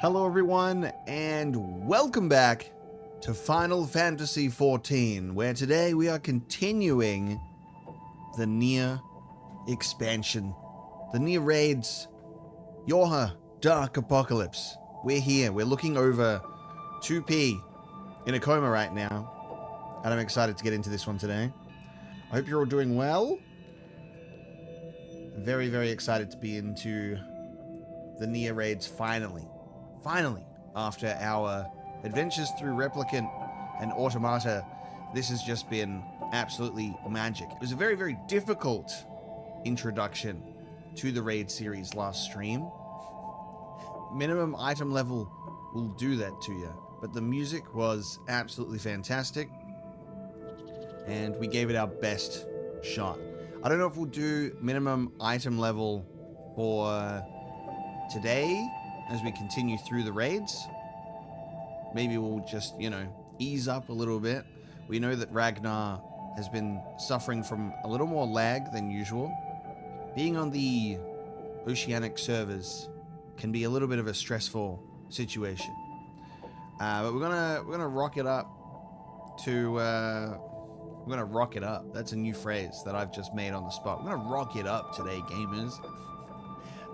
Hello everyone, and welcome back to Final Fantasy XIV, where today we are continuing the Nier expansion. The Nier raids, YoRHa, Dark Apocalypse. We're here, we're looking over 2P in a coma right now, and I'm excited to get into this one today. I hope you're all doing well. Very, very excited to be into the Nier raids finally. Finally, after our adventures through Replicant and Automata, this has just been absolutely magic. It was a very, very difficult introduction to the raid series last stream. Minimum item level will do that to you, but the music was absolutely fantastic, and we gave it our best shot. I don't know if we'll do minimum item level for today as we continue through the raids. Maybe we'll just, ease up a little bit. We know that Ragnar has been suffering from a little more lag than usual. Being on the oceanic servers can be a little bit of a stressful situation. But we're gonna rock it up to we're gonna rock it up. That's a new phrase that I've just made on the spot. We're gonna rock it up today, gamers.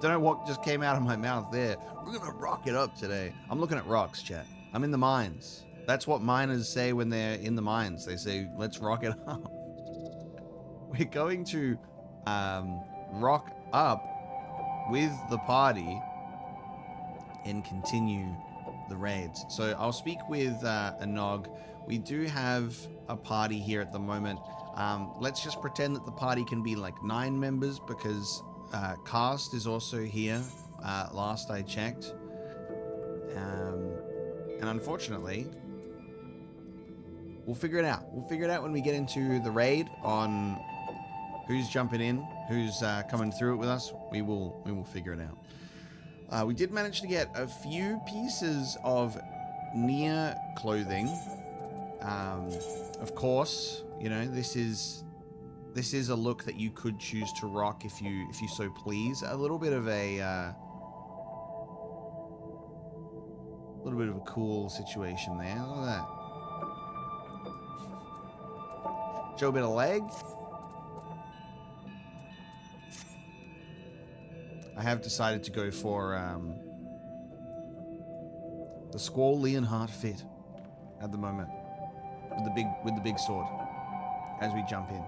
Don't know what just came out of my mouth there. We're gonna rock it up today. I'm looking at rocks, chat. I'm in the mines. That's what miners say when they're in the mines. They say, let's rock it up. We're going to rock up with the party and continue the raids. So I'll speak with Epilogue. We do have a party here at the moment. Let's just pretend that the party can be like 9 members, because Cast is also here, last I checked. And unfortunately, we'll figure it out. We'll figure it out when we get into the raid on who's jumping in, who's coming through it with us. We will figure it out. We did manage to get a few pieces of Nier clothing. Of course, this is a look that you could choose to rock if you so please. A little bit of a cool situation there. Look at that. Show a bit of leg. I have decided to go for the Squall Leonhardt fit at the moment with the big sword as we jump in.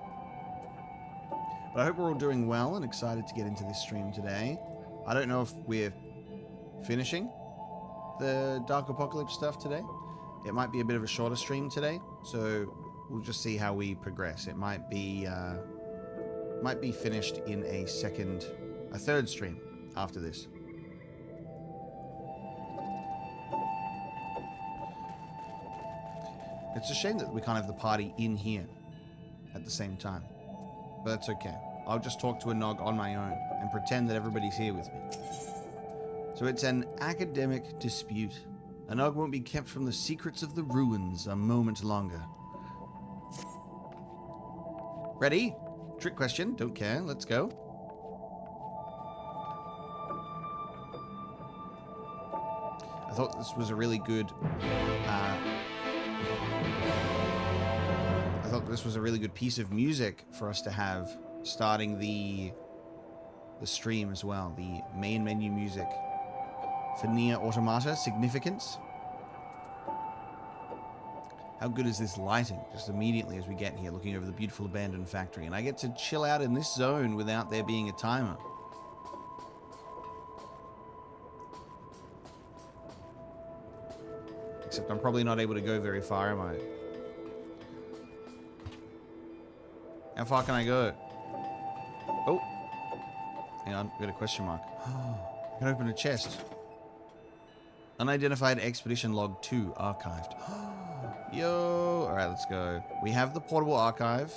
But I hope we're all doing well and excited to get into this stream today. I don't know if we're finishing the Dark Apocalypse stuff today. It might be a bit of a shorter stream today, so we'll just see how we progress. It might be finished in a third stream after this. It's a shame that we can't have the party in here at the same time. But that's okay. I'll just talk to Epilogue on my own and pretend that everybody's here with me. So it's an academic dispute. Epilogue won't be kept from the secrets of the ruins a moment longer. Ready? Trick question. Don't care. Let's go. I thought this was a really good piece of music for us to have starting the stream as well. The main menu music for Nier Automata. Significance. How good is this lighting? Just immediately as we get here, looking over the beautiful abandoned factory. And I get to chill out in this zone without there being a timer. Except I'm probably not able to go very far, am I? How far can I go? Oh. Hang on, we got a question mark. I can open a chest. Unidentified Expedition Log 2 archived. Yo! Alright, let's go. We have the portable archive,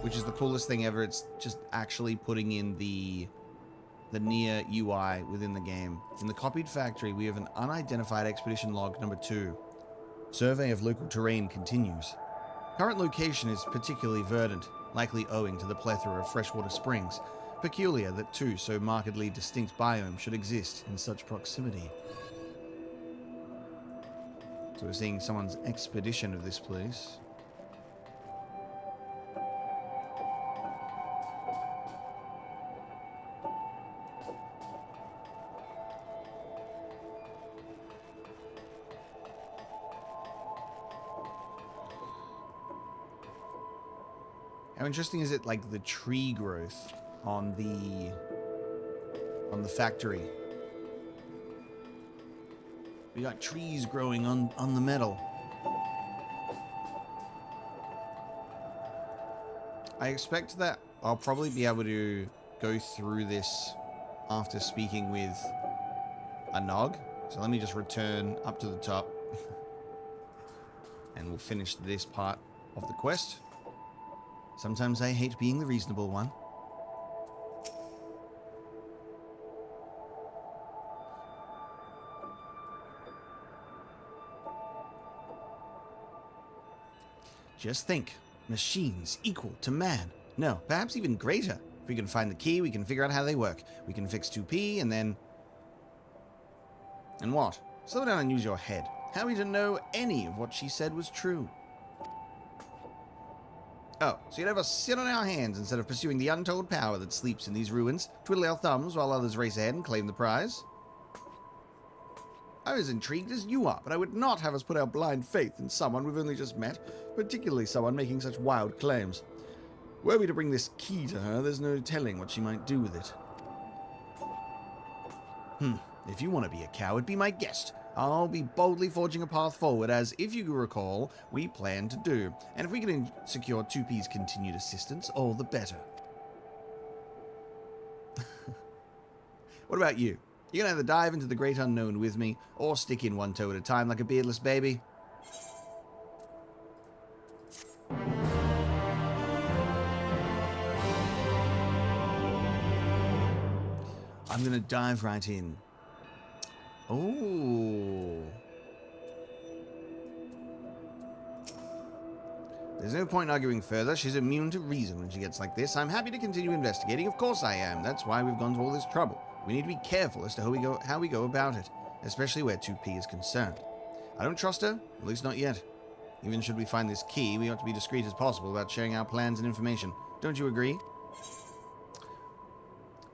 which is the coolest thing ever. It's just actually putting in the Nier UI within the game. In the copied factory, we have an unidentified Expedition Log number 2. Survey of local terrain continues. Current location is particularly verdant, likely owing to the plethora of freshwater springs. Peculiar that two so markedly distinct biomes should exist in such proximity. So we're seeing someone's expedition of this place. How interesting is it, like, the tree growth on the factory? We got trees growing on the metal. I expect that I'll probably be able to go through this after speaking with a Nog. So let me just return up to the top. And we'll finish this part of the quest. Sometimes I hate being the reasonable one. Just think, machines equal to man. No, perhaps even greater. If we can find the key, we can figure out how they work. We can fix 2P and then... And what? Slow down and use your head. How are we to know any of what she said was true? Oh, so you'd have us sit on our hands instead of pursuing the untold power that sleeps in these ruins, twiddle our thumbs while others race ahead and claim the prize? I was intrigued as you are, but I would not have us put our blind faith in someone we've only just met, particularly someone making such wild claims. Were we to bring this key to her, there's no telling what she might do with it. If you want to be a coward, be my guest. I'll be boldly forging a path forward, as, if you recall, we plan to do. And if we can secure 2P's continued assistance, all the better. What about you? You can either dive into the great unknown with me, or stick in one toe at a time like a beardless baby. I'm gonna dive right in. Oh. There's no point arguing further. She's immune to reason when she gets like this. I'm happy to continue investigating. Of course I am. That's why we've gone to all this trouble. We need to be careful as to how we go about it, especially where 2P is concerned. I don't trust her, at least not yet. Even should we find this key, we ought to be discreet as possible about sharing our plans and information. Don't you agree?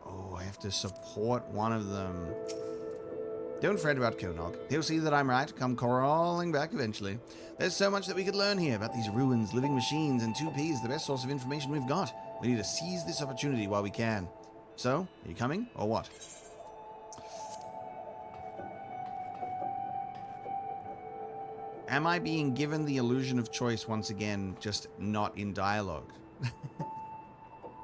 Oh, I have to support one of them. Don't fret about Konog. He'll see that I'm right, come crawling back eventually. There's so much that we could learn here about these ruins, living machines, and 2P is the best source of information we've got. We need to seize this opportunity while we can. So, are you coming, or what? Am I being given the illusion of choice once again, just not in dialogue?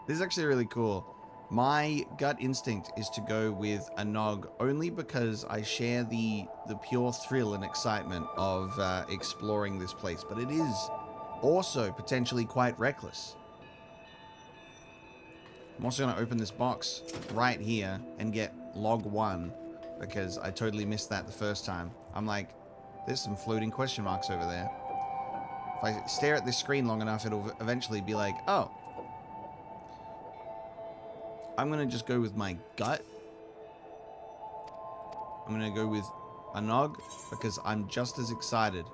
This is actually really cool. My gut instinct is to go with a Nog only because I share the pure thrill and excitement of exploring this place, but it is also potentially quite reckless. I'm also going to open this box right here and get log 1 because I totally missed that the first time. I'm like, there's some floating question marks over there. If I stare at this screen long enough, it'll eventually be like, oh. I'm going to just go with my gut. I'm going to go with a Nog because I'm just as excited.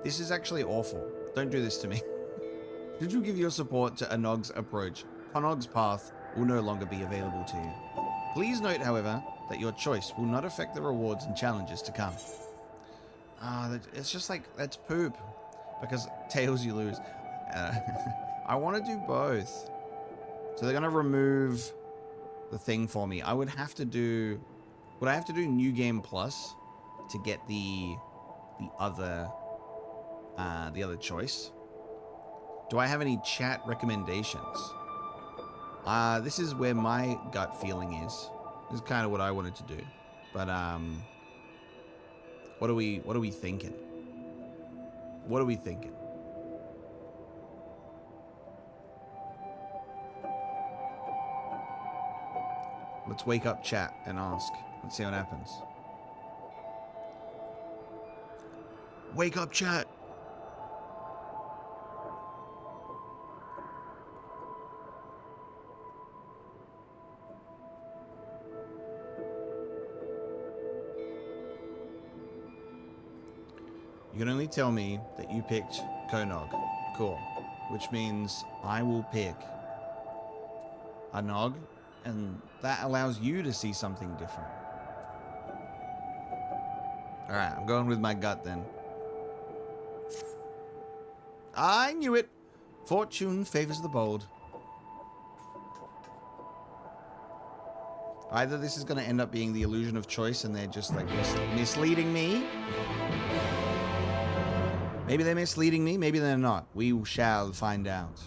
This is actually awful. Don't do this to me. Did you give your support to a Nog's approach? Konog's path will no longer be available to you. Please note, however, that your choice will not affect the rewards and challenges to come. It's just like, that's poop. Because tails you lose. I want to do both. So they're going to remove the thing for me. I would have to do... Would I have to do New Game Plus to get the other choice? Do I have any chat recommendations? This is where my gut feeling is. This is kind of what I wanted to do. But, what are we thinking? What are we thinking? Let's wake up chat and ask. Let's see what happens. Wake up chat! You can only tell me that you picked Konog. Cool. Which means I will pick a Nog, and that allows you to see something different. Alright, I'm going with my gut then. I knew it! Fortune favors the bold. Either this is going to end up being the illusion of choice and they're just like misleading me. Maybe they're misleading me, maybe they're not. We shall find out.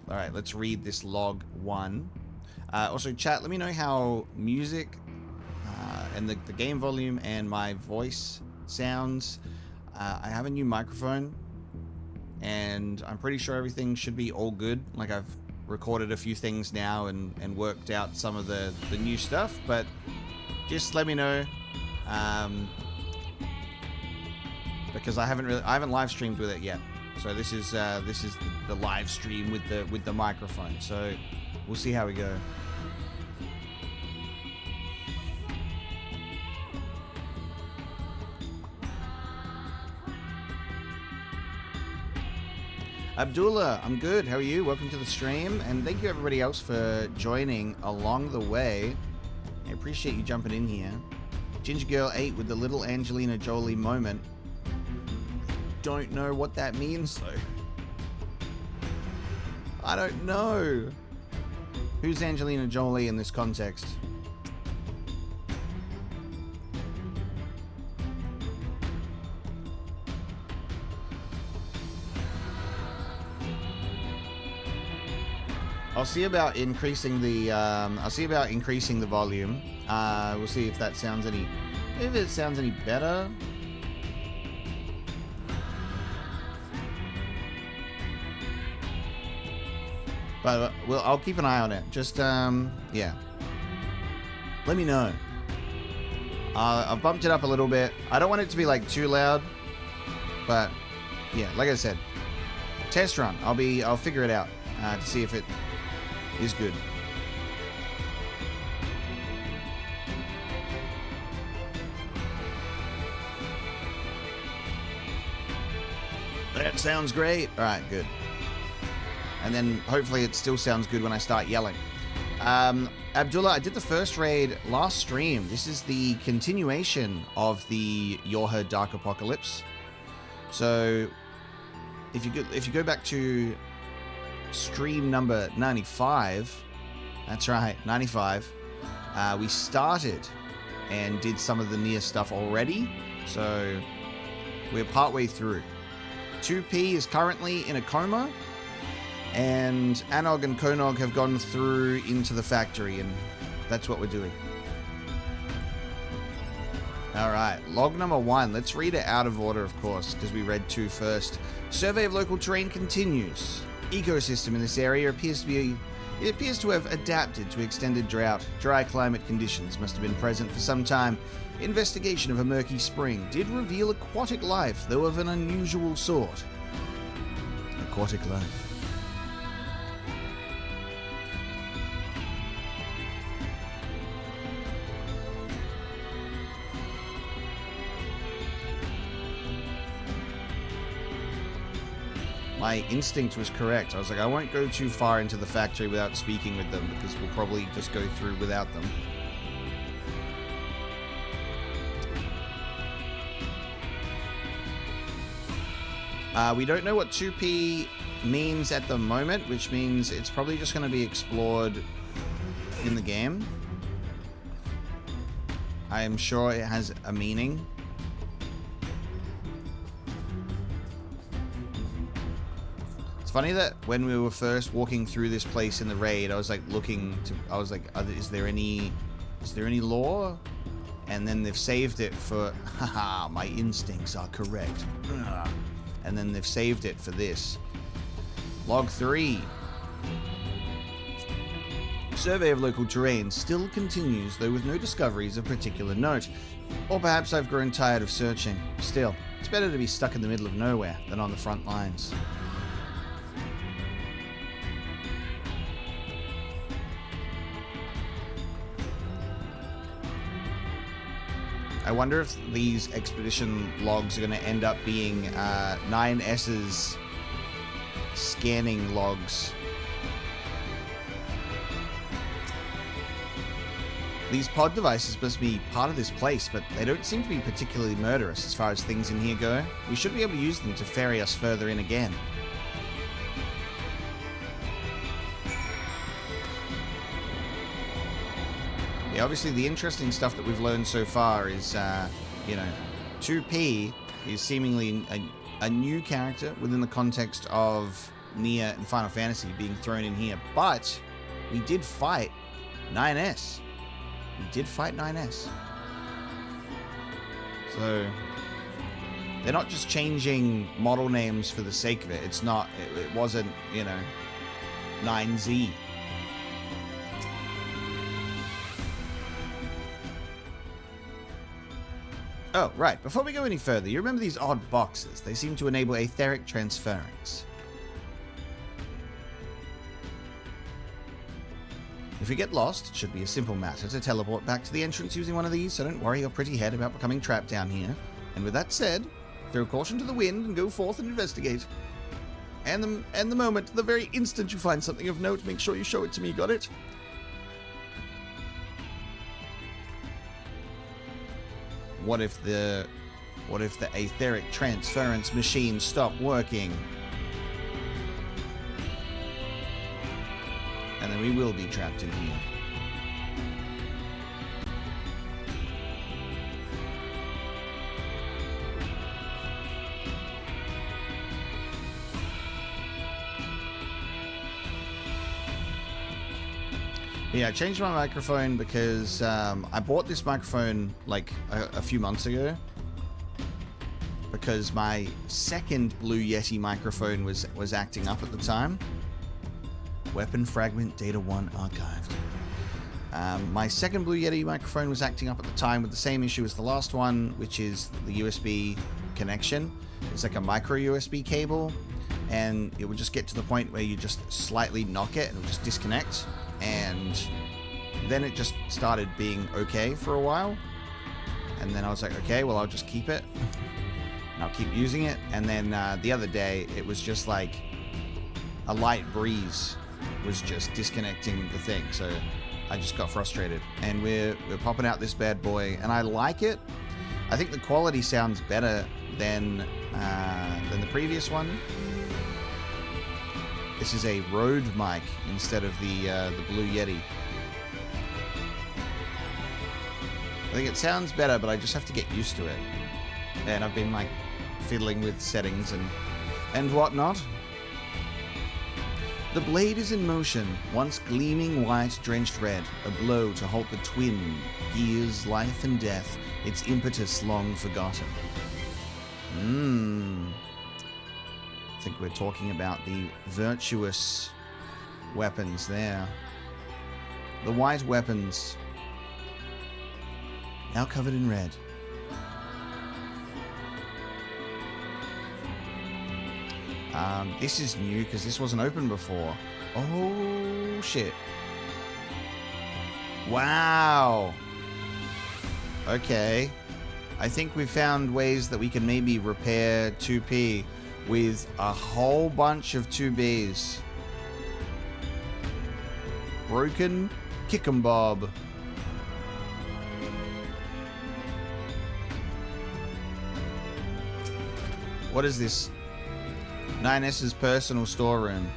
Alright, let's read this log 1. Also, chat, let me know how music and the game volume and my voice sounds. I have a new microphone, and I'm pretty sure everything should be all good. Like, I've recorded a few things now and worked out some of the new stuff, but just let me know. Because I haven't live streamed with it yet. So this is the live stream with the microphone. So we'll see how we go. Abdullah, I'm good. How are you? Welcome to the stream, and thank you everybody else for joining along the way. I appreciate you jumping in here. Ginger Girl 8 with the little Angelina Jolie moment. Don't know what that means though. I don't know. Who's Angelina Jolie in this context? I'll see about increasing the volume. We'll see if that sounds any better. But I'll keep an eye on it. Just yeah. Let me know. I've bumped it up a little bit. I don't want it to be like too loud, but yeah, like I said, test run. I'll figure it out to see if it is good. That sounds great. All right, good. And then hopefully it still sounds good when I start yelling. Abdullah, I did the first raid last stream. This is the continuation of the YoRHa Dark Apocalypse. So if you go back to stream number 95, that's right, 95, we started and did some of the near stuff already. So we're partway through. 2P is currently in a coma, and Anog and Konog have gone through into the factory, and that's what we're doing. Alright, log number 1. Let's read it out of order, of course, because we read 2 first. Survey of local terrain continues. Ecosystem in this area appears to have adapted to extended drought. Dry climate conditions must have been present for some time. Investigation of a murky spring did reveal aquatic life, though of an unusual sort. Aquatic life. My instinct was correct. I was like, I won't go too far into the factory without speaking with them, because we'll probably just go through without them. We don't know what 2P means at the moment, which means it's probably just going to be explored in the game. I am sure it has a meaning. Funny that when we were first walking through this place in the raid, I was like is there any lore? And then they've saved it for, haha, my instincts are correct. And then they've saved it for this. Log 3. Survey of local terrain still continues, though with no discoveries of particular note. Or perhaps I've grown tired of searching. Still, it's better to be stuck in the middle of nowhere than on the front lines. I wonder if these expedition logs are going to end up being 9S's scanning logs. These pod devices must be part of this place, but they don't seem to be particularly murderous as far as things in here go. We should be able to use them to ferry us further in again. Yeah, obviously the interesting stuff that we've learned so far is, you know, 2P is seemingly a new character within the context of Nier and Final Fantasy being thrown in here, but we did fight 9S. We did fight 9S. So they're not just changing model names for the sake of it. It's not, it wasn't, you know, 9Z. Oh, right. Before we go any further, you remember these odd boxes? They seem to enable etheric transference. If we get lost, it should be a simple matter to teleport back to the entrance using one of these, so don't worry your pretty head about becoming trapped down here. And with that said, throw caution to the wind and go forth and investigate. And the moment, the very instant you find something of note, make sure you show it to me, got it? What if the etheric transference machine stopped working? And then we will be trapped in here. Yeah, I changed my microphone because I bought this microphone like a few months ago because my second Blue Yeti microphone was acting up at the time. Weapon fragment data 1 archived. My second Blue Yeti microphone was acting up at the time with the same issue as the last one, which is the USB connection. It's like a micro USB cable, and it would just get to the point where you just slightly knock it and it would just disconnect. And then it just started being okay for a while. And then I was like, okay, well, I'll just keep it. And I'll keep using it. And then the other day, it was just like a light breeze was just disconnecting the thing. So I just got frustrated. And we're popping out this bad boy. And I like it. I think the quality sounds better than the previous one. This is a Rode mic instead of the Blue Yeti. I think it sounds better, but I just have to get used to it. And I've been like fiddling with settings and whatnot. The blade is in motion, once gleaming white, drenched red, a blow to halt the twin, gears, life and death, its impetus long forgotten. I think we're talking about the virtuous weapons there. The white weapons, now covered in red. This is new because this wasn't open before. Oh, shit. Wow. Okay. I think we found ways that we can maybe repair 2P with a whole bunch of 2Bs. Broken Kick'em Bob. What is this? 9S's personal storeroom.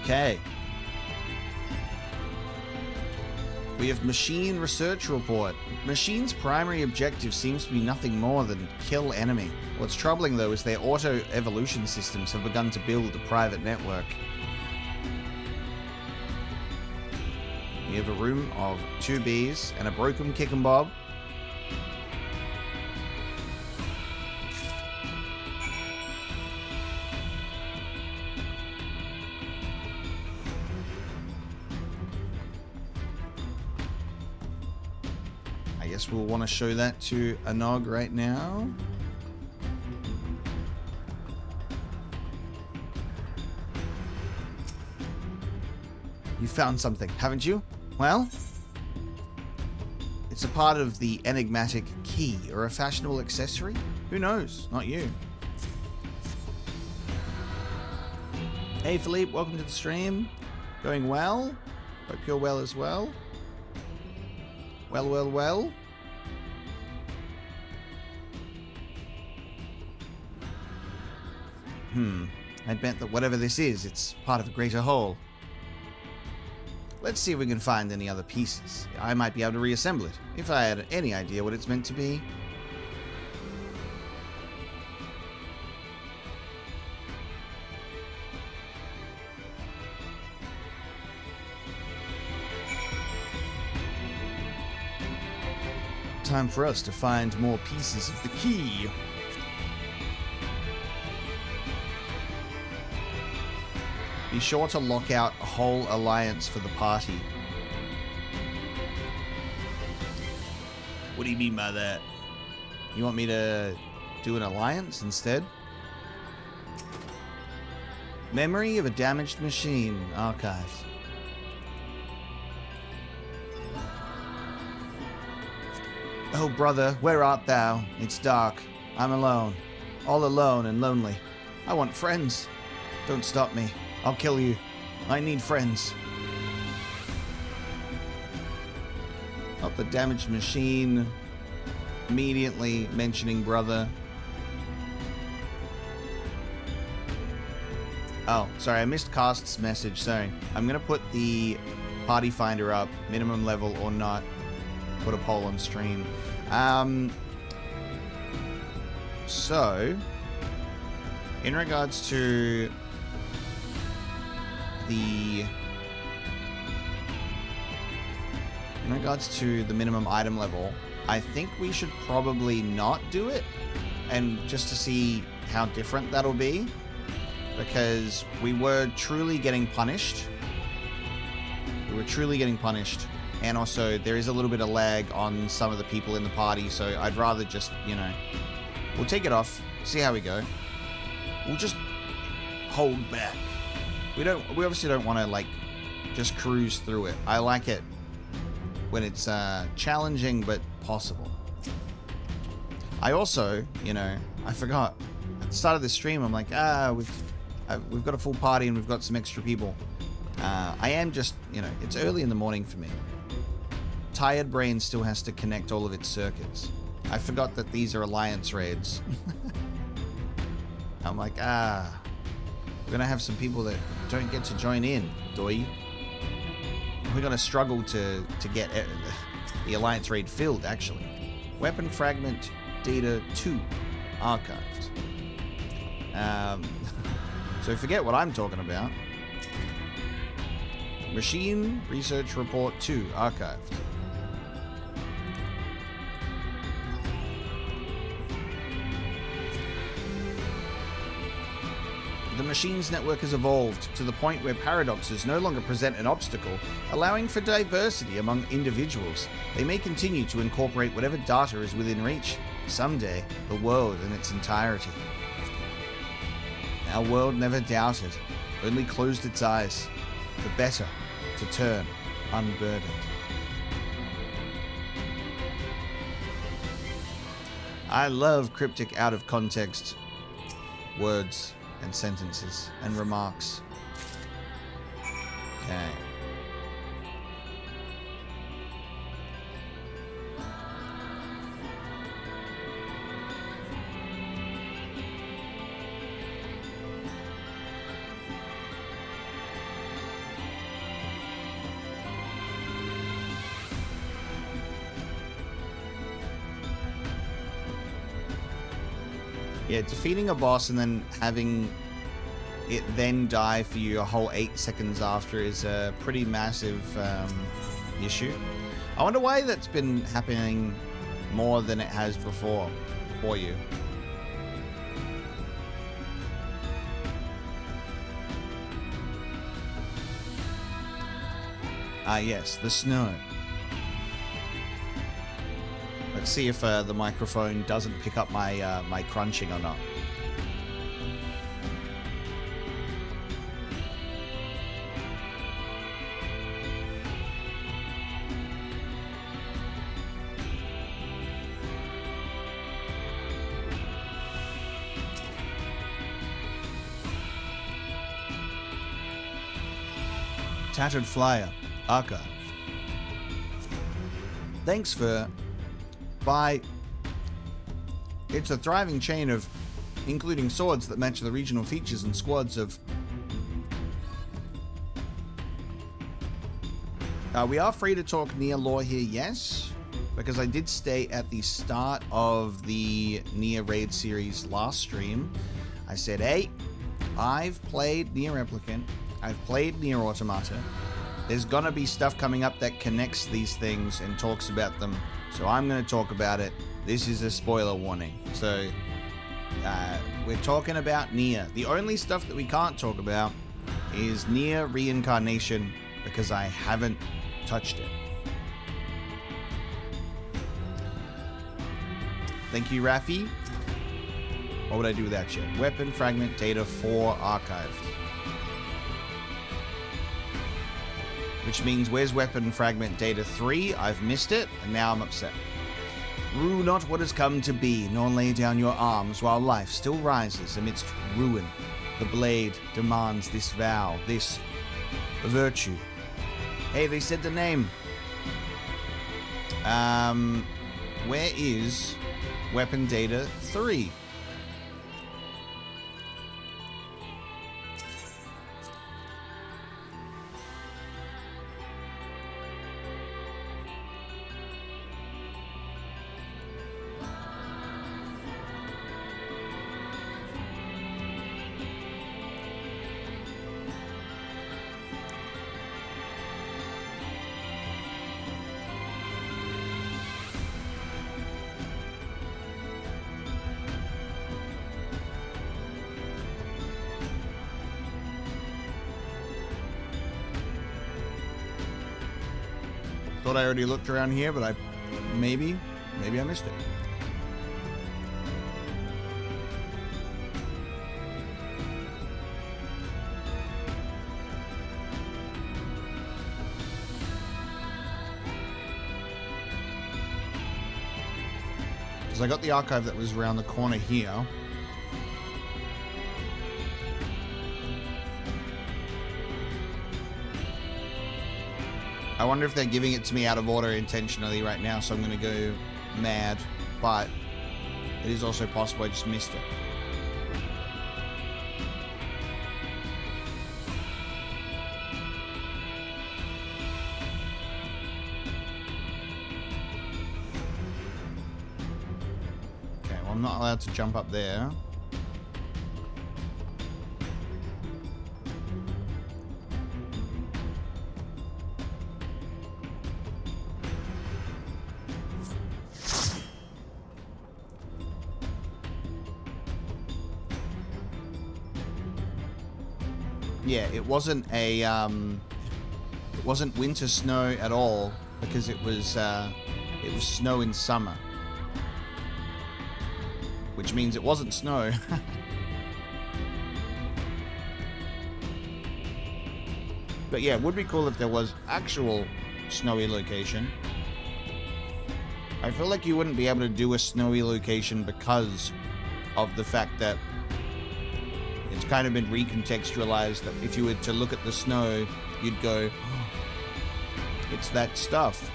Okay. We have Machine Research Report. Machine's primary objective seems to be nothing more than kill enemy. What's troubling though is their auto-evolution systems have begun to build a private network. We have a room of 2Bs and a broken Kick'em Bob. I guess we'll want to show that to Epilogue right now. You found something, haven't you? Well, it's a part of the enigmatic key or a fashionable accessory? Who knows? Not you. Hey Philippe, welcome to the stream. Going well? Hope you're well as well. Well. I'd bet that whatever this is, it's part of a greater whole. Let's see if we can find any other pieces. I might be able to reassemble it, if I had any idea what it's meant to be. Time for us to find more pieces of the key. Be sure to lock out a whole alliance for the party. What do you mean by that? You want me to do an alliance instead? Memory of a damaged machine archived. Oh brother, where art thou? It's dark. I'm alone. All alone and lonely. I want friends. Don't stop me. I'll kill you. I need friends. Not the damaged machine. Immediately mentioning brother. Oh, sorry, I missed Cast's message. Sorry. I'm going to put the party finder up, minimum level or not. Put a poll on stream. So, in regards to the minimum item level, I think we should probably not do it, and just to see how different that'll be, because we were truly getting punished. And also there is a little bit of lag on some of the people in the party, so I'd rather just, we'll take it off, see how we go. We'll just hold back. We obviously don't want to just cruise through it. I like it when it's challenging but possible. I also, I forgot at the start of the stream, I'm like, we've got a full party and we've got some extra people. I am just, it's early in the morning for me. Tired brain still has to connect all of its circuits. I forgot that these are alliance raids. I'm like, we're gonna have some people that don't get to join in, doy. We're gonna struggle to get the alliance raid filled, actually. Weapon fragment data 2 archived. So forget what I'm talking about. Machine research report 2 archived. The machine's network has evolved to the point where paradoxes no longer present an obstacle, allowing for diversity among individuals. They may continue to incorporate whatever data is within reach. Someday, the world in its entirety. Our world never doubted, only closed its eyes. The better to turn unburdened. I love cryptic out of context words and sentences and remarks. Okay. Yeah, defeating a boss and then having it then die for you a whole 8 seconds after is a pretty massive issue. I wonder why that's been happening more than it has before for you. Ah, yes, the snow. Let's see if the microphone doesn't pick up my my crunching or not. Tattered Flyer. Archive. Thanks for... Buy... It's a thriving chain of... including swords that match the regional features and squads of... we are free to talk Nier lore here, yes. Because I did stay at the start of the Nier Raid series last stream. I said, hey, I've played Nier Replicant. I've played Nier Automata. There's gonna be stuff coming up that connects these things and talks about them. So I'm gonna talk about it. This is a spoiler warning. So, we're talking about Nier. The only stuff that we can't talk about is Nier Reincarnation because I haven't touched it. Thank you, Rafi. What would I do without you? Weapon Fragment Data 4 archived. Which means, where's Weapon Fragment Data 3? I've missed it, and now I'm upset. Rue not what has come to be, nor lay down your arms while life still rises amidst ruin. The blade demands this vow, this virtue. Hey, they said the name. Where is Weapon Data 3? Thought I already looked around here, but maybe I missed it. Because I got the archive that was around the corner here. I wonder if they're giving it to me out of order intentionally right now, so I'm going to go mad. But it is also possible I just missed it. Okay, well, I'm not allowed to jump up there. Yeah, it wasn't a it wasn't winter snow at all because it was snow in summer, which means it wasn't snow. But yeah, it would be cool if there was actual snowy location. I feel like you wouldn't be able to do a snowy location because of the fact that it's kind of been recontextualized that if you were to look at the snow, you'd go, oh, it's that stuff.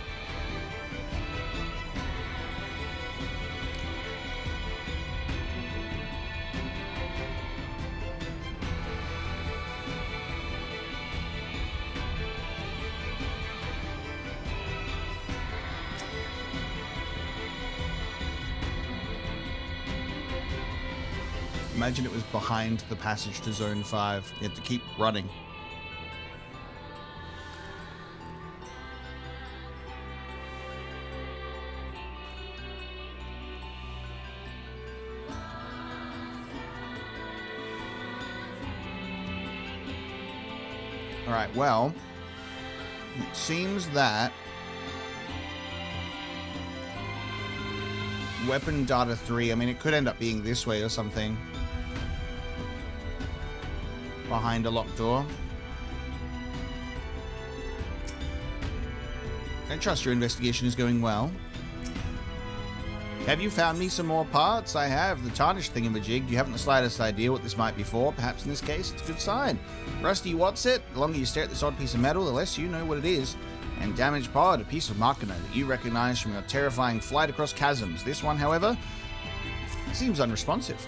Imagine it was behind the passage to Zone 5. You had to keep running. Alright, well, it seems that Weapon Data 3, I mean, it could end up being this way or something. Behind a locked door. I trust your investigation is going well. Have you found me some more parts? I have. The tarnished thingamajig. You haven't the slightest idea what this might be for. Perhaps in this case, it's a good sign. Rusty, what's it? The longer you stare at this odd piece of metal, the less you know what it is. And damaged pod, a piece of machina that you recognize from your terrifying flight across chasms. This one, however, seems unresponsive.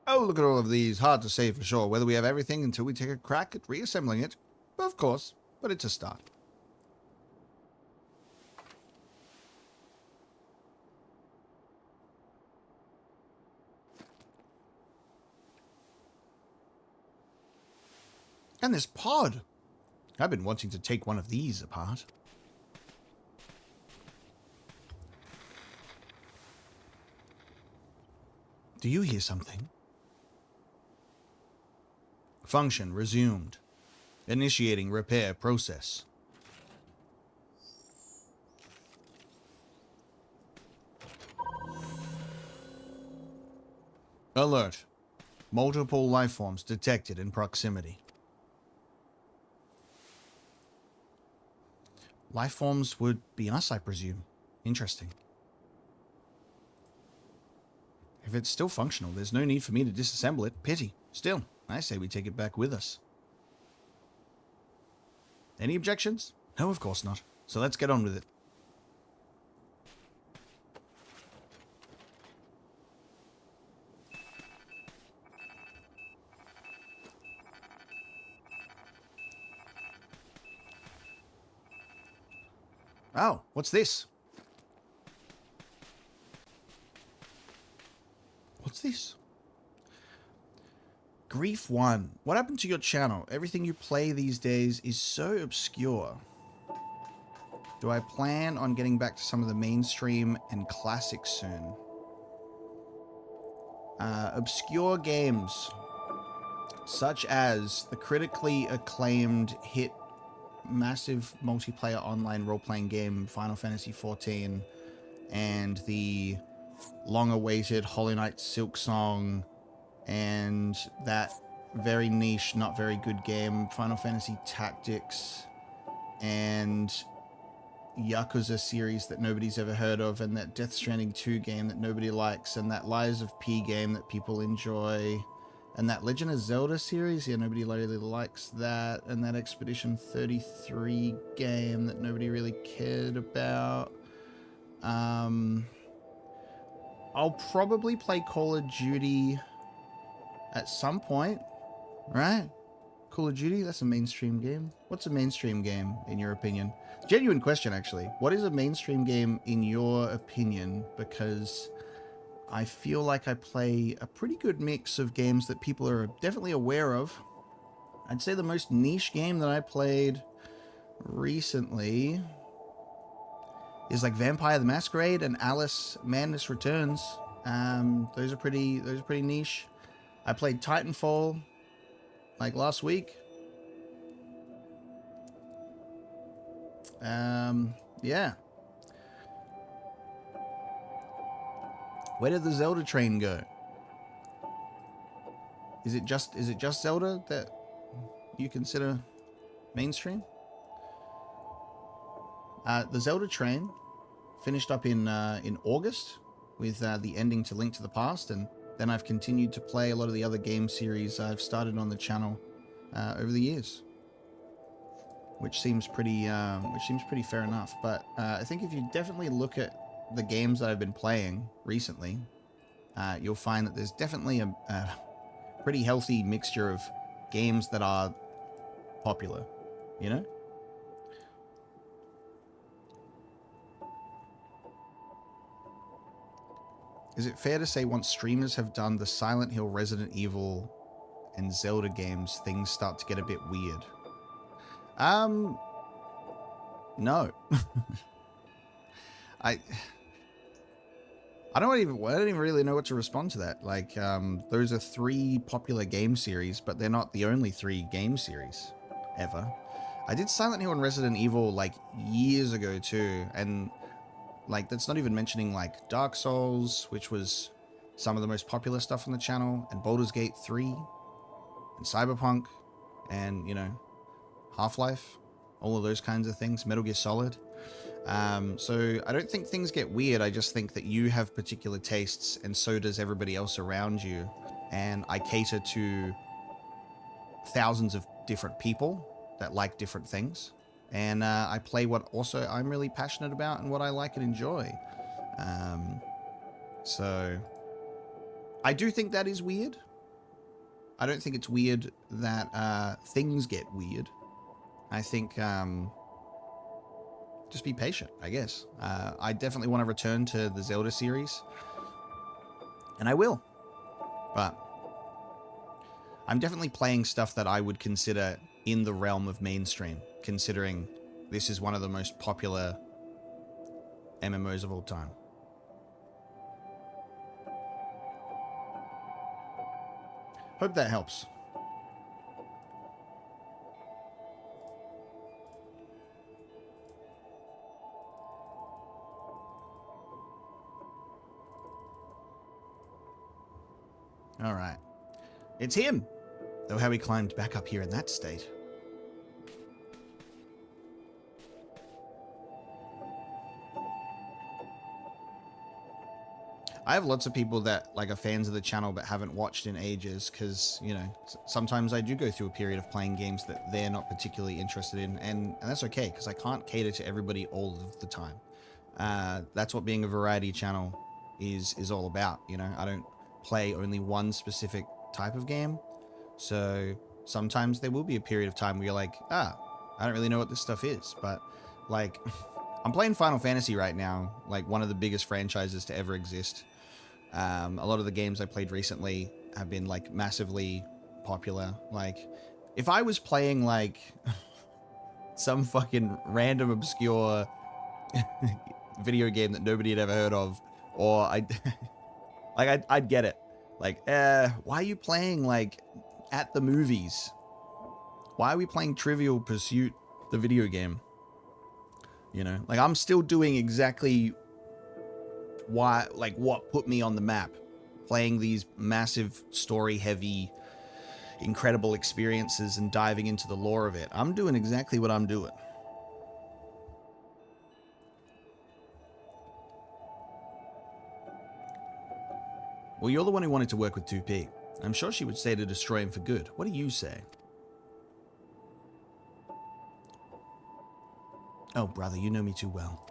Oh, look at all of these. Hard to say for sure whether we have everything until we take a crack at reassembling it. Of course, but it's a start. And this pod. I've been wanting to take one of these apart. Do you hear something? Function resumed. Initiating repair process. Alert. Multiple lifeforms detected in proximity. Lifeforms would be us, I presume. Interesting. If it's still functional, there's no need for me to disassemble it. Pity. Still, I say we take it back with us. Any objections? No, of course not. So let's get on with it. Oh, what's this? What's this? Grief 1. What happened to your channel? Everything you play these days is so obscure. Do I plan on getting back to some of the mainstream and classics soon? Obscure games, such as the critically acclaimed hit massive multiplayer online role-playing game Final Fantasy XIV, and the long-awaited Hollow Knight Silksong, and that very niche, not very good game Final Fantasy Tactics, and Yakuza series that nobody's ever heard of, and that Death Stranding 2 game that nobody likes, and that Lies of P game that people enjoy, and that Legend of Zelda series, yeah, nobody really likes that, and that Expedition 33 game that nobody really cared about. I'll probably play Call of Duty at some point, right? Call of Duty, that's a mainstream game. What's a mainstream game, in your opinion? Genuine question, actually. What is a mainstream game, in your opinion? Because I feel like I play a pretty good mix of games that people are definitely aware of. I'd say the most niche game that I played recently is like Vampire the Masquerade and Alice Madness Returns. Those are pretty niche. I played Titanfall like last week. Yeah. Where did the Zelda train go? Is it just Zelda that you consider mainstream? The Zelda train finished up in August with the ending to Link to the Past, and then I've continued to play a lot of the other game series I've started on the channel over the years, which seems pretty fair enough. But I think if you definitely look at the games that I've been playing recently, you'll find that there's definitely a pretty healthy mixture of games that are popular, you know? Is it fair to say once streamers have done the Silent Hill, Resident Evil, and Zelda games, things start to get a bit weird? No. I don't even really know what to respond to that. Like, those are 3 popular game series, but they're not the only 3 game series ever. I did Silent Hill and Resident Evil like years ago too, and like that's not even mentioning like Dark Souls, which was some of the most popular stuff on the channel, and Baldur's Gate 3, and Cyberpunk, and you know, Half-Life, all of those kinds of things, Metal Gear Solid. So I don't think things get weird. I just think that you have particular tastes, and so does everybody else around you. And I cater to thousands of different people that like different things. And I play what also I'm really passionate about and what I like and enjoy. So I do think that is weird. I don't think it's weird that things get weird. I think just be patient, I guess. I definitely want to return to the Zelda series, and I will. But I'm definitely playing stuff that I would consider in the realm of mainstream, considering this is one of the most popular MMOs of all time. Hope that helps. All right. It's him. Though how he climbed back up here in that state. I have lots of people that like are fans of the channel but haven't watched in ages because, you know, sometimes I do go through a period of playing games that they're not particularly interested in, and that's okay because I can't cater to everybody all of the time. That's what being a variety channel is all about, you know. I don't play only one specific type of game, so sometimes there will be a period of time where you're like, I don't really know what this stuff is, but like I'm playing Final Fantasy right now, like one of the biggest franchises to ever exist. A lot of the games I played recently have been like massively popular. Like if I was playing like some fucking random obscure video game that nobody had ever heard of, or I'd get it. Like, why are you playing, like, at the movies? Why are we playing Trivial Pursuit, the video game? You know? Like, I'm still doing exactly what put me on the map. Playing these massive, story-heavy, incredible experiences and diving into the lore of it. I'm doing exactly what I'm doing. Well, you're the one who wanted to work with 2P. I'm sure she would say to destroy him for good. What do you say? Oh, brother, you know me too well.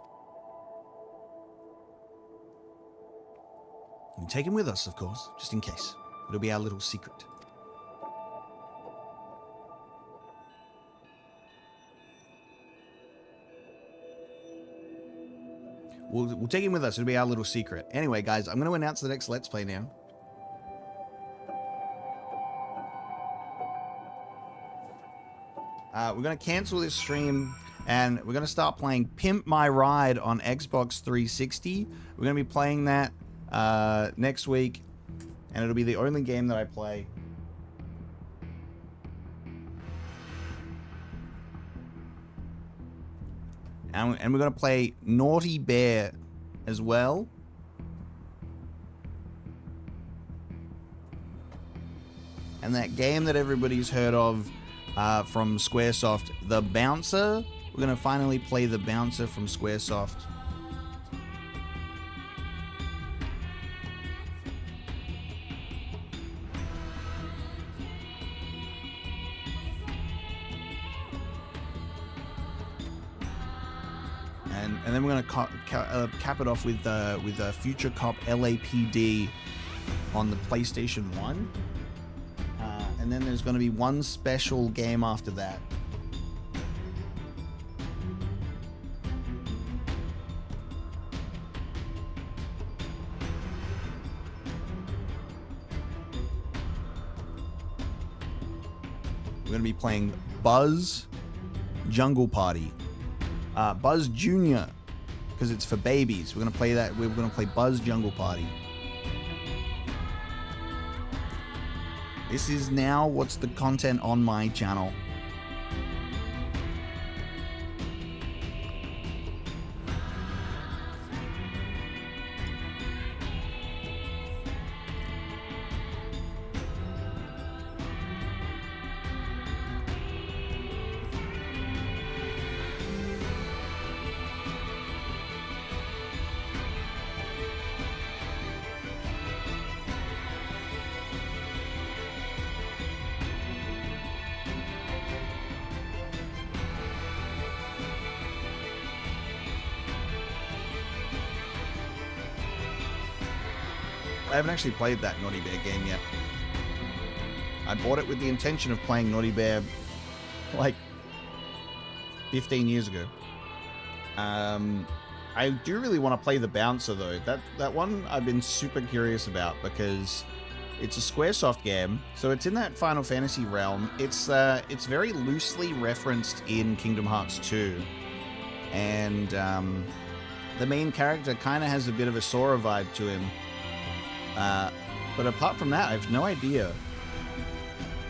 We take him with us, of course, just in case. It'll be our little secret. We'll take him with us. It'll be our little secret. Anyway, guys, I'm going to announce the next Let's Play now. We're going to cancel this stream, and we're going to start playing Pimp My Ride on Xbox 360. We're going to be playing that next week, and it'll be the only game that I play. And we're going to play Naughty Bear as well. And that game that everybody's heard of from Squaresoft, The Bouncer. We're going to finally play The Bouncer from Squaresoft. And then we're going to cap it off with Future Cop LAPD on the PlayStation 1. And then there's going to be one special game after that. We're going to be playing Buzz Jungle Party. Buzz Jr. because it's for babies. We're gonna play that. We're gonna play Buzz Jungle Party. This is now what's the content on my channel. I haven't actually played that Naughty Bear game yet. I bought it with the intention of playing Naughty Bear like 15 years ago. I do really want to play the Bouncer though. That one I've been super curious about because it's a Squaresoft game, so it's in that Final Fantasy realm. It's very loosely referenced in Kingdom Hearts 2, and the main character kind of has a bit of a Sora vibe to him. But apart from that, I have no idea.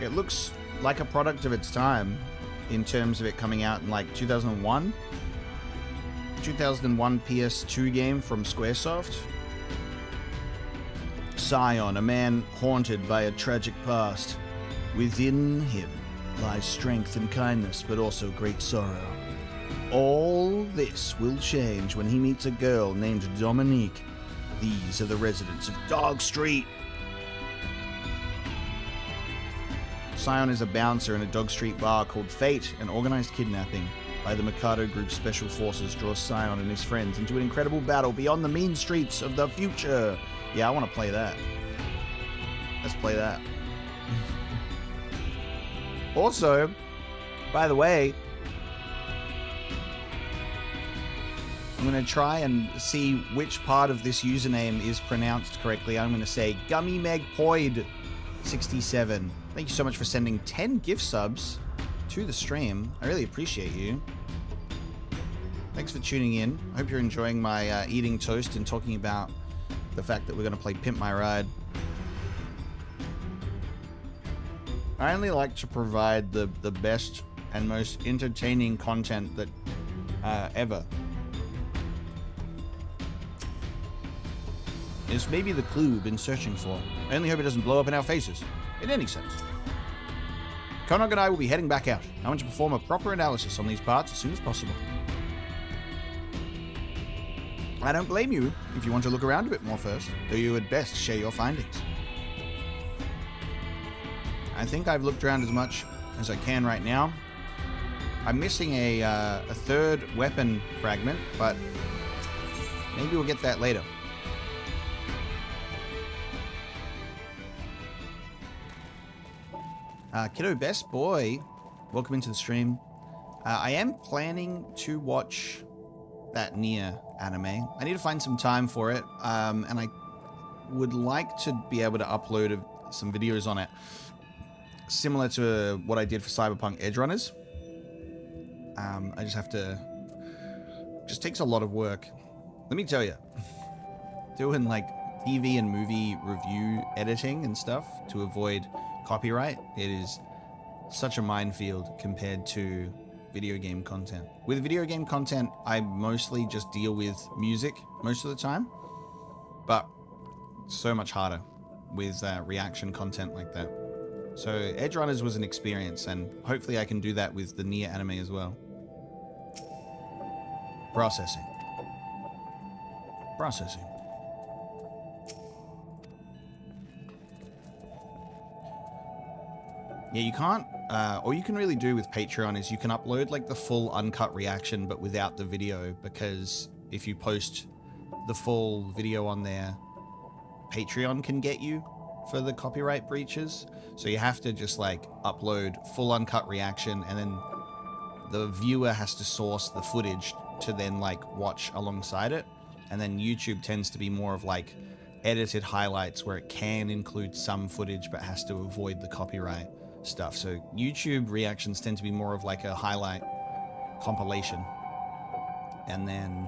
It looks like a product of its time in terms of it coming out in like 2001. 2001 PS2 game from Squaresoft. Scion, a man haunted by a tragic past. Within him lies strength and kindness, but also great sorrow. All this will change when he meets a girl named Dominique. These are the residents of Dog Street. Scion is a bouncer in a Dog Street bar called Fate. An organized kidnapping by the Mikado Group's special forces draws Scion and his friends into an incredible battle beyond the mean streets of the future. Yeah, I want to play that. Let's play that. Also, by the way, I'm going to try and see which part of this username is pronounced correctly. I'm going to say Gummy Meg Poid 67. Thank you so much for sending 10 gift subs to the stream. I really appreciate you. Thanks for tuning in. I hope you're enjoying my eating toast and talking about the fact that we're going to play Pimp My Ride. I only like to provide the best and most entertaining content that ever. It's maybe the clue we've been searching for. I only hope it doesn't blow up in our faces, in any sense. Konog and I will be heading back out. I want to perform a proper analysis on these parts as soon as possible. I don't blame you if you want to look around a bit more first, though you would best share your findings. I think I've looked around as much as I can right now. I'm missing a third weapon fragment, but maybe we'll get that later. Kiddo Best Boy, welcome into the stream. I am planning to watch that Nier anime. I need to find some time for it, and I would like to be able to upload some videos on it, similar to what I did for Cyberpunk Edgerunners. I just have to... just takes a lot of work. Let me tell you, doing like TV and movie review editing and stuff to avoid copyright, it is such a minefield compared to video game content. With video game content, I mostly just deal with music most of the time, but so much harder with reaction content like that. So Edgerunners was an experience, and hopefully I can do that with the Nier anime as well. Processing. Yeah, you can't, all you can really do with Patreon is you can upload like the full uncut reaction, but without the video, because if you post the full video on there, Patreon can get you for the copyright breaches. So you have to just like upload full uncut reaction, and then the viewer has to source the footage to then like watch alongside it. And then YouTube tends to be more of like edited highlights where it can include some footage but has to avoid the copyright stuff. So YouTube reactions tend to be more of like a highlight compilation, and then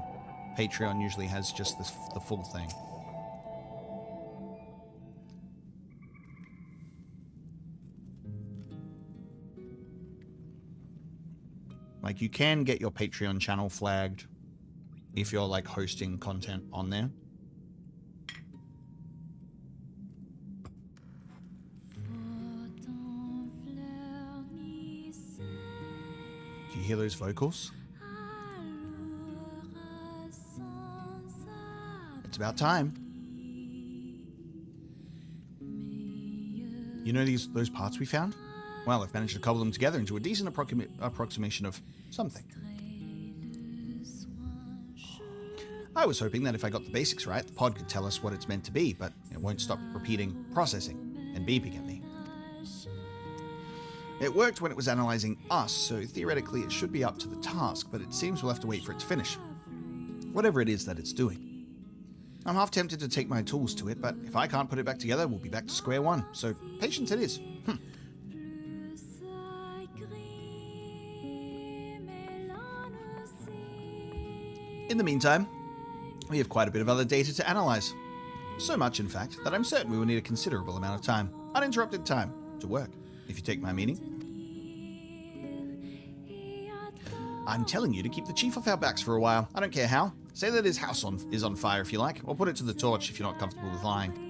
Patreon usually has just the full thing. Like, you can get your Patreon channel flagged if you're, like, hosting content on there. Do you hear those vocals? It's about time. You know those parts we found? Well, I've managed to cobble them together into a decent approximation of something. I was hoping that if I got the basics right, the pod could tell us what it's meant to be, but it won't stop repeating processing and beeping at me. It worked when it was analyzing us, so theoretically it should be up to the task, but it seems we'll have to wait for it to finish. Whatever it is that it's doing. I'm half tempted to take my tools to it, but if I can't put it back together, we'll be back to square one, so patience it is. In the meantime, we have quite a bit of other data to analyze. So much, in fact, that I'm certain we will need a considerable amount of time, uninterrupted time, to work, if you take my meaning. I'm telling you to keep the chief off our backs for a while. I don't care how. Say that his house is on fire if you like, or put it to the torch if you're not comfortable with lying.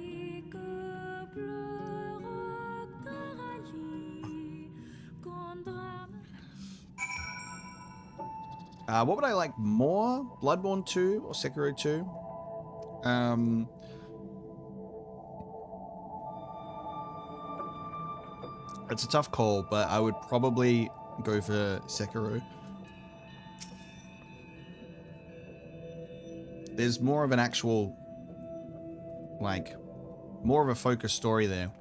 What would I like more? Bloodborne 2 or Sekiro 2? It's a tough call, but I would probably go for Sekiro. There's more of an actual, like, more of a focused story there,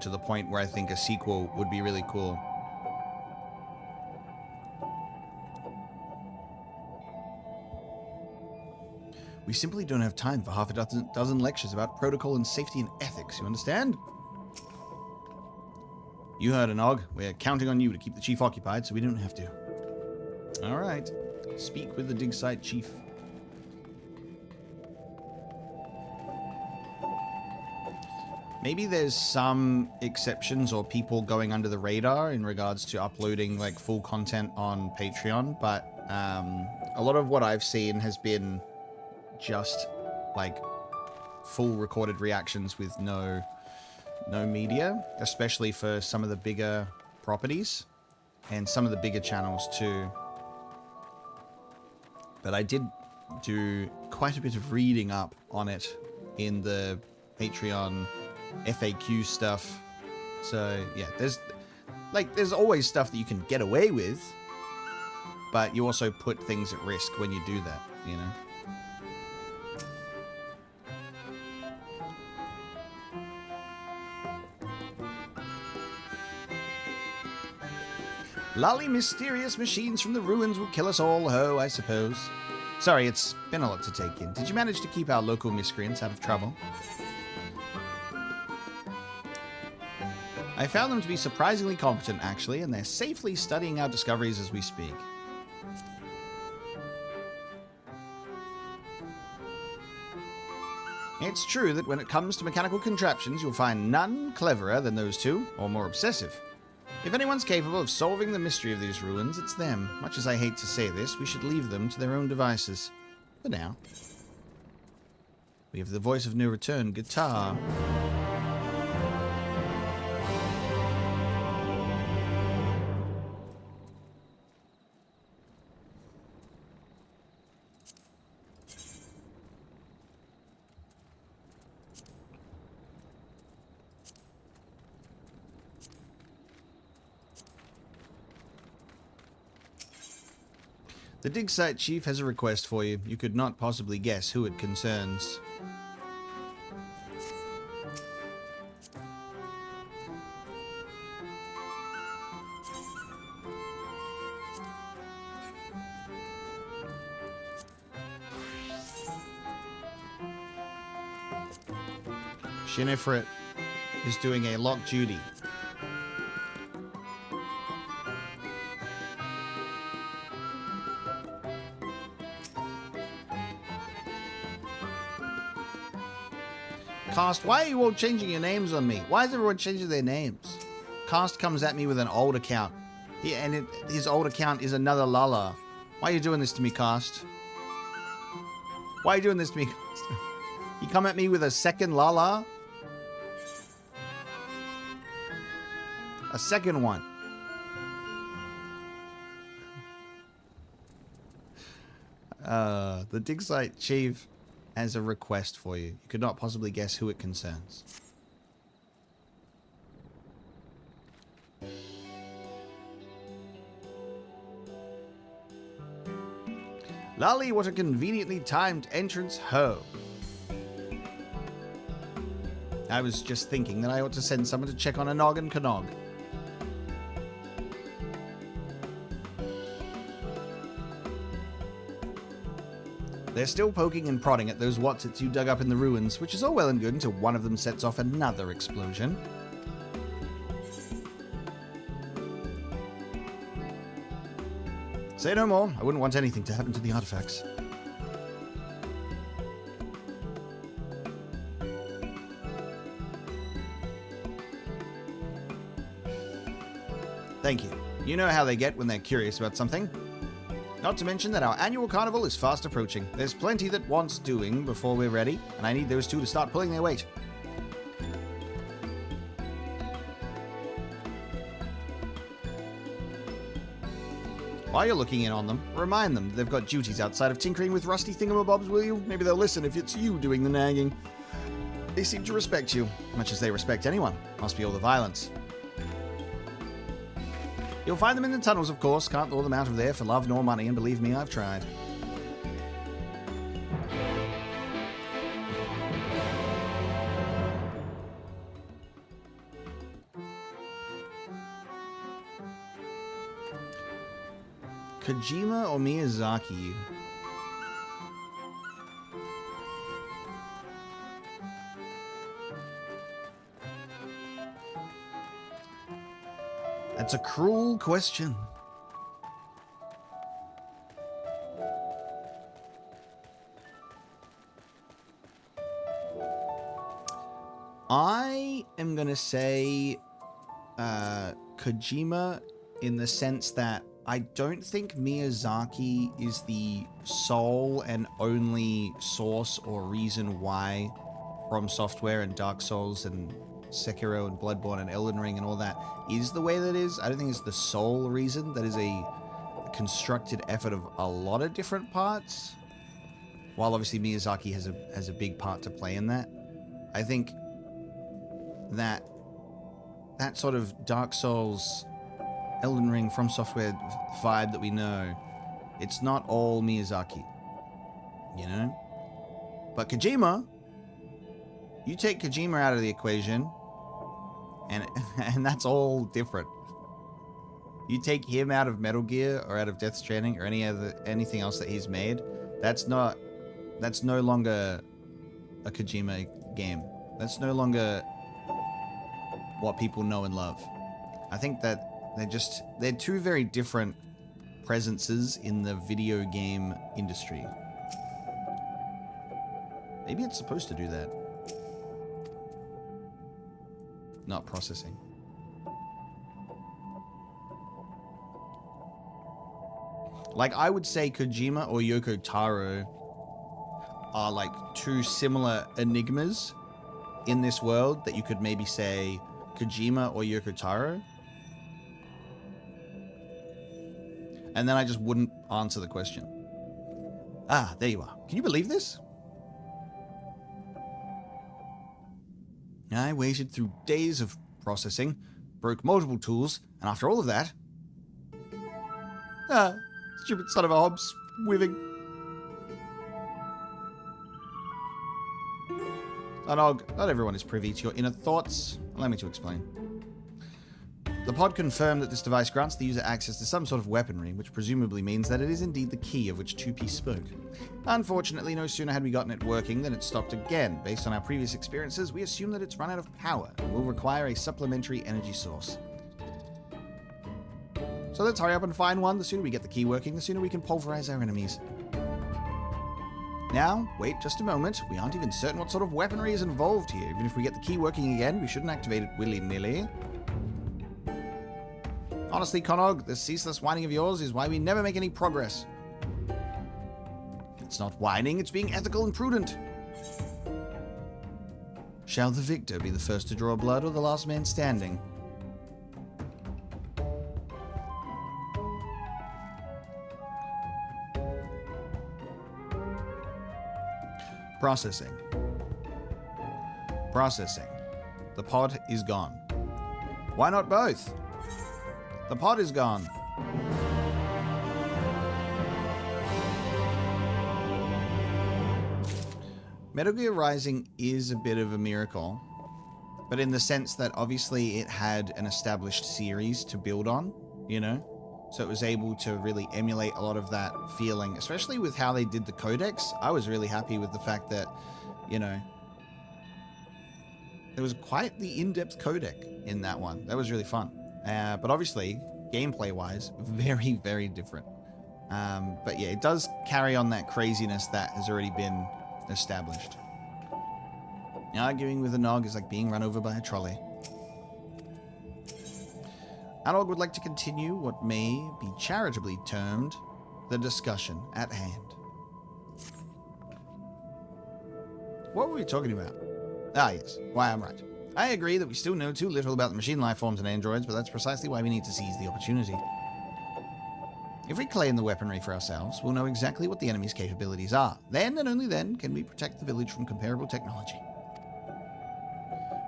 to the point where I think a sequel would be really cool. We simply don't have time for half a dozen lectures about protocol and safety and ethics, you understand? You heard an Og. We're counting on you to keep the chief occupied so we don't have to. Alright. Speak with the dig site chief. Maybe there's some exceptions or people going under the radar in regards to uploading like full content on Patreon, but a lot of what I've seen has been just like full recorded reactions with no media, especially for some of the bigger properties and some of the bigger channels too. But I did do quite a bit of reading up on it in the Patreon FAQ stuff. So yeah, there's always stuff that you can get away with, but you also put things at risk when you do that, you know. Lolly mysterious machines from the ruins will kill us all, ho, I suppose. Sorry, it's been a lot to take in. Did you manage to keep our local miscreants out of trouble? I found them to be surprisingly competent, actually, and they're safely studying our discoveries as we speak. It's true that when it comes to mechanical contraptions, you'll find none cleverer than those two, or more obsessive. If anyone's capable of solving the mystery of these ruins, it's them. Much as I hate to say this, we should leave them to their own devices. For now. We have the voice of no return guitar. The dig site chief has a request for you. You could not possibly guess who it concerns. Shinifrit is doing a lock duty. Cast, why are you all changing your names on me? Why is everyone changing their names? Cast comes at me with an old account. His old account is another Lala. Why are you doing this to me, Cast? Why are you doing this to me, Cast? You come at me with a second Lala? A second one. The dig site chief has a request for you. You could not possibly guess who it concerns. Lolly, what a conveniently timed entrance, ho. I was just thinking that I ought to send someone to check on a noggin canog. They're still poking and prodding at those Watsits you dug up in the ruins, which is all well and good until one of them sets off another explosion. Say no more. I wouldn't want anything to happen to the artifacts. Thank you. You know how they get when they're curious about something. Not to mention that our annual carnival is fast approaching. There's plenty that wants doing before we're ready, and I need those two to start pulling their weight. While you're looking in on them, remind them they've got duties outside of tinkering with rusty thingamabobs, will you? Maybe they'll listen if it's you doing the nagging. They seem to respect you, much as they respect anyone. Must be all the violence. You'll find them in the tunnels, of course. Can't lure them out of there for love nor money, and believe me, I've tried. Kojima or Miyazaki? That's a cruel question. I am going to say Kojima in the sense that I don't think Miyazaki is the sole and only source or reason why From Software and Dark Souls and Sekiro and Bloodborne and Elden Ring and all that is the way that is. I don't think it's the sole reason. That is a constructed effort of a lot of different parts. While obviously Miyazaki has a big part to play in that. I think that sort of Dark Souls, Elden Ring, From Software vibe that we know, it's not all Miyazaki, you know? But Kojima, you take Kojima out of the equation, and that's all different. You take him out of Metal Gear or out of Death Stranding or anything else that he's made, that's no longer a Kojima game. That's no longer what people know and love. I think that they're two very different presences in the video game industry. Maybe it's supposed to do that. Not processing. Like, I would say Kojima or Yoko Taro are like two similar enigmas in this world that you could maybe say Kojima or Yoko Taro. And then I just wouldn't answer the question. Ah, there you are. Can you believe this? I waited through days of processing, broke multiple tools, and after all of that... Ah, stupid son of a Hobbs, whiffing. Anog, not everyone is privy to your inner thoughts. Allow me to explain. The pod confirmed that this device grants the user access to some sort of weaponry, which presumably means that it is indeed the key of which 2P spoke. Unfortunately, no sooner had we gotten it working than it stopped again. Based on our previous experiences, we assume that it's run out of power and will require a supplementary energy source. So let's hurry up and find one. The sooner we get the key working, the sooner we can pulverize our enemies. Now, wait just a moment. We aren't even certain what sort of weaponry is involved here. Even if we get the key working again, we shouldn't activate it willy-nilly. Honestly, Conog, this ceaseless whining of yours is why we never make any progress. It's not whining, it's being ethical and prudent. Shall the victor be the first to draw blood or the last man standing? Processing. Processing. The pod is gone. Why not both? The pod is gone. Metal Gear Rising is a bit of a miracle, but in the sense that obviously it had an established series to build on, you know? So it was able to really emulate a lot of that feeling, especially with how they did the codex. I was really happy with the fact that, you know, there was quite the in-depth codec in that one. That was really fun. But obviously, gameplay-wise, very, very different. But yeah, it does carry on that craziness that has already been established. Arguing with a Nog is like being run over by a trolley. Epilogue would like to continue what may be charitably termed the discussion at hand. What were we talking about? Ah, yes. Why, I'm right. I agree that we still know too little about the machine life forms and androids, but that's precisely why we need to seize the opportunity. If we claim the weaponry for ourselves, we'll know exactly what the enemy's capabilities are. Then, and only then, can we protect the village from comparable technology.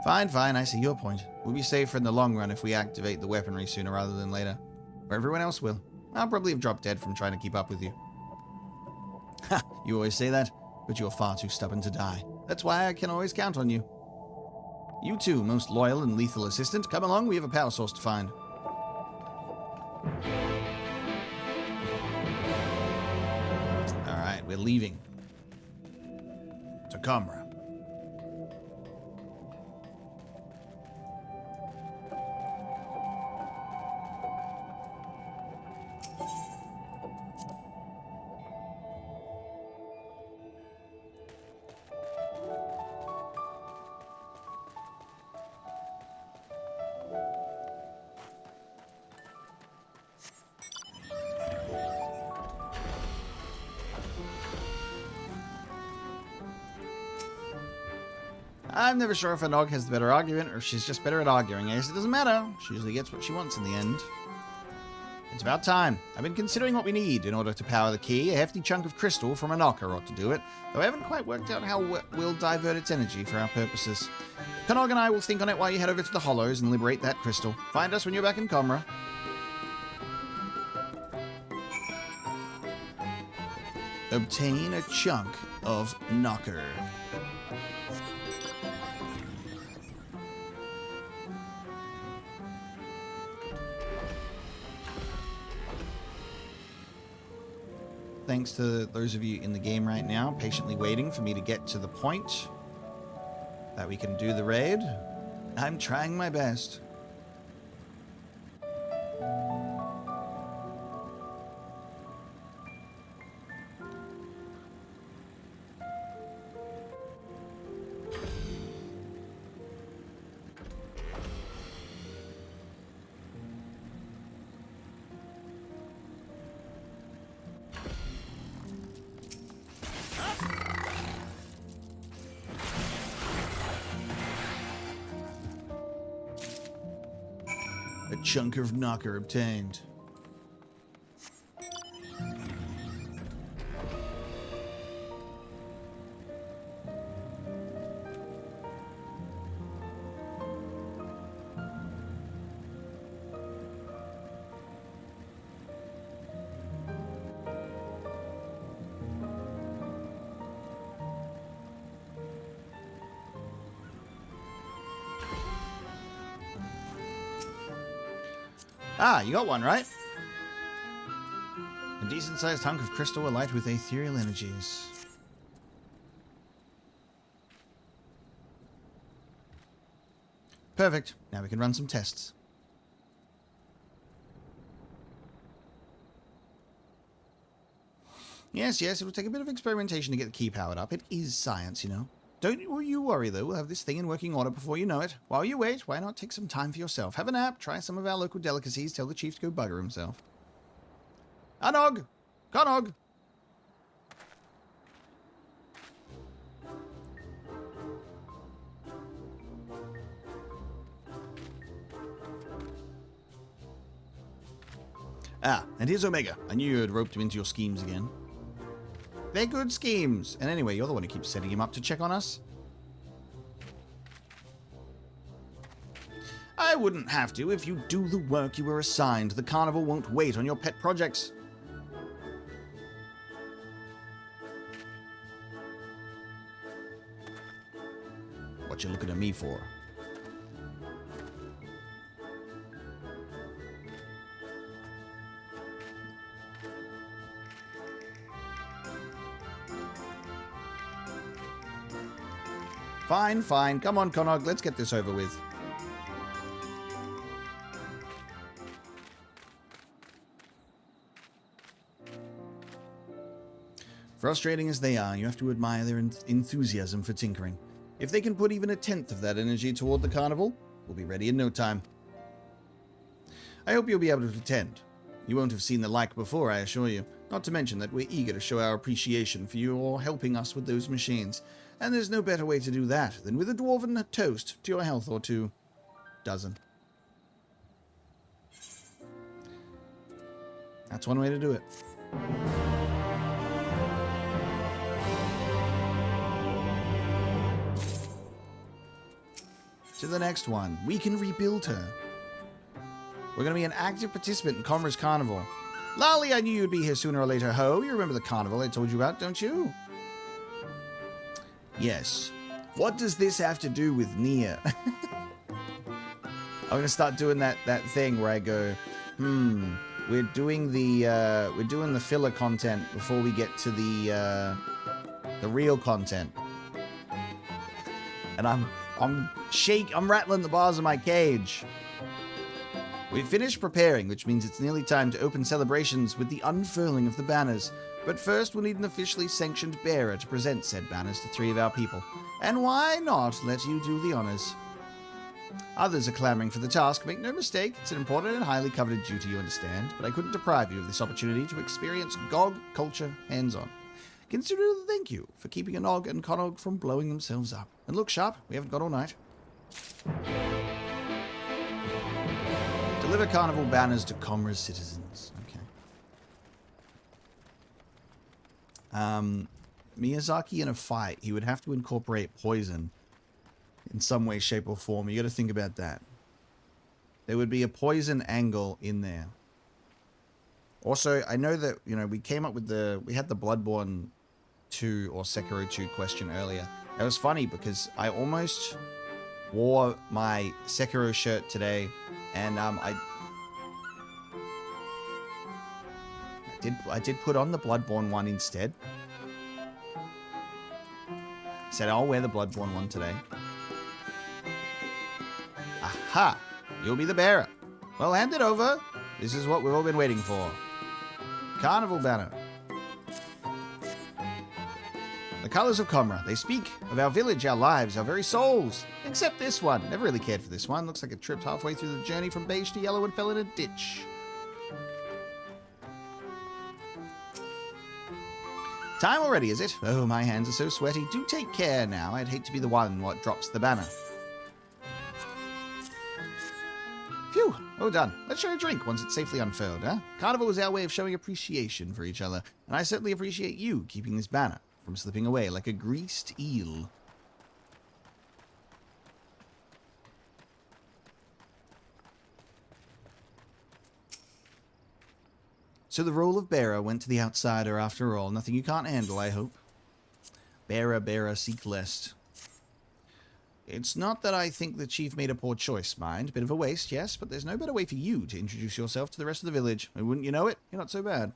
Fine, fine, I see your point. We'll be safer in the long run if we activate the weaponry sooner rather than later. Or everyone else will. I'll probably have dropped dead from trying to keep up with you. Ha! You always say that, but you're far too stubborn to die. That's why I can always count on you. You too, most loyal and lethal assistant. Come along, we have a power source to find. Alright, we're leaving. To Comra. I'm never sure if a Nog has the better argument or if she's just better at arguing. I guess it doesn't matter. She usually gets what she wants in the end. It's about time. I've been considering what we need in order to power the key. A hefty chunk of crystal from a knocker ought to do it, though I haven't quite worked out how we'll divert its energy for our purposes. Canog and I will think on it while you head over to the Hollows and liberate that crystal. Find us when you're back in Comra. Obtain a chunk of knocker. Thanks to those of you in the game right now, patiently waiting for me to get to the point that we can do the raid. I'm trying my best. A chunk of knocker obtained. Ah, you got one, right? A decent-sized hunk of crystal alight with ethereal energies. Perfect. Now we can run some tests. Yes, it will take a bit of experimentation to get the key powered up. It is science, you know. Don't you worry, though. We'll have this thing in working order before you know it. While you wait, why not take some time for yourself? Have a nap, try some of our local delicacies, tell the chief to go bugger himself. Anog! Conog! Ah, and here's Omega. I knew you had roped him into your schemes again. They're good schemes. And anyway, you're the one who keeps setting him up to check on us. I wouldn't have to if you do the work you were assigned. The Carnival won't wait on your pet projects. What you looking at me for? Fine, fine. Come on, Conog. Let's get this over with. Frustrating as they are, you have to admire their enthusiasm for tinkering. If they can put even a tenth of that energy toward the Carnival, we'll be ready in no time. I hope you'll be able to attend. You won't have seen the like before, I assure you. Not to mention that we're eager to show our appreciation for your helping us with those machines. And there's no better way to do that than with a dwarven toast to your health or 2 dozen. That's one way to do it. To the next one. We can rebuild her. We're going to be an active participant in Commerce Carnival. Lolly, I knew you'd be here sooner or later, ho. You remember the carnival I told you about, don't you? Yes. What does this have to do with Nia? I'm going to start doing that thing where I go, we're doing the filler content before we get to the real content. And I'm rattling the bars of my cage. We've finished preparing, which means it's nearly time to open celebrations with the unfurling of the banners. But first, we'll need an officially sanctioned bearer to present said banners to 3 of our people. And why not let you do the honors? Others are clamoring for the task. Make no mistake, it's an important and highly coveted duty, you understand. But I couldn't deprive you of this opportunity to experience GOG culture hands-on. Consider it a thank you for keeping Anog and Conog from blowing themselves up. And look sharp, we haven't got all night. Deliver Carnival banners to Comra's citizens. Okay. Miyazaki in a fight, he would have to incorporate poison in some way, shape, or form. You got to think about that. There would be a poison angle in there. Also, I know that, you know, we came up with we had the Bloodborne 2 or Sekiro 2 question earlier. It was funny because I almost wore my Sekiro shirt today, and I did put on the Bloodborne one instead. Said I'll wear the Bloodborne one today. Aha! You'll be the bearer. Well, hand it over. This is what we've all been waiting for. Carnival banner. The colors of Comra. They speak of our village, our lives, our very souls. Except this one. Never really cared for this one. Looks like it tripped halfway through the journey from beige to yellow and fell in a ditch. Time already, is it? Oh, my hands are so sweaty. Do take care now. I'd hate to be the one what drops the banner. Phew. Oh, done. Let's share a drink once it's safely unfurled, huh? Carnival is our way of showing appreciation for each other, and I certainly appreciate you keeping this banner from slipping away like a greased eel. So the role of bearer went to the outsider after all. Nothing you can't handle, I hope. Bearer, seek lest. It's not that I think the chief made a poor choice, mind. Bit of a waste, yes, but there's no better way for you to introduce yourself to the rest of the village. And wouldn't you know it? You're not so bad.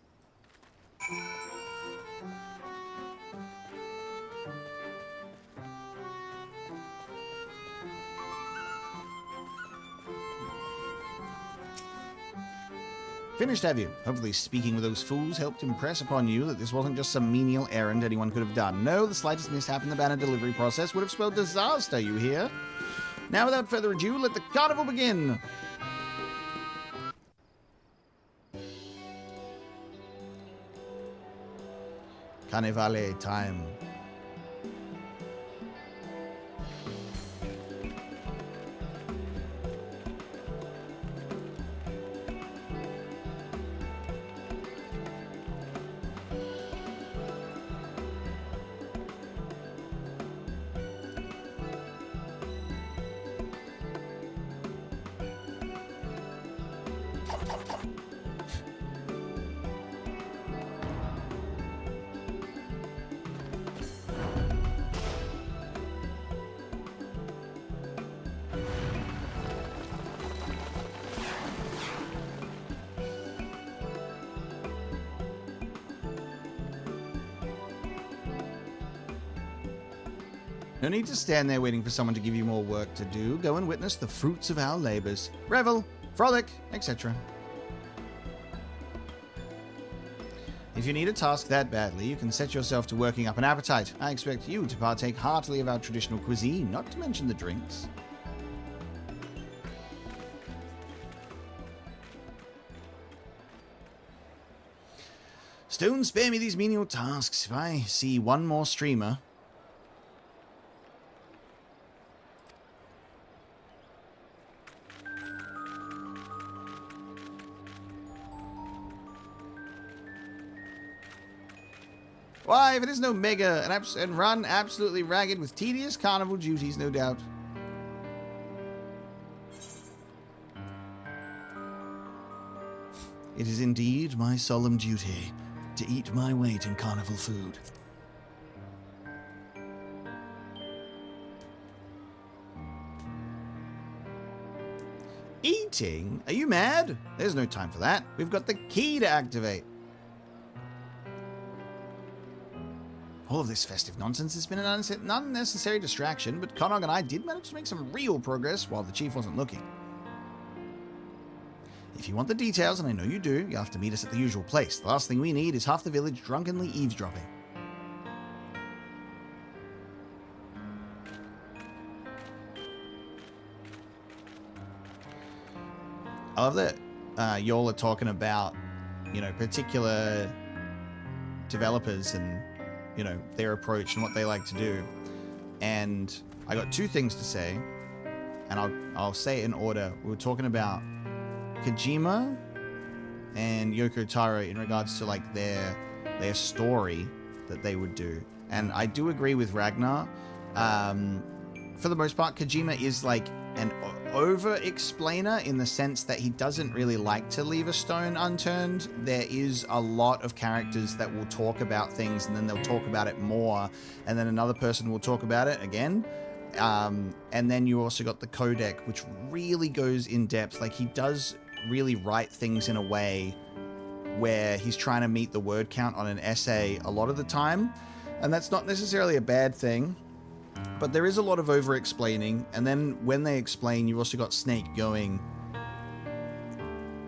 Finished, have you? Hopefully speaking with those fools helped impress upon you that this wasn't just some menial errand anyone could have done. No, the slightest mishap in the banner delivery process would have spelled disaster, you hear? Now, without further ado, let the carnival begin! Carnivale time. No need to stand there waiting for someone to give you more work to do. Go and witness the fruits of our labors. Revel, frolic, etc. If you need a task that badly, you can set yourself to working up an appetite. I expect you to partake heartily of our traditional cuisine, not to mention the drinks. Stone, spare me these menial tasks. If I see one more streamer... Why, if it is no mega and run absolutely ragged with tedious carnival duties, no doubt. It is indeed my solemn duty to eat my weight in carnival food. Eating? Are you mad? There's no time for that. We've got the key to activate. All of this festive nonsense has been an unnecessary distraction, but Connog and I did manage to make some real progress while the chief wasn't looking. If you want the details, and I know you do, you'll have to meet us at the usual place. The last thing we need is half the village drunkenly eavesdropping. I love that y'all are talking about, you know, particular developers and, you know, their approach and what they like to do. And I got two things to say, and I'll say it in order. We were talking about Kojima and Yoko Taro in regards to like their story that they would do. And I do agree with Ragnar. For the most part, Kojima is like an over-explainer in the sense that he doesn't really like to leave a stone unturned. There is a lot of characters that will talk about things and then they'll talk about it more, and then another person will talk about it again. And then you also got the codec, which really goes in depth. Like, he does really write things in a way where he's trying to meet the word count on an essay a lot of the time, and that's not necessarily a bad thing. But there is a lot of over-explaining, and then when they explain, you've also got Snake going,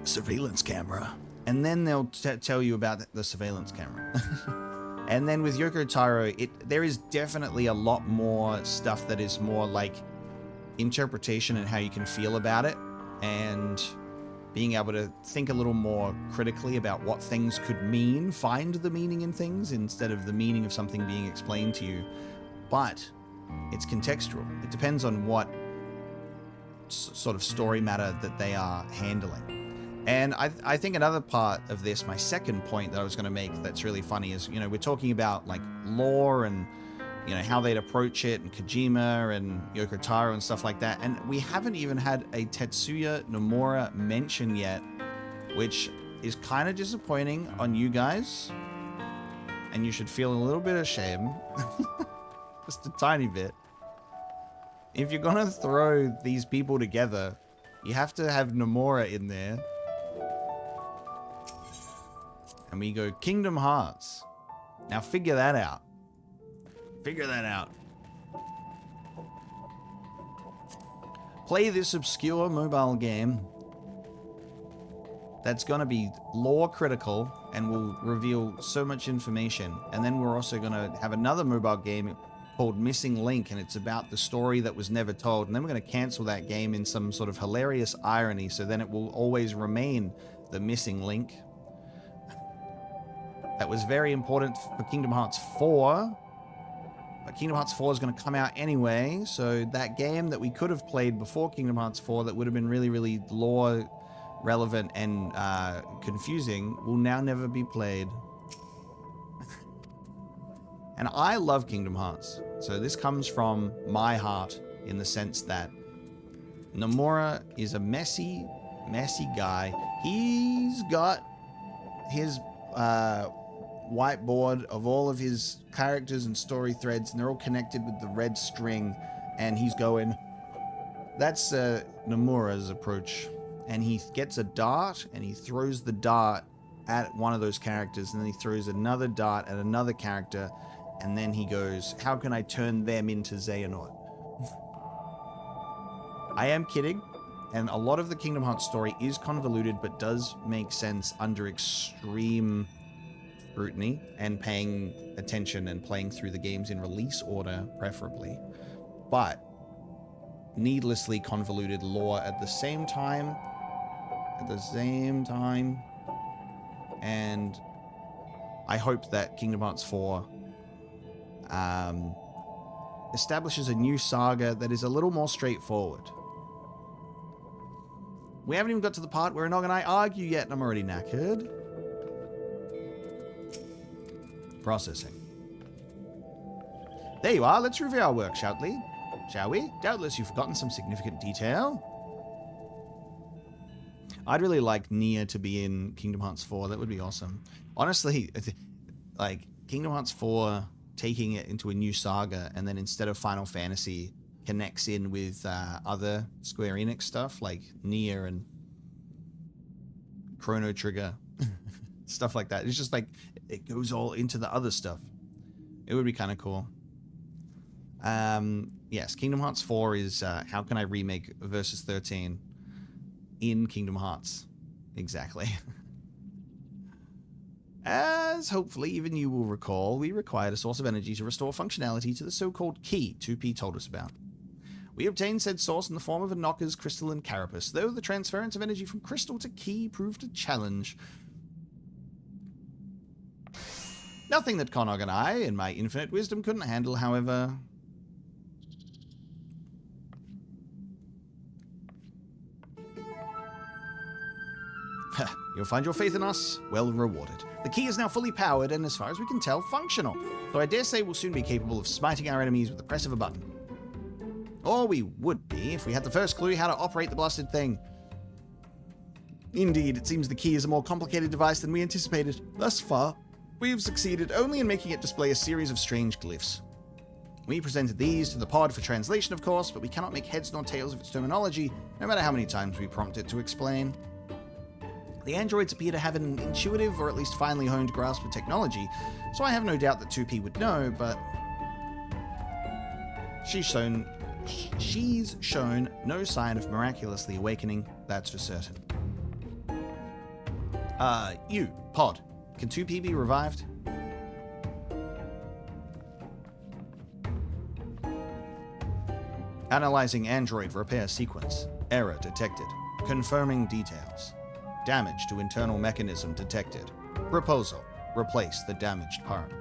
surveillance camera, and then they'll tell you about the surveillance camera. And then with Yoko Taro, there is definitely a lot more stuff that is more like interpretation and how you can feel about it, and being able to think a little more critically about what things could mean, find the meaning in things instead of the meaning of something being explained to you. But it's contextual. It depends on what sort of story matter that they are handling. And I think another part of this, my second point that I was going to make that's really funny is, you know, we're talking about like lore and, you know, how they'd approach it, and Kojima and Yoko Taro and stuff like that. And we haven't even had a Tetsuya Nomura mention yet, which is kind of disappointing on you guys. And you should feel a little bit of shame. Just a tiny bit. If you're gonna throw these people together, you have to have Nomura in there. And we go Kingdom Hearts. Now figure that out. Figure that out. Play this obscure mobile game. that's going to be lore critical and will reveal so much information. And then we're also going to have another mobile game called Missing Link, and it's about the story that was never told. And then we're going to cancel that game in some sort of hilarious irony, so then it will always remain the Missing Link. That was very important for Kingdom Hearts 4. But Kingdom Hearts 4 is going to come out anyway, so that game that we could have played before Kingdom Hearts 4 that would have been really, really lore relevant and confusing will now never be played. And I love Kingdom Hearts, so this comes from my heart in the sense that Nomura is a messy guy. He's got his whiteboard of all of his characters and story threads, and they're all connected with the red string, and he's going, that's Nomura's approach. And he gets a dart, and he throws the dart at one of those characters, and then he throws another dart at another character, and then he goes, how can I turn them into Xehanort? I am kidding, and a lot of the Kingdom Hearts story is convoluted, but does make sense under extreme scrutiny and paying attention and playing through the games in release order, preferably. But needlessly convoluted lore at the same time. And I hope that Kingdom Hearts 4 establishes a new saga that is a little more straightforward. We haven't even got to the part where Nog and I argue yet, and I'm already knackered. Processing. There you are. Let's review our work, shall we? Doubtless you've forgotten some significant detail. I'd really like Nia to be in Kingdom Hearts 4. That would be awesome. Honestly, like Kingdom Hearts 4 taking it into a new saga, and then instead of Final Fantasy connects in with other Square Enix stuff like Nia and Chrono Trigger, stuff like that. It's just like it goes all into the other stuff. It would be kind of cool. Yes, Kingdom Hearts 4 is how can I remake Versus 13 in Kingdom Hearts? Exactly. As hopefully even you will recall, we required a source of energy to restore functionality to the so-called key 2P told us about. We obtained said source in the form of a knocker's crystalline carapace, though the transference of energy from crystal to key proved a challenge. Nothing that Connog and I, in my infinite wisdom, couldn't handle, however. You'll find your faith in us well rewarded. The key is now fully powered and, as far as we can tell, functional, so I dare say we'll soon be capable of smiting our enemies with the press of a button. Or we would be if we had the first clue how to operate the blasted thing. Indeed, it seems the key is a more complicated device than we anticipated. Thus far, we have succeeded only in making it display a series of strange glyphs. We presented these to the pod for translation, of course, but we cannot make heads nor tails of its terminology, no matter how many times we prompt it to explain. The androids appear to have an intuitive or at least finely honed grasp of technology, so I have no doubt that 2P would know, but she's shown no sign of miraculously awakening, that's for certain. You, Pod, can 2P be revived? Analyzing android repair sequence. Error detected. Confirming details. Damage to internal mechanism detected. Proposal. Replace the damaged part.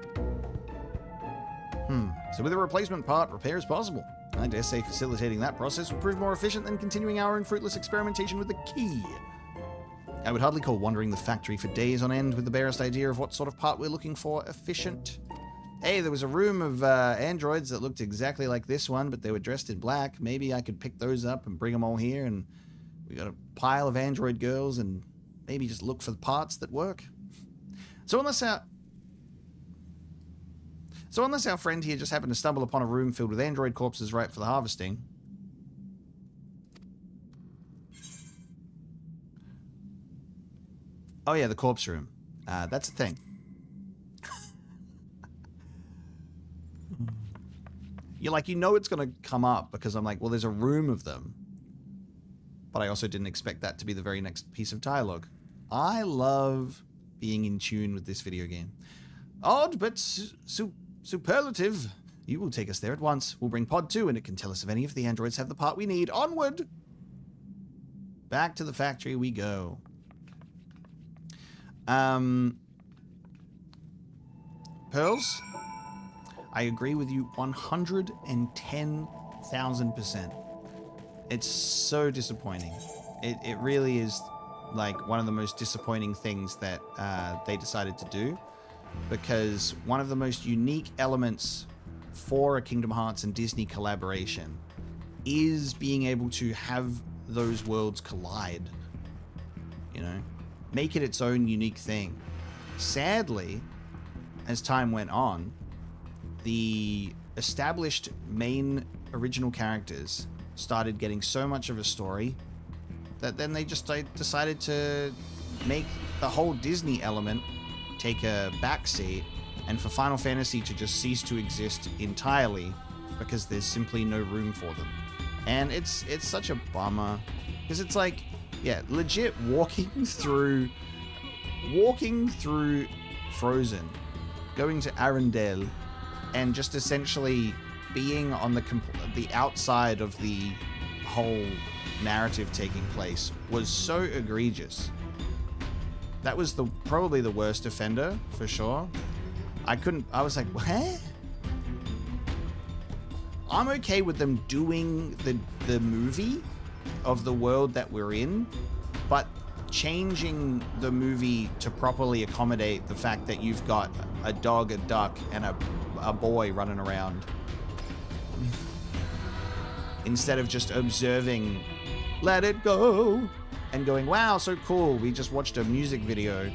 So with a replacement part, repair is possible. I dare say facilitating that process would prove more efficient than continuing our own fruitless experimentation with the key. I would hardly call wandering the factory for days on end with the barest idea of what sort of part we're looking for efficient. Hey, there was a room of androids that looked exactly like this one, but they were dressed in black. Maybe I could pick those up and bring them all here, and we got a pile of android girls, and maybe just look for the parts that work. So unless our friend here just happened to stumble upon a room filled with android corpses ripe for the harvesting. Oh yeah, the corpse room. That's a thing. You're like, you know it's going to come up because I'm like, well, there's a room of them. But I also didn't expect that to be the very next piece of dialogue. I love being in tune with this video game. Odd, but superlative. You will take us there at once. We'll bring Pod 2, and it can tell us if any of the androids have the part we need. Onward! Back to the factory we go. Pearls? I agree with you 110,000%. It's so disappointing. It really is like one of the most disappointing things that they decided to do, because one of the most unique elements for a Kingdom Hearts and Disney collaboration is being able to have those worlds collide, you know, make it its own unique thing. Sadly, as time went on, the established main original characters started getting so much of a story that then they just decided to make the whole Disney element take a backseat, and for Final Fantasy to just cease to exist entirely because there's simply no room for them. And it's such a bummer, because it's like, yeah, legit walking through Frozen, going to Arendelle, and just essentially being on the outside of the whole narrative taking place was so egregious. That was probably the worst offender, for sure. I was like, what? I'm okay with them doing the movie of the world that we're in, but changing the movie to properly accommodate the fact that you've got a dog, a duck, and a boy running around, instead of just observing, let it go, and going, wow, so cool, we just watched a music video.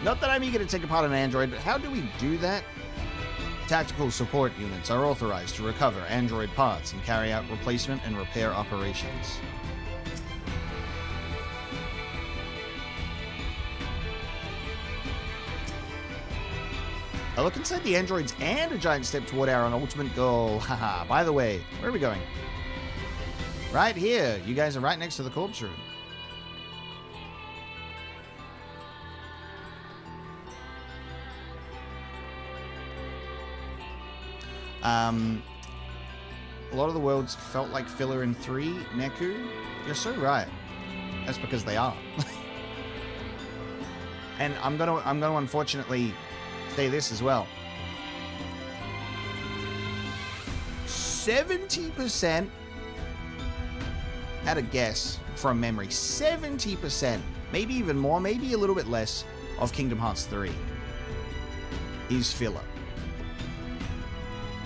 Not that I'm eager to take apart an android, but how do we do that? Tactical support units are authorized to recover android parts and carry out replacement and repair operations. A look inside the androids and a giant step toward our ultimate goal. Haha. By the way, where are we going? Right here. You guys are right next to the corpse room. A lot of the worlds felt like filler in 3, Neku. You're so right. That's because they are. And I'm gonna unfortunately say this as well. 70%, at a guess from memory, 70%, maybe even more, maybe a little bit less, of Kingdom Hearts 3 is filler.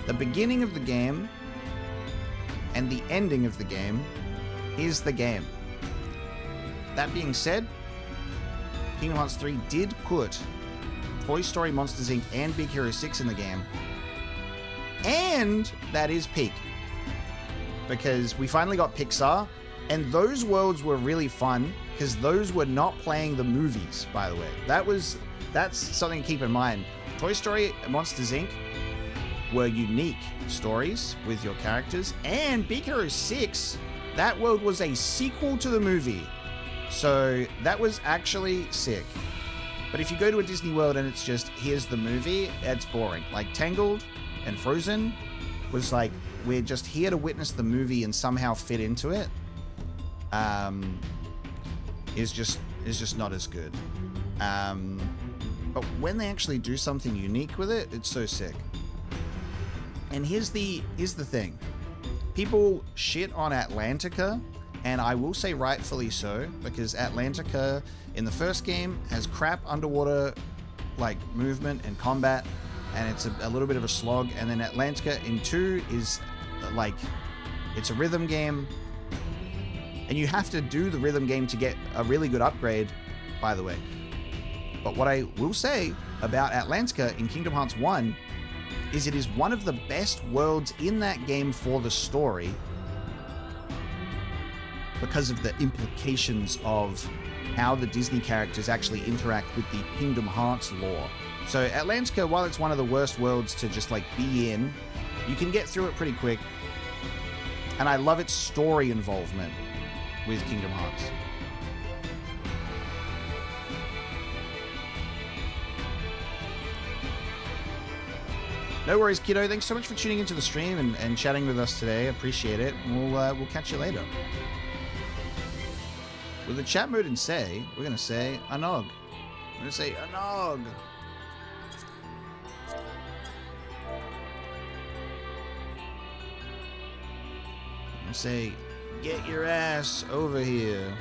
The beginning of the game and the ending of the game is the game. That being said, Kingdom Hearts 3 did put Toy Story, Monsters, Inc. and Big Hero 6 in the game. And that is peak. Because we finally got Pixar, and those worlds were really fun, because those were not playing the movies, by the way. That's something to keep in mind. Toy Story and Monsters, Inc. were unique stories with your characters, and Big Hero 6, that world was a sequel to the movie. So that was actually sick. But if you go to a Disney world and it's just, here's the movie, it's boring. Like Tangled and Frozen was like, we're just here to witness the movie and somehow fit into it. Is just not as good. But when they actually do something unique with it, it's so sick. And here's the thing. People shit on Atlantica, and I will say rightfully so, because Atlantica in the first game has crap underwater like movement and combat, and it's a little bit of a slog. And then Atlantica in 2 is like, it's a rhythm game, and you have to do the rhythm game to get a really good upgrade, by the way. But what I will say about Atlantica in Kingdom Hearts 1 is it is one of the best worlds in that game for the story because of the implications of how the Disney characters actually interact with the Kingdom Hearts lore. So Atlantica, while it's one of the worst worlds to just like be in, you can get through it pretty quick. And I love its story involvement with Kingdom Hearts. No worries, kiddo. Thanks so much for tuning into the stream and chatting with us today. Appreciate it. We'll catch you later. With the chat mode and say, we're going to say Anog. We're going to say Anog. And say, get your ass over here.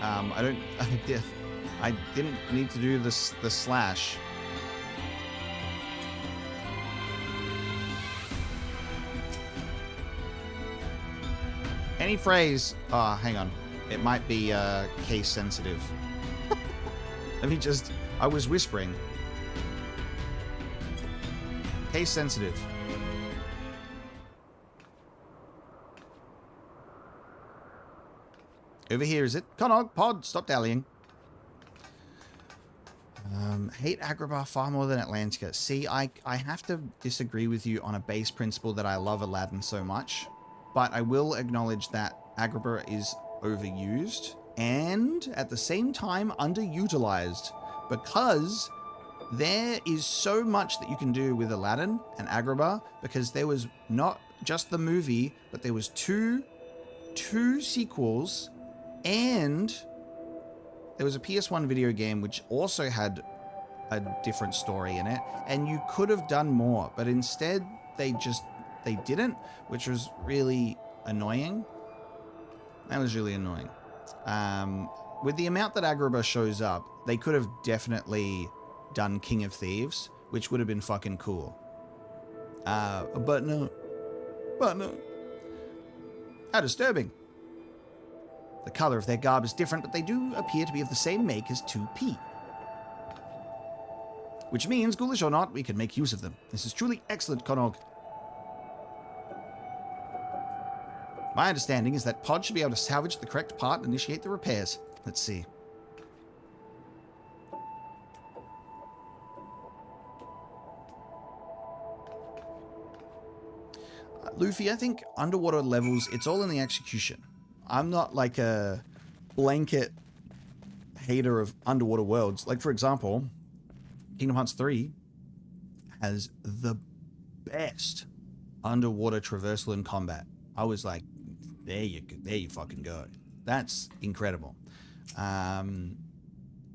I didn't need to do the slash. Any phrase, hang on. It might be case sensitive. Let me just, I was whispering. Case sensitive. Over here, is it? Conog, pod, stop dallying. Hate Agrabah far more than Atlantica. See, I have to disagree with you on a base principle that I love Aladdin so much. But I will acknowledge that Agrabah is overused and at the same time underutilized because there is so much that you can do with Aladdin and Agrabah because there was not just the movie, but there was two sequels and there was a PS1 video game which also had a different story in it and you could have done more, but instead they didn't, which was really annoying. That was really annoying. With the amount that Agrabah shows up, they could have definitely done King of Thieves, which would have been fucking cool. But no. How disturbing. The color of their garb is different, but they do appear to be of the same make as 2P. Which means, ghoulish or not, we can make use of them. This is truly excellent, Conog. My understanding is that Pod should be able to salvage the correct part and initiate the repairs. Let's see. Luffy, I think underwater levels, it's all in the execution. I'm not like a blanket hater of underwater worlds. Like, for example, Kingdom Hearts 3 has the best underwater traversal in combat. I was like, there you fucking go. That's incredible.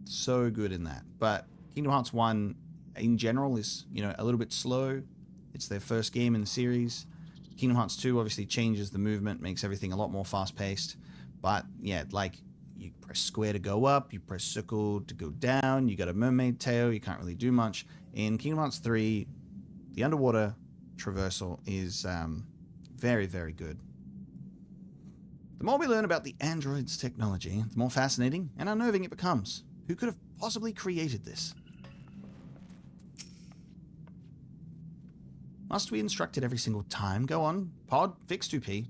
So good in that. But Kingdom Hearts 1 in general is, you know, a little bit slow. It's their first game in the series. Kingdom Hearts 2 obviously changes the movement, makes everything a lot more fast-paced. But yeah, like you press square to go up, you press circle to go down, you got a mermaid tail, you can't really do much. In Kingdom Hearts 3, the underwater traversal is very, very good. The more we learn about the android's technology, the more fascinating and unnerving it becomes. Who could have possibly created this? Must we instruct it every single time? Go on, Pod, fix 2P.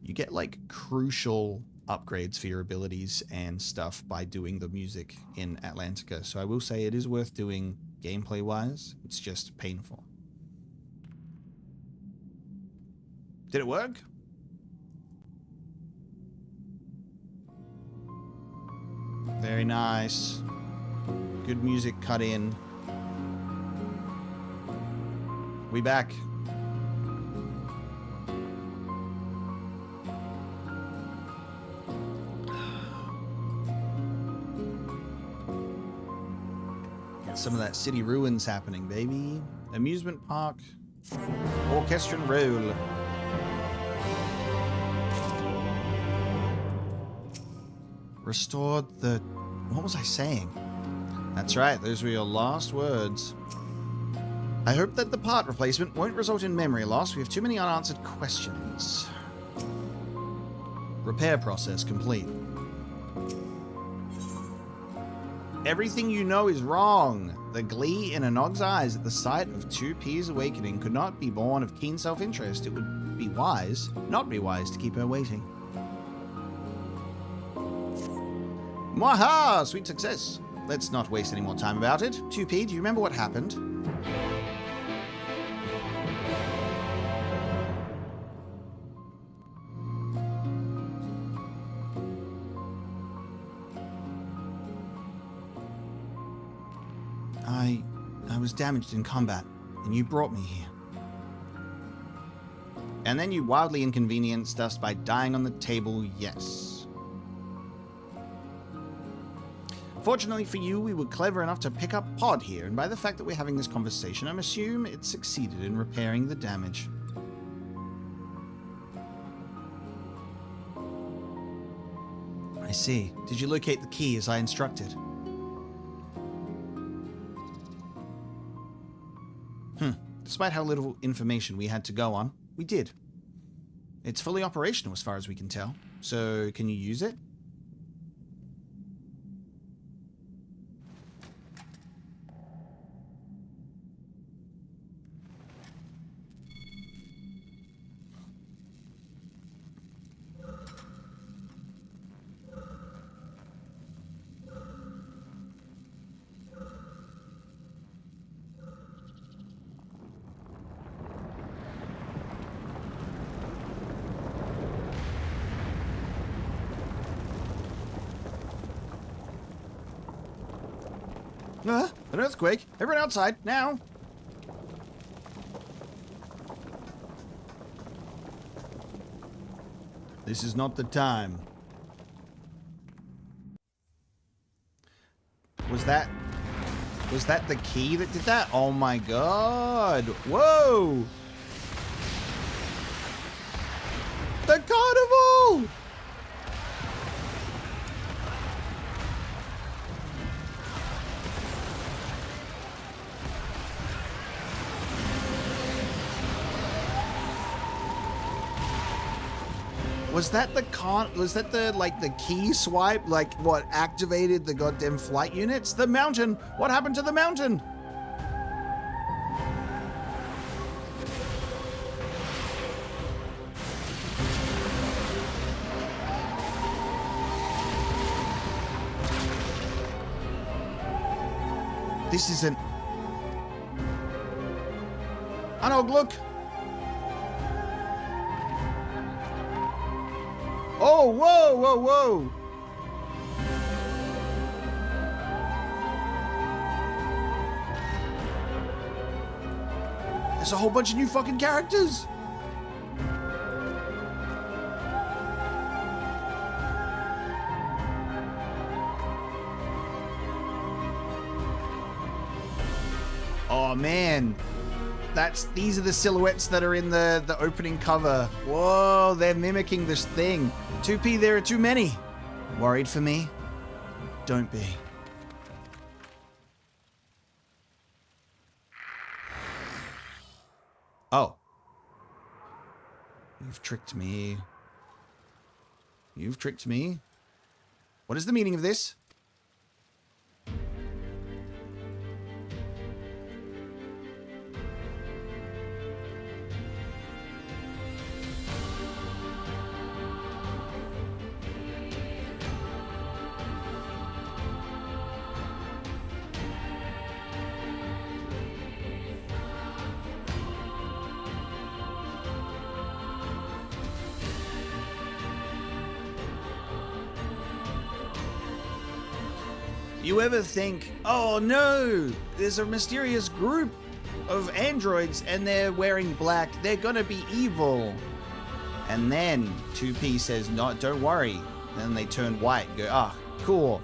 You get like crucial upgrades for your abilities and stuff by doing the music in Atlantica. So I will say it is worth doing gameplay wise. It's just painful. Did it work? Very nice. Good music cut in. We back. Some of that city ruins happening, baby. Amusement park. Orchestral roll. Restored what was I saying? That's right, those were your last words. I hope that the part replacement won't result in memory loss. We have too many unanswered questions. Repair process complete. Everything you know is wrong. The glee in Anog's eyes at the sight of 2P's awakening could not be born of keen self-interest. It would be wise, not be wise, to keep her waiting. Mwaha! Sweet success. Let's not waste any more time about it. 2P, do you remember what happened? I was damaged in combat, and you brought me here. And then you wildly inconvenienced us by dying on the table, yes. Fortunately for you, we were clever enough to pick up Pod here, and by the fact that we're having this conversation, I'm assuming it succeeded in repairing the damage. I see. Did you locate the key as I instructed? Despite how little information we had to go on, we did. It's fully operational as far as we can tell. So, can you use it? An earthquake! Everyone outside, now! This is not the time. Was that the key that did that? Oh my god! Whoa! The carnival! Was that the key swipe, like what activated the goddamn flight units? The mountain! What happened to the mountain? This isn't... Anog, look! Oh, whoa, whoa, whoa! There's a whole bunch of new fucking characters! Oh, man. These are the silhouettes that are in the opening cover. Whoa, they're mimicking this thing. 2P, there are too many. Worried for me? Don't be. Oh. You've tricked me. You've tricked me. What is the meaning of this? You ever think, oh no, there's a mysterious group of androids and they're wearing black, they're gonna be evil. And then 2P says, no, don't worry. And then they turn white, go, ah, cool.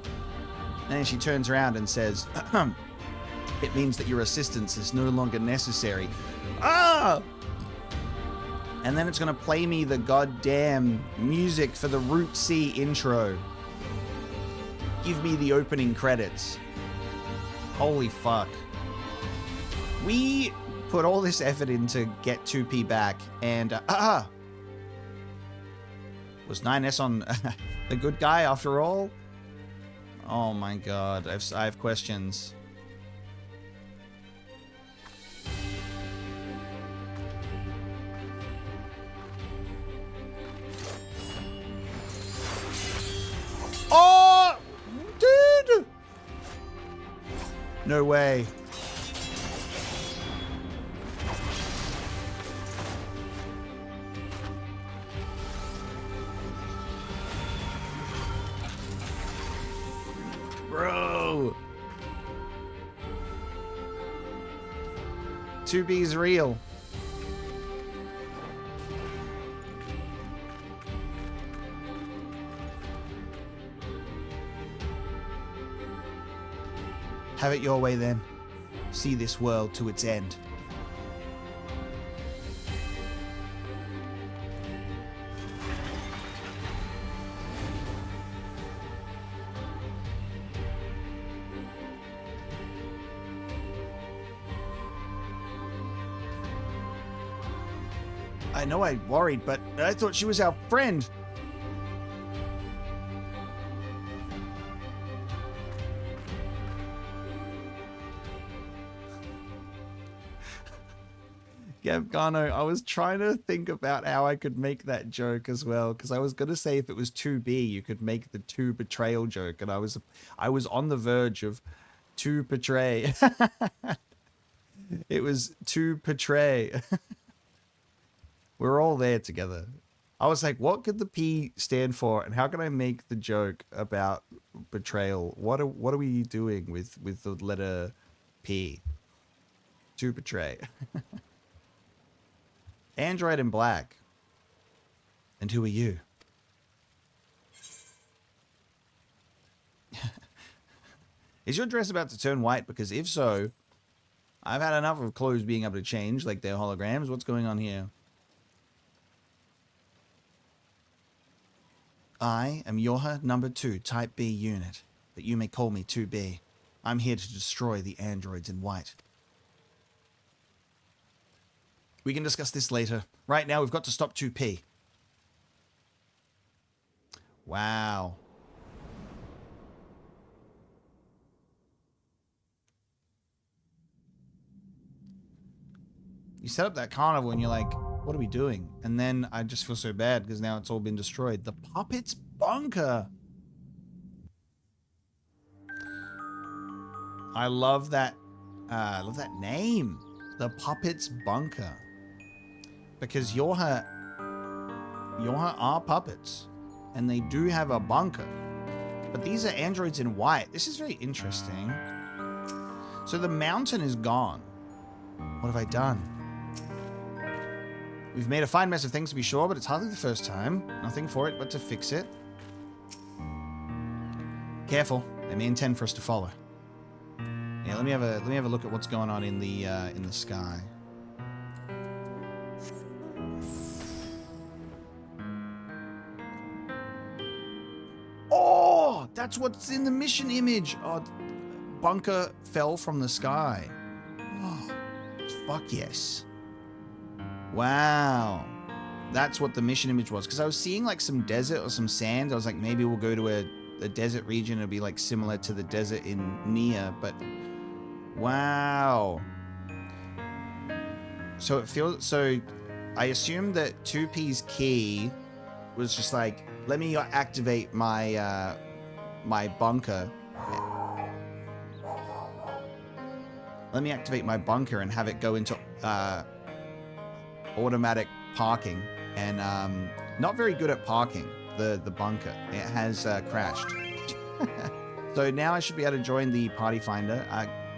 And then she turns around and says, it means that your assistance is no longer necessary. Ah! And then it's gonna play me the goddamn music for the Route C intro. Give me the opening credits. Holy fuck. We put all this effort in to get 2P back, and was 9S on the good guy after all? Oh my god, I have questions. Oh, dude! No way. Bro. 2B's real. Have it your way then. See this world to its end. I know I worried, but I thought she was our friend. Gavgano, I was trying to think about how I could make that joke as well, because I was going to say if it was 2B, you could make the 2 betrayal joke, and I was on the verge of 2 betray. It was 2 betray. We're all there together. I was like, what could the P stand for, and how can I make the joke about betrayal? What are we doing with the letter P? To betray. Android in black. And who are you? Is your dress about to turn white? Because if so, I've had enough of clothes being able to change like they're holograms. What's going on here? I am YoRHa number 2, Type B unit, but you may call me 2B. I'm here to destroy the androids in white. We can discuss this later. Right now, we've got to stop 2P. Wow. You set up that carnival and you're like, what are we doing? And then I just feel so bad because now it's all been destroyed. The Puppet's Bunker. I love that name. The Puppet's Bunker. Because YoRHa are puppets. And they do have a bunker. But these are androids in white. This is very interesting. So the mountain is gone. What have I done? We've made a fine mess of things to be sure, but it's hardly the first time. Nothing for it but to fix it. Careful. They may intend for us to follow. Yeah, let me have a look at what's going on in the sky. Oh, that's what's in the mission image. Oh, bunker fell from the sky. Oh, fuck yes. Wow. That's what the mission image was. Because I was seeing like some desert or some sand. I was like, maybe we'll go to a desert region. It'll be like similar to the desert in Nia. But wow. So it feels... So I assumed that 2P's key was just like, let me activate my my bunker. Let me activate my bunker and have it go into automatic parking. And not very good at parking, the bunker. It has crashed. So now I should be able to join the party finder.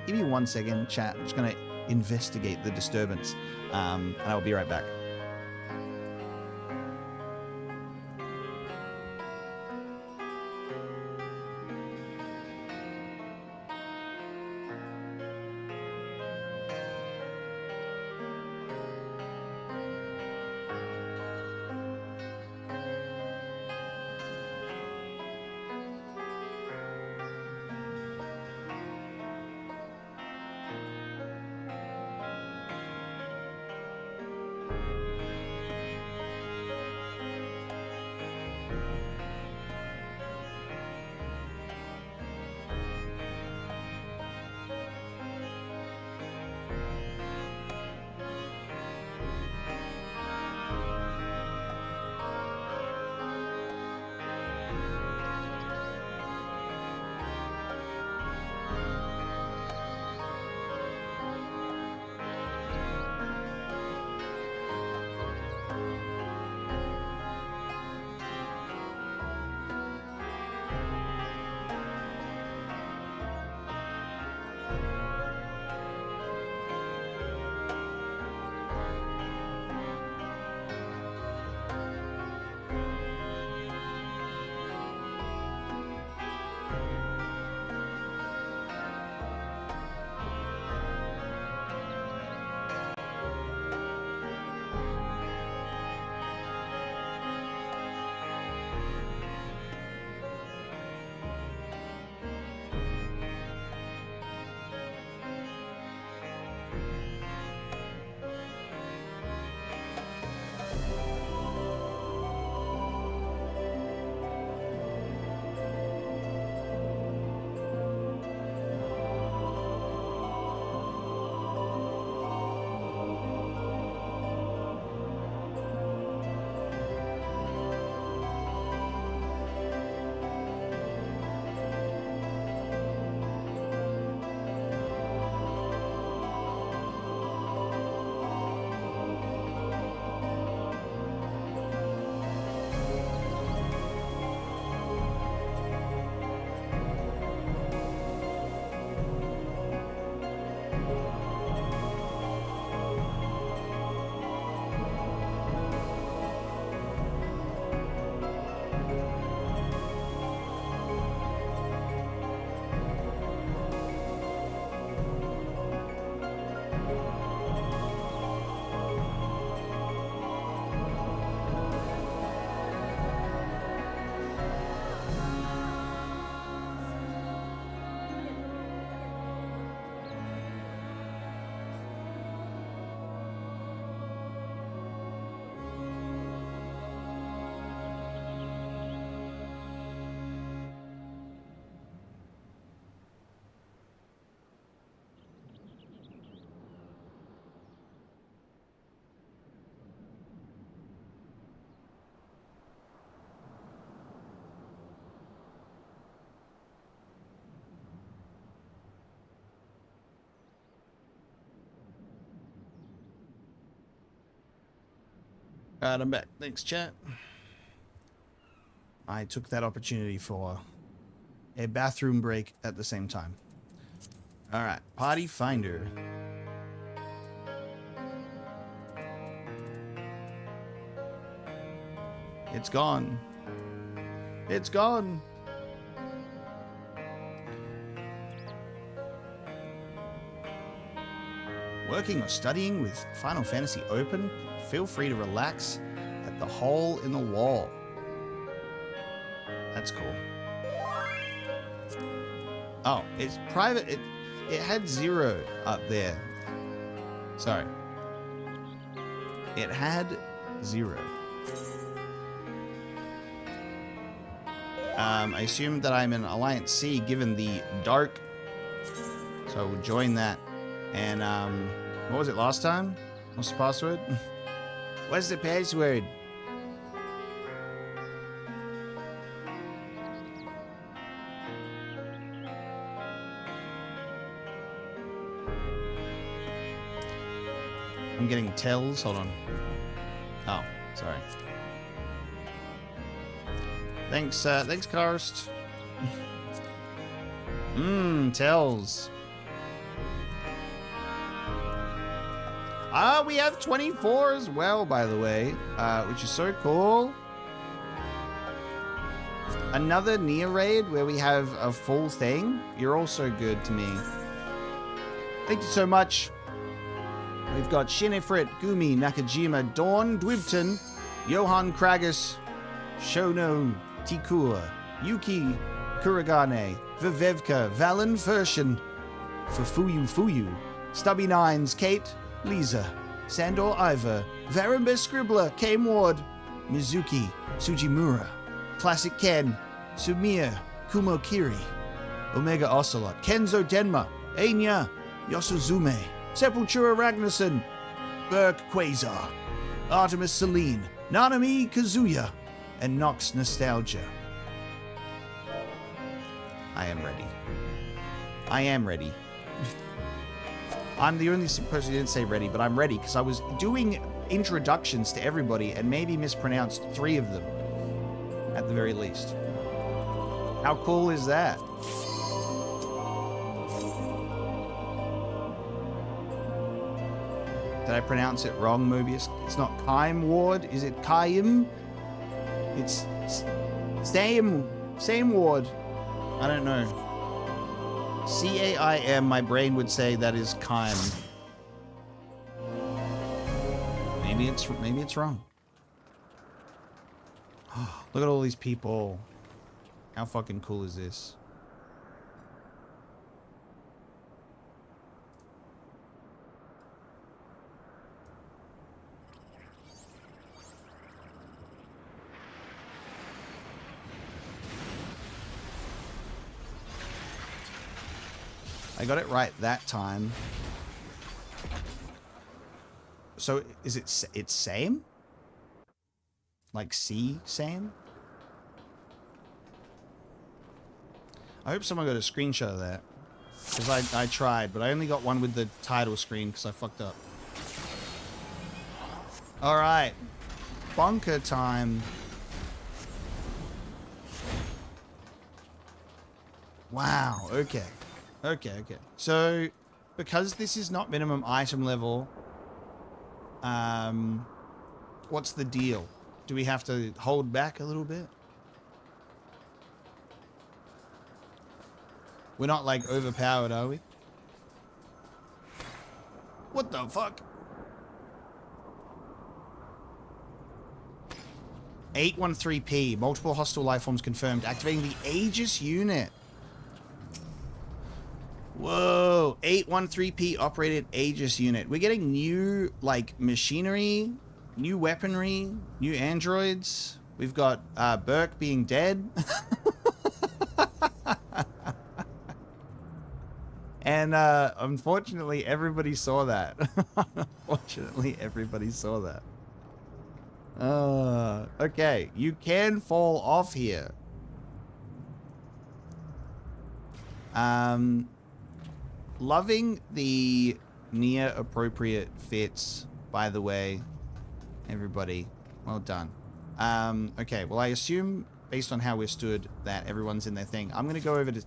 Give me 1 second, chat. I'm just going to investigate the disturbance. And I'll be right back. Alright, I'm back. Thanks, chat. I took that opportunity for a bathroom break at the same time. Alright, party finder. It's gone. It's gone. Working or studying with Final Fantasy open, feel free to relax at the hole in the wall. That's cool. Oh, it's private. It had 0 up there. Sorry. It had 0. I assume that I'm in Alliance C given the dark. So I will join that. And what was it last time? What's the password? What's the password? I'm getting tells. Hold on. Oh, sorry. Thanks, thanks, Karst. Tells. We have 24 as well, by the way, which is so cool. Another Nia raid where we have a full thing. You're all so good to me. Thank you so much. We've got Shinifrit, Gumi, Nakajima, Dawn, Dwibton, Johan Kragus, Shono, Tikua, Yuki, Kuragane, Vivevka, Valen Fershen, Fufuyu, Stubby Nines, Kate, Lisa, Sandor Ivor, Varimba Scribbler, Kame Ward, Mizuki, Sujimura, Classic Ken, Sumiya, Kumokiri, Omega Ocelot, Kenzo Denma, Anya, Yosuzume, Sepultura Ragnarsson, Burke Quasar, Artemis Celine, Nanami Kazuya, and Nox Nostalgia. I am ready. I am ready. I'm the only person who didn't say ready, but I'm ready because I was doing introductions to everybody and maybe mispronounced 3 of them at the very least. How cool is that? Did I pronounce it wrong, Mobius? It's not Kaim Ward. Is it Kaim? It's same Ward. I don't know. C-A-I-M, my brain would say that is Kaim. Maybe it's wrong. Look at all these people. How fucking cool is this? I got it right that time. So is it's same? Like C same? I hope someone got a screenshot of that. Because I tried, but I only got one with the title screen because I fucked up. Alright. Bunker time. Wow, okay. Okay. So, because this is not minimum item level, what's the deal? Do we have to hold back a little bit? We're not, like, overpowered, are we? What the fuck? 813P. Multiple hostile life forms confirmed. Activating the Aegis unit. Whoa, 813P operated Aegis unit. We're getting new, like, machinery, new weaponry, new androids. We've got Burke being dead. And unfortunately, everybody saw that. Unfortunately, everybody saw that. Okay, you can fall off here. Loving the near appropriate fits, by the way, everybody. Well done. Okay, well, I assume, based on how we're stood, that everyone's in their thing. I'm going to go over to...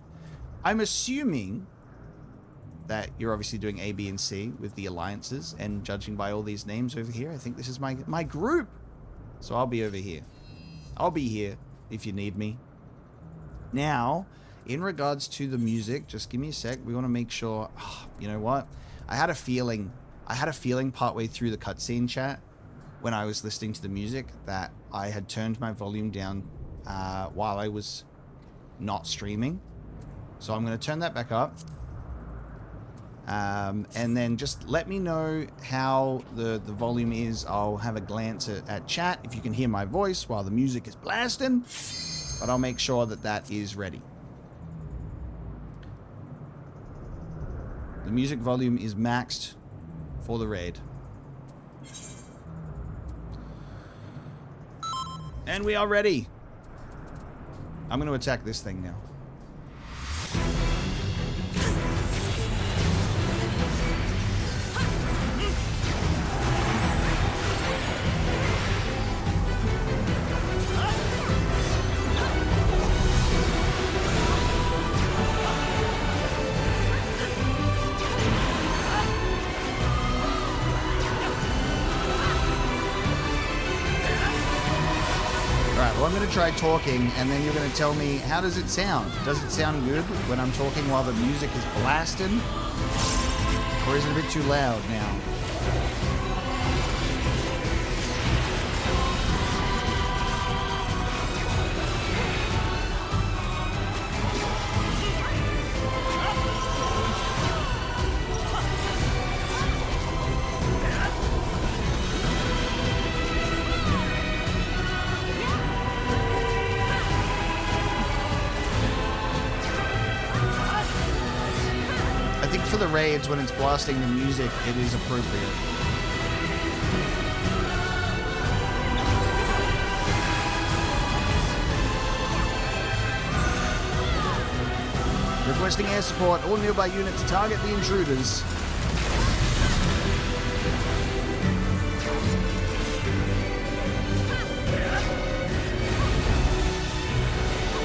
I'm assuming that you're obviously doing A, B, and C with the alliances, and judging by all these names over here, I think this is my group. So I'll be over here. I'll be here if you need me. Now, in regards to the music, just give me a sec. We want to make sure... Oh, you know what? I had a feeling partway through the cutscene chat when I was listening to the music that I had turned my volume down while I was not streaming. So I'm going to turn that back up. And then just let me know how the volume is. I'll have a glance at chat if you can hear my voice while the music is blasting. But I'll make sure that that is ready. The music volume is maxed for the raid. And we are ready. I'm going to attack this thing now. I'm going to try talking, and then you're going to tell me, how does it sound? Does it sound good when I'm talking while the music is blasting? Or is it a bit too loud now? For the raids, when it's blasting the music, it is appropriate. Requesting air support. All nearby units target the intruders.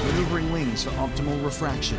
Maneuvering wings for optimal refraction.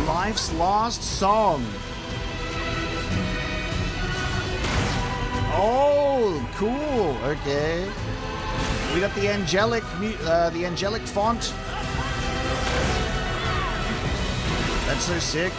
Life's Lost Song. Oh, cool. Okay. We got the angelic font. That's so sick.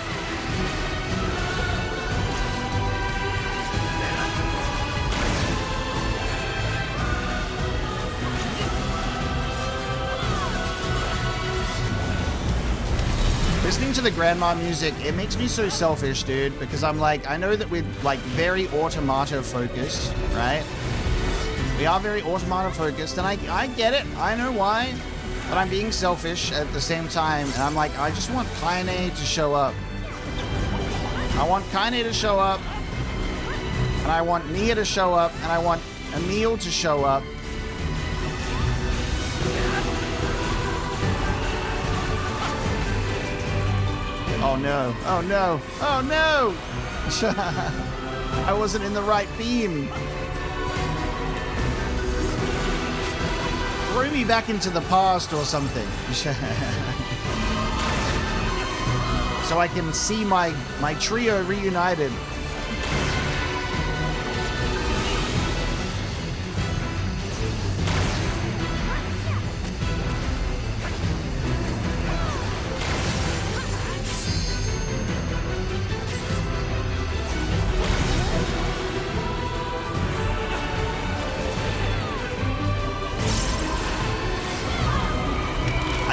Listening to the grandma music, it makes me so selfish, dude, because I'm like, I know that we're like very automata focused, right? We are very automata focused, and I get it. I know why, but I'm being selfish at the same time, and I'm like, I just want Kaine to show up. I want Kaine to show up, and I want Nia to show up, and I want Emil to show up. Oh no, oh no, oh no! I wasn't in the right beam. Throw me back into the past or something. So I can see my trio reunited.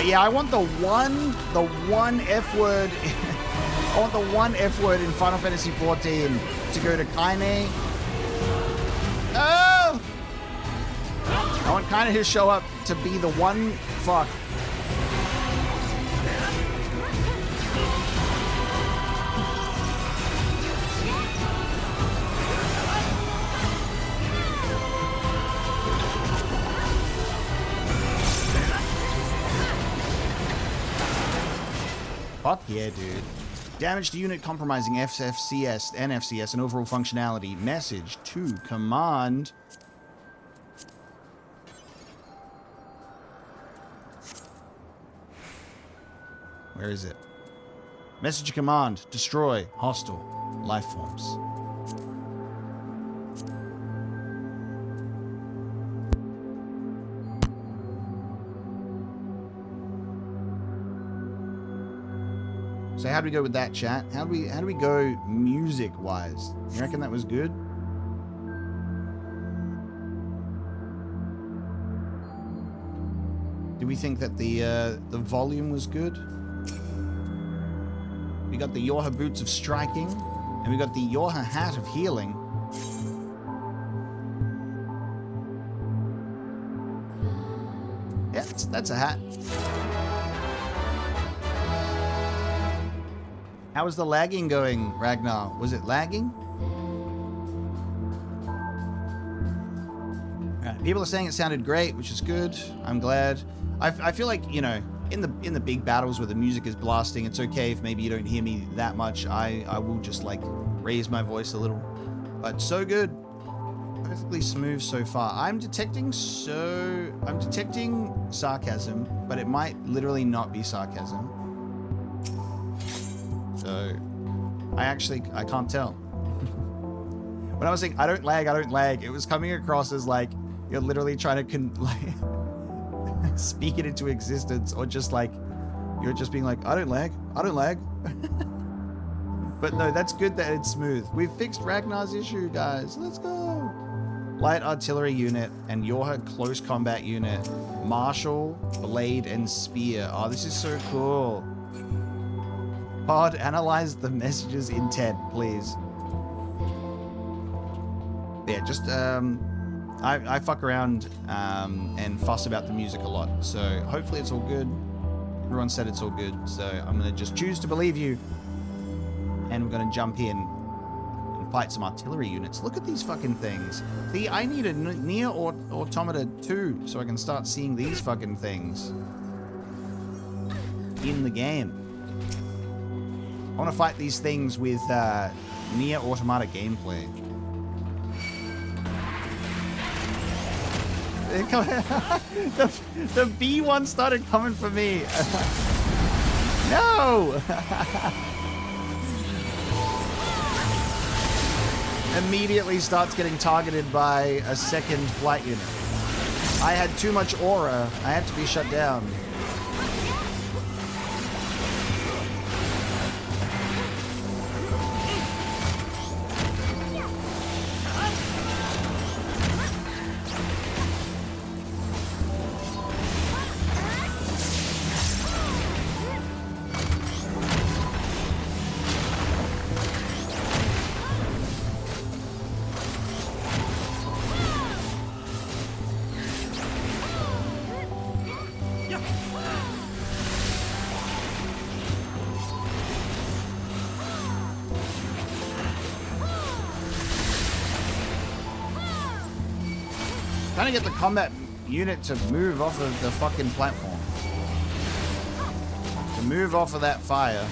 Yeah, I want the one F word. I want the one F word in Final Fantasy XIV to go to Kaine. Oh! I want Kaine to show up to be the one. Fuck. Fuck yeah, dude. Damage to unit compromising FFCS, NFCS, and overall functionality. Message to command. Where is it? Message to command. Destroy hostile life forms. So how do we go with that, chat? How do we go music-wise? You reckon that was good? Do we think that the volume was good? We got the YoRHa boots of striking, and we got the YoRHa hat of healing. Yeah, that's a hat. How was the lagging going, Ragnar? Was it lagging? People are saying it sounded great, which is good. I'm glad. I feel like, you know, in the big battles where the music is blasting, it's okay if maybe you don't hear me that much. I will just like raise my voice a little. But so good. Perfectly smooth so far. I'm detecting sarcasm, but it might literally not be sarcasm. So, I can't tell. When I was saying, I don't lag, it was coming across as like, you're literally trying to speak it into existence, or just like, you're just being like, I don't lag. But no, that's good that it's smooth. We've fixed Ragnar's issue, guys. Let's go. Light artillery unit and YoRHa close combat unit. Martial, blade, and spear. Oh, this is so cool. Pod, analyze the message's intent, please. Yeah, just, I fuck around and fuss about the music a lot. So hopefully it's all good. Everyone said it's all good. So I'm going to just choose to believe you. And we're going to jump in and fight some artillery units. Look at these fucking things. See, I need a near automata too, so I can start seeing these fucking things in the game. I want to fight these things with near automata gameplay. The B one started coming for me. No! Immediately starts getting targeted by a second flight unit. I had too much aura. I had to be shut down. Trying to get the combat unit to move off of the fucking platform. To move off of that fire.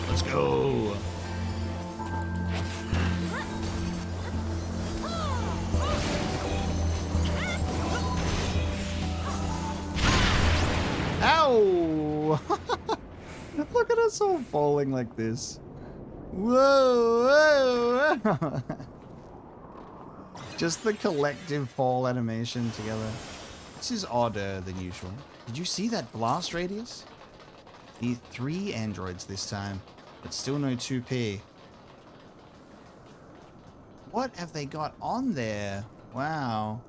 Let's go. Ow! Look at us all falling like this. Whoa! Whoa. Just the collective fall animation together. This is odder than usual. Did you see that blast radius? The 3 androids this time, but still no 2P. What have they got on there? Wow.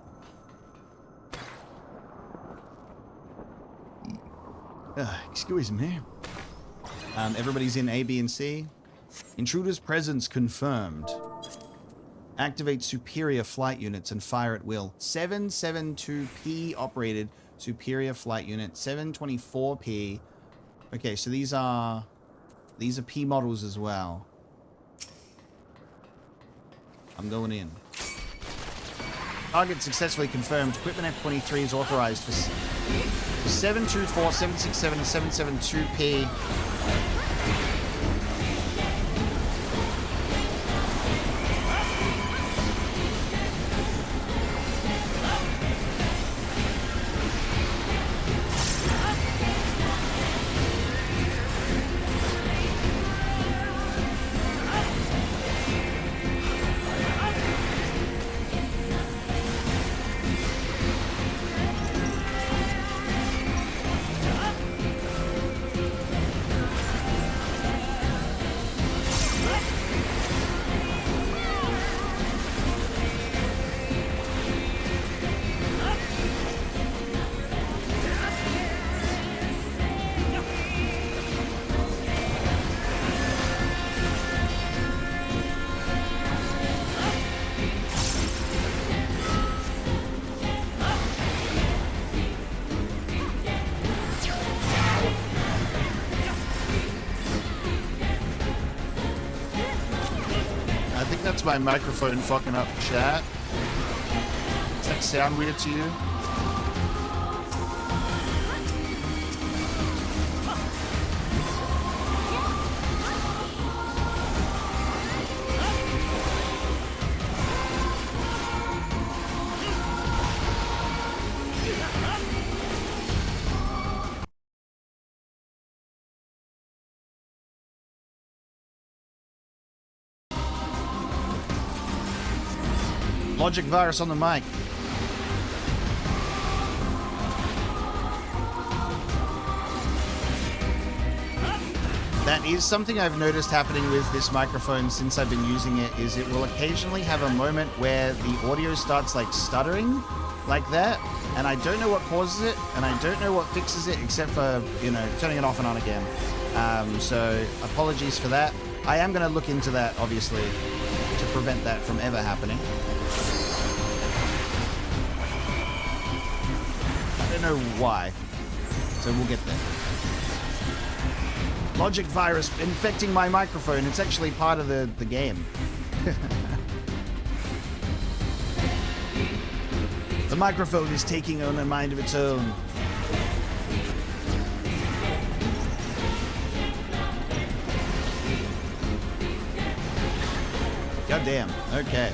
Excuse me. Everybody's in A, B, and C. Intruder's presence confirmed. Activate superior flight units and fire at will. 772P operated superior flight unit. 724P. Okay, so these are P models as well. I'm going in. Target successfully confirmed. Equipment F23 is authorized for 724, 767, and 772P. My microphone fucking up chat. Does that sound weird to you? Logic virus on the mic. That is something I've noticed happening with this microphone since I've been using it, is it will occasionally have a moment where the audio starts like stuttering like that, and I don't know what causes it, and I don't know what fixes it except for, you know, turning it off and on again. So apologies for that. I am going to look into that, obviously, to prevent that from ever happening. I don't know why, so we'll get there. Logic virus infecting my microphone. It's actually part of the game. The microphone is taking on a mind of its own. God damn. Okay.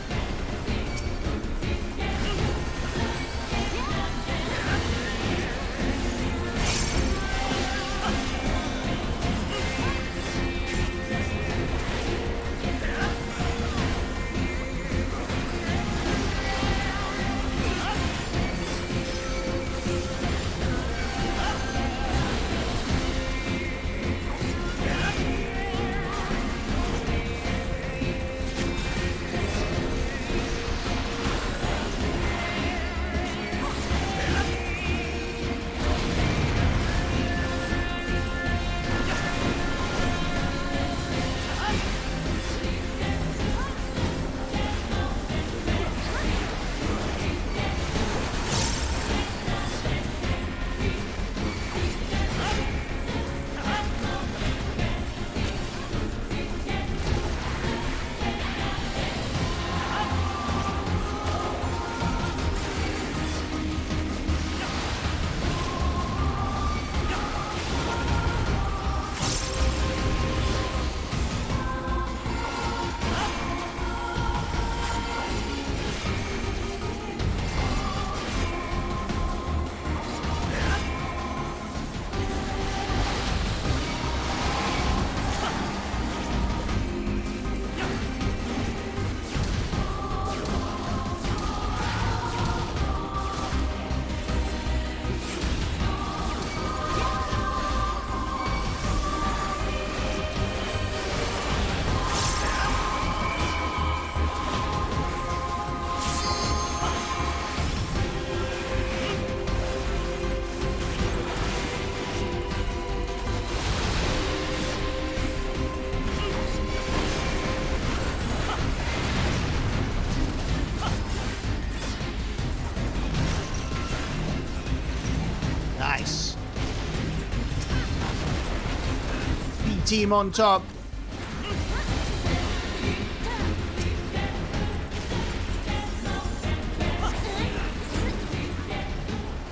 team on top.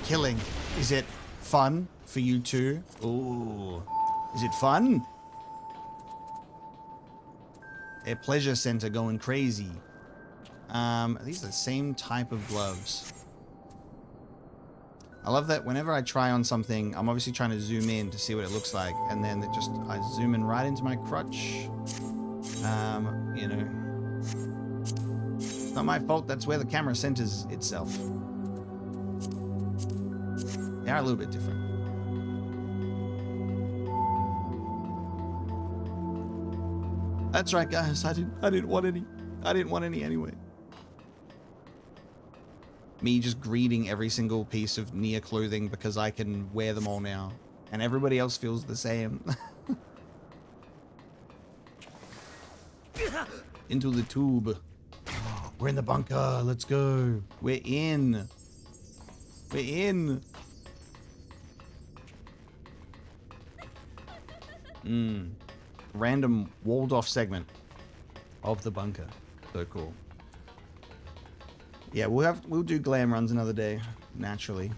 Killing. Is it fun for you too? Ooh. Is it fun? A pleasure center going crazy. Are these the same type of gloves? I love that whenever I try on something, I'm obviously trying to zoom in to see what it looks like, and then I zoom in right into my crotch. You know, it's not my fault. That's where the camera centers itself. They are a little bit different. That's right, guys. I didn't want any. I didn't want any anyway. Me just greeting every single piece of Nier clothing because I can wear them all now. And everybody else feels the same. Into the tube. We're in the bunker. Let's go. We're in. We're in. Random walled off segment of the bunker. So cool. Yeah, we'll do glam runs another day, naturally.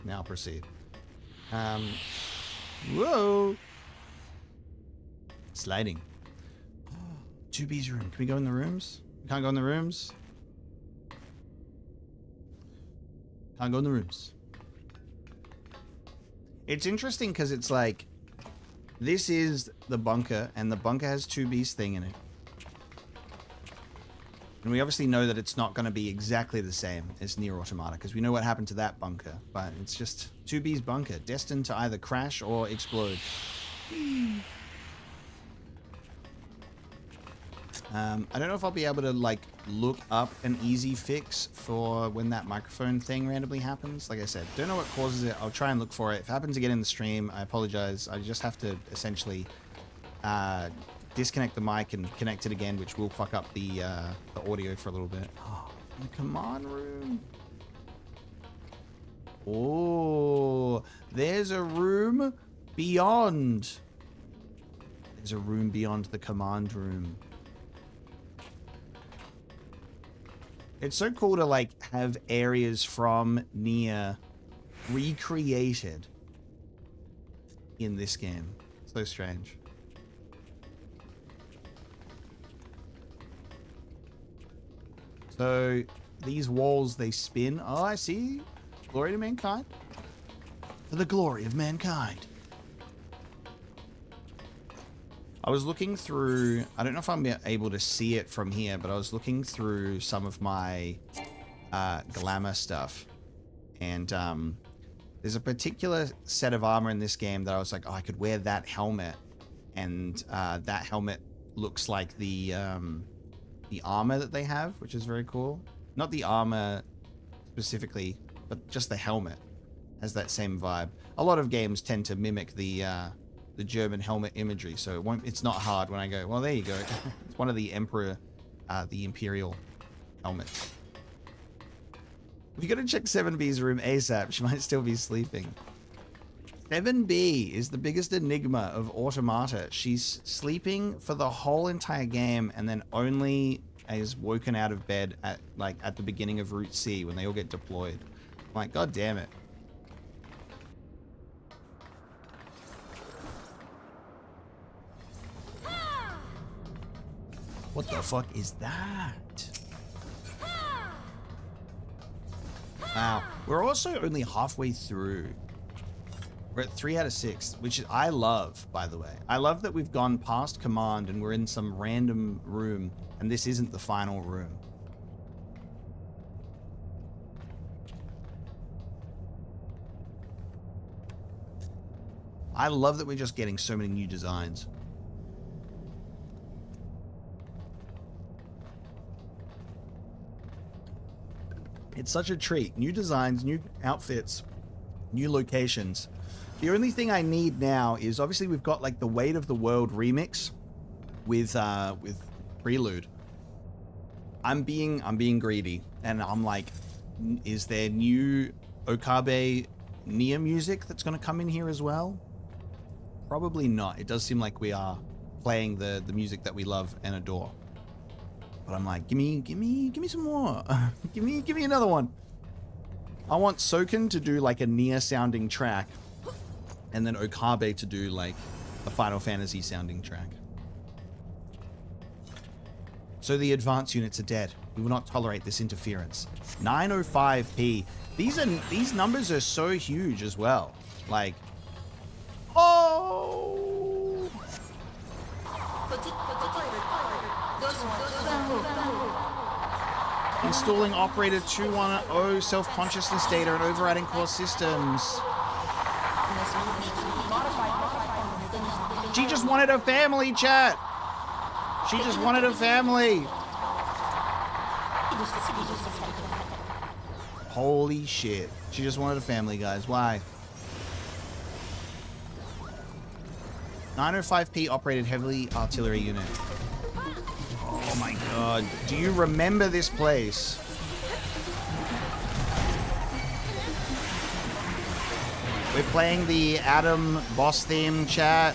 Now proceed. Whoa! Sliding. 2B's room. Can we go in the rooms? We can't go in the rooms? Can't go in the rooms. It's interesting because it's like, this is the bunker, and the bunker has 2B's thing in it. And we obviously know that it's not going to be exactly the same as Nier Automata, because we know what happened to that bunker. But it's just 2B's bunker, destined to either crash or explode. I don't know if I'll be able to, like, look up an easy fix for when that microphone thing randomly happens. Like I said, don't know what causes it. I'll try and look for it. If it happens again in the stream, I apologize. I just have to essentially disconnect the mic and connect it again, which will fuck up the audio for a little bit. Oh, the command room. Oh, there's a room beyond. There's a room beyond the command room. It's so cool to, like, have areas from Nier recreated in this game. So strange. So these walls, they spin. Oh, I see. Glory to mankind. For the glory of mankind. I was looking through, I don't know if I'm able to see it from here, but I was looking through some of my glamour stuff. And there's a particular set of armor in this game that I was like, oh, I could wear that helmet. And that helmet looks like the armor that they have, which is very cool. Not the armor specifically, but just the helmet has that same vibe. A lot of games tend to mimic the German helmet imagery, so it's not hard when I go, well, there you go. It's one of the Emperor, the Imperial helmets. We gotta check 7B's room ASAP. She might still be sleeping. 7B is the biggest enigma of Automata. She's sleeping for the whole entire game and then only is woken out of bed at the beginning of Route C when they all get deployed. I'm like, god damn it. What the fuck is that? Wow. We're also only halfway through. We're at 3 out of 6, which I love, by the way. I love that we've gone past command and we're in some random room, and this isn't the final room. I love that we're just getting so many new designs. It's such a treat. New designs, new outfits, new locations. The only thing I need now is obviously we've got like the Weight of the World remix with Prelude. I'm being greedy, and I'm like, is there new Okabe Nia music that's going to come in here as well? Probably not. It does seem like we are playing the music that we love and adore. But I'm like, give me some more. give me another one. I want Soken to do like a Nia sounding track, and then Okabe to do like a Final Fantasy sounding track. So the advanced units are dead. We will not tolerate this interference. 905p. These numbers are so huge as well. Like, oh! Installing operator 210 self-consciousness data and overriding core systems. She just wanted a family, chat. She just wanted a family. Holy shit. She just wanted a family, guys. Why? 905p operated heavily artillery unit. Oh my god. Do you remember this place? We're playing the Adam boss theme, chat.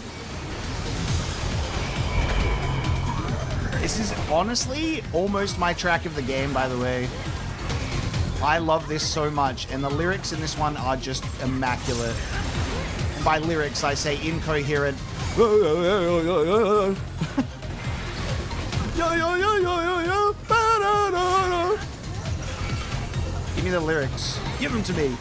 This is honestly almost my track of the game, by the way. I love this so much, and the lyrics in this one are just immaculate. By lyrics, I say incoherent. Give me the lyrics. Give them to me.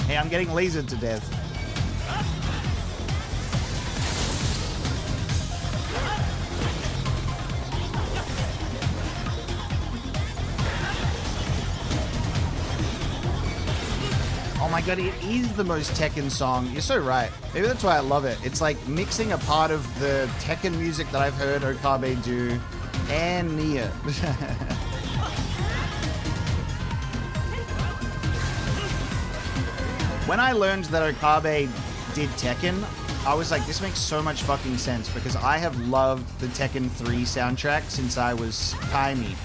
Hey, I'm getting lasered to death. Oh my god, it is the most Tekken song. You're so right. Maybe that's why I love it. It's like mixing a part of the Tekken music that I've heard Okabe do and Nia. When I learned that Okabe did Tekken, I was like, this makes so much fucking sense, because I have loved the Tekken 3 soundtrack since I was tiny.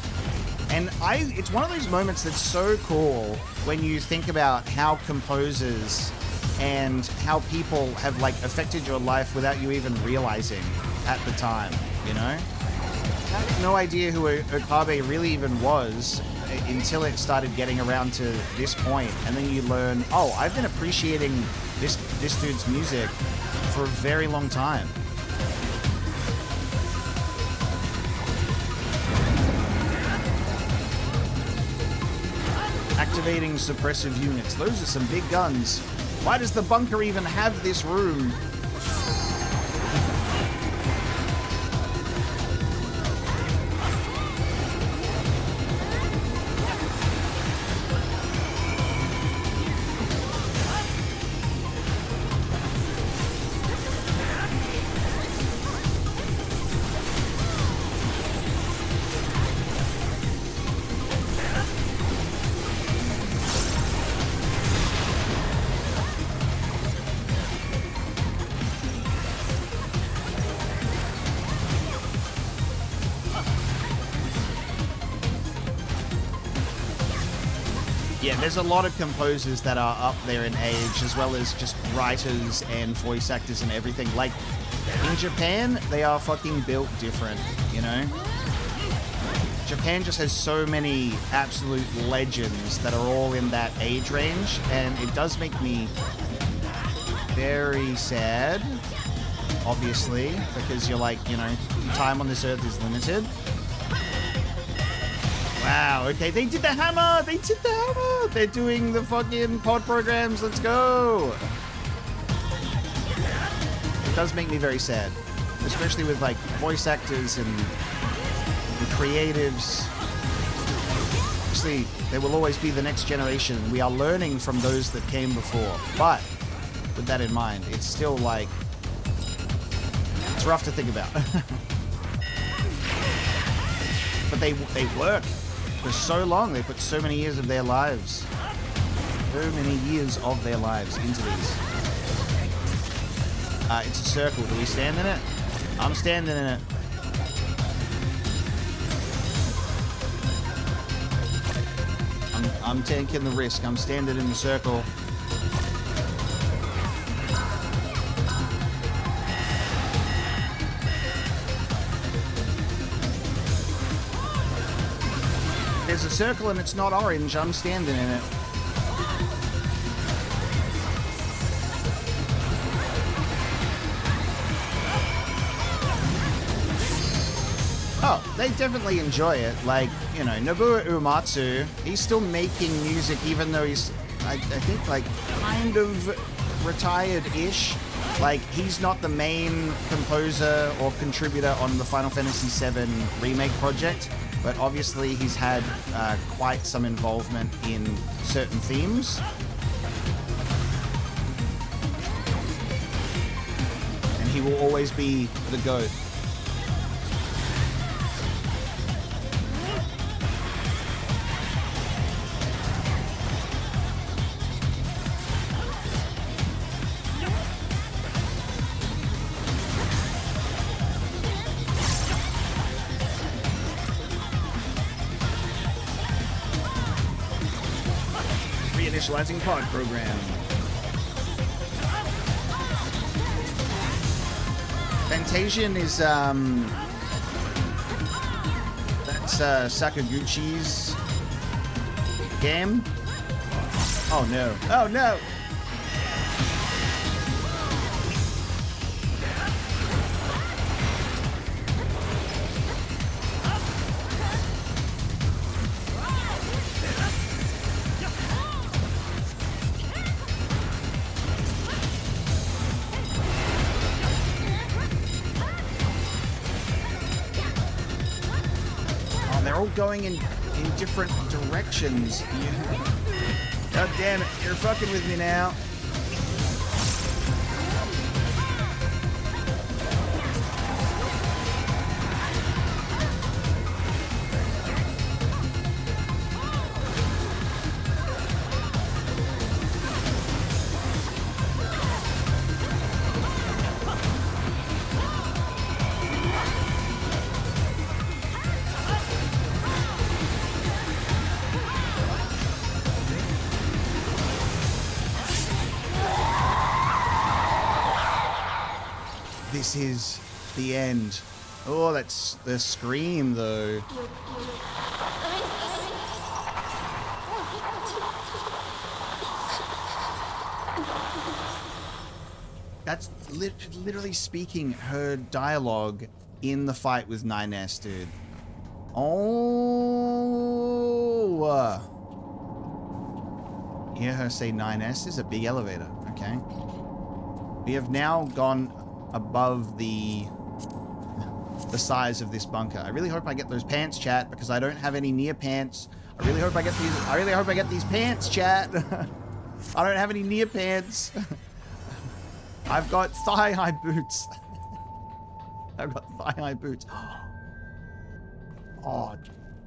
And it's one of those moments that's so cool when you think about how composers and how people have like affected your life without you even realizing at the time, you know? I had no idea who Okabe really even was until it started getting around to this point, and then you learn, oh, I've been appreciating this dude's music for a very long time. Activating suppressive units. Those are some big guns. Why does the bunker even have this room? Yeah, there's a lot of composers that are up there in age, as well as just writers and voice actors and everything. Like, in Japan, they are fucking built different, you know? Japan just has so many absolute legends that are all in that age range, and it does make me very sad, obviously, because you're like, you know, time on this earth is limited. Wow, okay, they did the hammer! They did the hammer! They're doing the fucking pod programs, let's go! It does make me very sad. Especially with, like, voice actors and creatives obviously, there will always be the next generation. We are learning from those that came before. But with that in mind, it's still like, it's rough to think about. But they work for so long. They put so many years of their lives, into these. It's a circle. Do we stand in it? I'm standing in it. I'm taking the risk. I'm standing in the circle. There's a circle and it's not orange. I'm standing in it. Oh, they definitely enjoy it. Like, you know, Nobuo Uematsu, he's still making music even though he's, I think, like, kind of retired-ish. Like, he's not the main composer or contributor on the Final Fantasy VII Remake project, but obviously he's had quite some involvement in certain themes. And he will always be the GOAT. Initializing pod program. Fantasian is that's Sakaguchi's game. Oh no. Oh no. Going in different directions. Yeah. God damn it, you're fucking with me now. This is the end. Oh, that's the scream, though. That's literally speaking her dialogue in the fight with 9S, dude. Oh. You hear her say 9S is a big elevator. Okay. We have now gone above the size of this bunker. I really hope I get those pants, chat, because I don't have any near pants. I really hope I get these pants, chat. I don't have any near pants. I've got thigh-high boots. I've got thigh-high boots. Oh,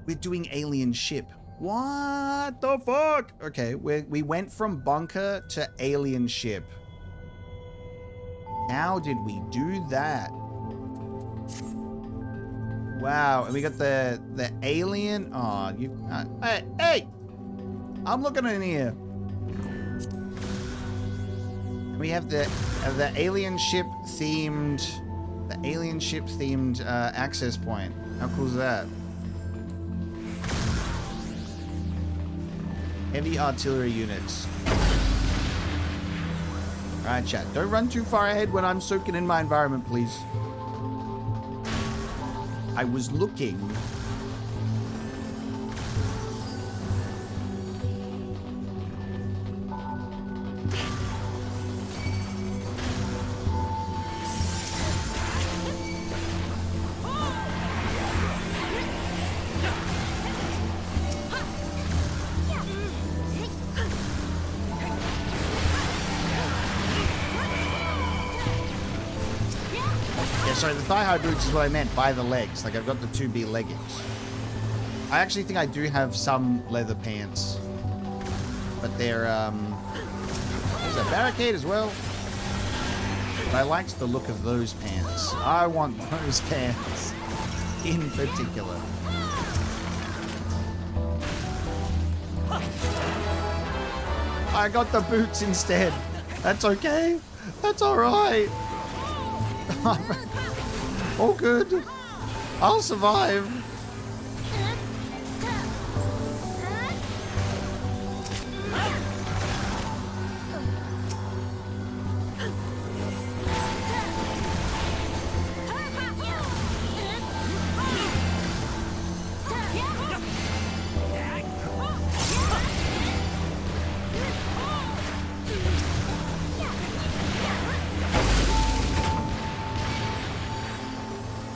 we're doing alien ship. What the fuck? Okay, we went from bunker to alien ship. How did we do that? Wow, and we got the alien. Oh, you. Hey! I'm looking in here. We have the alien ship themed, access point. How cool is that? Heavy artillery units. Alright, chat. Don't run too far ahead when I'm soaking in my environment, please. I was looking. Yeah, sorry, the thigh-high boots is what I meant by the legs. Like, I've got the 2B leggings. I actually think I do have some leather pants. But they're, there's a barricade as well. But I liked the look of those pants. I want those pants in particular. I got the boots instead. That's okay. That's alright. All good. I'll survive.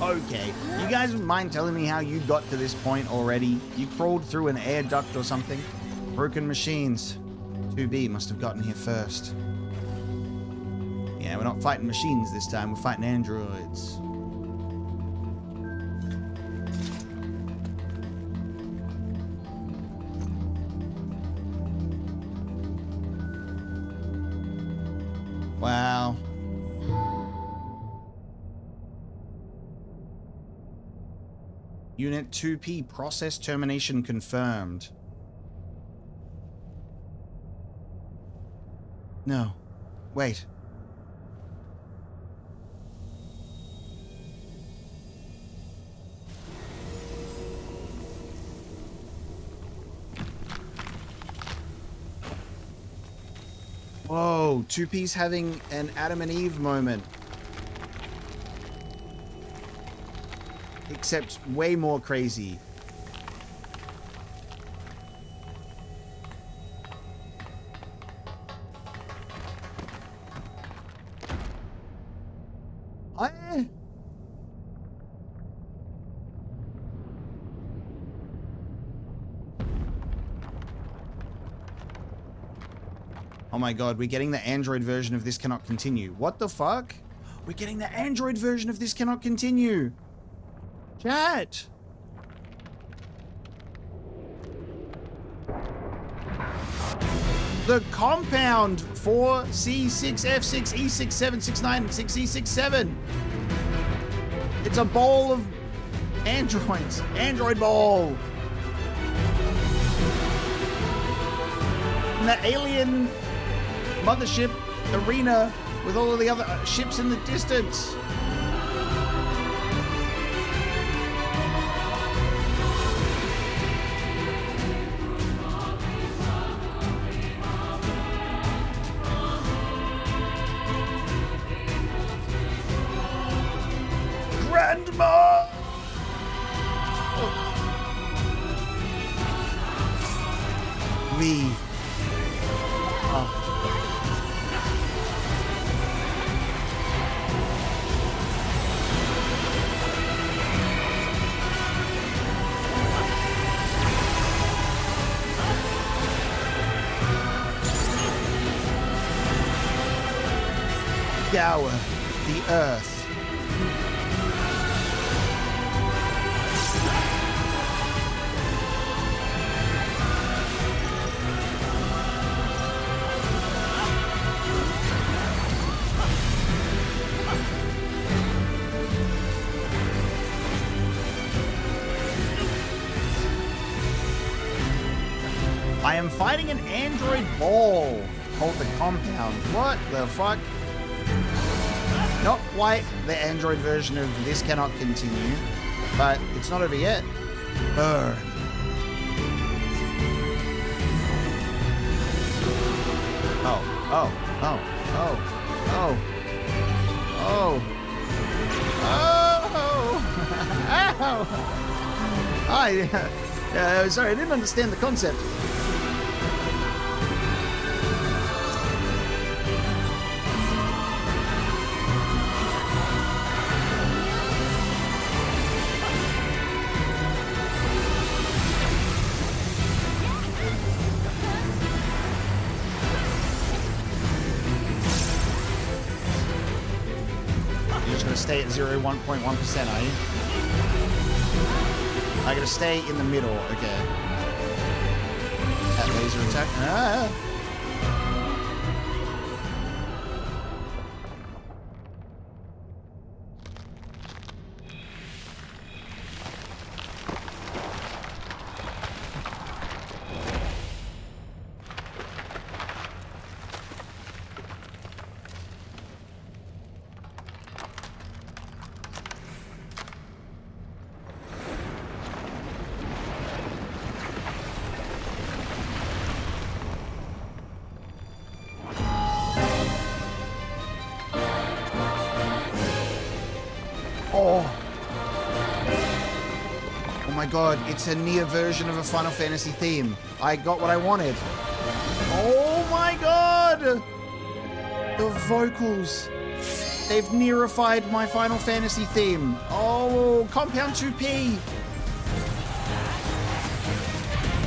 Okay, you guys mind telling me how you got to this point already? You crawled through an air duct or something? Broken machines. 2B must have gotten here first. Yeah, we're not fighting machines this time, we're fighting androids. Wow. Unit 2P process termination confirmed. No. Wait. Whoa, 2P's having an Adam and Eve moment. Except way more crazy. Oh my god, we're getting the Android version of This Cannot Continue. What the fuck? We're getting the Android version of This Cannot Continue. Chat. The compound 4C6F6E6769 It's a bowl of androids. Android ball. And the alien mothership arena with all of the other ships in the distance. Grandma! Me. Scour the earth. I am fighting an android ball. Hold the compound. What the fuck? Not quite the Android version of This Cannot Continue, but it's not over yet. Burn. Oh. Sorry, I didn't understand the concept. just gonna stay at 0.1%, are you? I gotta stay in the middle, okay. That laser attack. Ah! Oh my god, it's a near version of a Final Fantasy theme. I got what I wanted. Oh my god! The vocals. They've nearified my Final Fantasy theme. Oh, Compound 2P.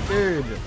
Dude.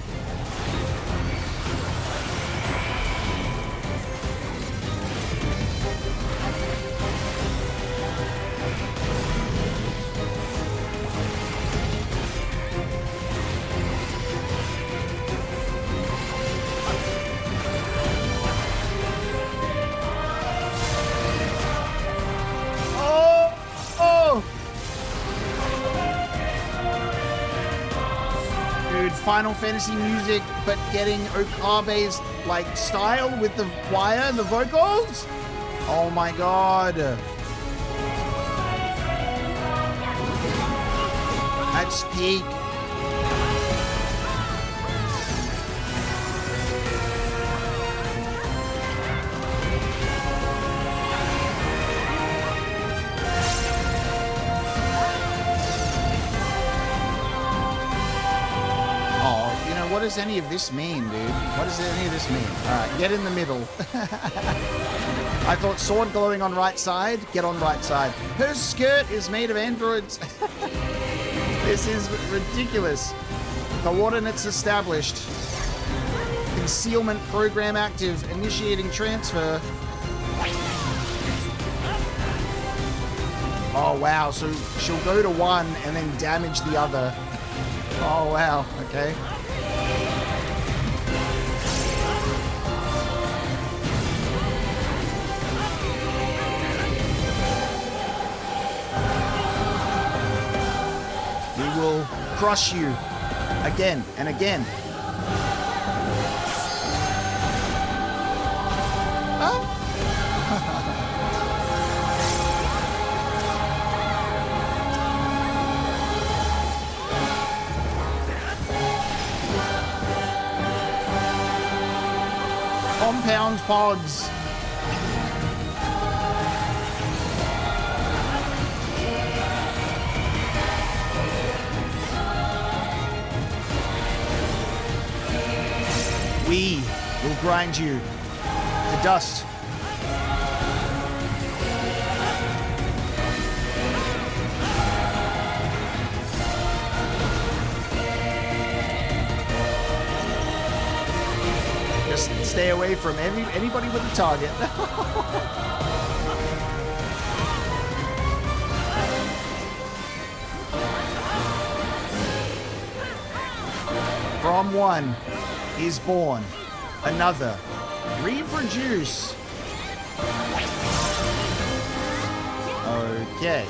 Final Fantasy music, but getting Okabe's like style with the choir and the vocals. Oh my god. That's peak. What does any of this mean, dude? What does any of this mean? Alright, get in the middle. I thought sword glowing on right side. Get on right side. Her skirt is made of androids. This is ridiculous. Coordinates established. Concealment program active. Initiating transfer. Oh, wow. So she'll go to one and then damage the other. Oh, wow. Okay. Will crush you again and again. Huh? Compound pods. We will grind you to dust. Just stay away from anybody with a target. From one is born another. Reproduce. Okay.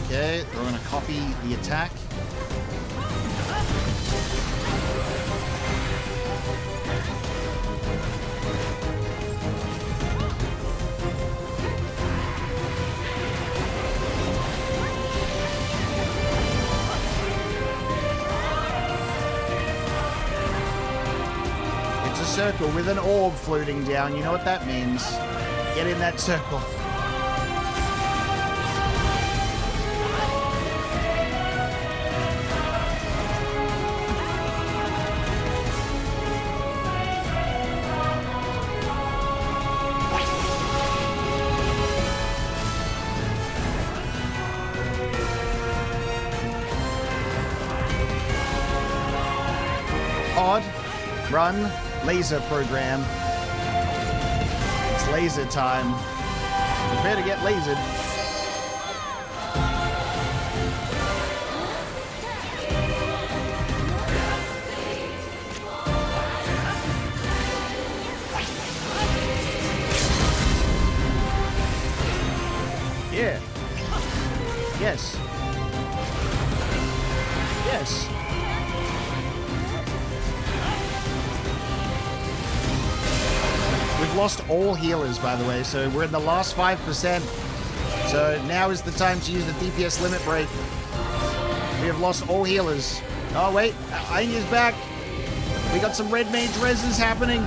Okay, we're going to copy the attack. It's a circle with an orb floating down. You know what that means. Get in that circle. pod. Run. Laser program. It's laser time. Prepare to get lasered. Yeah. Yes. Yes. We've lost all healers, by the way, so we're in the last 5%. So now is the time to use the DPS limit break. We have lost all healers. Oh, wait. Ainya's back. We got some red mage reses happening.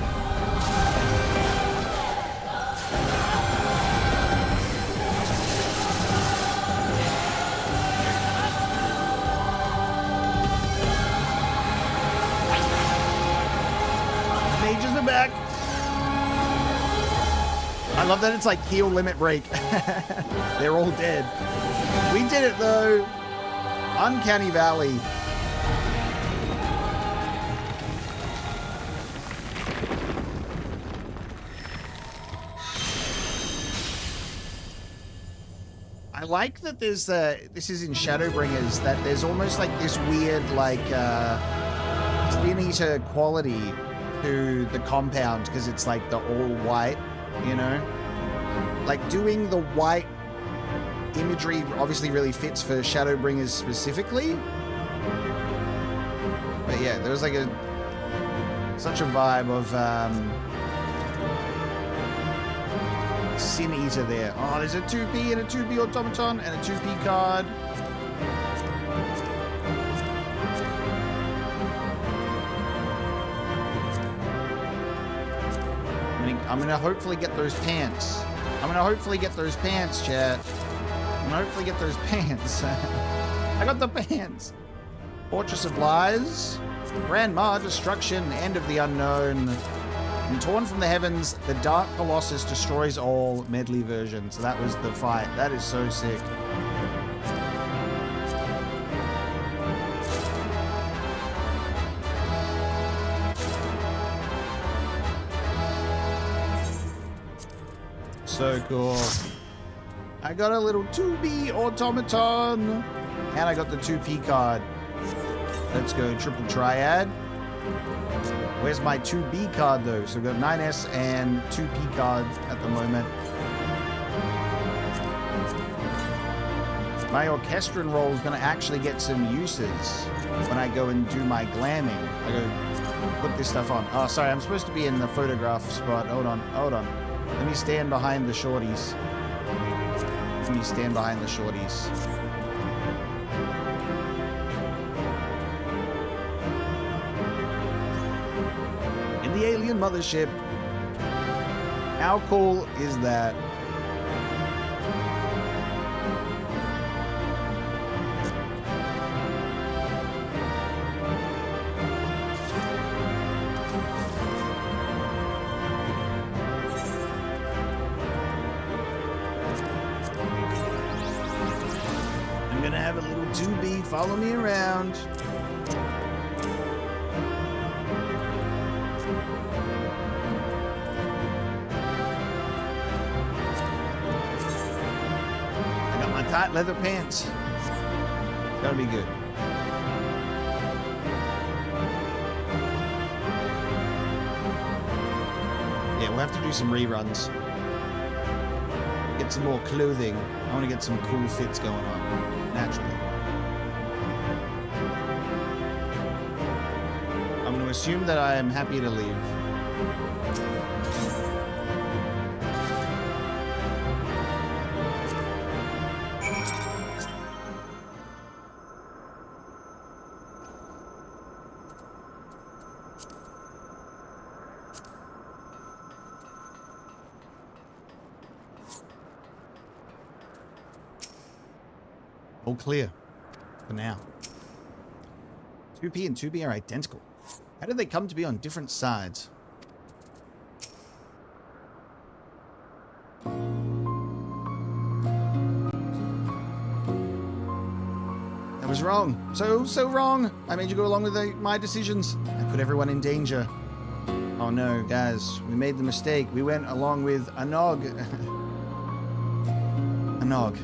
Mages are back. I love that it's like heal limit break. They're all dead. We did it though. Uncanny Valley. I like that there's this is in Shadowbringers, that there's almost like this weird like Spin Eater quality to the compound because it's like the all white, you know? Like doing the white imagery obviously really fits for Shadowbringers specifically. But yeah, there was like such a vibe of Sin Eater there. Oh, there's a 2P and a 2P automaton and a 2P card. I'm gonna hopefully get those pants. I'm gonna hopefully get those pants, chat. I'm gonna hopefully get those pants. I got the pants. Fortress of Lies. Grandma, Destruction, End of the Unknown. And Torn from the Heavens, the Dark Colossus destroys all medley version. So that was the fight. That is so sick. So cool. I got a little 2B automaton. And I got the 2P card. Let's go triple triad. Where's my 2B card though? So we've got 9S and 2P cards at the moment. My orchestran roll is going to actually get some uses when I go and do my glamming. I go put this stuff on. Oh, sorry, I'm supposed to be in the photograph spot. Hold on, hold on. Let me stand behind the shorties. Let me stand behind the shorties. In the alien mothership. How cool is that? Follow me around. I got my tight leather pants. It's gotta be good. Yeah, we'll have to do some reruns. Get some more clothing. I want to get some cool fits going on, naturally. Assume that I am happy to leave. All clear for now. 2P and 2B are identical. How did they come to be on different sides? I was wrong. So wrong. I made you go along with my decisions. I put everyone in danger. Oh no, guys. We made the mistake. We went along with a nog. A nog.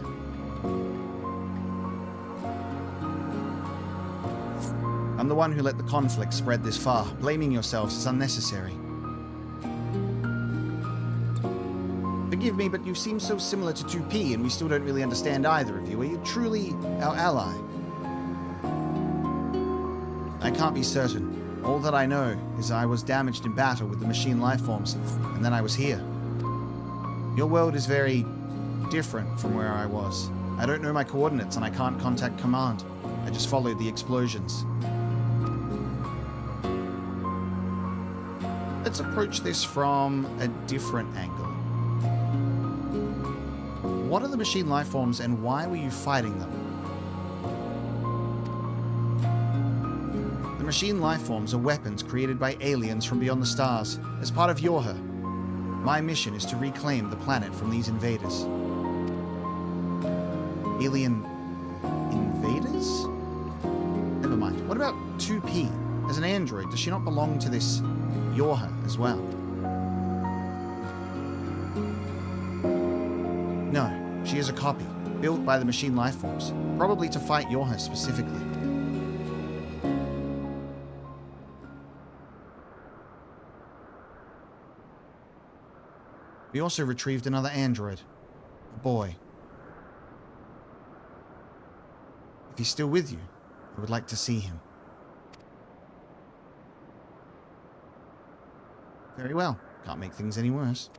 I'm the one who let the conflict spread this far. Blaming yourselves is unnecessary. Forgive me, but you seem so similar to 2P, and we still don't really understand either of you. Are you truly our ally? I can't be certain. All that I know is I was damaged in battle with the machine lifeforms, and then I was here. Your world is very different from where I was. I don't know my coordinates, and I can't contact command. I just followed the explosions. Let's approach this from a different angle. What are the machine lifeforms, and why were you fighting them? The machine lifeforms are weapons created by aliens from beyond the stars. As part of YoRHa, my mission is to reclaim the planet from these invaders. Alien invaders? Never mind. What about 2P? As an android, does she not belong to this YoRHa as well? No, she is a copy, built by the machine lifeforms, probably to fight YoRHa specifically. We also retrieved another android, a boy. If he's still with you, I would like to see him. Very well. Can't make things any worse.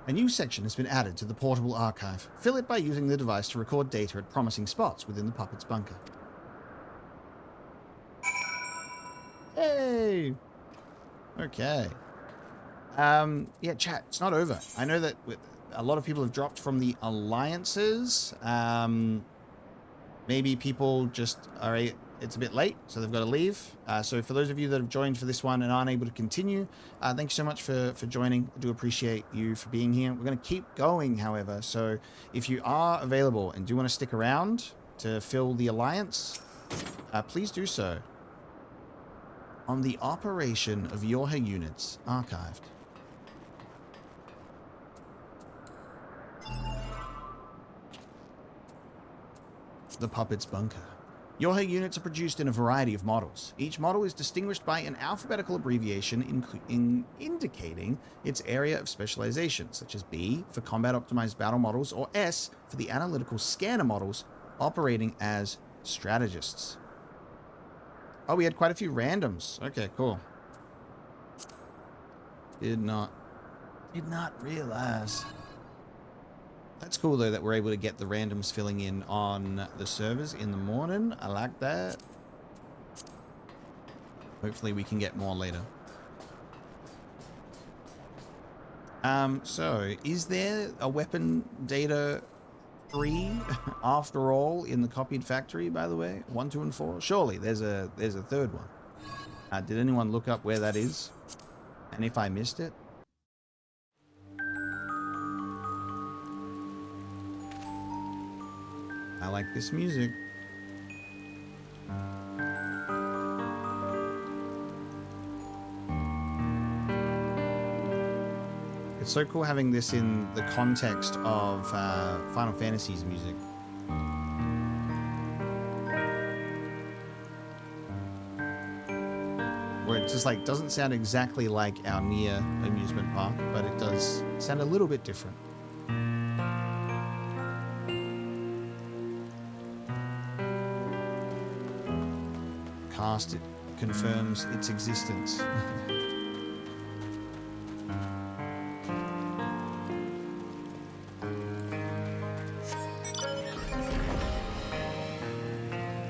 A new section has been added to the portable archive. Fill it by using the device to record data at promising spots within the puppet's bunker. Hey! Okay. Yeah, chat, it's not over. I know that a lot of people have dropped from the alliances. Maybe people just are... It's a bit late, so they've got to leave. So for those of you that have joined for this one and aren't able to continue, thank you so much for joining. I do appreciate you for being here. We're going to keep going, however. So if you are available and do want to stick around to fill the alliance, please do so. On the operation of YoRHa units archived. The puppet's bunker. YoRHa units are produced in a variety of models. Each model is distinguished by an alphabetical abbreviation indicating its area of specialization, such as B for combat-optimized battle models, or S for the analytical scanner models operating as strategists. Oh, we had quite a few randoms. Okay, cool. Did not realize. That's cool, though, that we're able to get the randoms filling in on the servers in the morning. I like that. Hopefully we can get more later. So, is there a weapon data 3 after all in the copied factory, by the way? 1, 2, and 4? Surely there's a third one. Did anyone look up where that is? And if I missed it? I like this music. It's so cool having this in the context of Final Fantasy's music. Where it just like doesn't sound exactly like our Nier amusement park, but it does sound a little bit different. It confirms its existence.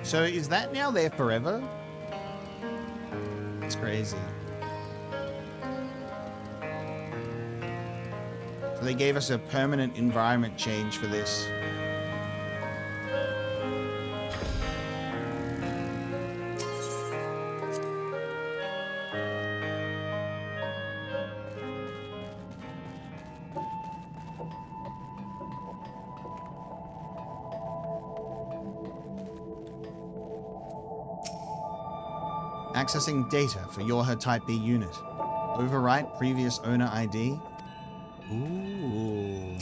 So is that now there forever? It's crazy. So they gave us a permanent environment change for this. Accessing data for YoRHa Type B unit. Overwrite previous owner ID. Ooh.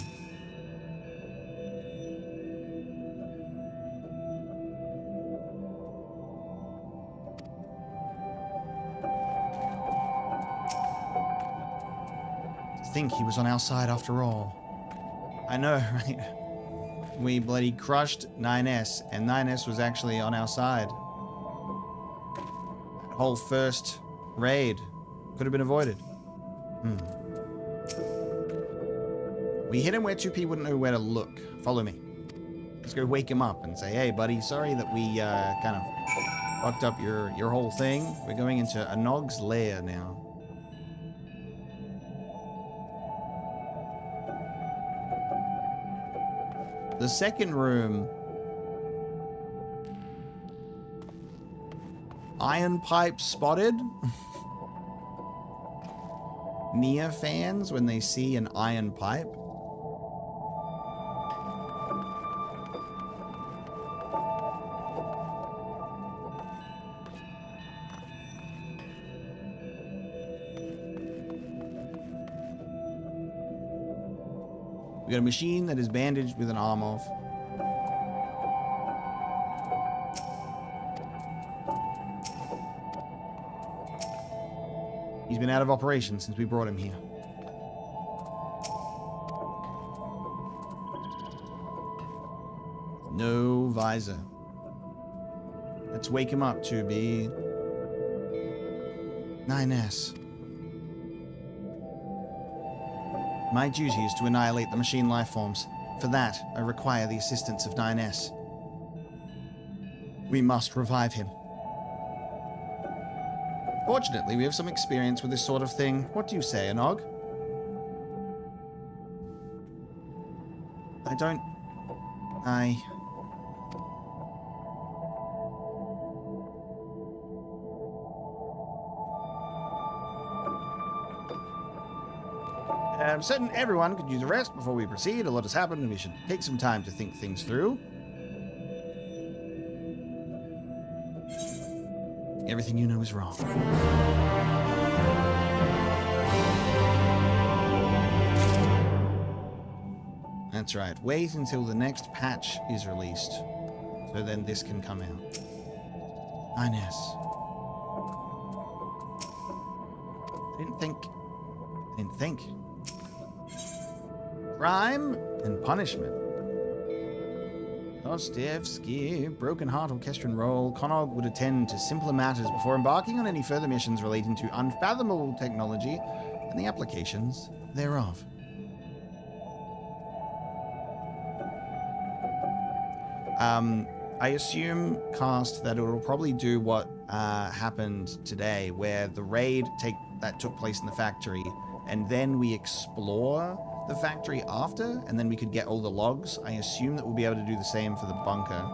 To think he was on our side after all. I know, right? We bloody crushed 9S, and 9S was actually on our side. Whole first raid could have been avoided. We hit him where 2P wouldn't know where to look. Follow me. Let's go wake him up and say, hey, buddy, sorry that we kind of fucked up your whole thing. We're going into Anog's lair now. The second room. Iron pipe spotted. Nia fans when they see an iron pipe. We got a machine that is bandaged with an arm off. He's been out of operation since we brought him here. No visor. Let's wake him up, 2B. 9S. My duty is to annihilate the machine life forms. For that, I require the assistance of 9S. We must revive him. Fortunately, we have some experience with this sort of thing. What do you say, Anog? I'm certain everyone could use a rest before we proceed. A lot has happened and we should take some time to think things through. Everything you know is wrong. That's right. Wait until the next patch is released. So then this can come out. 9S. I didn't think. Crime and punishment. Dostoevsky, Broken Heart Orchestran role. Konog would attend to simpler matters before embarking on any further missions relating to unfathomable technology and the applications thereof. I assume, Cast, that it will probably do what happened today, where the raid that took place in the factory, and then we explore the factory after, and then we could get all the logs. I assume that we'll be able to do the same for the bunker.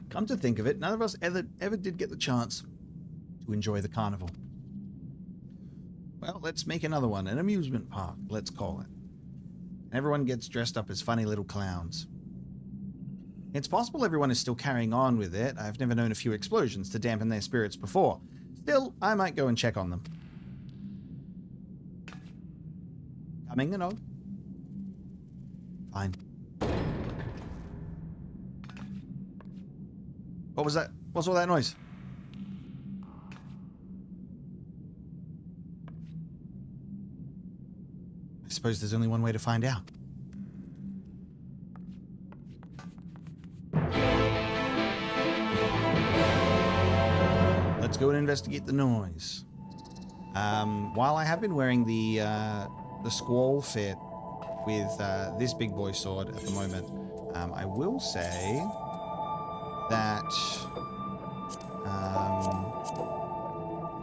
Come to think of it, none of us ever did get the chance to enjoy the carnival. Well, let's make another one, an amusement park, let's call it. Everyone gets dressed up as funny little clowns. It's possible everyone is still carrying on with it. I've never known a few explosions to dampen their spirits before. Still, I might go and check on them. Coming, Anog? Fine. What was that? What's all that noise? I suppose there's only one way to find out. Let's go and investigate the noise. While I have been wearing the squall fit with this big boy sword at the moment, I will say that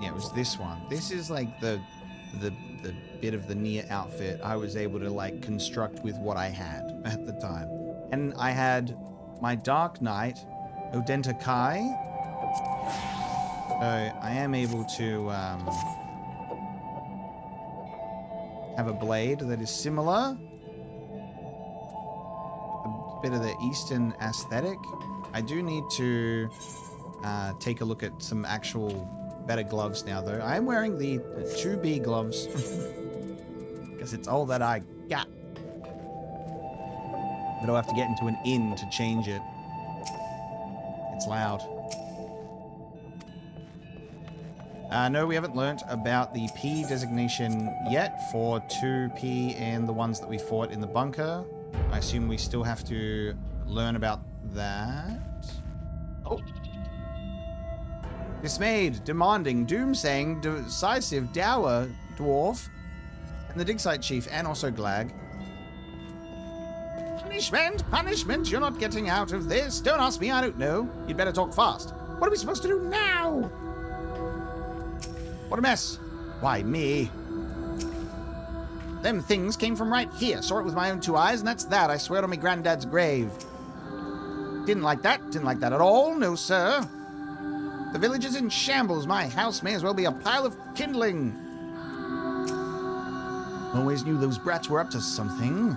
Yeah, it was this one. This is like the bit of the Nier outfit I was able to like construct with what I had at the time. And I had my Dark Knight, Odenta Kai. So I am able to have a blade that is similar. A bit of the Eastern aesthetic. I do need to take a look at some actual better gloves now, though. I am wearing the 2B gloves because it's all that I got. But I'll have to get into an inn to change it. It's loud. No, we haven't learnt about the P designation yet for 2P and the ones that we fought in the bunker. I assume we still have to learn about that. Oh. Dismayed, demanding, doom-saying, decisive, dour, dwarf, and the dig site chief, and also Glag. Punishment! Punishment! You're not getting out of this! Don't ask me, I don't know. You'd better talk fast. What are we supposed to do now? What a mess. Why me? Them things came from right here. Saw it with my own 2 eyes, and that's that. I swear on my granddad's grave. Didn't like that. Didn't like that at all. No, sir. The village is in shambles. My house may as well be a pile of kindling. Always knew those brats were up to something.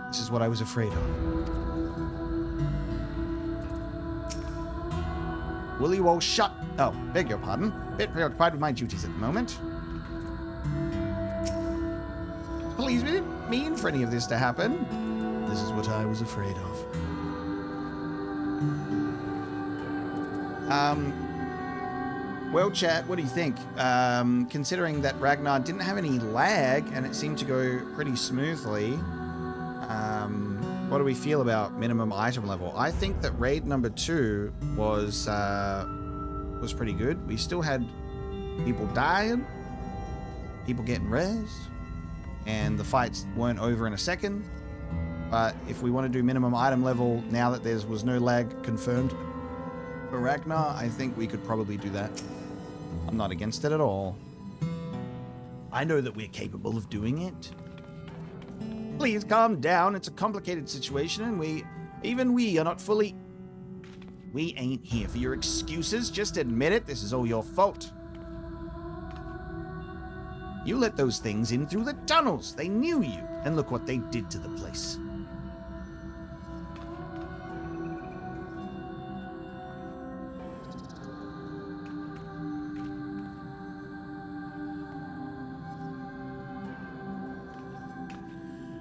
This is what I was afraid of. Will you all shut... Oh, beg your pardon. Bit preoccupied with my duties at the moment. Please, we didn't mean for any of this to happen. This is what I was afraid of. Well, chat, what do you think? Considering that Ragnar didn't have any lag and it seemed to go pretty smoothly, what do we feel about minimum item level? I think that raid number 2 was pretty good. We still had people dying, people getting rezzed, and the fights weren't over in a second. But if we want to do minimum item level now that there was no lag confirmed for Ragnar, I think we could probably do that. I'm not against it at all. I know that we're capable of doing it. Please calm down. It's a complicated situation, and even we are not fully... We ain't here for your excuses. Just admit it. This is all your fault. You let those things in through the tunnels. They knew you, and look what they did to the place.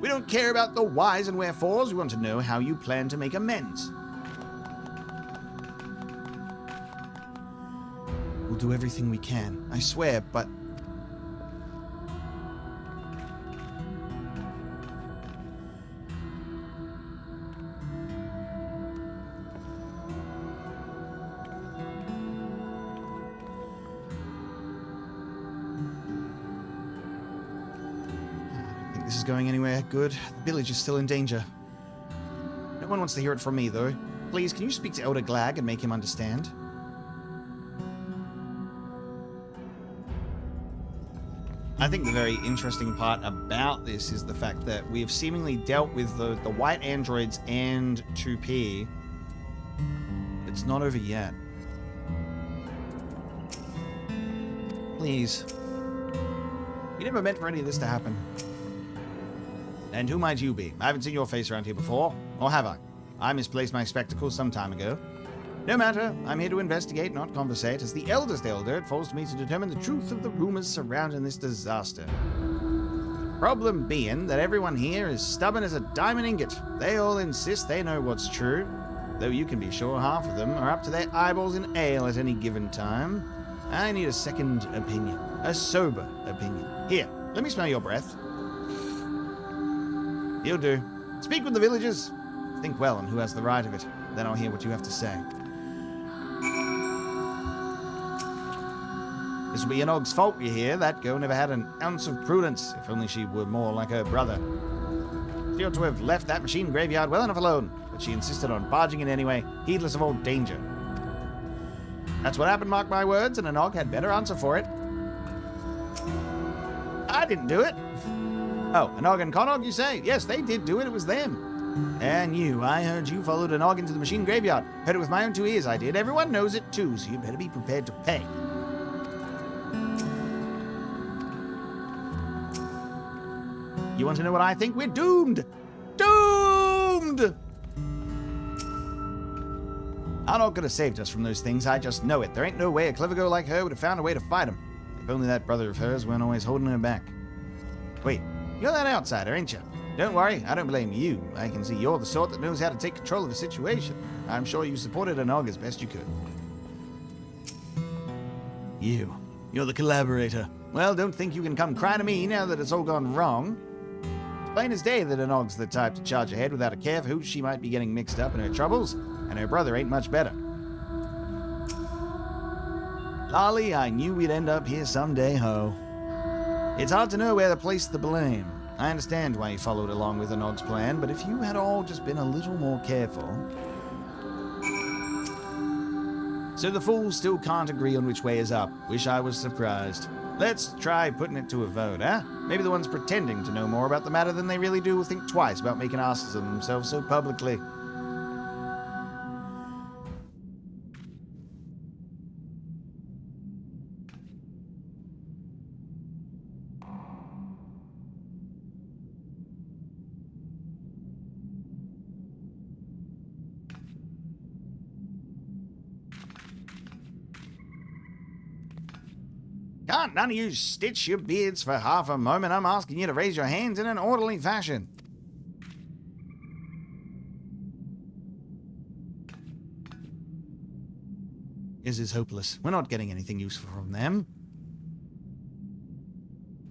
We don't care about the whys and wherefores. We want to know how you plan to make amends. We'll do everything we can, I swear, but... This is going anywhere good. The village is still in danger. No one wants to hear it from me, though. Please, can you speak to Elder Glag and make him understand? I think the very interesting part about this is the fact that we have seemingly dealt with the white androids and 2P. It's not over yet. Please. We never meant for any of this to happen. And who might you be? I haven't seen your face around here before. Or have I? I misplaced my spectacles some time ago. No matter. I'm here to investigate, not conversate. As the eldest elder, it falls to me to determine the truth of the rumors surrounding this disaster. Problem being that everyone here is stubborn as a diamond ingot. They all insist they know what's true. Though you can be sure half of them are up to their eyeballs in ale at any given time. I need a second opinion. A sober opinion. Here, let me smell your breath. You'll do. Speak with the villagers. Think well on who has the right of it. Then I'll hear what you have to say. This will be Enog's fault, you hear? That girl never had an ounce of prudence. If only she were more like her brother. She ought to have left that machine graveyard well enough alone. But she insisted on barging in anyway, heedless of all danger. That's what happened, mark my words, and a Nog had better answer for it. I didn't do it. Oh, a Nog and Conog, you say? Yes, they did do it. It was them. And you, I heard you followed a Nog into the machine graveyard. Heard it with my own 2 ears, I did. Everyone knows it too, so you better be prepared to pay. You want to know what I think? We're doomed! Doomed! Arnold could have saved us from those things, I just know it. There ain't no way a clever girl like her would have found a way to fight him. If only that brother of hers weren't always holding her back. Wait, you're that outsider, ain't you? Don't worry, I don't blame you. I can see you're the sort that knows how to take control of a situation. I'm sure you supported a Nog as best you could. You're the collaborator. Well, don't think you can come crying to me now that it's all gone wrong. It's plain as day that a Nog's the type to charge ahead without a care for who she might be getting mixed up in her troubles, and her brother ain't much better. Lolly, I knew we'd end up here someday, ho. It's hard to know where to place the blame. I understand why you followed along with the Nog's plan, but if you had all just been a little more careful... So the fools still can't agree on which way is up. Wish I was surprised. Let's try putting it to a vote, huh? Maybe the ones pretending to know more about the matter than they really do will think twice about making asses of themselves so publicly. Can't none of you stitch your beards for half a moment? I'm asking you to raise your hands in an orderly fashion. This is hopeless. We're not getting anything useful from them.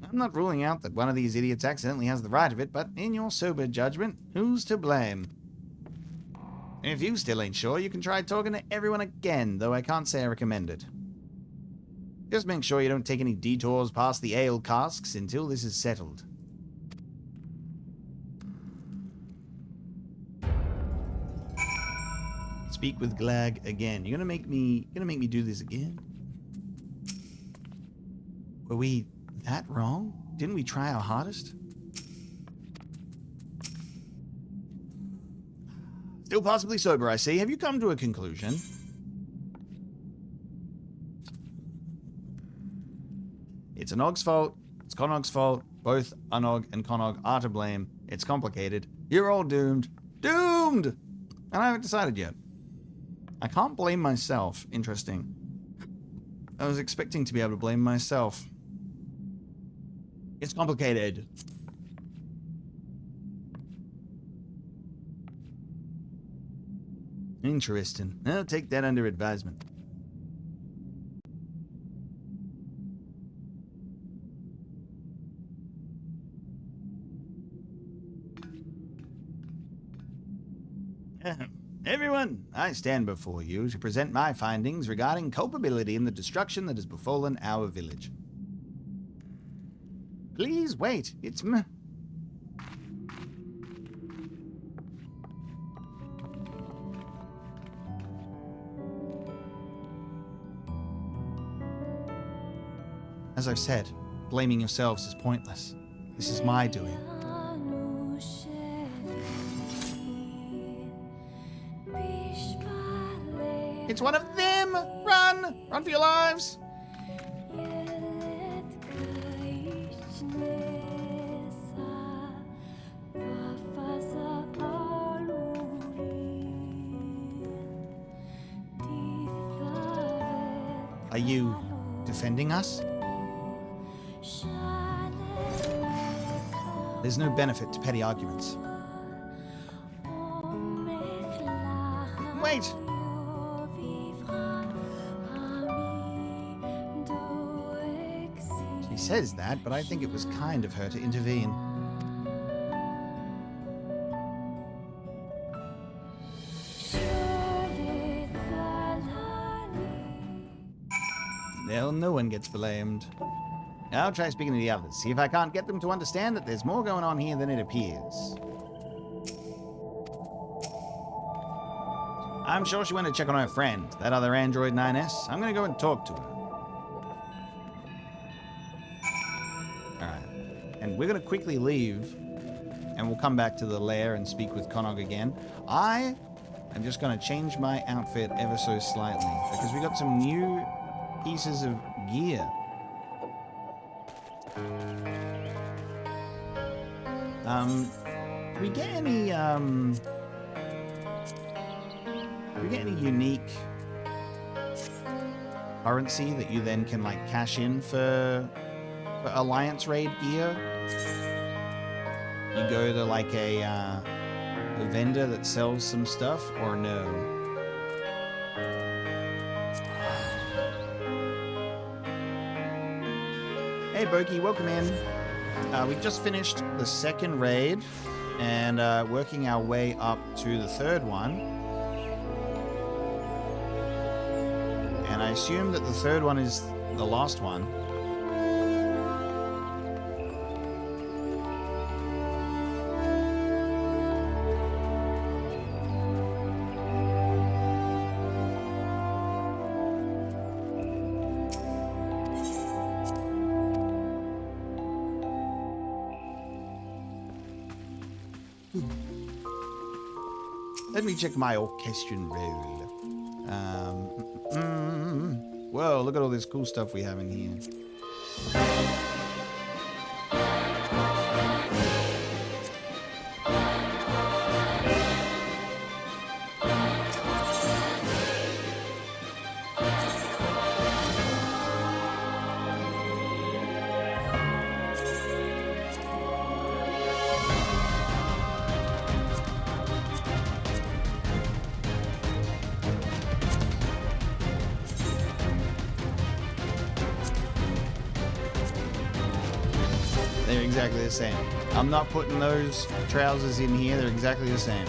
I'm not ruling out that one of these idiots accidentally has the right of it, but in your sober judgment, who's to blame? If you still ain't sure, you can try talking to everyone again, though I can't say I recommend it. Just make sure you don't take any detours past the ale casks until this is settled. Speak with Glag again. You're gonna make me do this again? Were we that wrong? Didn't we try our hardest? Still possibly sober, I see. Have you come to a conclusion? It's Anog's fault. It's Conog's fault. Both Anog and Conog are to blame. It's complicated. You're all doomed. Doomed! And I haven't decided yet. I can't blame myself. Interesting. I was expecting to be able to blame myself. It's complicated. Interesting. I'll take that under advisement. Everyone, I stand before you to present my findings regarding culpability in the destruction that has befallen our village. Please wait, it's As I've said, blaming yourselves is pointless. This is my doing. It's one of them! Run! Run for your lives! Are you defending us? There's no benefit to petty arguments. Wait! She says that, but I think it was kind of her to intervene. Well, no one gets blamed. I'll try speaking to the others, see if I can't get them to understand that there's more going on here than it appears. I'm sure she went to check on her friend, that other Android 9S. I'm gonna go and talk to her. Alright. And we're gonna quickly leave, and we'll come back to the lair and speak with Connog again. I'm just gonna change my outfit ever so slightly, because we got some new pieces of gear. Do we get any, unique currency that you then can, like, cash in for Alliance Raid gear? You go to, like, a vendor that sells some stuff, or no? Hey, Boki, welcome in. We just finished the second raid and working our way up to the third one. And I assume that the third one is the last one. Let me check my orchestration roll. Whoa, look at all this cool stuff we have in here. They're exactly the same. I'm not putting those trousers in here. They're exactly the same.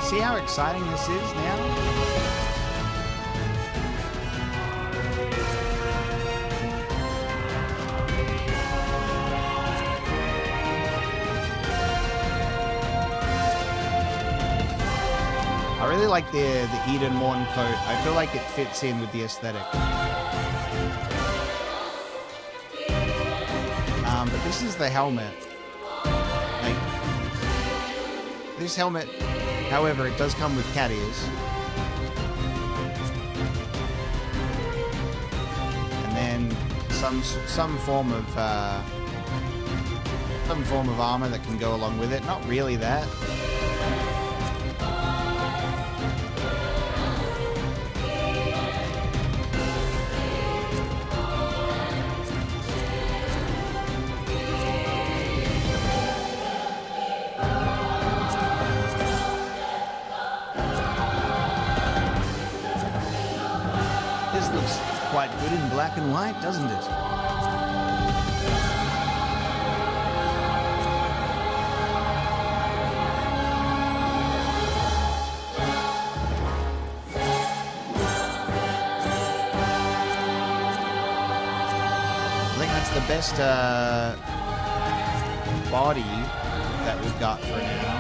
See how exciting this is now? I really like the Eden Morn coat. I feel like it fits in with the aesthetic. But this is the helmet. Like, this helmet, however, it does come with cat ears. And then some form of armor that can go along with it. Not really that. Quite good in black and white, doesn't it? I think that's the best body that we've got for now.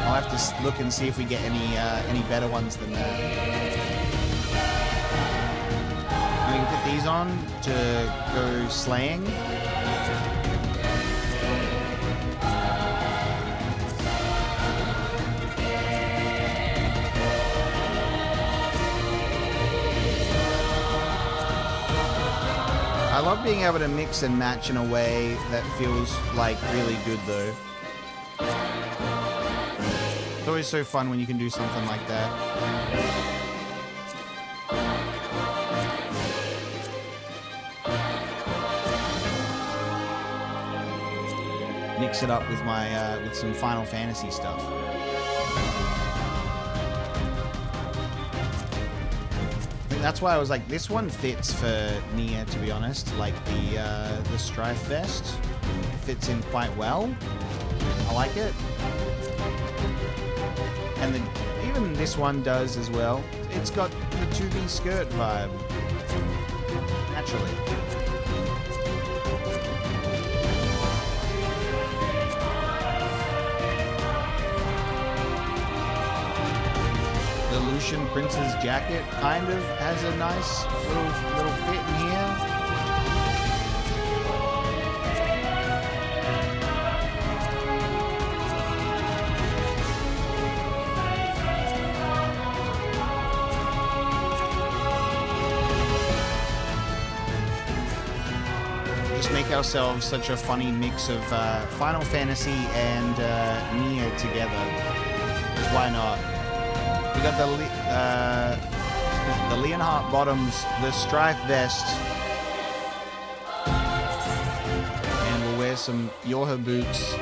I'll have to look and see if we get any better ones than that. We can put these on to go slaying. I love being able to mix and match in a way that feels like really good though. It's always so fun when you can do something like that. Mix it up with my with some Final Fantasy stuff. That's why I was like, this one fits for Nia, to be honest. Like the Strife vest fits in quite well. I like it. And even this one does as well. It's got the 2B skirt vibe. Naturally. The Lucian Prince's jacket kind of has a nice little fit in here. Just make ourselves such a funny mix of Final Fantasy and Nia together. Because why not? We got the Leonhardt bottoms, the Strife vest, and we'll wear some YoRHa boots.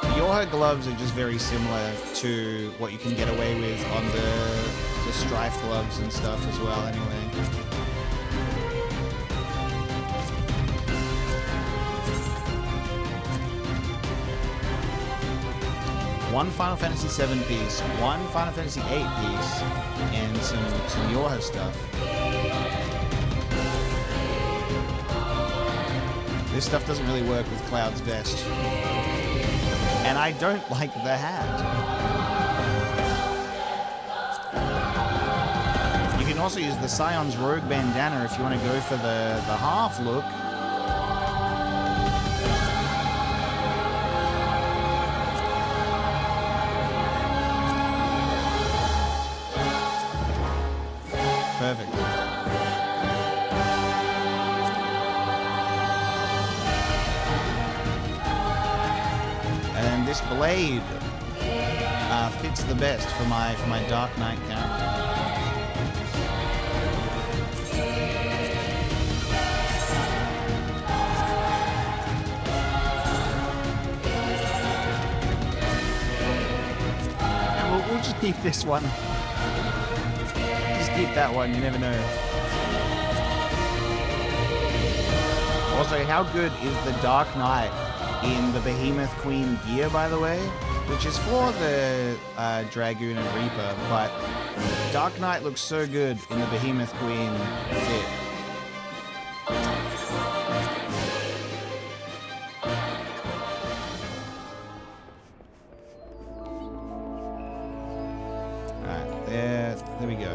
The YoRHa gloves are just very similar to what you can get away with on the Strife gloves and stuff as well anyway. One Final Fantasy VII piece, one Final Fantasy VIII piece, and some YoRHa stuff. This stuff doesn't really work with Cloud's vest. And I don't like the hat. You can also use the Scion's Rogue bandana if you want to go for the half look. Perfect. And this blade fits the best for my Dark Knight character. And we'll just keep this one. Keep that one, you never know. Also, how good is the Dark Knight in the Behemoth Queen gear, by the way? Which is for the Dragoon and Reaper, but Dark Knight looks so good in the Behemoth Queen fit. Alright, there we go.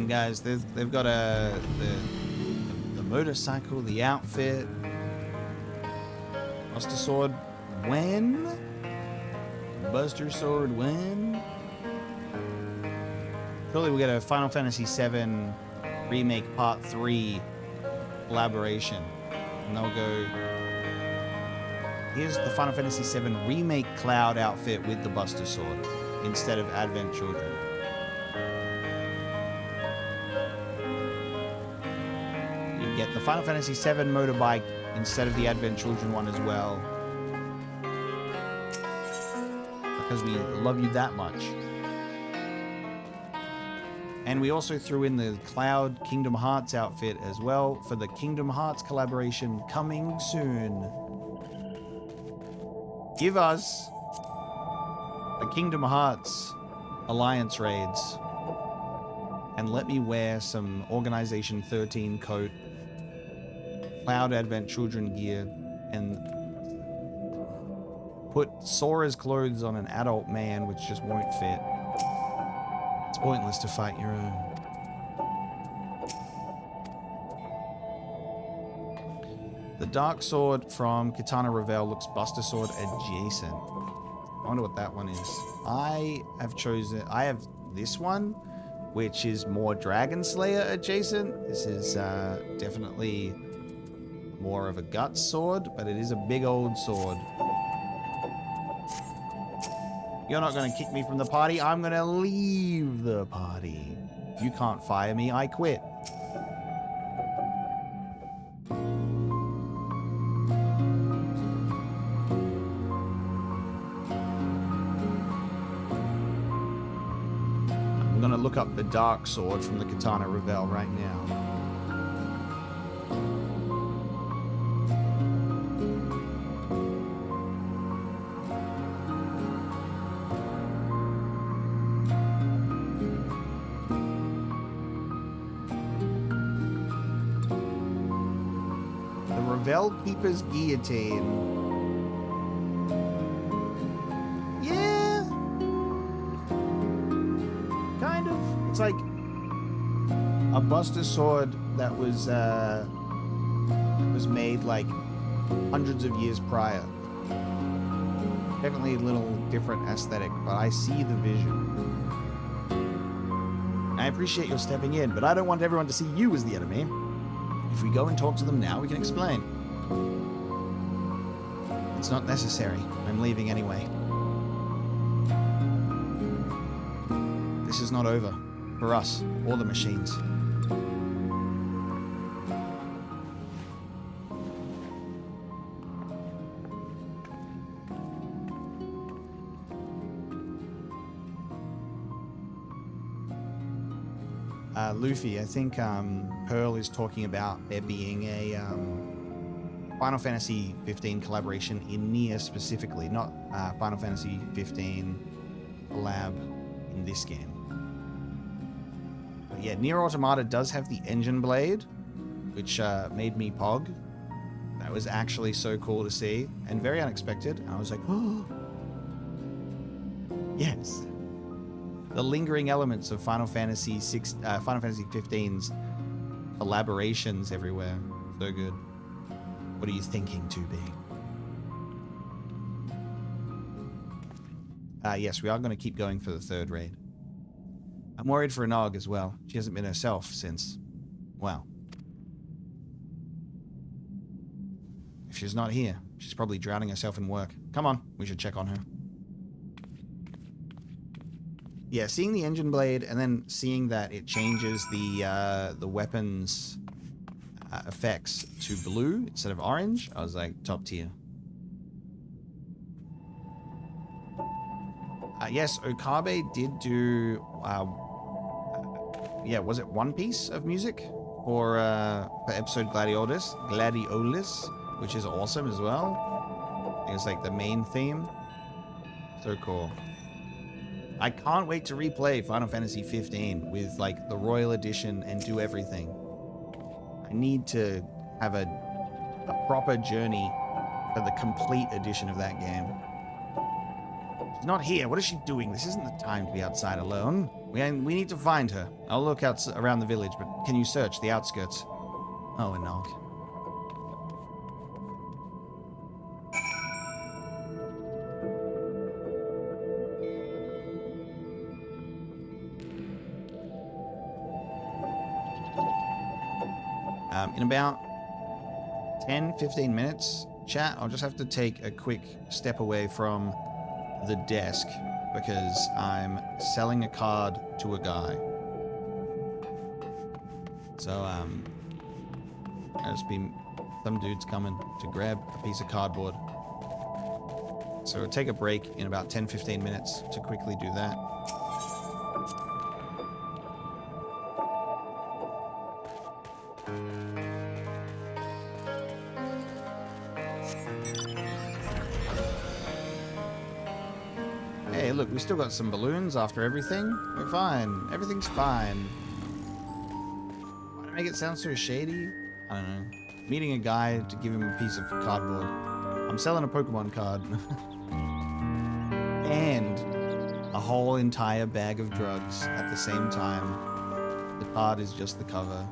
Guys, they've got the motorcycle, the outfit, Buster Sword when? Buster Sword when? Surely we get a Final Fantasy VII Remake Part 3 collaboration. And they'll go, here's the Final Fantasy VII Remake Cloud outfit with the Buster Sword instead of Advent Children. Get the Final Fantasy VII motorbike instead of the Advent Children one as well. Because we love you that much. And we also threw in the Cloud Kingdom Hearts outfit as well for the Kingdom Hearts collaboration coming soon. Give us the Kingdom Hearts Alliance raids. And let me wear some Organization 13 coat, Cloud Advent Children gear, and put Sora's clothes on an adult man, which just won't fit. It's pointless to fight your own. The Dark Sword from Katana Revel looks Buster Sword adjacent. I wonder what that one is. I have this one, which is more Dragon Slayer adjacent. This is definitely more of a guts sword, but it is a big old sword. You're not going to kick me from the party. I'm going to leave the party. You can't fire me. I quit. I'm going to look up the dark sword from the Katana Revel right now. Keeper's Guillotine. Yeah. Kind of. It's like a Buster sword that was made like hundreds of years prior. Definitely a little different aesthetic, but I see the vision. I appreciate your stepping in, but I don't want everyone to see you as the enemy. If we go and talk to them now, we can explain. It's not necessary. I'm leaving anyway. This is not over. For us, or the machines. Luffy, I think Pearl is talking about there being a Final Fantasy 15 collaboration in Nier specifically, not Final Fantasy 15 collab in this game. But yeah, Nier Automata does have the engine blade, which made me pog. That was actually so cool to see and very unexpected. I was like, oh, yes. The lingering elements of Final Fantasy 15's collaborations everywhere. So good. What are you thinking, 2B? Yes, we are going to keep going for the third raid. I'm worried for Nog as well. She hasn't been herself since, well. If she's not here, she's probably drowning herself in work. Come on, we should check on her. Yeah, seeing the engine blade and then seeing that it changes the weapons effects to blue instead of orange, I was like, top tier. Yes, Okabe did do, yeah, was it one piece of music for episode Gladiolus, which is awesome as well. I think it's like the main theme. So cool. I can't wait to replay Final Fantasy 15 with like the Royal Edition and do everything. I need to have a proper journey for the complete edition of that game. She's not here. What is she doing? This isn't the time to be outside alone. We need to find her. I'll look out around the village, but can you search the outskirts? Oh, a Nog. In about 10-15 minutes, chat, I'll just have to take a quick step away from the desk because I'm selling a card to a guy. So, there'll just be some dudes coming to grab a piece of cardboard. So we'll take a break in about 10-15 minutes to quickly do that. Hey, look, we still got some balloons after everything. We're fine. Everything's fine. Why do I make it sound so shady? I don't know. Meeting a guy to give him a piece of cardboard. I'm selling a Pokemon card. And a whole entire bag of drugs at the same time. The card is just the cover.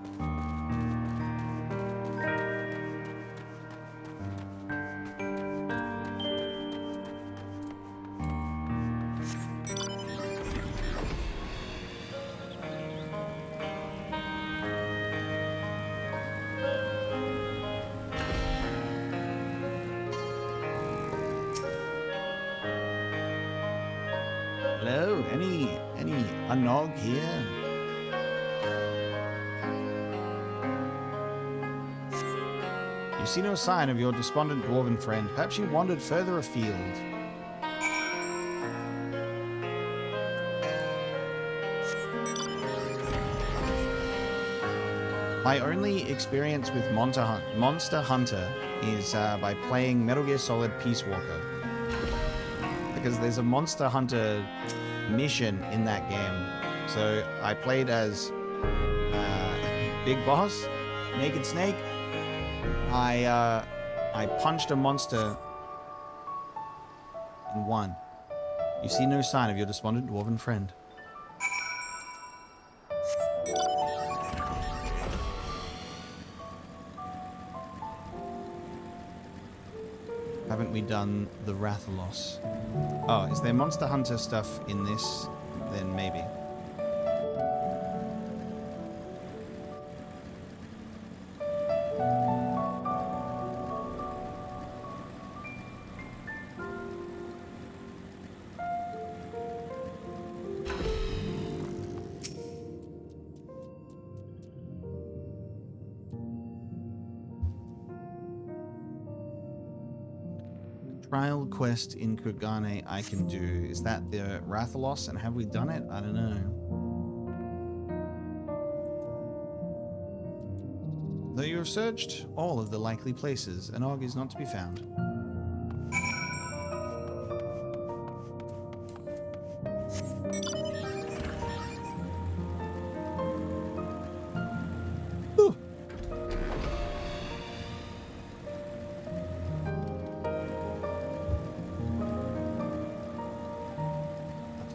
Hello? Any Anog here? You see no sign of your despondent dwarven friend. Perhaps you wandered further afield. My only experience with Monster Hunter is by playing Metal Gear Solid Peace Walker. Because there's a Monster Hunter mission in that game. So I played as Big Boss, Naked Snake. I punched a monster and won. You see no sign of your despondent dwarven friend. Haven't we done the Rathalos? Oh, is there Monster Hunter stuff in this? Then maybe. Trial quest in Kugane I can do. Is that the Rathalos? And have we done it? I don't know. Though you have searched all of the likely places, Anog is not to be found.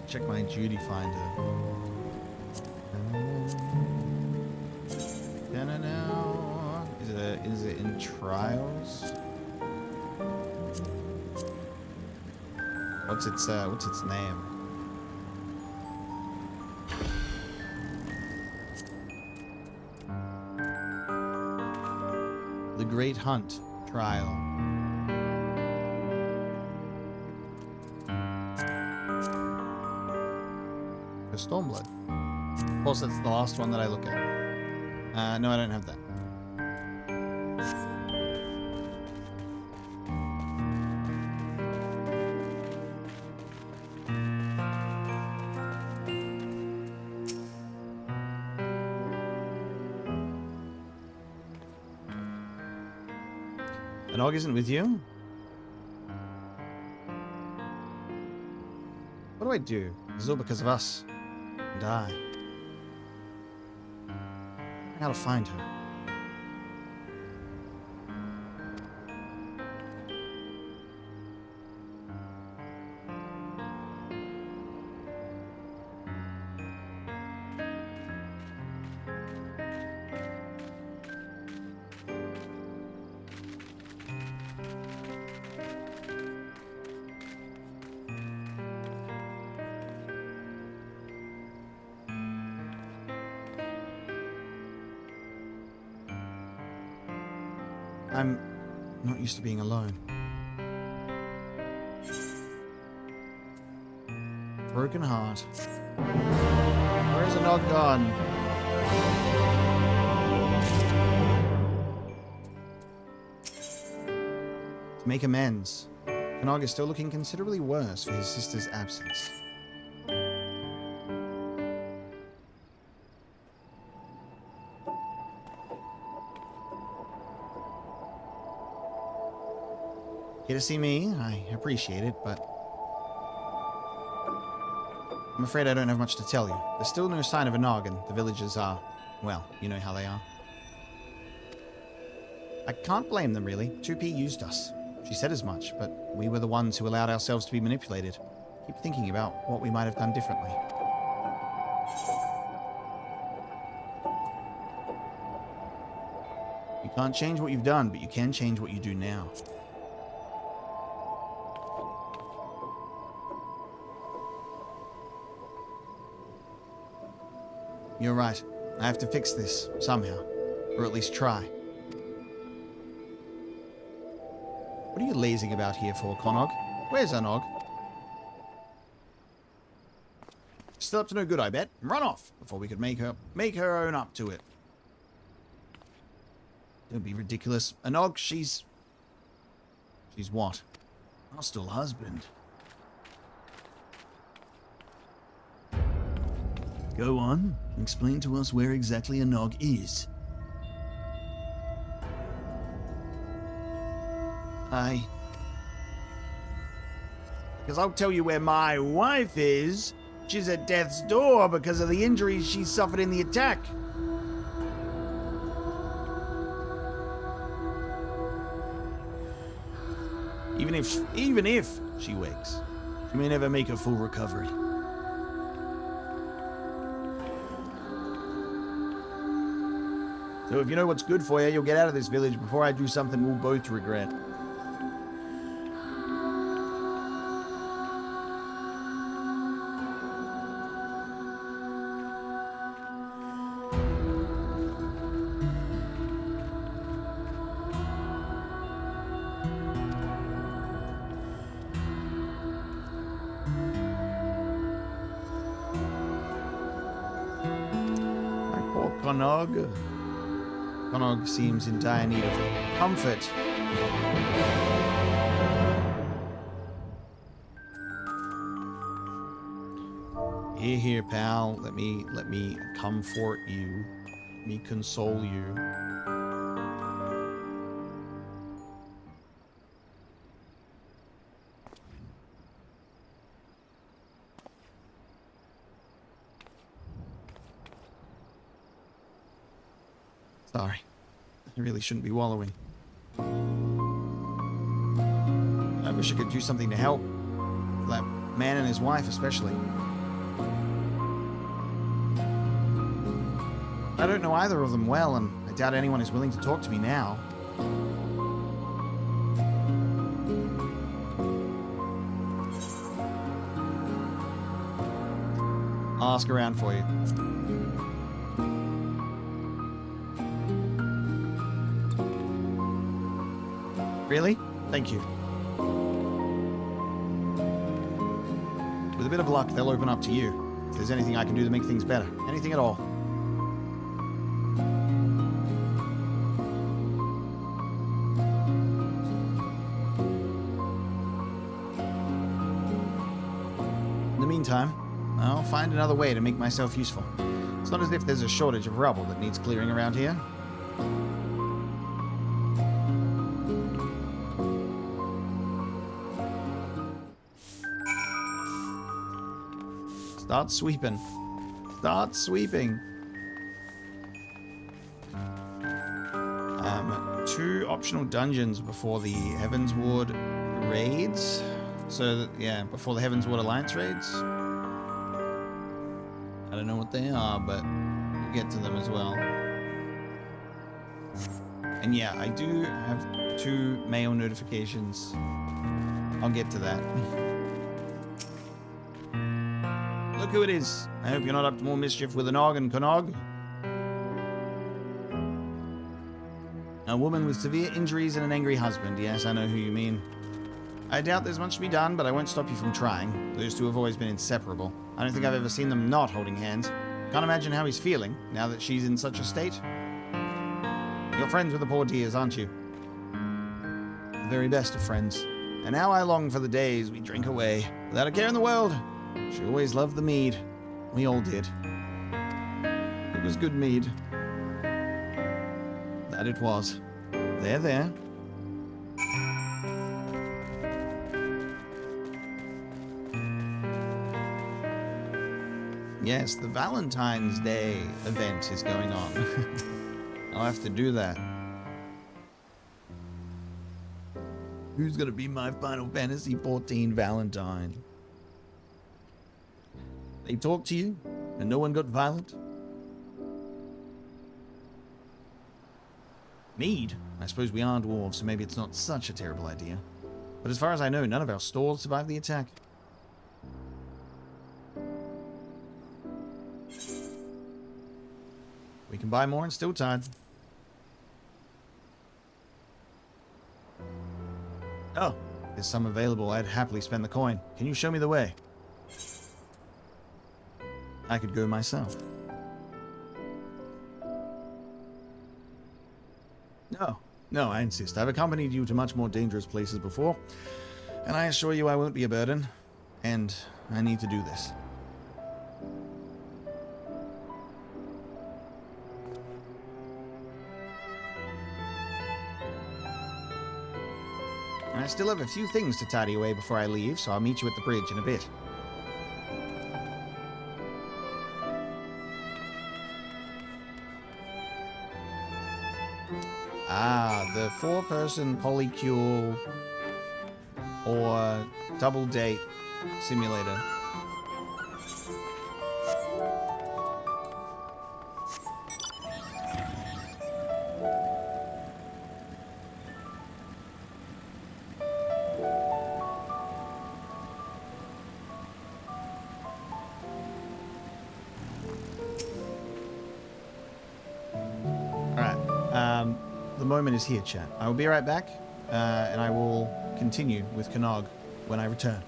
Check my duty finder. Is it in trials? What's its name? The Great Hunt trial. Stormblood. Of course, that's the last one that I look at. No, I don't have that. Anog isn't with you? What do I do? This is all because of us. And I. How to find her. I'm not used to being alone. Broken heart. Where's Anog gone? To make amends, Anog is still looking considerably worse for his sister's absence. Here to see me, I appreciate it, but I'm afraid I don't have much to tell you. There's still no sign of Anog, and the villagers are, well, you know how they are. I can't blame them, really. 2P used us. She said as much, but we were the ones who allowed ourselves to be manipulated. Keep thinking about what we might have done differently. You can't change what you've done, but you can change what you do now. You're right. I have to fix this, somehow. Or at least try. What are you lazing about here for, Connog? Where's Anog? still up to no good, I bet. Run off before we could make her own up to it. Don't be ridiculous. Enog, she's what? Hostile husband. Go on. Explain to us where exactly Enog is. Because I'll tell you where my wife is. She's at death's door because of the injuries she suffered in the attack. Even if she wakes, she may never make a full recovery. So if you know what's good for you, you'll get out of this village before I do something we'll both regret. Conog seems in dire need of comfort. Here, pal. Let me comfort you. Let me console you. Sorry. I really shouldn't be wallowing. I wish I could do something to help. For that man and his wife, especially. I don't know either of them well, and I doubt anyone is willing to talk to me now. I'll ask around for you. Really? Thank you. With a bit of luck, they'll open up to you. If there's anything I can do to make things better. Anything at all. In the meantime, I'll find another way to make myself useful. It's not as if there's a shortage of rubble that needs clearing around here. Start sweeping. Start sweeping. 2 optional dungeons before the Heavensward raids. So, that, yeah, before the Heavensward Alliance raids. I don't know what they are, but we'll get to them as well. And yeah, I do have 2 mail notifications. I'll get to that. Look who it is. I hope you're not up to more mischief with Enog and Conog. A woman with severe injuries and an angry husband. Yes, I know who you mean. I doubt there's much to be done, but I won't stop you from trying. Those 2 have always been inseparable. I don't think I've ever seen them not holding hands. Can't imagine how he's feeling, now that she's in such a state. You're friends with the poor dears, aren't you? The very best of friends. And now I long for the days we drink away, without a care in the world. She always loved the mead. We all did. It was good mead. That it was. There. Yes, the Valentine's Day event is going on. I'll have to do that. Who's gonna be my Final Fantasy XIV Valentine? They talked to you, and no one got violent? Mead? I suppose we are dwarves, so maybe it's not such a terrible idea. But as far as I know, none of our stores survived the attack. We can buy more in Stilltide. Oh, if there's some available, I'd happily spend the coin. Can you show me the way? I could go myself. No, I insist. I've accompanied you to much more dangerous places before, and I assure you I won't be a burden, and I need to do this. I still have a few things to tidy away before I leave, so I'll meet you at the bridge in a bit. Ah, the 4-person polycule or double date simulator. The moment is here, chat. I will be right back, and I will continue with Canog when I return.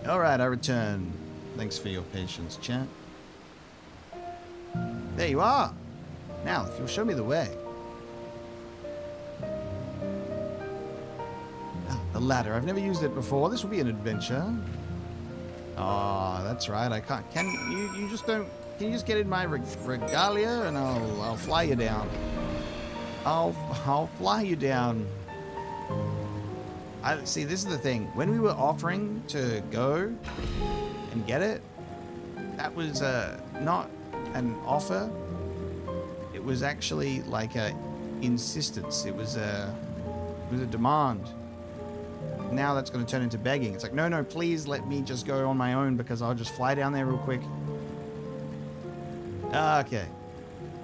Alright, I return. Thanks for your patience, chat. There you are. Now, if you'll show me the way. Ah, the ladder. I've never used it before. This will be an adventure. Oh, that's right. I can't. Can you just don't? Can you just get in my regalia and I'll fly you down. I'll fly you down. I see. This is the thing. When we were offering to go and get it, that was not an offer. It was actually like a insistence. It was a demand. Now that's going to turn into begging. It's like, no, please let me just go on my own because I'll just fly down there real quick. Okay,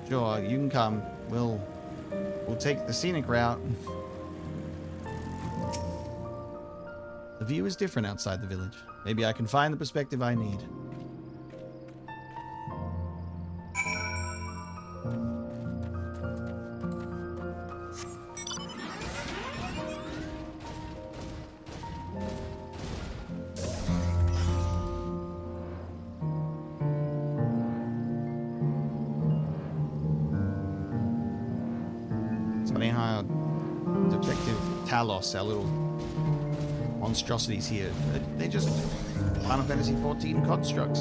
sure, you can come. We'll take the scenic route. The view is different outside the village. Maybe I can find the perspective I need. It's funny how Detective Talos, our little monstrosities here, they just Final Fantasy XIV constructs.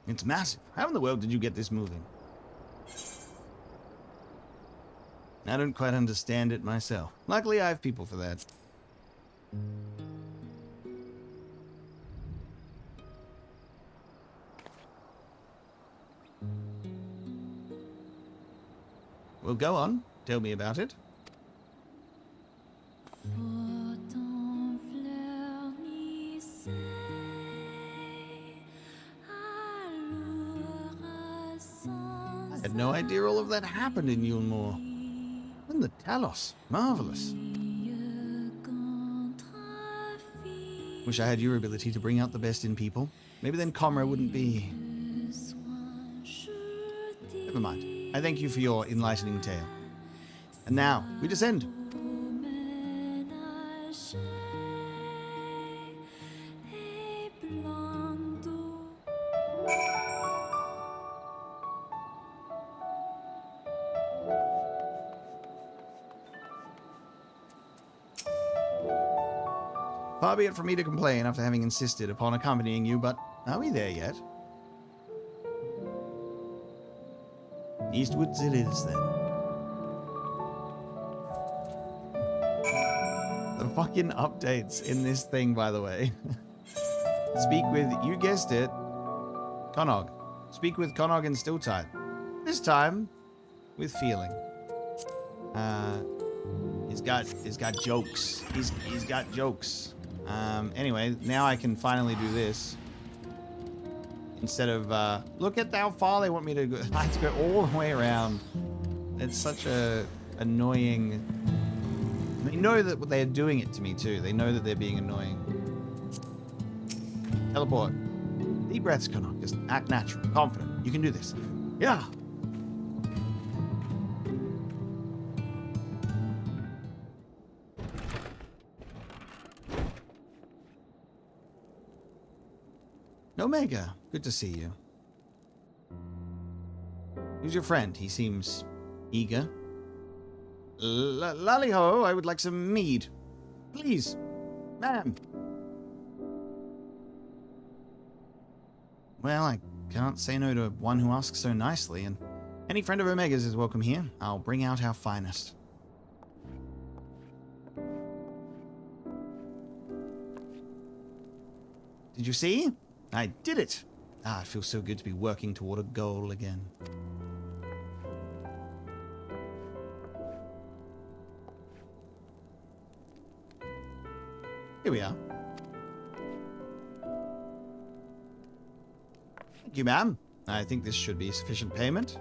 It's massive. How in the world did you get this moving? I don't quite understand it myself. Luckily, I have people for that. Well, go on. Tell me about it. I had no idea all of that happened in Yulmore. And the Talos. Marvelous. Wish I had your ability to bring out the best in people. Maybe then Comra wouldn't be... Never mind. I thank you for your enlightening tale. And now, we descend. Far be it from me to complain after having insisted upon accompanying you, but are we there yet? Eastwards it is, then. The fucking updates in this thing, by the way. Speak with, you guessed it, Connog. Speak with Connog and Stilltide. This time, with feeling. He's got jokes. He's got jokes. Anyway, now I can finally do this. Instead of, look at how far they want me to go. I have to go all the way around. It's such a annoying... They know that they're doing it to me, too. They know that they're being annoying. Teleport. Deep breaths, Connor. Just act natural. Confident. You can do this. Yeah. Omega, good to see you. Who's your friend? He seems eager. Lally-ho, I would like some mead. Please, ma'am. Well, I can't say no to one who asks so nicely, and any friend of Omega's is welcome here. I'll bring out our finest. Did you see? I did it. Ah, it feels so good to be working toward a goal again. Here we are. Thank you, ma'am. I think this should be sufficient payment.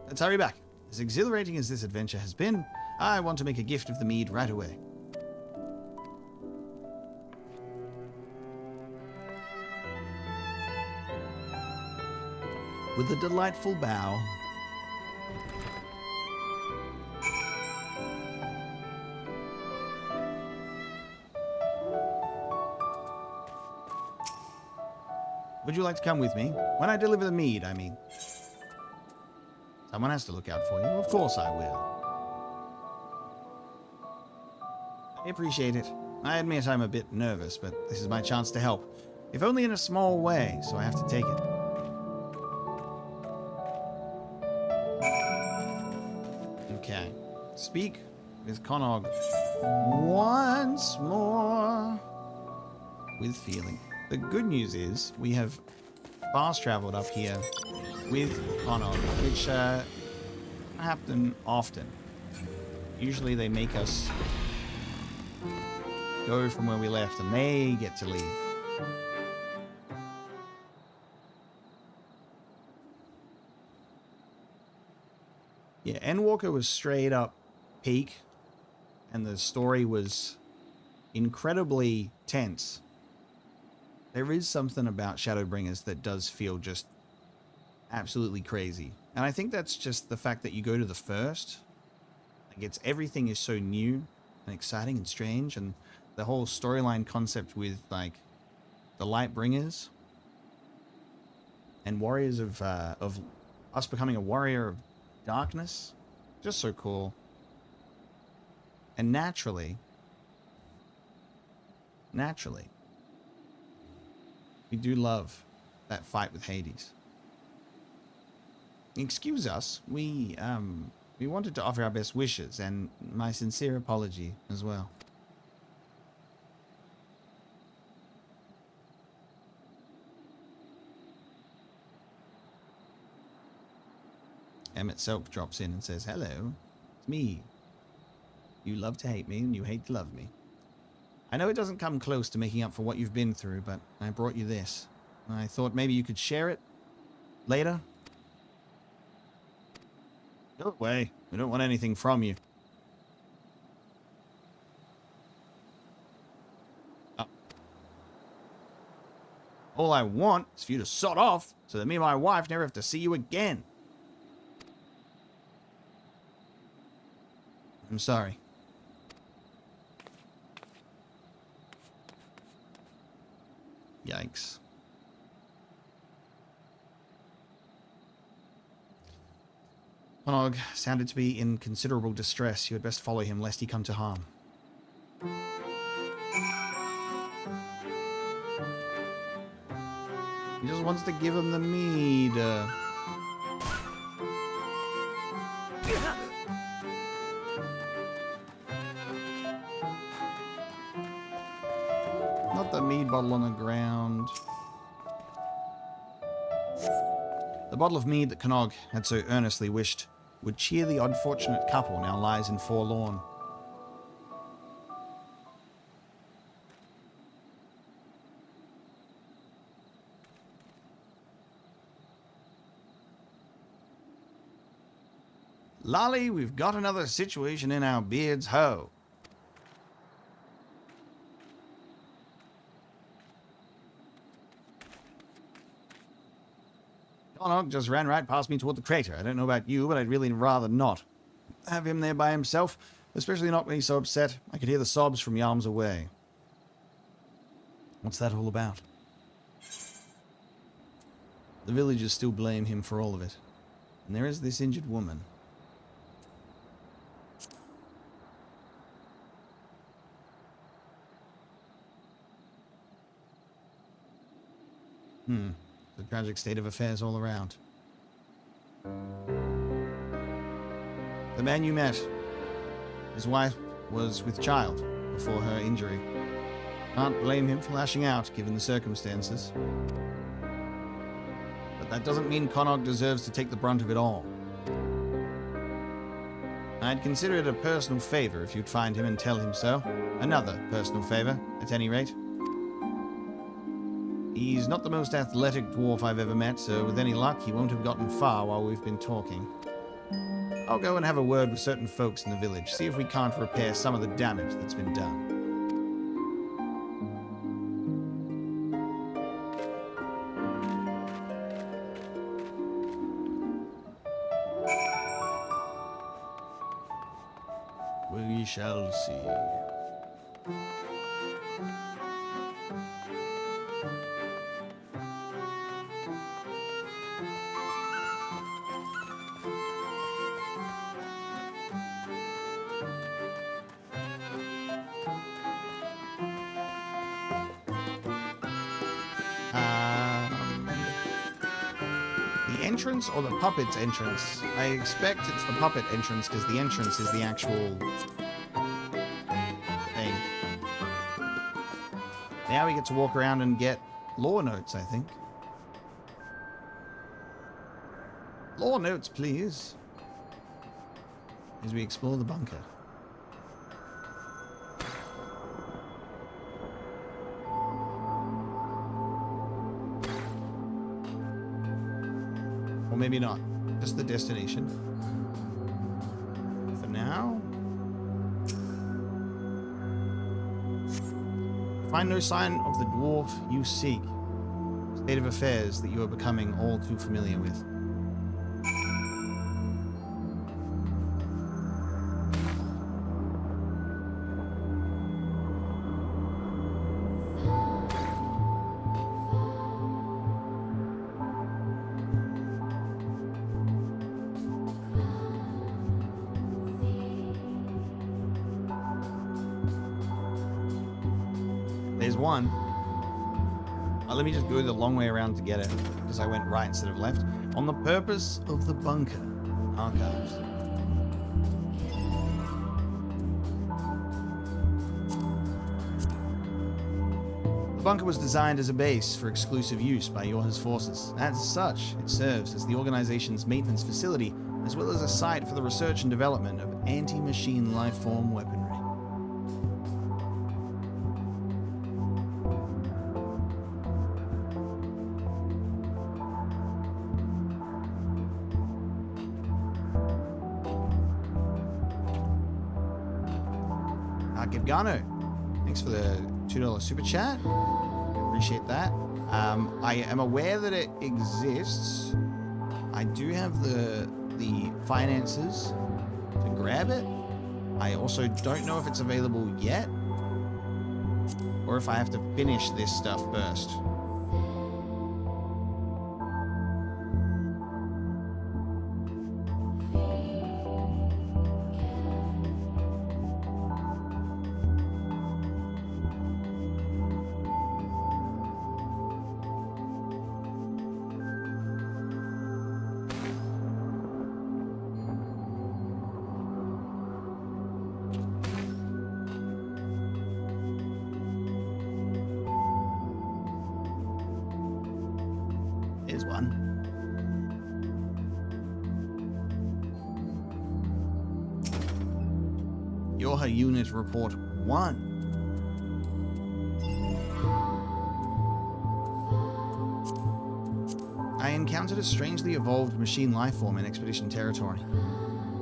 Let's hurry back. As exhilarating as this adventure has been, I want to make a gift of the mead right away. With a delightful bow, would you like to come with me? When I deliver the mead, I mean. Someone has to look out for you. Of course I will. I appreciate it. I admit I'm a bit nervous, but this is my chance to help. If only in a small way, so I have to take it. Okay. Speak with Conog once more with feeling. The good news is we have fast traveled up here with Conog, which happen often. Usually they make us go from where we left and they get to leave. Yeah, Endwalker was straight up peak, and the story was incredibly tense. There is something about Shadowbringers that does feel just absolutely crazy. And I think that's just the fact that you go to the first. Like, everything is so new and exciting and strange, and the whole storyline concept with, like, the Lightbringers and warriors of us becoming a warrior of darkness, just so cool. And naturally, we do love that fight with Hades. Excuse us, we wanted to offer our best wishes and my sincere apology as well. Emmett Selk drops in and says, "Hello, it's me. You love to hate me and you hate to love me. I know it doesn't come close to making up for what you've been through, but I brought you this. I thought maybe you could share it later." Go away. We don't want anything from you. All I want is for you to sod off so that me and my wife never have to see you again. I'm sorry. Yikes. Conog sounded to be in considerable distress. You had best follow him lest he come to harm. He just wants to give him the mead. Not the mead bottle on the ground. The bottle of mead that Conog had so earnestly wished would cheer the unfortunate couple now lies in forlorn. Lolly, we've got another situation in our beards' hoe. Conog just ran right past me toward the crater. I don't know about you, but I'd really rather not have him there by himself, especially not when he's so upset. I could hear the sobs from yards away. What's that all about? The villagers still blame him for all of it. And there is this injured woman. The tragic state of affairs all around. The man you met, his wife was with child before her injury. Can't blame him for lashing out, given the circumstances. But that doesn't mean Connaught deserves to take the brunt of it all. I'd consider it a personal favor if you'd find him and tell him so. Another personal favor, at any rate. He's not the most athletic dwarf I've ever met, so with any luck, he won't have gotten far while we've been talking. I'll go and have a word with certain folks in the village, see if we can't repair some of the damage that's been done. We shall see. The entrance or the puppet's entrance? I expect it's the puppet entrance because the entrance is the actual thing. Now we get to walk around and get lore notes, I think. Lore notes, please. As we explore the bunker. Or maybe not. Just the destination. For now. Find no sign of the dwarf you seek. State of affairs that you are becoming all too familiar with. There's one. Let me just go the long way around to get it, because I went right instead of left. On the purpose of the bunker. Archives. The bunker was designed as a base for exclusive use by YoRHa's forces. As such, it serves as the organization's maintenance facility, as well as a site for the research and development of anti-machine lifeform weaponry. Gano, thanks for the $2 super chat. Appreciate that. I am aware that it exists. I do have the finances to grab it. I also don't know if it's available yet, or if I have to finish this stuff first. Here's one. YoRHa Unit Report 1. I encountered a strangely evolved machine lifeform in Expedition territory.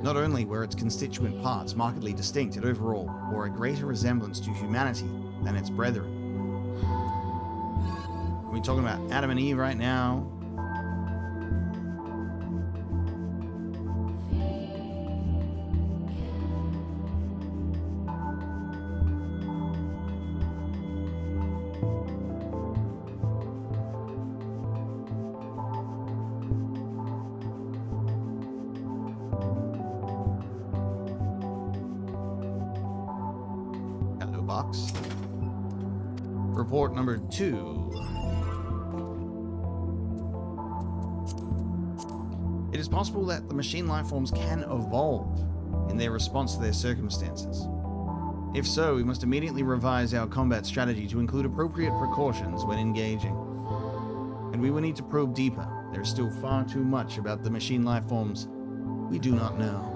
Not only were its constituent parts markedly distinct, it overall bore a greater resemblance to humanity than its brethren. Are we talking about Adam and Eve right now? Hello, box. Report number 2. It is possible that the machine lifeforms can evolve in their response to their circumstances. If so, we must immediately revise our combat strategy to include appropriate precautions when engaging. And we will need to probe deeper. There is still far too much about the machine life forms we do not know.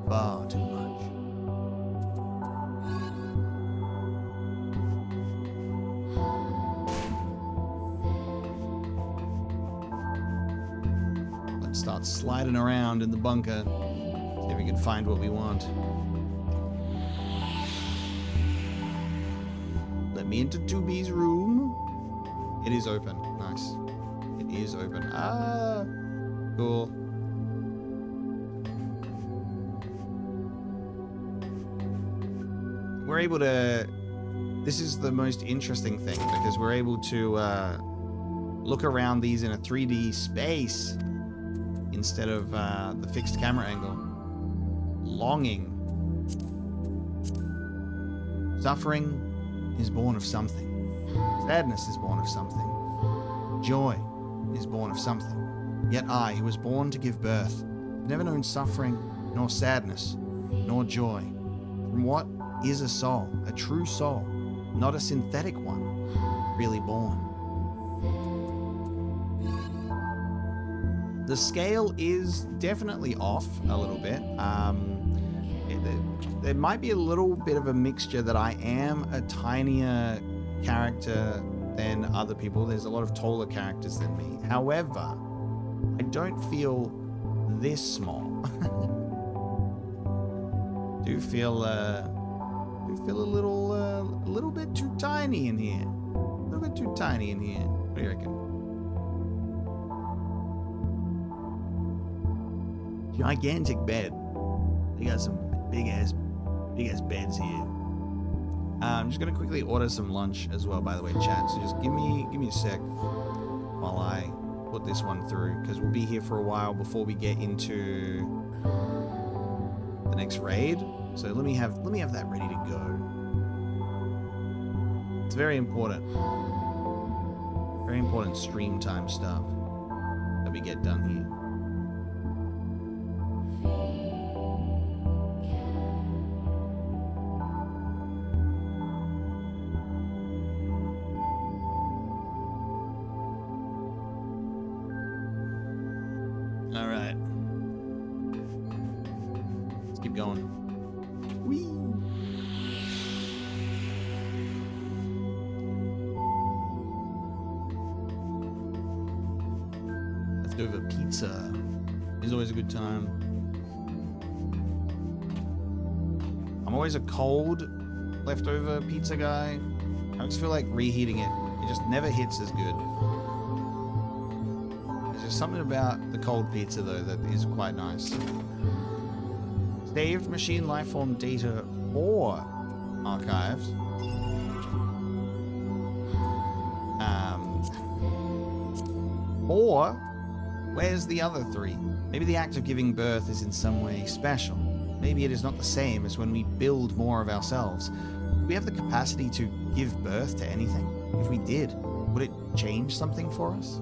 Far too much. Let's start sliding around in the bunker. See if we can find what we want. Let me into 2B's room. It is open. Nice. It is open. Ah, cool. We're able to... This is the most interesting thing because we're able to look around these in a 3D space instead of the fixed camera angle. Longing. Suffering is born of something. Sadness is born of something. Joy is born of something. Yet I, who was born to give birth, have never known suffering, nor sadness, nor joy. From what is a soul, a true soul, not a synthetic one, really born? The scale is definitely off a little bit. There might be a little bit of a mixture that I am a tinier character than other people. There's a lot of taller characters than me. However, I don't feel this small. do feel a little bit too tiny in here. A little bit too tiny in here. What do you reckon? Gigantic bed. They got some big ass beds here. I'm just gonna quickly order some lunch as well, by the way, chat. So just give me a sec while I put this one through, because we'll be here for a while before we get into the next raid. So let me have that ready to go. It's very important. Very important stream time stuff that we get done here. Leftover pizza is always a good time. I'm always a cold leftover pizza guy. I just feel like reheating it just never hits as good. There's just something about the cold pizza though that is quite nice. Saved machine lifeform data 4 archived. Or where's the other 3? Maybe the act of giving birth is in some way special. Maybe it is not the same as when we build more of ourselves. Do we have the capacity to give birth to anything? If we did, would it change something for us?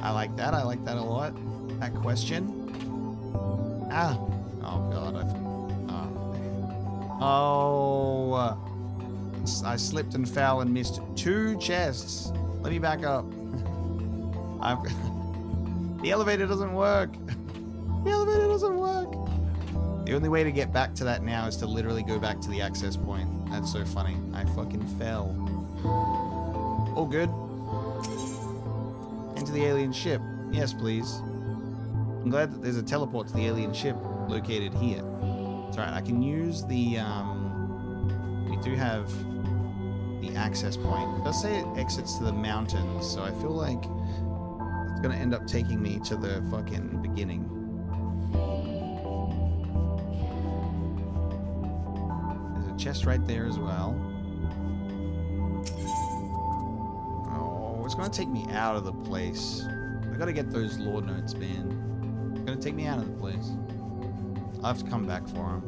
I like that a lot. That question. Oh god, I slipped and fell and missed 2 chests. Let me back up. The elevator doesn't work. The elevator doesn't work. The only way to get back to that now is to literally go back to the access point. That's so funny. I fucking fell. All good. Enter the alien ship. Yes, please. I'm glad that there's a teleport to the alien ship located here. It's alright, I can use the, we do have the access point. It does say it exits to the mountains, so I feel like it's gonna end up taking me to the fucking beginning. There's a chest right there as well. Oh, it's gonna take me out of the place. I gotta get those lore notes, man. It's gonna take me out of the place. I'll have to come back for him.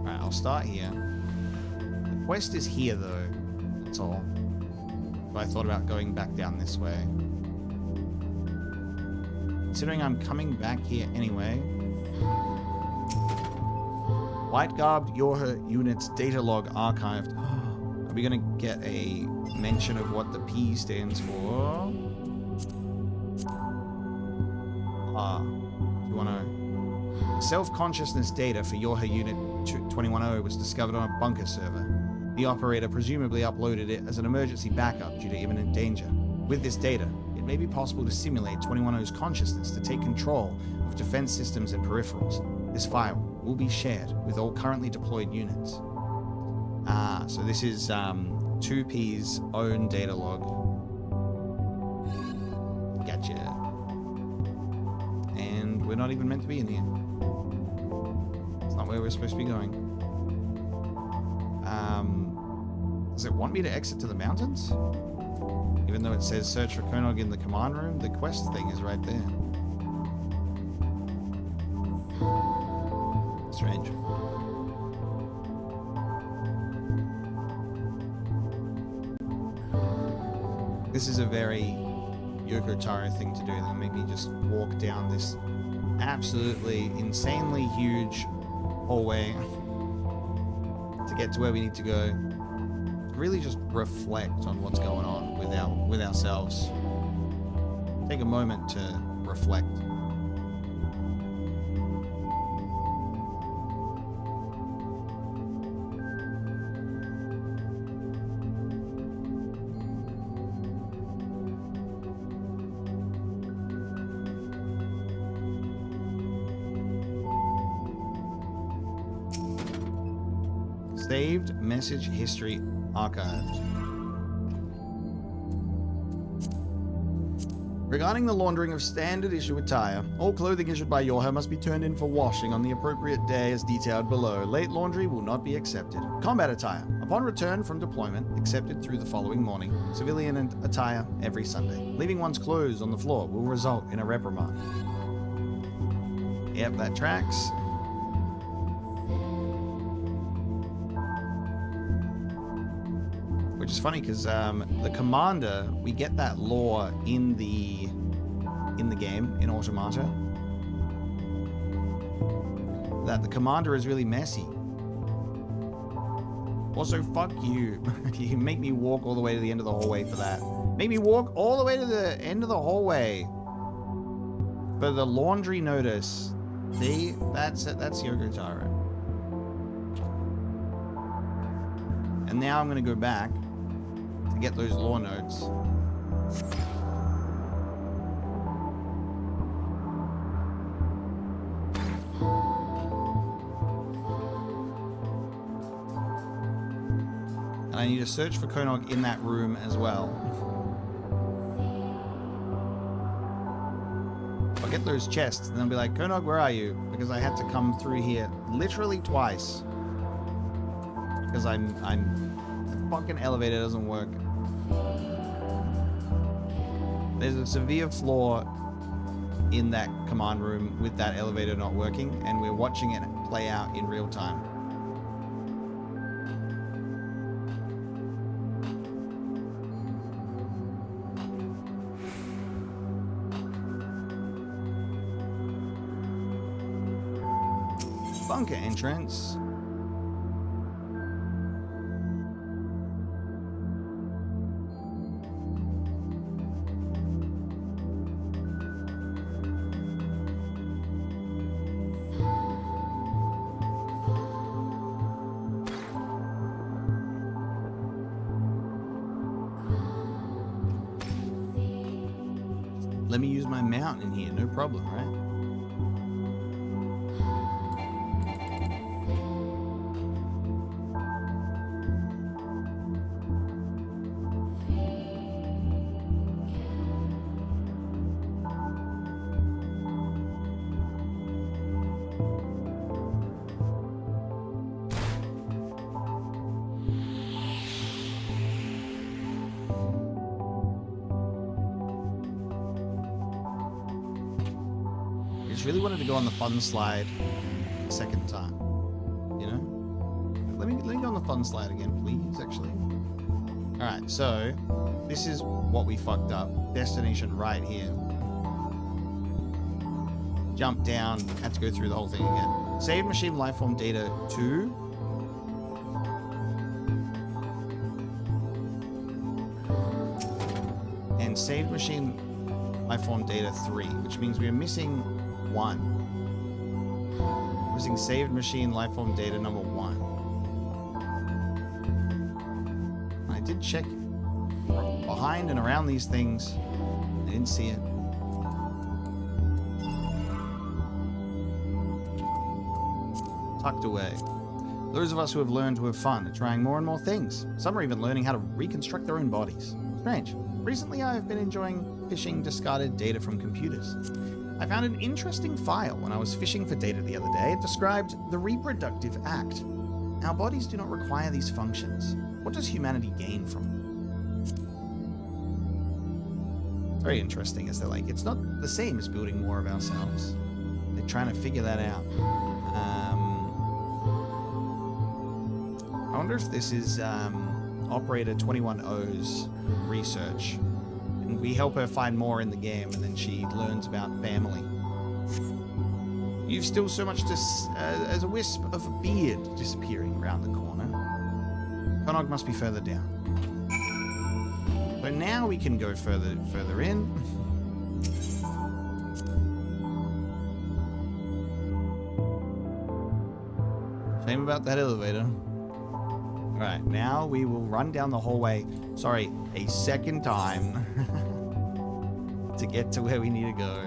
Alright, I'll start here. The quest is here, though. That's all. So I thought about going back down this way. considering I'm coming back here anyway. White garbed YoRHa unit's data log archived. Are we gonna get a mention of what the P stands for? You wanna... Self-consciousness data for YoRHa Unit 210 was discovered on a bunker server. The operator presumably uploaded it as an emergency backup due to imminent danger. With this data, it may be possible to simulate 210's consciousness to take control of defense systems and peripherals. This file will be shared with all currently deployed units. So this is 2P's own data log. Gotcha. And we're not even meant to be in here. It's not where we're supposed to be going. Does it want me to exit to the mountains? Even though it says search for Konog in the command room, the quest thing is right there. Strange. This is a very Yoko Taro thing to do. That made me just walk down this absolutely insanely huge hallway to get to where we need to go. Really just reflect on what's going on with ourselves. Take a moment to reflect. Saved message history archived. Regarding the laundering of standard issue attire, all clothing issued by YoRHa must be turned in for washing on the appropriate day as detailed below. Late laundry will not be accepted. Combat attire, upon return from deployment, accepted through the following morning. Civilian attire every Sunday. Leaving one's clothes on the floor will result in a reprimand. Yep, that tracks. Which is funny because the commander, we get that lore in the game in Automata, that the commander is really messy. Also, fuck you. You make me walk all the way to the end of the hallway for that. Make me walk all the way to the end of the hallway for the laundry notice. See, that's Yoko Taro. And now I'm gonna go back to get those lore notes. And I need to search for Konog in that room as well. I'll get those chests and then I'll be like, Konog, where are you? Because I had to come through here literally twice. Because the fucking elevator doesn't work. There's a severe flaw in that command room with that elevator not working, and we're watching it play out in real time. Bunker entrance. Let me use my mount in here, no problem, right? Really wanted to go on the fun slide a second time, you know? Let me go on the fun slide again, please, actually. Alright, so this is what we fucked up. Destination right here. Jump down. Had to go through the whole thing again. Saved machine lifeform data 2. And saved machine lifeform data 3, which means we are missing 1. Missing saved machine lifeform data number 1. I did check behind and around these things. I didn't see it. Tucked away. Those of us who have learned to have fun are trying more and more things. Some are even learning how to reconstruct their own bodies. Strange. Recently I have been enjoying fishing discarded data from computers. I found an interesting file when I was fishing for data the other day. It described the reproductive act. Our bodies do not require these functions. What does humanity gain from them? It's very interesting as they're like, it's not the same as building more of ourselves. They're trying to figure that out. I wonder if this is Operator 21O's research. And we help her find more in the game, and then she learns about family. You've still so much as a wisp of a beard disappearing around the corner. Konog must be further down. But now we can go further in. Shame about that elevator. Alright, now we will run down the hallway, sorry, a second time to get to where we need to go.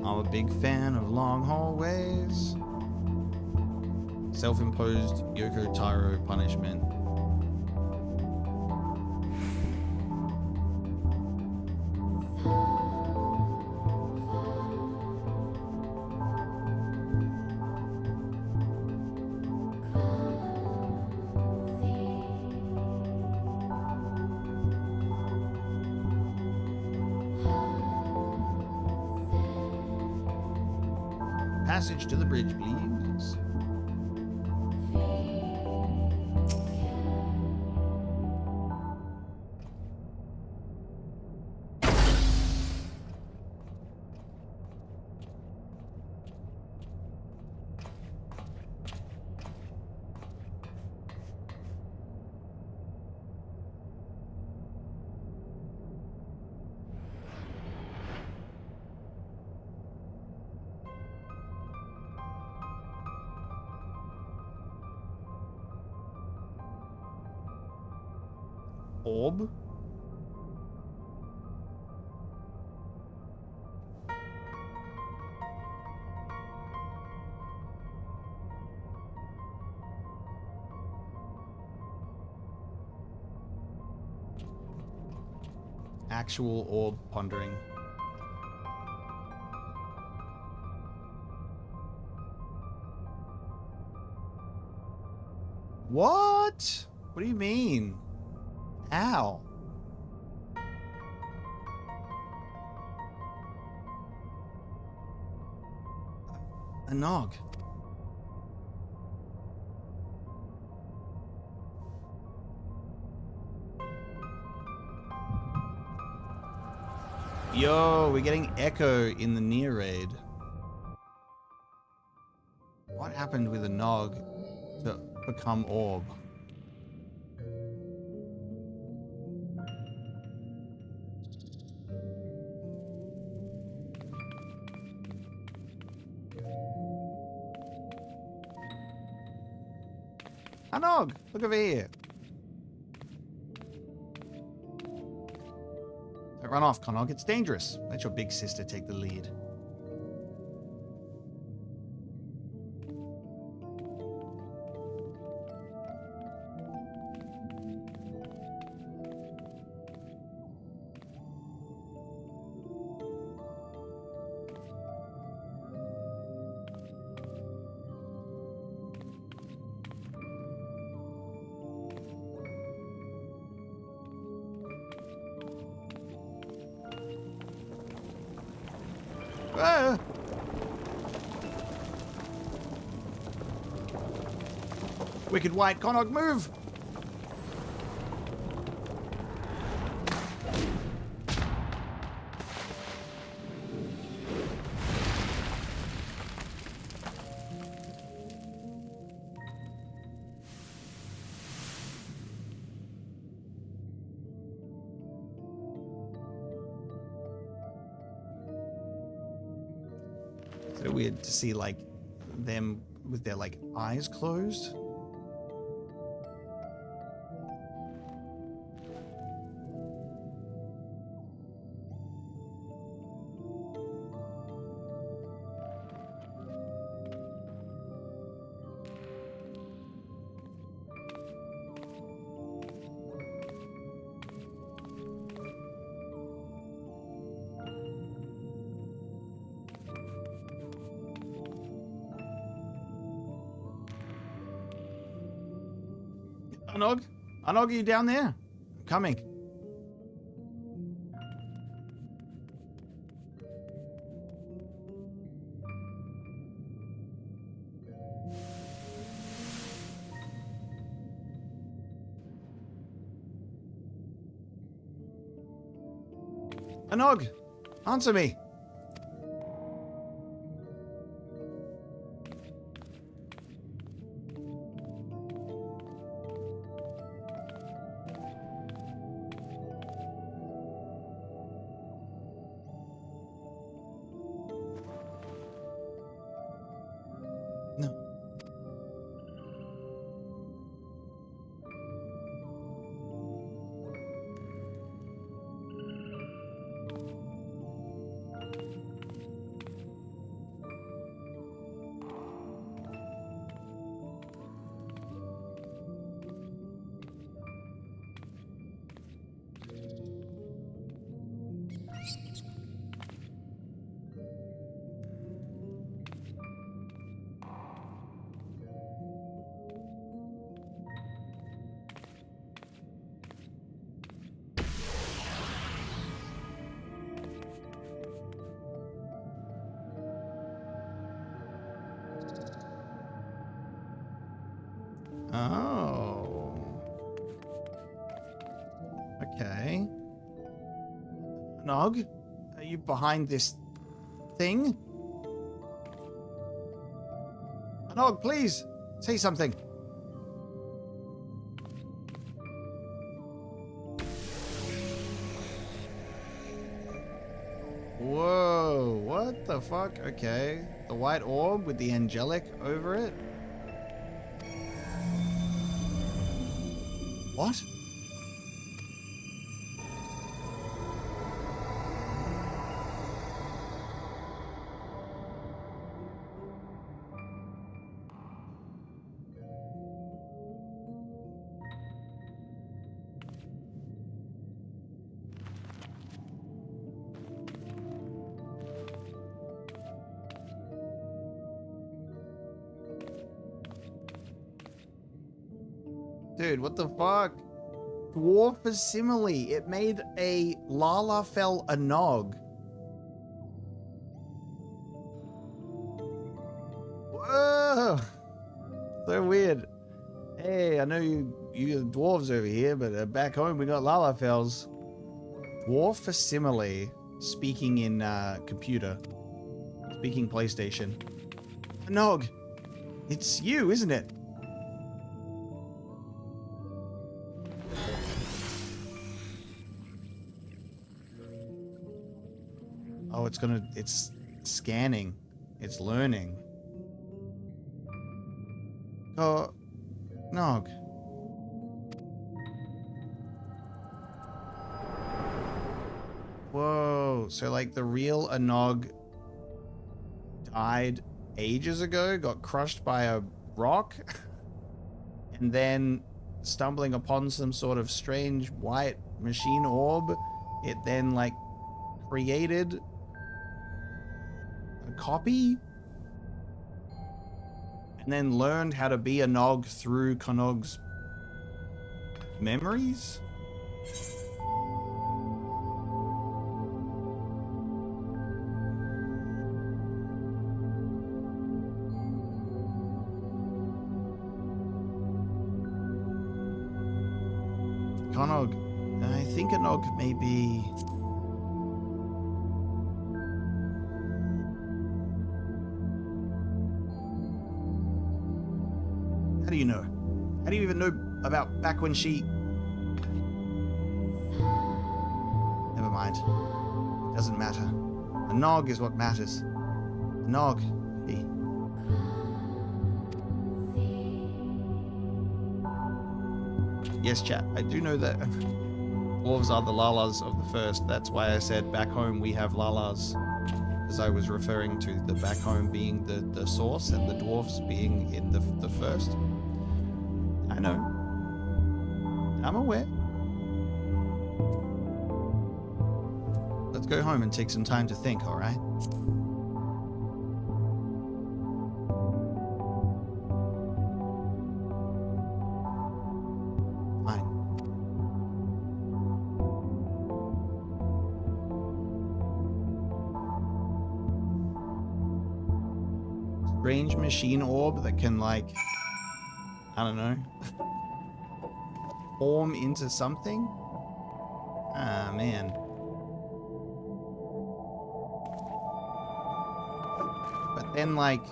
I'm a big fan of long hallways. Self-imposed Yoko Taro punishment. Passage to the bridge, please. Orb? Actual orb pondering. What? What do you mean? Ow. A nog. Yo, we're getting Echo in the near raid. What happened with a nog to become orb? Nog, look over here. Don't run off, Konog. It's dangerous. Let your big sister take the lead. Ah. Wicked White, Konog, move! So weird to see like them with their like eyes closed. Anog? Anog, are you down there? I'm coming. Anog, answer me. No. Oh. Okay. Nog, are you behind this thing? Nog, please, say something. Whoa, what the fuck? Okay. The white orb with the angelic over it? What? Dude, what the fuck? Dwarf Simile. It made a Lalafell Anog. Whoa! So weird. Hey, I know you dwarves over here, but back home we got Lalafells. Dwarf Simile. Speaking in computer. Speaking PlayStation. Anog. It's you, isn't it? Oh, it's scanning. It's learning. Oh, Nog. Whoa, so like the real Anog died ages ago, got crushed by a rock, and then stumbling upon some sort of strange white machine orb, it then like created a copy and then learned how to be a Nog through Kanog's memories? Kanog, I think a Nog may be... How do you know? How do you even know about back when she... Never mind. It doesn't matter. A Nog is what matters. Nog. Hey. Yes, chat. I do know that dwarves are the Lalas of the first. That's why I said back home we have Lalas. Because I was referring to the back home being the source and the dwarfs being in the first. I know. I'm aware. Let's go home and take some time to think, alright? Fine. Strange machine orb that can, like, I don't know, form into something? Ah, man. But then, like,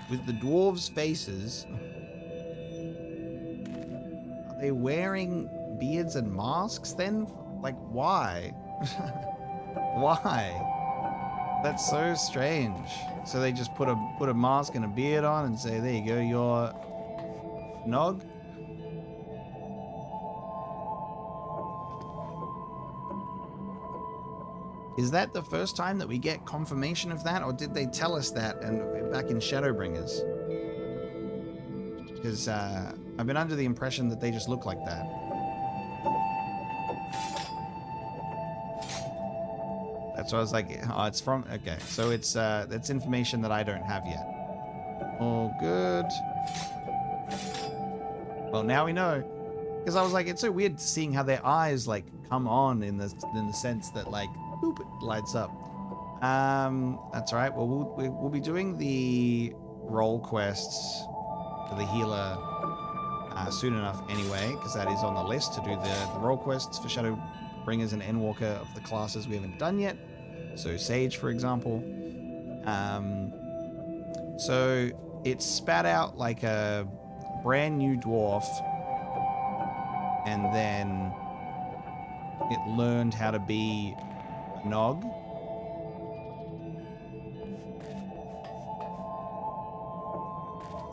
with the dwarves' faces, are they wearing beards and masks then? Like, why? Why? That's so strange. So they just put a mask and a beard on and say, there you go, you're Nog? Is that the first time that we get confirmation of that, or did they tell us that and back in Shadowbringers? Because I've been under the impression that they just look like that. That's why I was like, oh, it's from, okay, so it's that's information that I don't have yet. All good. Well, now we know. Because I was like, it's so weird seeing how their eyes like come on in the sense that like, boop, it lights up. That's all right. Well, we'll be doing the role quests for the healer soon enough anyway, because that is on the list to do the role quests for Shadowbringers and Endwalker of the classes we haven't done yet. So Sage, for example. So it spat out like a brand new dwarf, and then it learned how to be a Nog.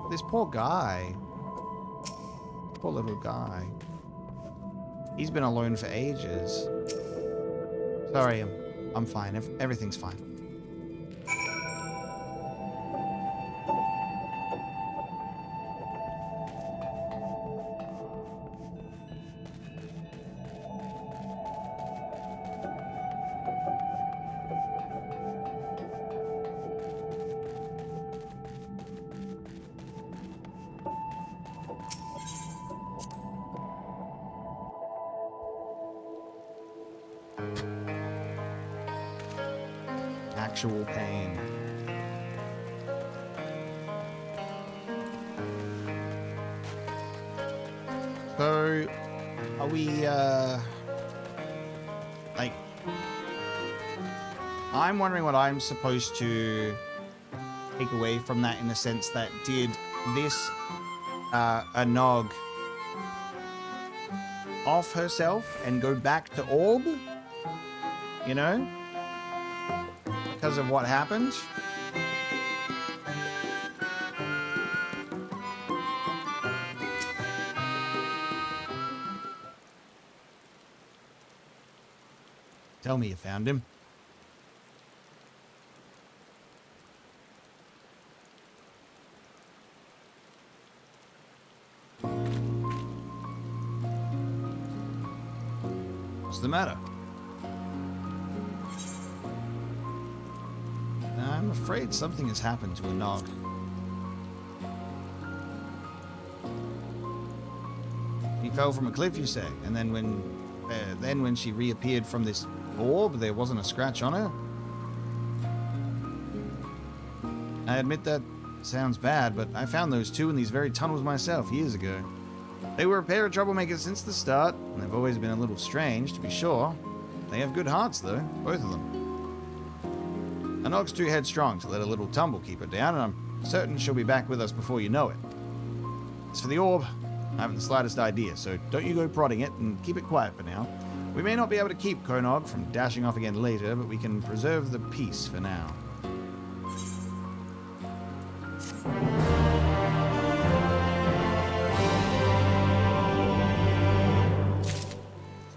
This poor guy. Poor little guy. He's been alone for ages. Sorry, I'm fine. Everything's fine. Actual pain. So, are we, like, I'm wondering what I'm supposed to take away from that, in the sense that did this, a Nog off herself and go back to Orb? You know? Because of what happened? Tell me you found him. What's the matter? I'm afraid something has happened to a Nog. He fell from a cliff, you say, and then when she reappeared from this orb, there wasn't a scratch on her? I admit that sounds bad, but I found those two in these very tunnels myself years ago. They were a pair of troublemakers since the start, and they've always been a little strange, to be sure. They have good hearts, though, both of them. A Nog's too headstrong to let a little tumble keep her down, and I'm certain she'll be back with us before you know it. As for the orb, I haven't the slightest idea, so don't you go prodding it, and keep it quiet for now. We may not be able to keep Konog from dashing off again later, but we can preserve the peace for now.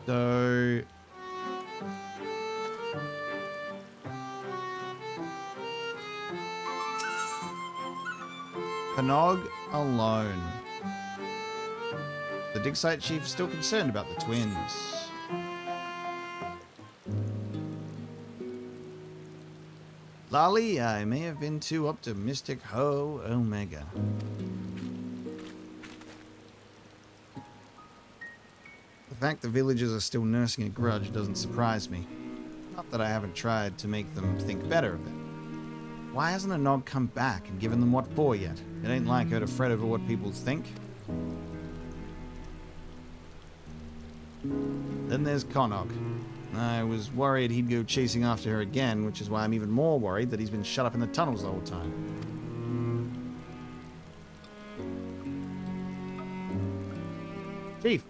So... Konog alone. The dig site chief is still concerned about the twins. Lali, I may have been too optimistic. Ho Omega. The fact the villagers are still nursing a grudge doesn't surprise me. Not that I haven't tried to make them think better of it. Why hasn't a Nog come back and given them what for yet? It ain't like her to fret over what people think. Then there's Konog. I was worried he'd go chasing after her again, which is why I'm even more worried that he's been shut up in the tunnels the whole time. Chief!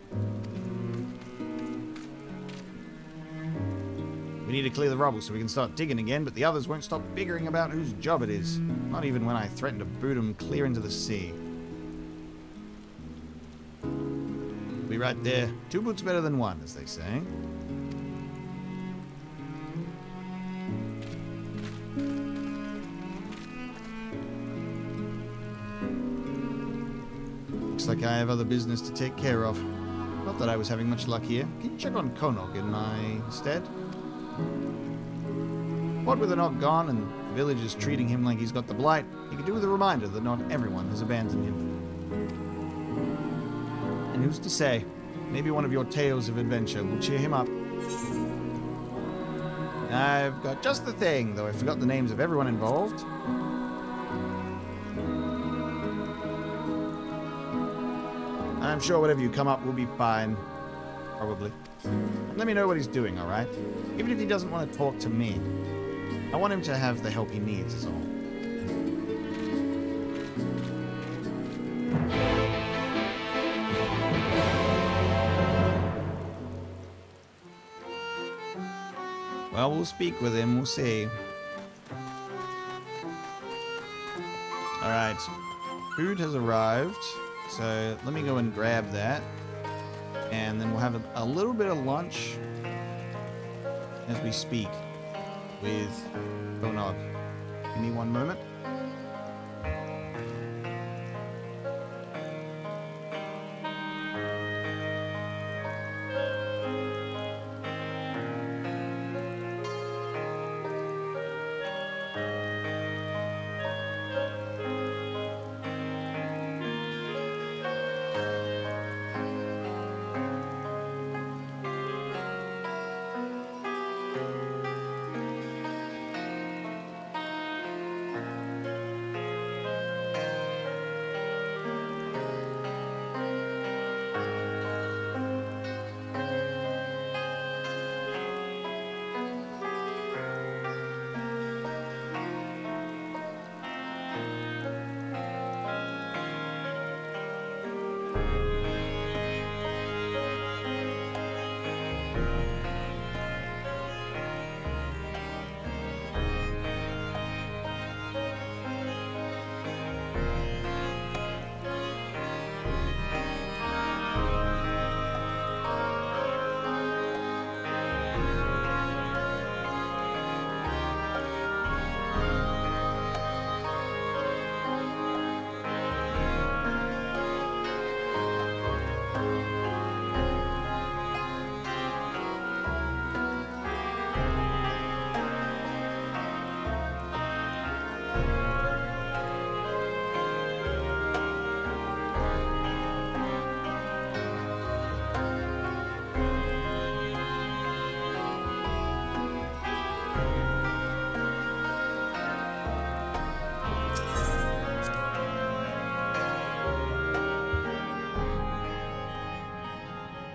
We need to clear the rubble so we can start digging again, but the others won't stop bickering about whose job it is. Not even when I threaten to boot them clear into the sea. We'll be right there. Two boots better than one, as they say. Looks like I have other business to take care of. Not that I was having much luck here. Can you check on Konog in my stead? What with the Nog gone and the villagers treating him like he's got the blight, he could do with a reminder that not everyone has abandoned him. And who's to say? Maybe one of your tales of adventure will cheer him up. I've got just the thing, though I forgot the names of everyone involved. I'm sure whatever you come up will be fine. Probably. Let me know what he's doing, alright? Even if he doesn't want to talk to me. I want him to have the help he needs, is all. Well, we'll speak with him, we'll see. Alright. Food has arrived, so let me go and grab that. And then we'll have a little bit of lunch as we speak with Konog. Give me one moment.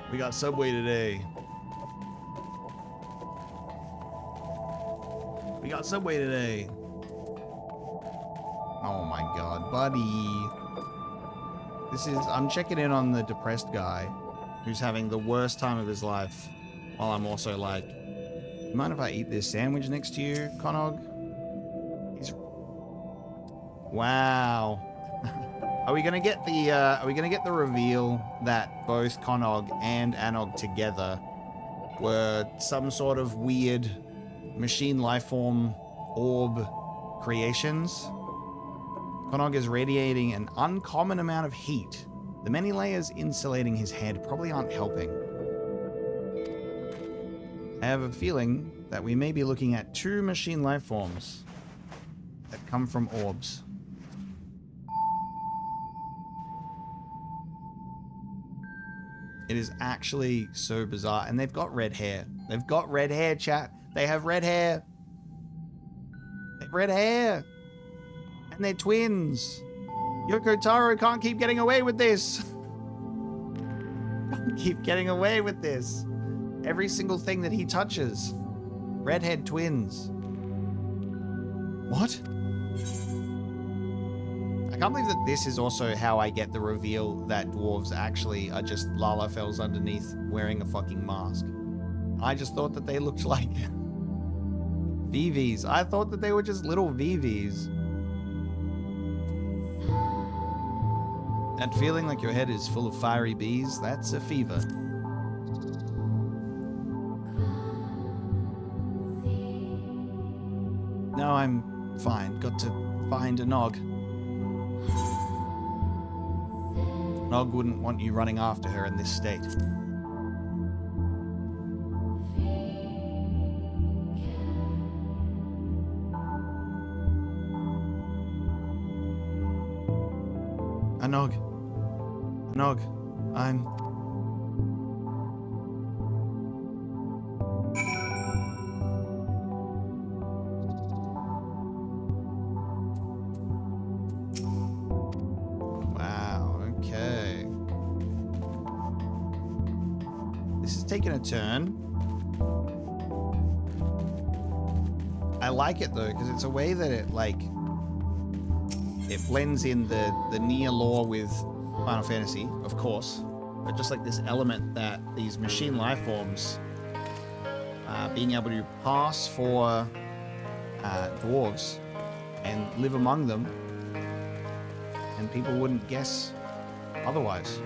We got Subway today. We got Subway today. Oh my god, buddy. I'm checking in on the depressed guy who's having the worst time of his life. While I'm also like, you mind if I eat this sandwich next to you, Conog? He's... Wow. Are we gonna get the reveal that both Conog and Anog together were some sort of weird machine lifeform orb creations? Conog is radiating an uncommon amount of heat. The many layers insulating his head probably aren't helping. I have a feeling that we may be looking at two machine lifeforms that come from orbs. It is actually so bizarre. And they've got red hair. They've got red hair, chat. They have red hair. They have red hair. And they're twins. Yoko Taro can't keep getting away with this. Can't keep getting away with this. Every single thing that he touches. Redhead twins. What? I can't believe that this is also how I get the reveal that dwarves actually are just Lalafels underneath wearing a fucking mask. I just thought that they looked like VVs. I thought that they were just little VVs. And feeling like your head is full of fiery bees, that's a fever. No, I'm fine. Got to find a Nog. Nog wouldn't want you running after her in this state. Anog. Anog. I'm... Wow, okay. This is taking a turn. I like it though, because it's a way that it, like... It blends in the Nier lore with Final Fantasy, of course, but just like this element that these machine lifeforms being able to pass for dwarves and live among them, and people wouldn't guess otherwise.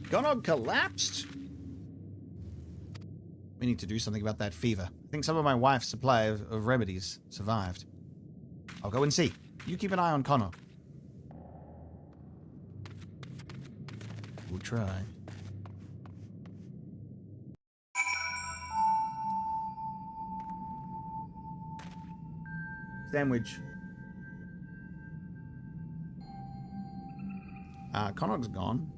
Gonog collapsed? We need to do something about that fever. I think some of my wife's supply of remedies survived. I'll go and see. You keep an eye on Connor. We'll try. Sandwich. Connor's gone.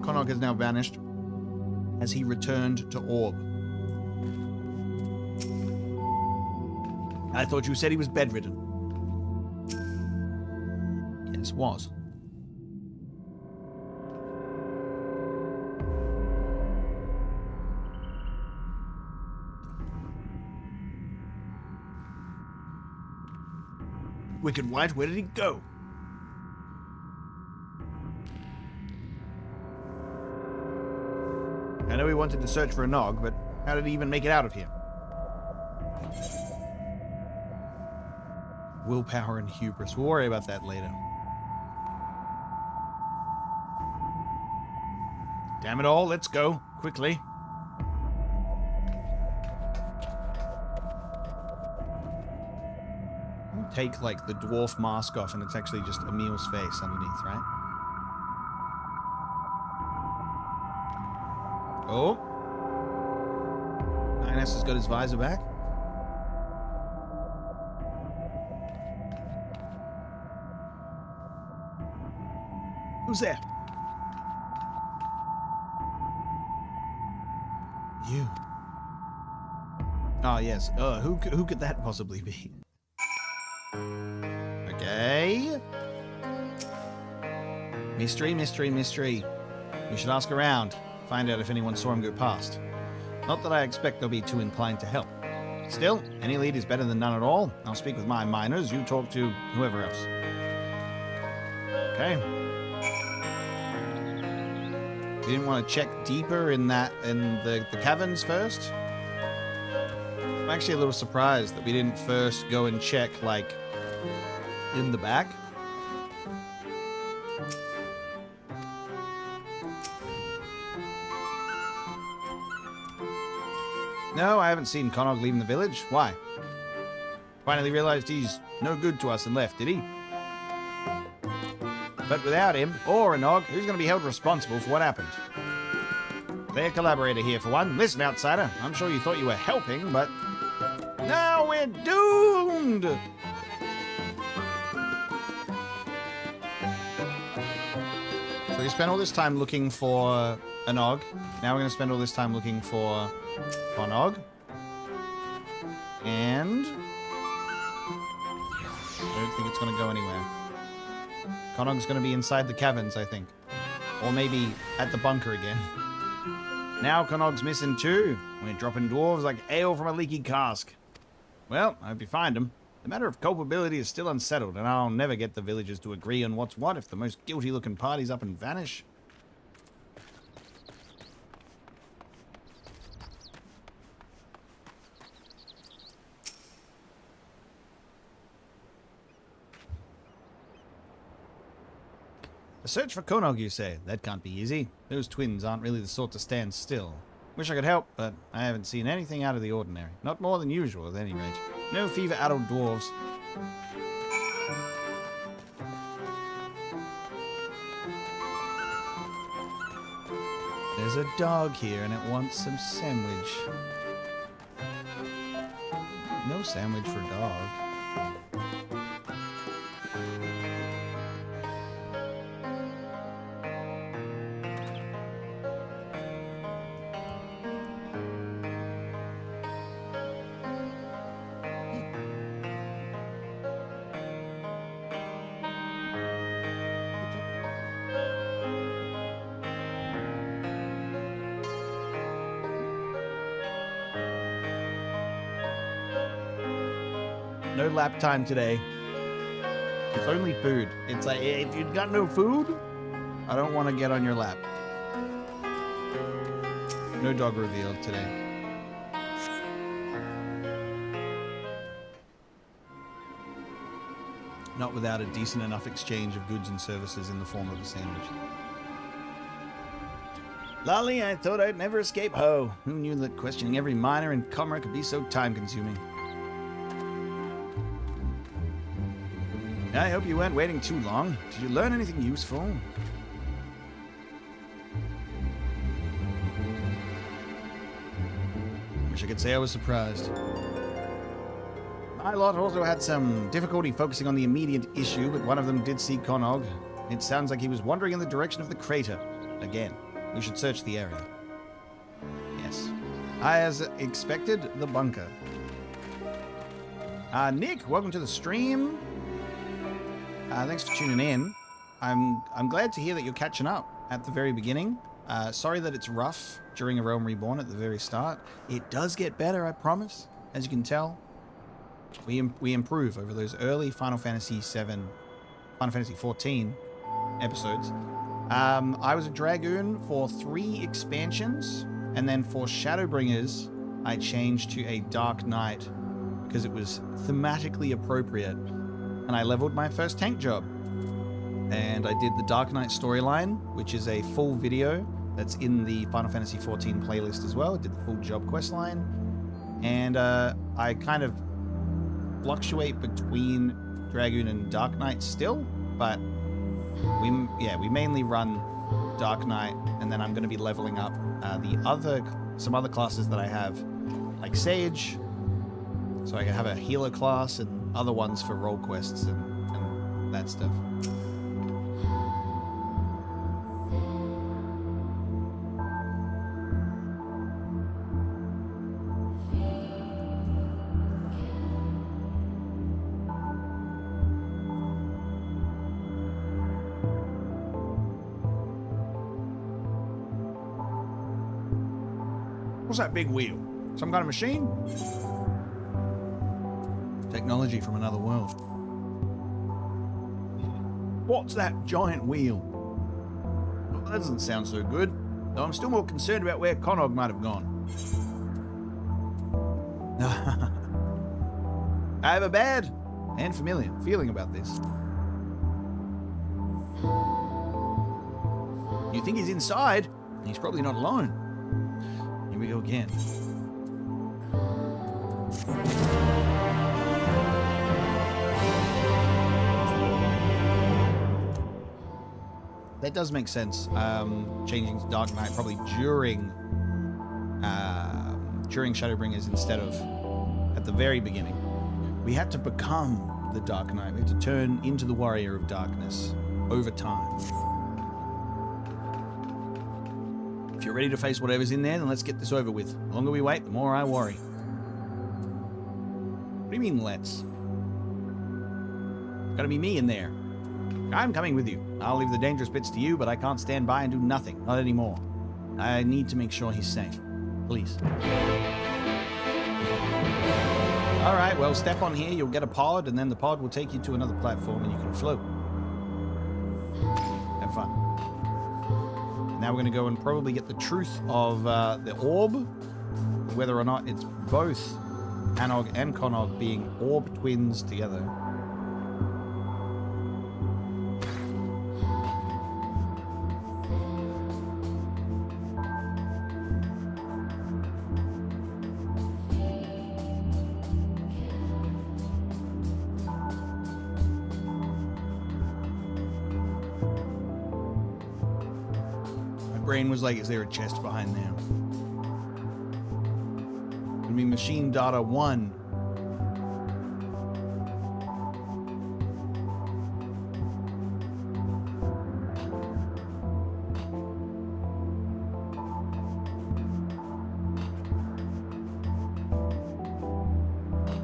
Connog has now vanished as he returned to Orb. I thought you said he was bedridden. Yes, was. Wicked White, where did he go? I know he wanted to search for a Nog, but how did he even make it out of here? Willpower and hubris. We'll worry about that later. Damn it all, let's go. Quickly. We'll take, like, the dwarf mask off, and it's actually just Emil's face underneath, right? Oh. Ernest has got his visor back. Who's there? You. Oh, yes. Who could that possibly be? Okay. Mystery, mystery, mystery. We should ask around. Find out if anyone saw him go past. Not that I expect they'll be too inclined to help. Still, any lead is better than none at all. I'll speak with my miners. You talk to whoever else. Okay. You didn't want to check deeper in the caverns first? I'm actually a little surprised that we didn't first go and check, like, in the back. No, I haven't seen Connog leaving the village. Why? Finally realized he's no good to us and left, did he? But without him, or a Nog, who's going to be held responsible for what happened? Their collaborator here, for one. Listen, outsider, I'm sure you thought you were helping, but... now we're doomed! So we spent all this time looking for a Nog. Now we're going to spend all this time looking for Connog. And... I don't think it's going to go anywhere. Connog's going to be inside the caverns, I think. Or maybe at the bunker again. Now Connog's missing too. We're dropping dwarves like ale from a leaky cask. Well, I hope you find them. The matter of culpability is still unsettled, and I'll never get the villagers to agree on what's what if the most guilty-looking party's up and vanish. A search for Connog, you say? That can't be easy. Those twins aren't really the sort to stand still. Wish I could help, but I haven't seen anything out of the ordinary. Not more than usual, at any rate. No fever-addled dwarves. There's a dog here, and it wants some sandwich. No sandwich for dog. No lap time today. It's only food. It's like, if you've got no food, I don't want to get on your lap. No dog revealed today. Not without a decent enough exchange of goods and services in the form of a sandwich. Lolly, I thought I'd never escape Ho. Who knew that questioning every miner in Comra could be so time-consuming? I hope you weren't waiting too long. Did you learn anything useful? Wish I could say I was surprised. My lot also had some difficulty focusing on the immediate issue, but one of them did see Connog. It sounds like he was wandering in the direction of the crater. Again, we should search the area. Yes. As expected, the bunker. Nick, welcome to the stream. Thanks for tuning in. I'm glad to hear that you're catching up at the very beginning. Sorry that it's rough during A Realm Reborn at the very start. It does get better, I promise. As you can tell, we improve over those early Final Fantasy 14 episodes. I was a Dragoon for 3 expansions, and then for Shadowbringers, I changed to a Dark Knight because it was thematically appropriate. And I leveled my first tank job. And I did the Dark Knight storyline, which is a full video that's in the Final Fantasy 14 playlist as well. I did the full job quest line. And I kind of fluctuate between Dragoon and Dark Knight still, but we mainly run Dark Knight, and then I'm going to be leveling up some other classes that I have like Sage, so I can have a healer class and other ones for role quests and that stuff. What's that big wheel? Some kind of machine? Technology from another world. What's that giant wheel? Well, that doesn't sound so good. Though I'm still more concerned about where Connog might have gone. I have a bad and familiar feeling about this. You think he's inside? He's probably not alone. Here we go again. That does make sense. Changing to Dark Knight probably during Shadowbringers instead of at the very beginning. We had to become the Dark Knight. We had to turn into the Warrior of Darkness over time. If you're ready to face whatever's in there, then let's get this over with. The longer we wait, the more I worry. What do you mean, let's? Gotta be me in there. I'm coming with you. I'll leave the dangerous bits to you, but I can't stand by and do nothing. Not anymore. I need to make sure he's safe. Please. Alright, well, step on here, you'll get a pod, and then the pod will take you to another platform and you can float. Have fun. Now we're going to go and probably get the truth of the orb, whether or not it's both Anog and Connog being orb twins together. Brain was like, is there a chest behind there? I mean, machine data 1.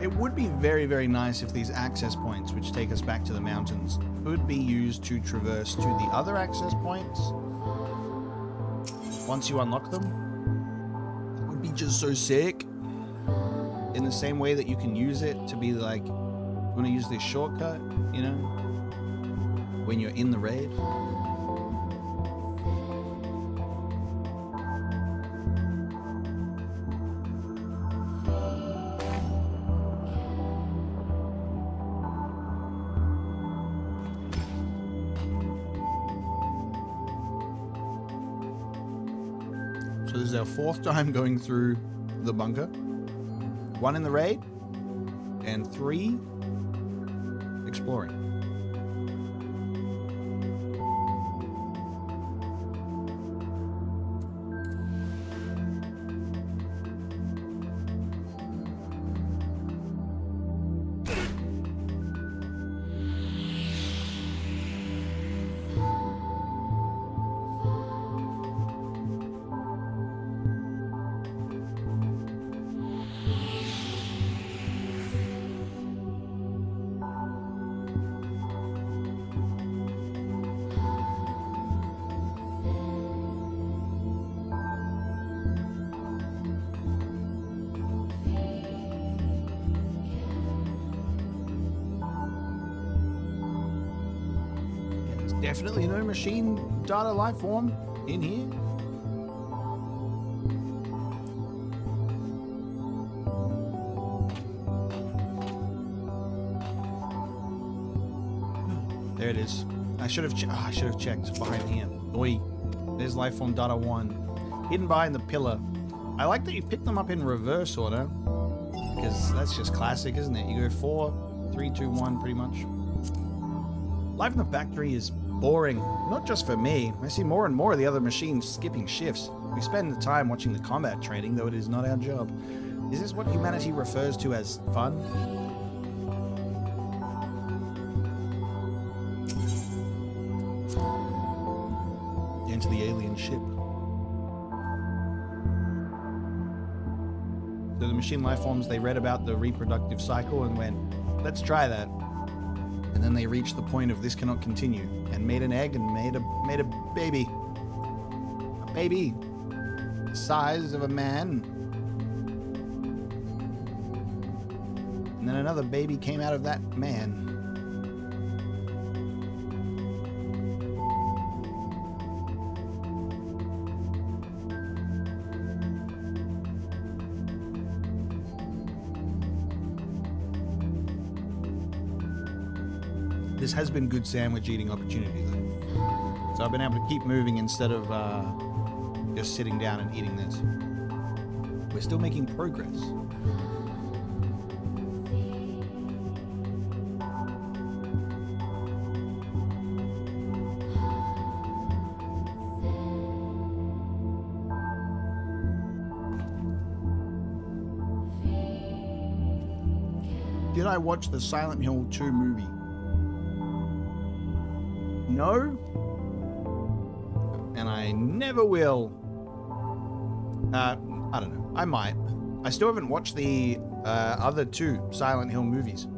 It would be very, very nice if these access points, which take us back to the mountains, could be used to traverse to the other access points. Once you unlock them, it would be just so sick. In the same way that you can use it to be like, I'm gonna use this shortcut, you know, when you're in the raid. So this is our 4th time going through the bunker. 1 in the raid, and 3 exploring. Definitely no machine data life form in here. There it is. I should have checked behind here. Oi, there's life form data 1, hidden behind the pillar. I like that you pick them up in reverse order, because that's just classic, isn't it? You go 4, 3, 2, 1, pretty much. Life in the factory is boring, not just for me. I see more and more of the other machines skipping shifts. We spend the time watching the combat training, though it is not our job. Is this what humanity refers to as fun? Enter the alien ship. So the machine life forms, they read about the reproductive cycle and went, let's try that. And then they reached the point of this cannot continue and made an egg and made a baby. A baby the size of a man. And then another baby came out of that man. This has been good sandwich eating opportunity though. So I've been able to keep moving instead of just sitting down and eating this. We're still making progress. Did I watch the Silent Hill 2 movie? No. And I never will. I don't know. I might. I still haven't watched the other 2 Silent Hill movies.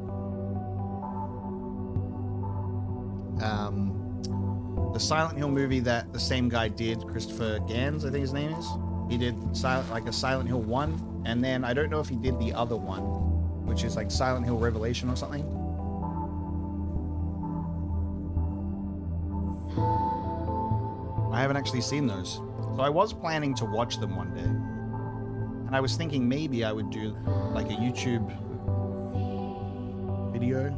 The Silent Hill movie that the same guy did, Christopher Gans, I think his name is. He did a Silent Hill 1, and then I don't know if he did the other one, which is like Silent Hill Revelation or something. I haven't actually seen those. So I was planning to watch them one day. And I was thinking maybe I would do like a YouTube video.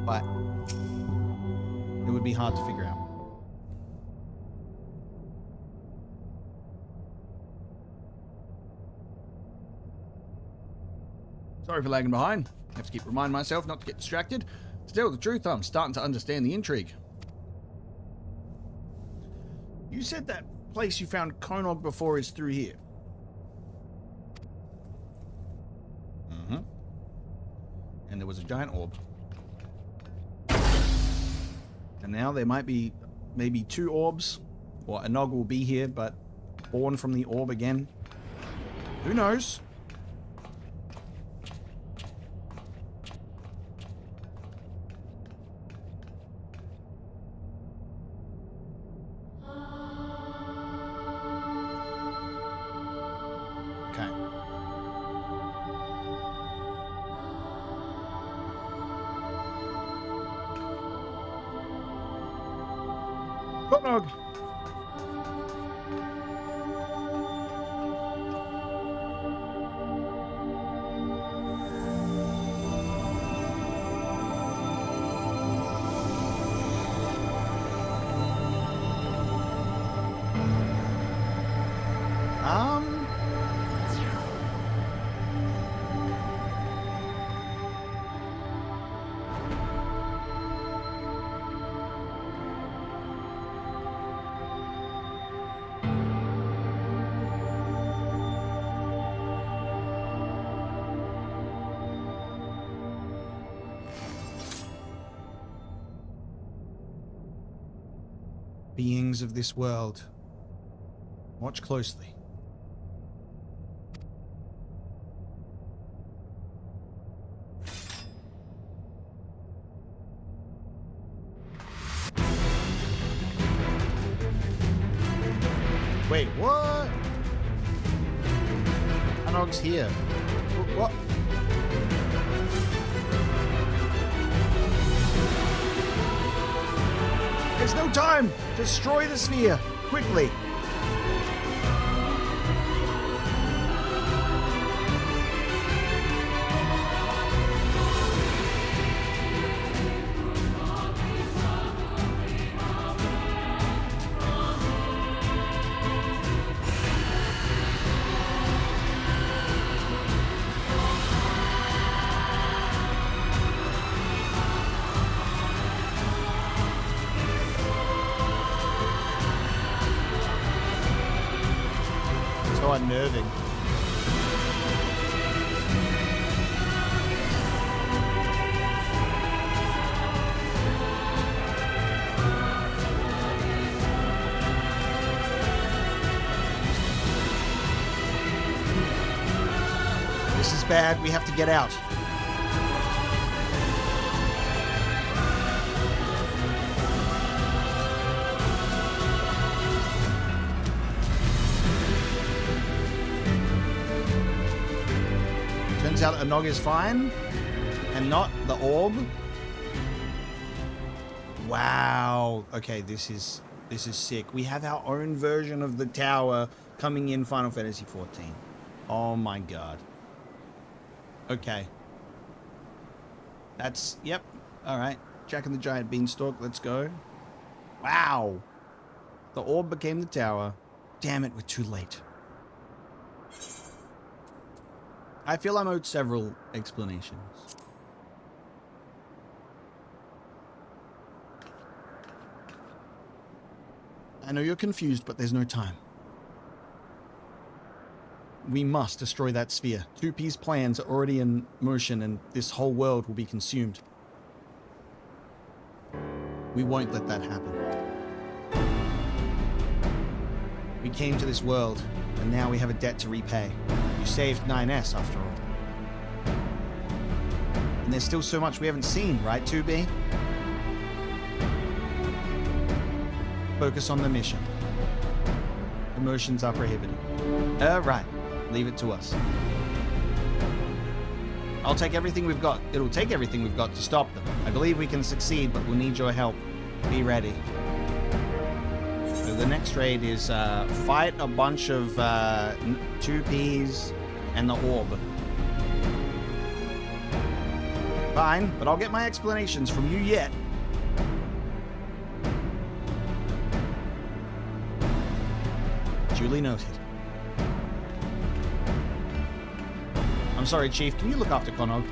But it would be hard to figure out. Sorry for lagging behind. I have to keep reminding myself not to get distracted. To tell the truth, I'm starting to understand the intrigue. You said that place you found Konog before is through here. Mm-hmm. And there was a giant orb. And now there might be maybe 2 orbs. Or a Nog will be here, but born from the orb again. Who knows? Konog! Beings of this world, watch closely. Wait, what? Konog's here. What? There's no time! Destroy the sphere! Quickly! Unnerving. This is bad. We have to get out. Turns out a nog is fine, and not the orb. Wow. Okay, this is sick. We have our own version of the tower coming in Final Fantasy XIV. Oh my god. Okay. That's, yep. Alright. Jack and the Giant Beanstalk, let's go. Wow. The orb became the tower. Damn it, we're too late. I feel I'm owed several explanations. I know you're confused, but there's no time. We must destroy that sphere. 2P's plans are already in motion and this whole world will be consumed. We won't let that happen. We came to this world, and now we have a debt to repay. You saved 9S after all. And there's still so much we haven't seen, right, 2B? Focus on the mission. Emotions are prohibited. Right. Leave it to us. I'll take everything we've got. It'll take everything we've got to stop them. I believe we can succeed, but we'll need your help. Be ready. So the next raid is fight a bunch of 2Ps and the orb. Fine, but I'll get my explanations from you yet. Duly noted. I'm sorry, Chief. Can you look after Konog?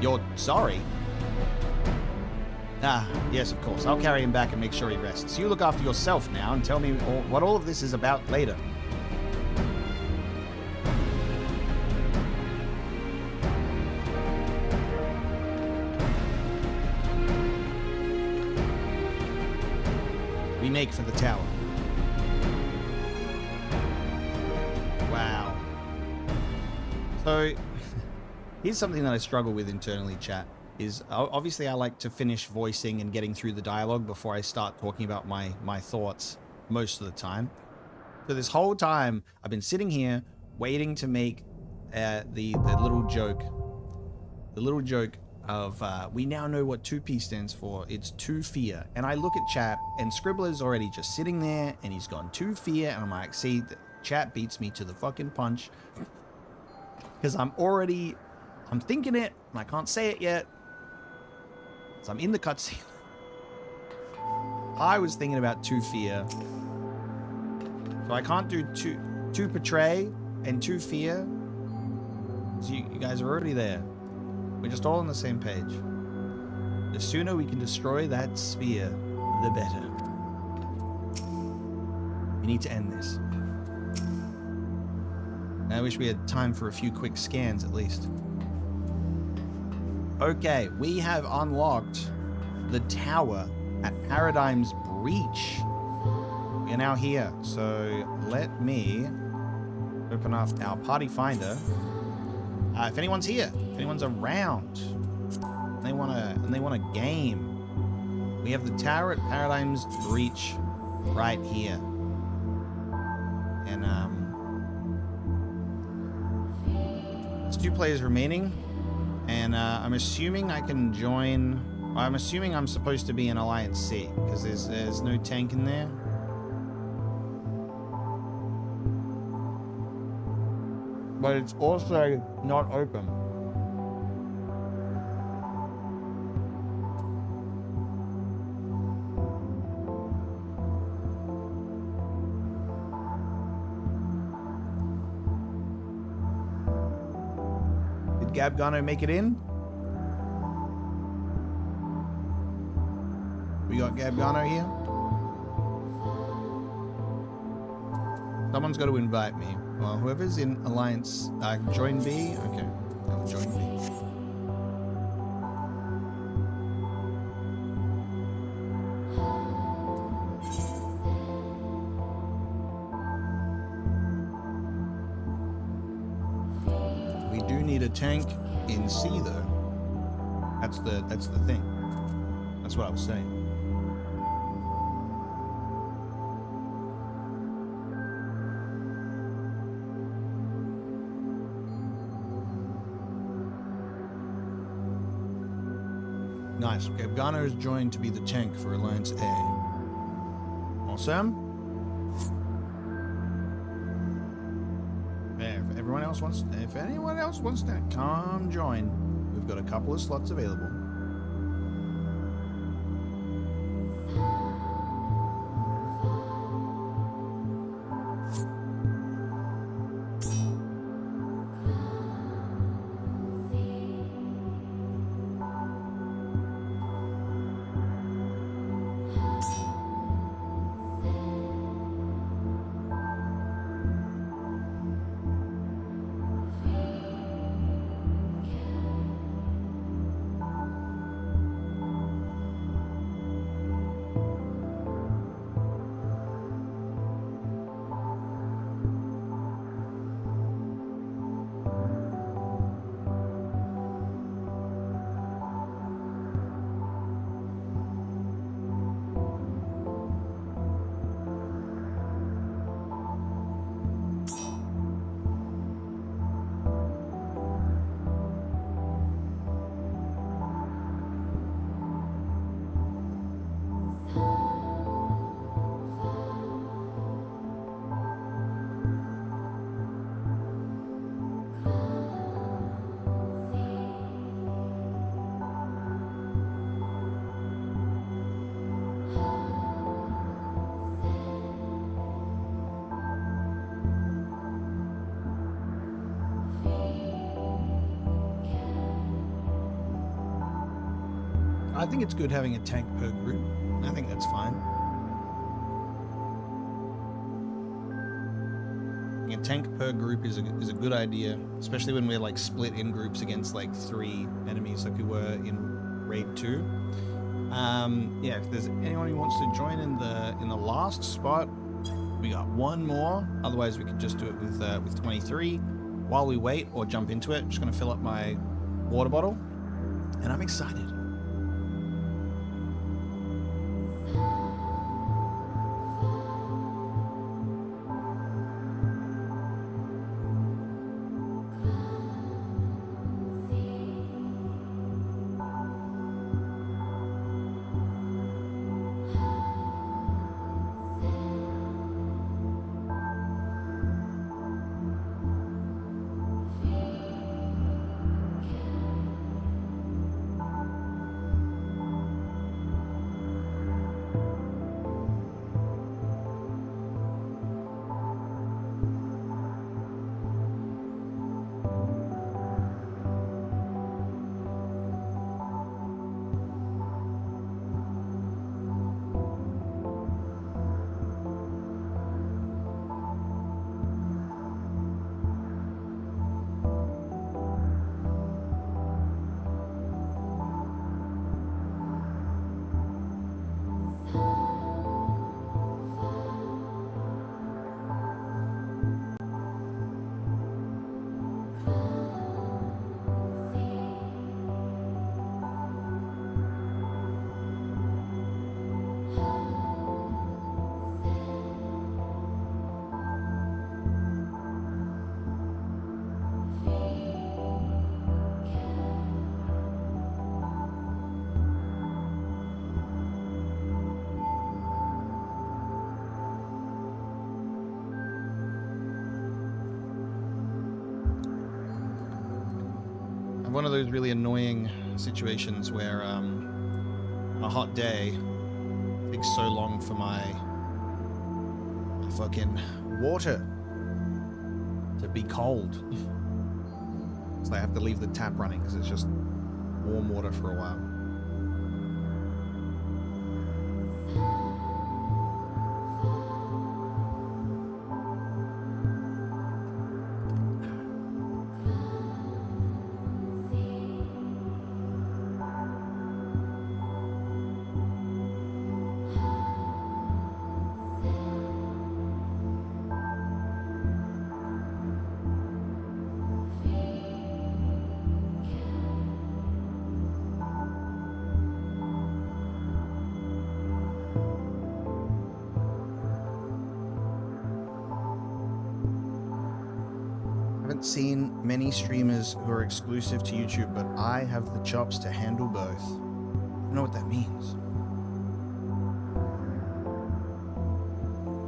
You're sorry? Ah, yes, of course. I'll carry him back and make sure he rests. You look after yourself now and tell me what all of this is about later. We make for the tower. Wow. So, here's something that I struggle with internally, chat, is obviously I like to finish voicing and getting through the dialogue before I start talking about my thoughts most of the time. So this whole time, I've been sitting here waiting to make the little joke. The little joke of, we now know what 2P stands for. It's to fear. And I look at chat, and Scribbler's already just sitting there, and he's gone to fear, and I'm like, see, the chat beats me to the fucking punch. Because I'm thinking it, and I can't say it yet. So I'm in the cutscene. I was thinking about to fear. So I can't do to portray and to fear. So you guys are already there. We're just all on the same page. The sooner we can destroy that sphere, the better. We need to end this. I wish we had time for a few quick scans at least. Okay, we have unlocked the tower at Paradigm's Breach. We are now here, so let me open up our party finder. If anyone's here, if anyone's around, and they want a game, we have the tower at Paradigm's Breach right here. And there's 2 players remaining, and I'm assuming I can join. I'm assuming I'm supposed to be in Alliance C because there's no tank in there. But it's also not open. Did Gabgano make it in? We got Gabgano here. Someone's got to invite me. Well, whoever's in Alliance, join B. Okay, I'll join B. We do need a tank in C though. That's the thing. That's what I was saying. Nice. Okay, Ghana has joined to be the tank for Alliance A. Awesome. Yeah, if anyone else wants to come join, we've got a couple of slots available. I think it's good having a tank per group. I think that's fine. A tank per group is a good idea, especially when we're like split in groups against like 3 enemies like we were in Raid 2. Yeah, if there's anyone who wants to join in the last spot, we got one more. Otherwise, we could just do it with 23 while we wait, or jump into it. I'm just gonna fill up my water bottle, and I'm excited. One of those really annoying situations where on a hot day it takes so long for my fucking water to be cold. So I have to leave the tap running because it's just warm water for a while. haven't seen many streamers who are exclusive to YouTube, but I have the chops to handle both. I don't know what that means.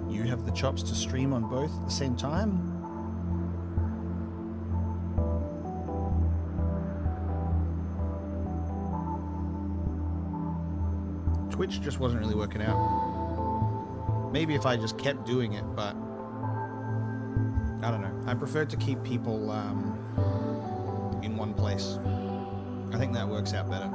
You have the chops to stream on both at the same time? Twitch just wasn't really working out. Maybe if I just kept doing it, but I don't know. I prefer to keep people in one place. I think that works out better.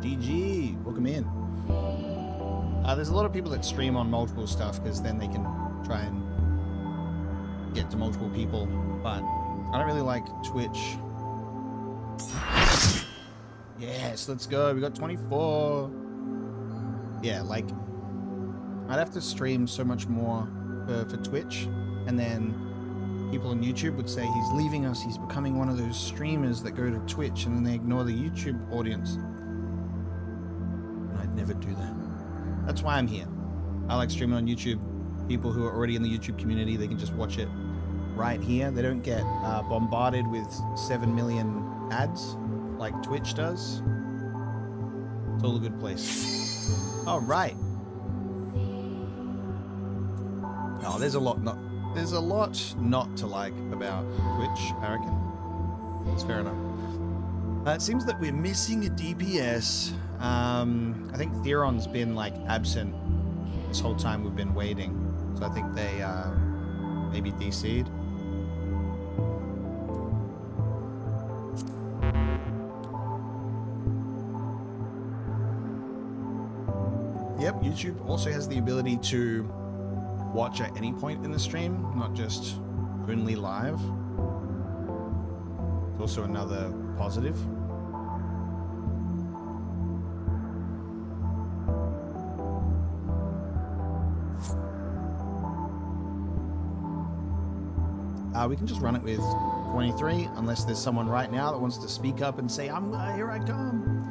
GG, welcome in. There's a lot of people that stream on multiple stuff because then they can try and get to multiple people, but I don't really like Twitch. Yes, let's go. We got 24. Yeah, like I'd have to stream so much more for Twitch, and then people on YouTube would say he's leaving us, he's becoming one of those streamers that go to Twitch and then they ignore the YouTube audience. And I'd never do that. That's why I'm here. I like streaming on YouTube. People who are already in the YouTube community, they can just watch it right here. They don't get bombarded with 7 million ads like Twitch does. It's all a good place. All right. Oh, there's a lot not to like about Twitch, I reckon. It's fair enough. It seems that we're missing a DPS. I think Theron's been like absent this whole time we've been waiting. So I think they maybe DC'd. Yep, YouTube also has the ability to watch at any point in the stream, not just only live. It's also another positive. We can just run it with 23, unless there's someone right now that wants to speak up and say, here I come."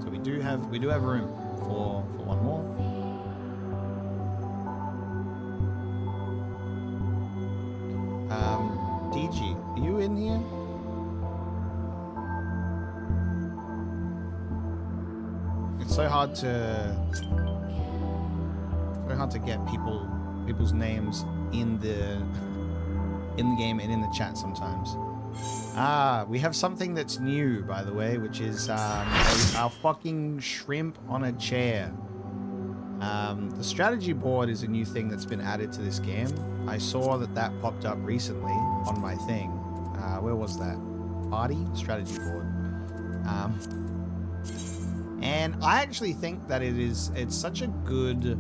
So we do have room for one more. DG, are you in here? It's so hard to get people's names in the game and in the chat sometimes. We have something that's new, by the way, which is our fucking shrimp on a chair. The strategy board is a new thing that's been added to this game. I saw that popped up recently on my thing. Where was that? Party strategy board. And I actually think that it's such a good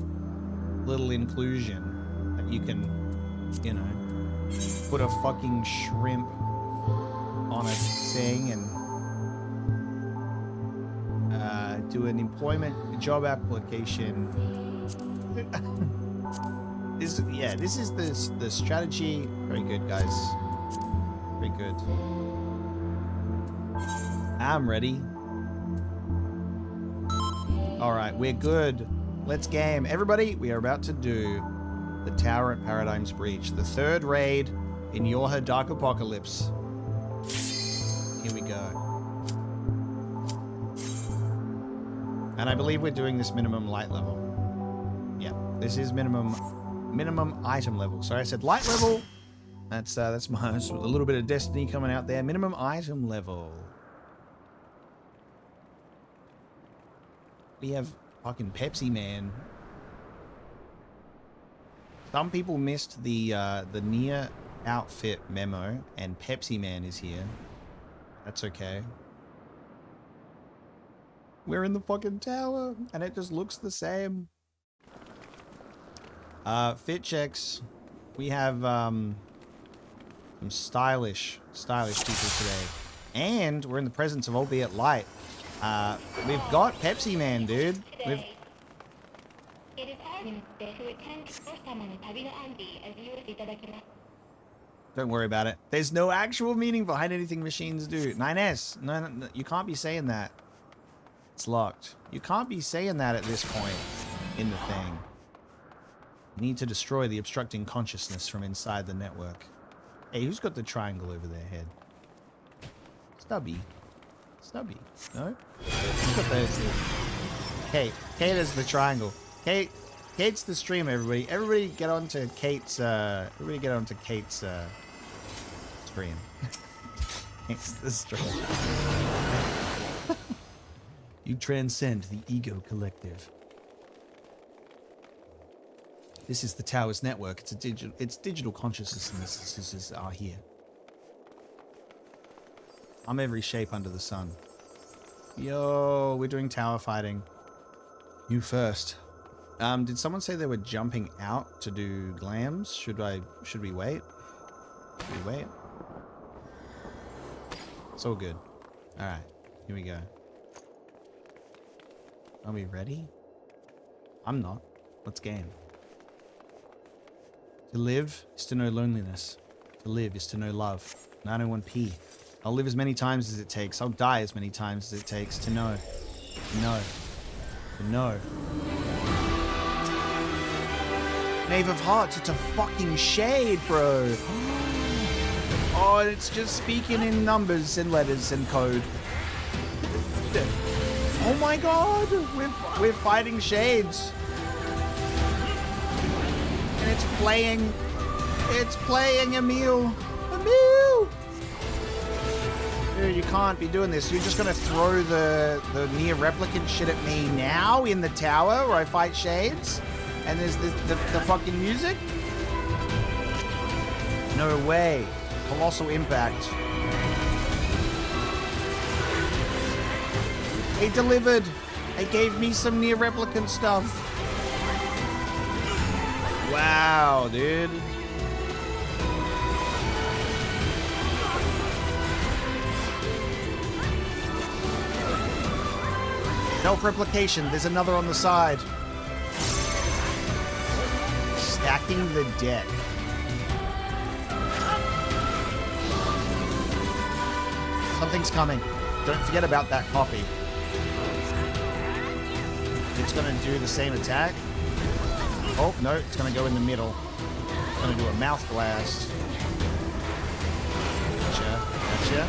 little inclusion that you can, you know, put a fucking shrimp on a thing and do an employment job application. This is the strategy. Very good, guys. Very good. I'm ready. All right, we're good. Let's game. Everybody, we are about to do the Tower at Paradigm's Breach, the third raid in YoRHa Dark Apocalypse. Here we go. And I believe we're doing this minimum light level. Yeah, this is minimum item level. Sorry, I said light level. That's a little bit of Destiny coming out there. Minimum item level. We have fucking Pepsi Man. Some people missed the Nier outfit memo, and Pepsi Man is here. That's okay. We're in the fucking tower, and it just looks the same. Fit checks. We have some stylish people today, and we're in the presence of Albeit Light. We've got Pepsi Man, dude. Don't worry about it. There's no actual meaning behind anything machines do. 9S. No, you can't be saying that. It's locked. You can't be saying that at this point in the thing. You need to destroy the obstructing consciousness from inside the network. Hey, who's got the triangle over their head? Stubby. Stubby. No? Who's got those two? Kate. Kate is the triangle. Kate's the stream, everybody. Everybody get onto Kate's stream. Kate's the stream. You transcend the ego collective. This is the Tower's network. It's digital consciousnesses are here. I'm every shape under the sun. Yo, we're doing tower fighting. You first. Did someone say they were jumping out to do glams? Should we wait? Should we wait? It's all good. Alright, here we go. Are we ready? I'm not. Let's game. To live is to know loneliness. To live is to know love. 901p. I'll live as many times as it takes. I'll die as many times as it takes to know. To know. To know. Knave of Hearts, it's a fucking shade, bro. Oh, it's just speaking in numbers and letters and code. Oh my god, we're fighting shades. And it's playing Emil. Emil! Dude, you can't be doing this. You're just gonna throw the near replicant shit at me now in the tower where I fight shades? And there's the fucking music? No way. Colossal impact. They delivered. They gave me some near replicant stuff. Wow, dude. Self-replication. There's another on the side. Stacking the deck. Something's coming. Don't forget about that copy. It's gonna do the same attack. Oh, no, it's gonna go in the middle. It's gonna do a mouth blast. Gotcha. Gotcha.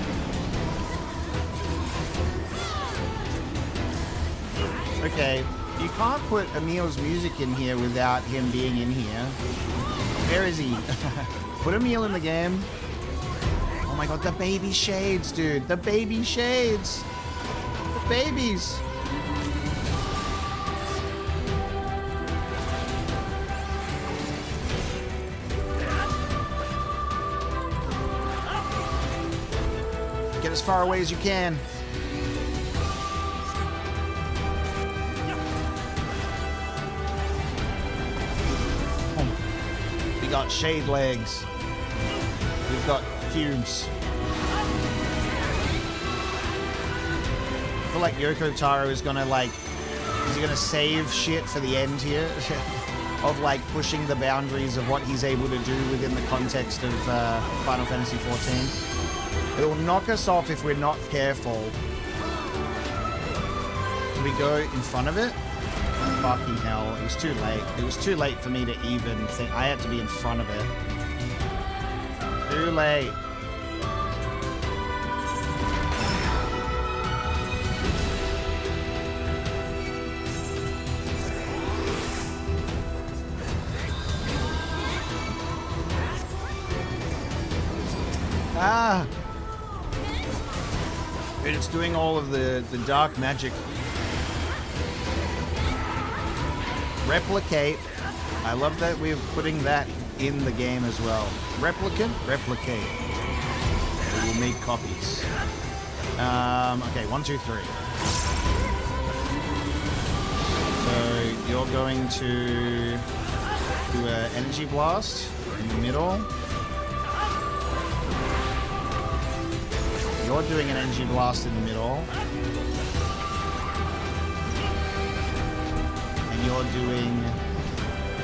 Okay, you can't put Emil's music in here without him being in here. Where is he? Put Emil in the game. Oh my god, the baby shades, dude. The baby shades. The babies. Get as far away as you can. We got shade legs. We've got cubes. I feel like Yoko Taro is gonna is he gonna save shit for the end here? Of like pushing the boundaries of what he's able to do within the context of Final Fantasy XIV. It will knock us off if we're not careful. Can we go in front of it? Fucking hell, it was too late. It was too late for me to even think. I had to be in front of it. Too late. Ah! It's doing all of the dark magic. Replicate. I love that we're putting that in the game as well. Replicant, replicate. We will make copies. Okay, 1, 2, 3. So you're going to do an energy blast in the middle. You're doing an energy blast in the middle. And you're doing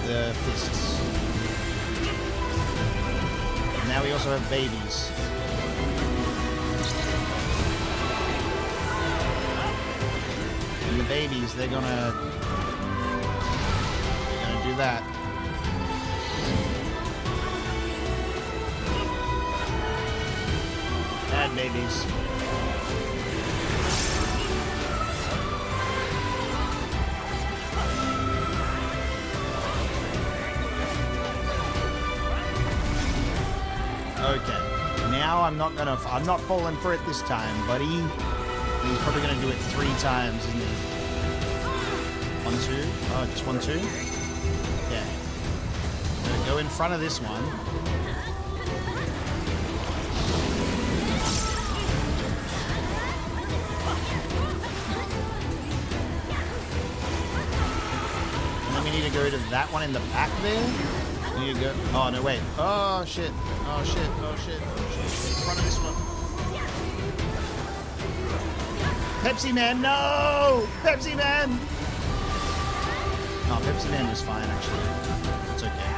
the fists. And now we also have babies. babies, they're gonna do that. Bad babies. Okay. Now I'm not falling for it this time, buddy. He's probably gonna do it 3 times, isn't he? 1, 2. Oh, just 1, 2. Okay. I'm gonna go in front of this one. And then we need to go to that one in the back there. We need to go. Oh no, wait. Oh shit. Oh shit. Oh shit. Oh shit. In front of this one. Pepsi Man, no! Pepsi Man! Oh, Pepsi Man was fine, actually. It's okay.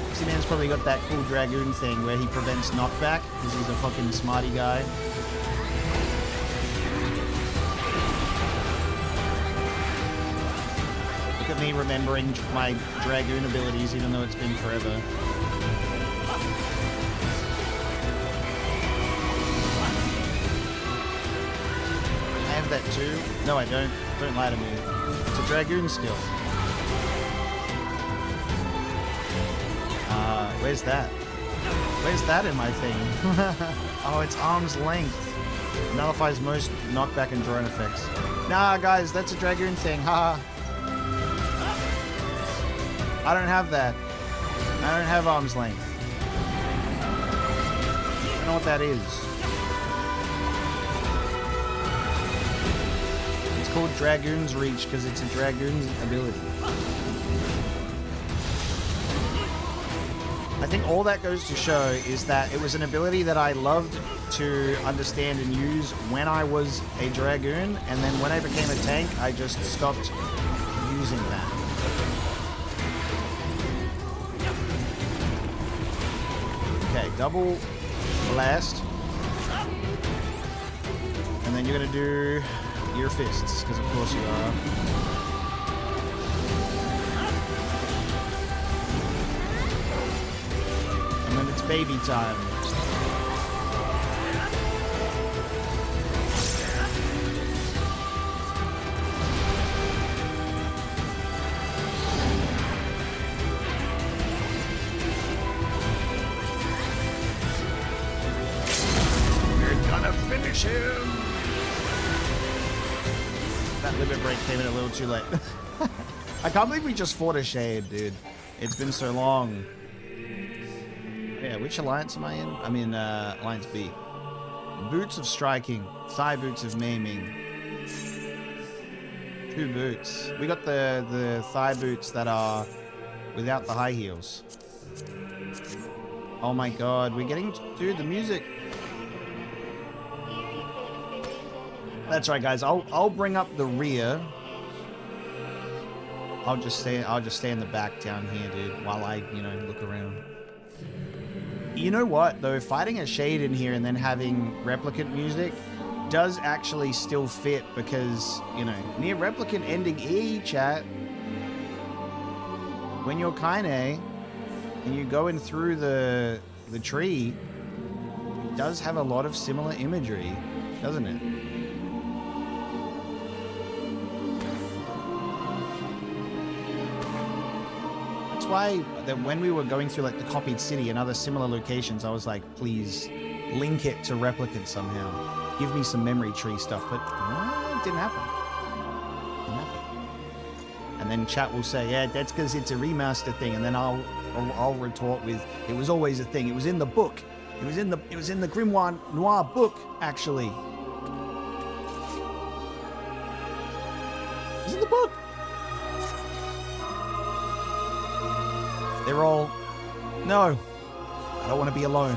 Pepsi Man's probably got that cool Dragoon thing where he prevents knockback because he's a fucking smarty guy. Look at me remembering my Dragoon abilities even though it's been forever. That too? No, I don't. Don't lie to me. It's a Dragoon skill. Where's that? Where's that in my thing? Oh, it's arm's length. Nullifies most knockback and drone effects. Nah, guys, that's a Dragoon thing. Ha. I don't have that. I don't have arm's length. I don't know what that is. Called Dragoon's Reach because it's a Dragoon's ability. I think all that goes to show is that it was an ability that I loved to understand and use when I was a Dragoon, and then when I became a tank, I just stopped using that. Okay, double blast. And then you're gonna do your fists, because of course you are. And then it's baby time. We're gonna finish him! That limit break came in a little too late. I can't believe we just fought a shade, dude. It's been so long. Yeah, which alliance am I in? I'm in Alliance B. Boots of striking, thigh boots of maiming. 2 boots. We got the thigh boots that are without the high heels. Oh my god, we're getting dude the music. That's right, guys. I'll bring up the rear. I'll just stay in the back down here, dude, while I, look around. You know what, though? Fighting a shade in here and then having Replicant music does actually still fit because, near Replicant ending E, chat, when you're Kaine and you're going through the tree, it does have a lot of similar imagery, doesn't it? Why that when we were going through like the copied city and other similar locations, I was like, please link it to Replicant somehow. Give me some memory tree stuff, but it didn't happen. And then chat will say, yeah, that's because it's a remaster thing, and then I'll retort with, it was always a thing. It was in the book. It was in the Grimoire Noir book, actually. It was in the book. They're all, no, I don't want to be alone.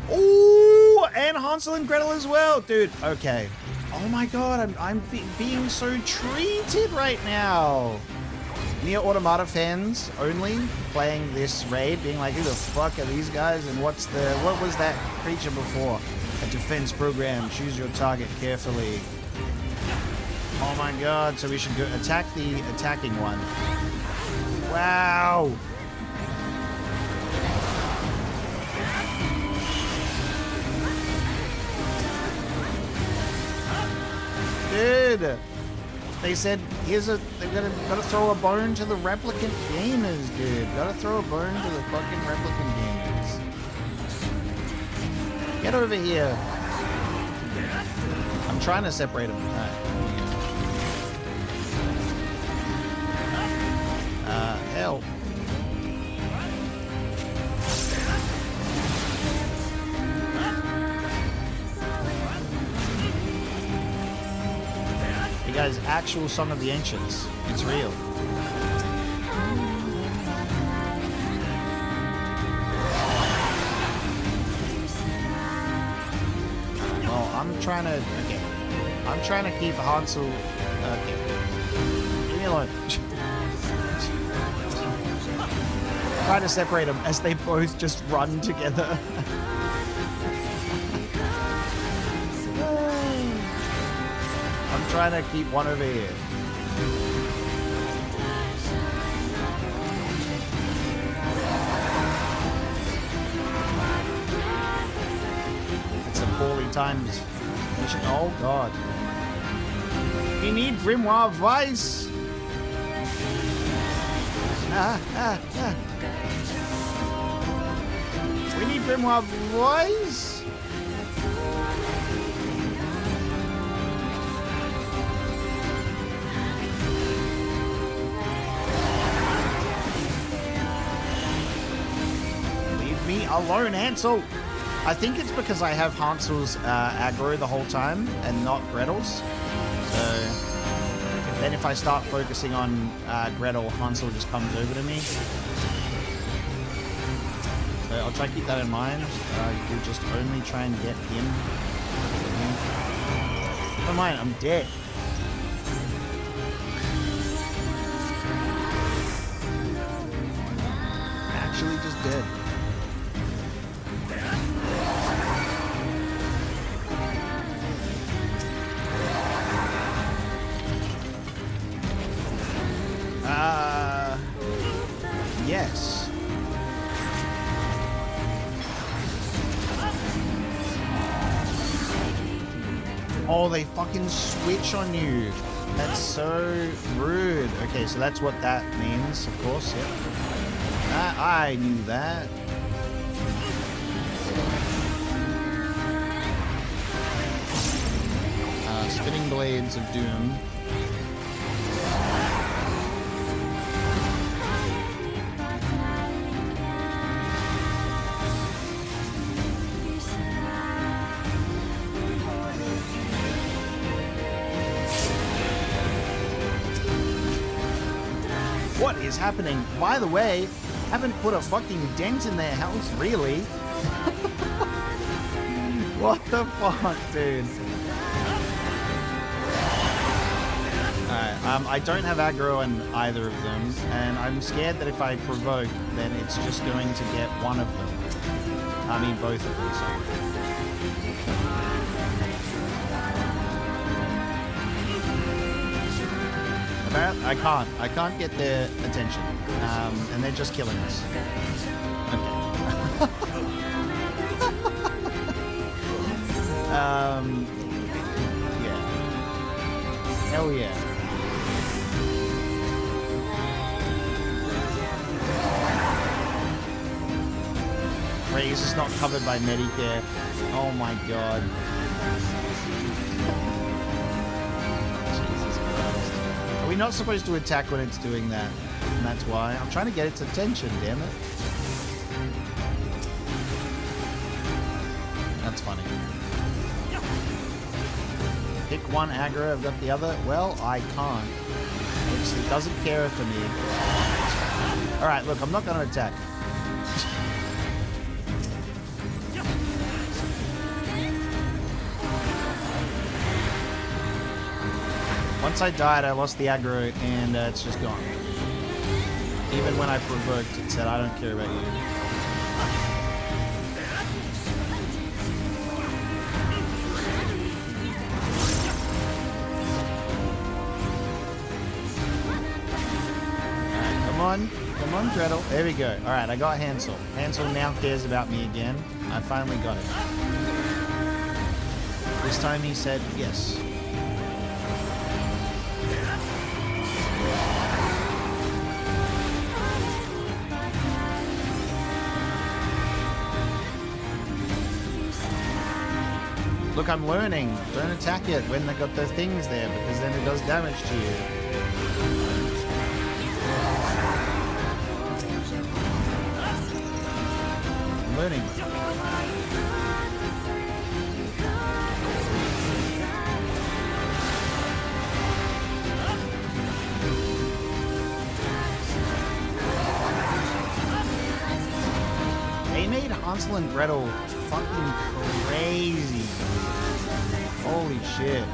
Oh, and Hansel and Gretel as well, dude. Okay. Oh my god, I'm being so treated right now. Nier Automata fans only playing this raid, being like, who the fuck are these guys? And what was that creature before? A defense program. Choose your target carefully. Oh my god, so we should go attack the attacking one. Wow. Dude. They said, they've gotta throw a bone to the replicant gamers, dude. Gotta throw a bone to the fucking replicant gamers. Get over here. I'm trying to separate them. Alright. Help. You guys, actual Song of the Ancients. It's real. Well, I'm trying to... Okay. I'm trying to keep Hansel... Okay. Leave me alone. Trying to separate them as they both just run together. I'm trying to keep one over here. It's a poorly timed mission. Oh god. We need Grimoire Vice. We need Grimoire Vice. Me alone, Hansel. I think it's because I have Hansel's aggro the whole time and not Gretel's. So then if I start focusing on Gretel, Hansel just comes over to me. So I'll try to keep that in mind. You'll just only try and get him. Never mind, I'm dead. Actually just dead. Yes. Oh, they fucking switch on you. That's so rude. Okay, so that's what that means, of course, yep. I knew that. Spinning Blades of Doom. What is happening? By the way, haven't put a fucking dent in their house, really? What the fuck, dude? Alright, I don't have aggro on either of them, and I'm scared that if I provoke, then it's just going to get one of them. I mean, both of them, sorry. I can't get their attention, and they're just killing us. Okay. Yeah. Hell yeah. Raze is not covered by Medicare. Oh my god. We're not supposed to attack when it's doing that, and that's why. I'm trying to get its attention, damn it. That's funny. Pick one aggro, I've got the other. Well, I can't. It doesn't care for me. Alright, look, I'm not going to attack. Once I died, I lost the aggro, and it's just gone. Even when I provoked, it said, I don't care about you. Come on, Gretel. There we go. All right, I got Hansel. Hansel now cares about me again. I finally got it. This time he said yes. Look, I'm learning. Don't attack it when they got the things there, because then it does damage to you. I'm learning. They made Hansel and Gretel fucking crazy. Holy shit.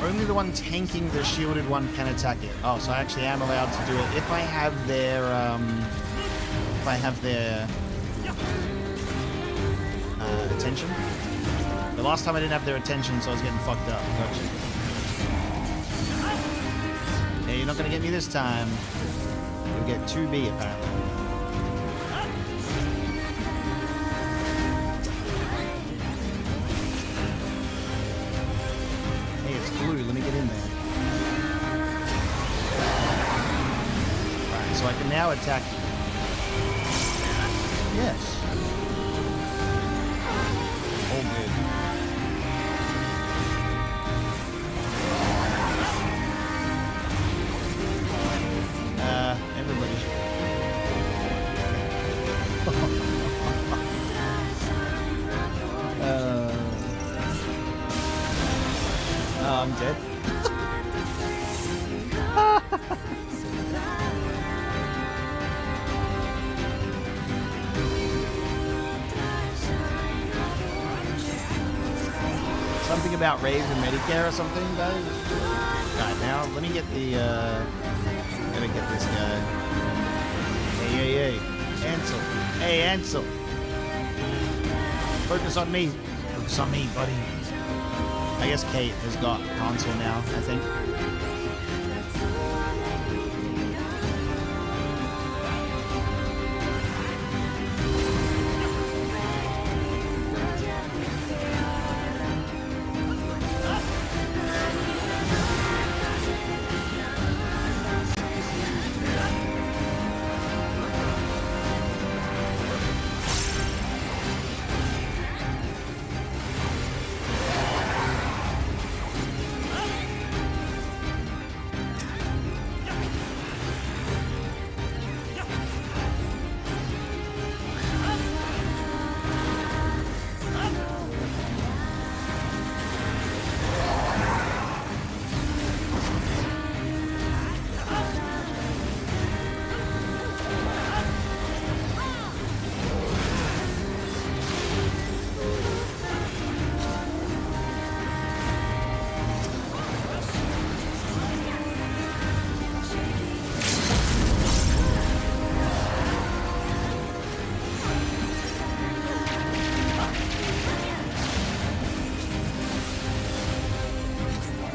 Only the one tanking the shielded one can attack it. Oh, so I actually am allowed to do it if I have their attention. The last time I didn't have their attention, so I was getting fucked up. Gotcha. Yeah, you're not gonna get me this time. You'll get 2B apparently. Let me get in there. Right, so I can now attack you. Yes. All good. Everybody. I'm dead. Something about raise and Medicare or something, guys? Alright, now let me get the I'm gonna get this guy. Hey. Ansel. Hey, Ansel. Focus on me. Focus on me, buddy. I guess Kate has got Hansel now, I think.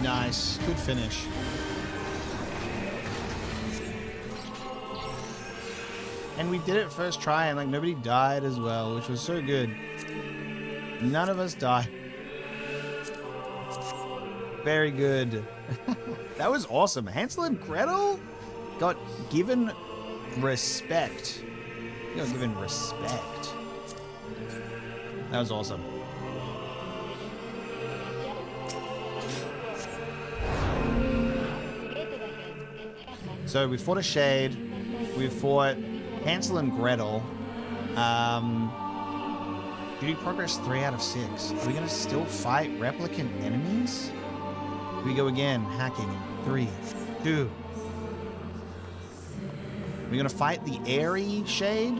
Nice. Good finish. And we did it first try, and like nobody died as well, which was so good. None of us died. Very good. That was awesome. Hansel and Gretel got given respect. Got given respect. That was awesome. So we fought a Shade. We fought Hansel and Gretel. Duty progress 3 out of 6. Are we going to still fight replicant enemies? Here we go again. Hacking. 3, 2. Are we going to fight the airy Shade?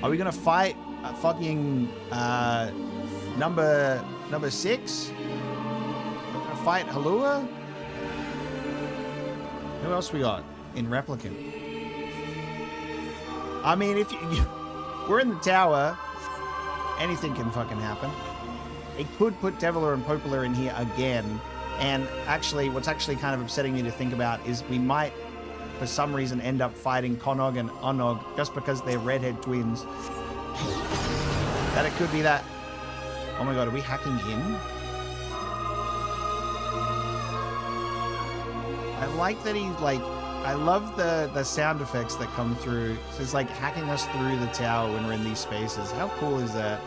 Are we going to fight fucking number 6? We're going to fight Halua? Who else we got in Replicant? I mean, if we're in the tower, anything can fucking happen. It could put Deviler and Popola in here again. And actually, what's actually kind of upsetting me to think about is we might, for some reason, end up fighting Konog and Onog just because they're redhead twins. That it could be that. Oh my god, are we hacking in? I like that he's like, I love the sound effects that come through. So it's like hacking us through the tower when we're in these spaces. How cool is that?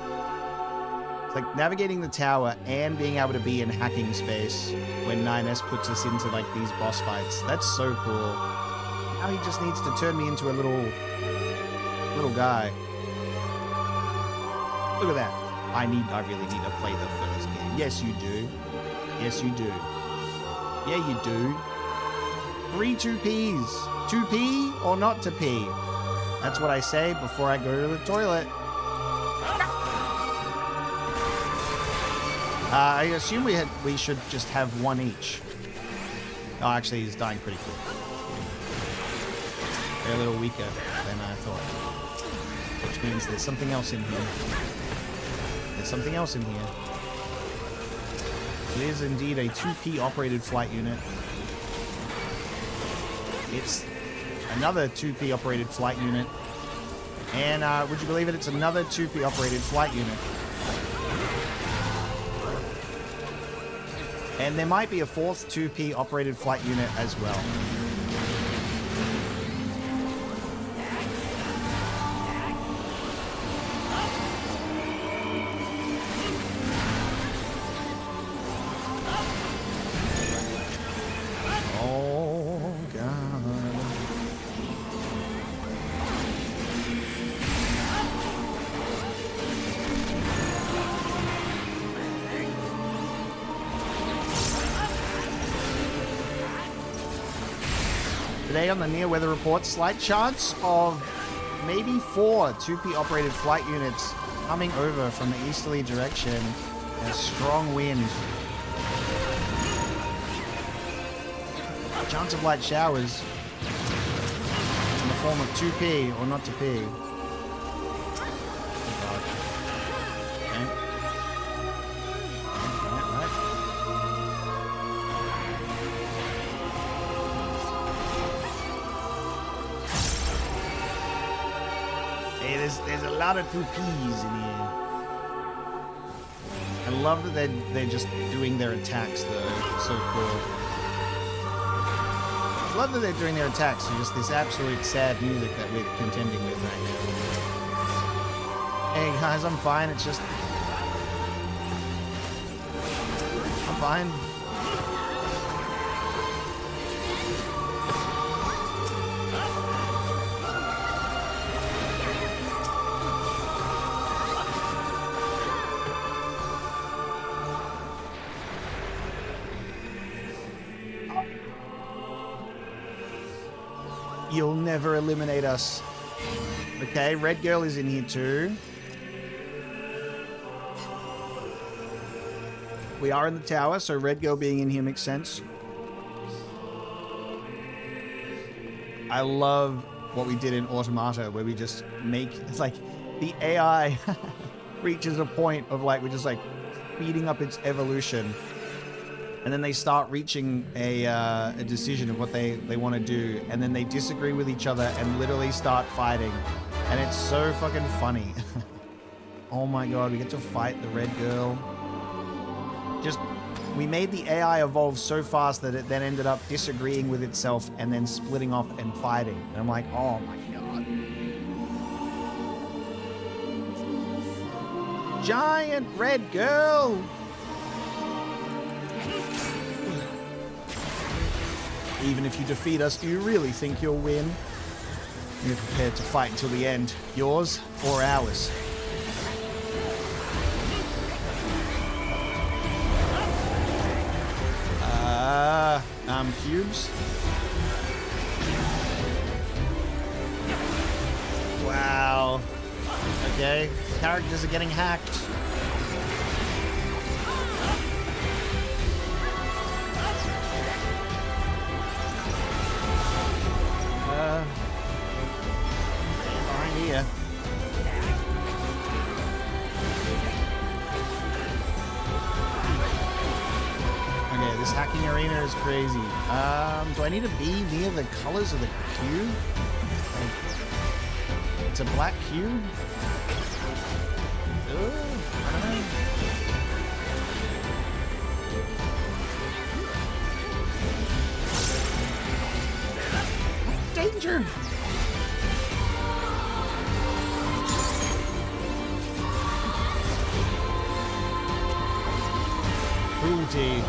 It's like navigating the tower and being able to be in hacking space when 9S puts us into like these boss fights. That's so cool. Now he just needs to turn me into a little guy. Look at that. I really need to play the first game. Yes, you do. Yes, you do. Yeah, you do. 3 2Ps. 2P or not to pee? That's what I say before I go to the toilet. I assume we should just have one each. Oh, actually, he's dying pretty quick. They're a little weaker than I thought. Which means there's something else in here. There's something else in here. It is indeed a 2P operated flight unit. It's another 2P operated flight unit. And would you believe it? It's another 2P operated flight unit. And there might be a 4th 2P operated flight unit as well. Today on the near weather report, slight chance of maybe 4 2P operated flight units coming over from the easterly direction. A strong wind. Chance of light showers in the form of 2P or not to P. There's a lot of 2Ps in here. I love that they're just doing their attacks though. So cool. I love that they're doing their attacks. So just this absolute sad music that we're contending with right now. Hey guys, I'm fine. It's just I'm fine. You'll never eliminate us. Okay, Red Girl is in here too. We are in the tower, so Red Girl being in here makes sense. I love what we did in Automata, where we just make, it's like the AI reaches a point of like, we're just like speeding up its evolution. And then they start reaching a decision of what they want to do. And then they disagree with each other and literally start fighting. And it's so fucking funny. Oh my god, we get to fight the Red Girl. Just, we made the AI evolve so fast that it then ended up disagreeing with itself and then splitting off and fighting. And I'm like, oh my god. giant red girl. Even if you defeat us, do you really think you'll win? You're prepared to fight until the end. Yours or ours? Cubes. Wow. Okay, characters are getting hacked. Behind here. Okay, this hacking arena is crazy. Do I need to be near the colors of the cube? Like, it's a black cube? I don't know. Danger! Booty.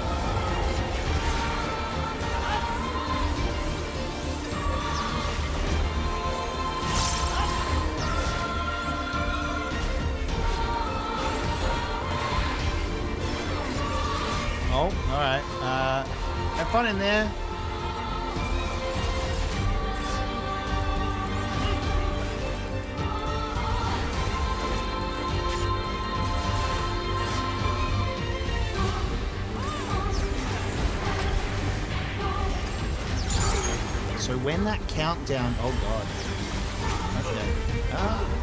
Oh, alright. Have fun in there. So when that countdown, oh god. Okay.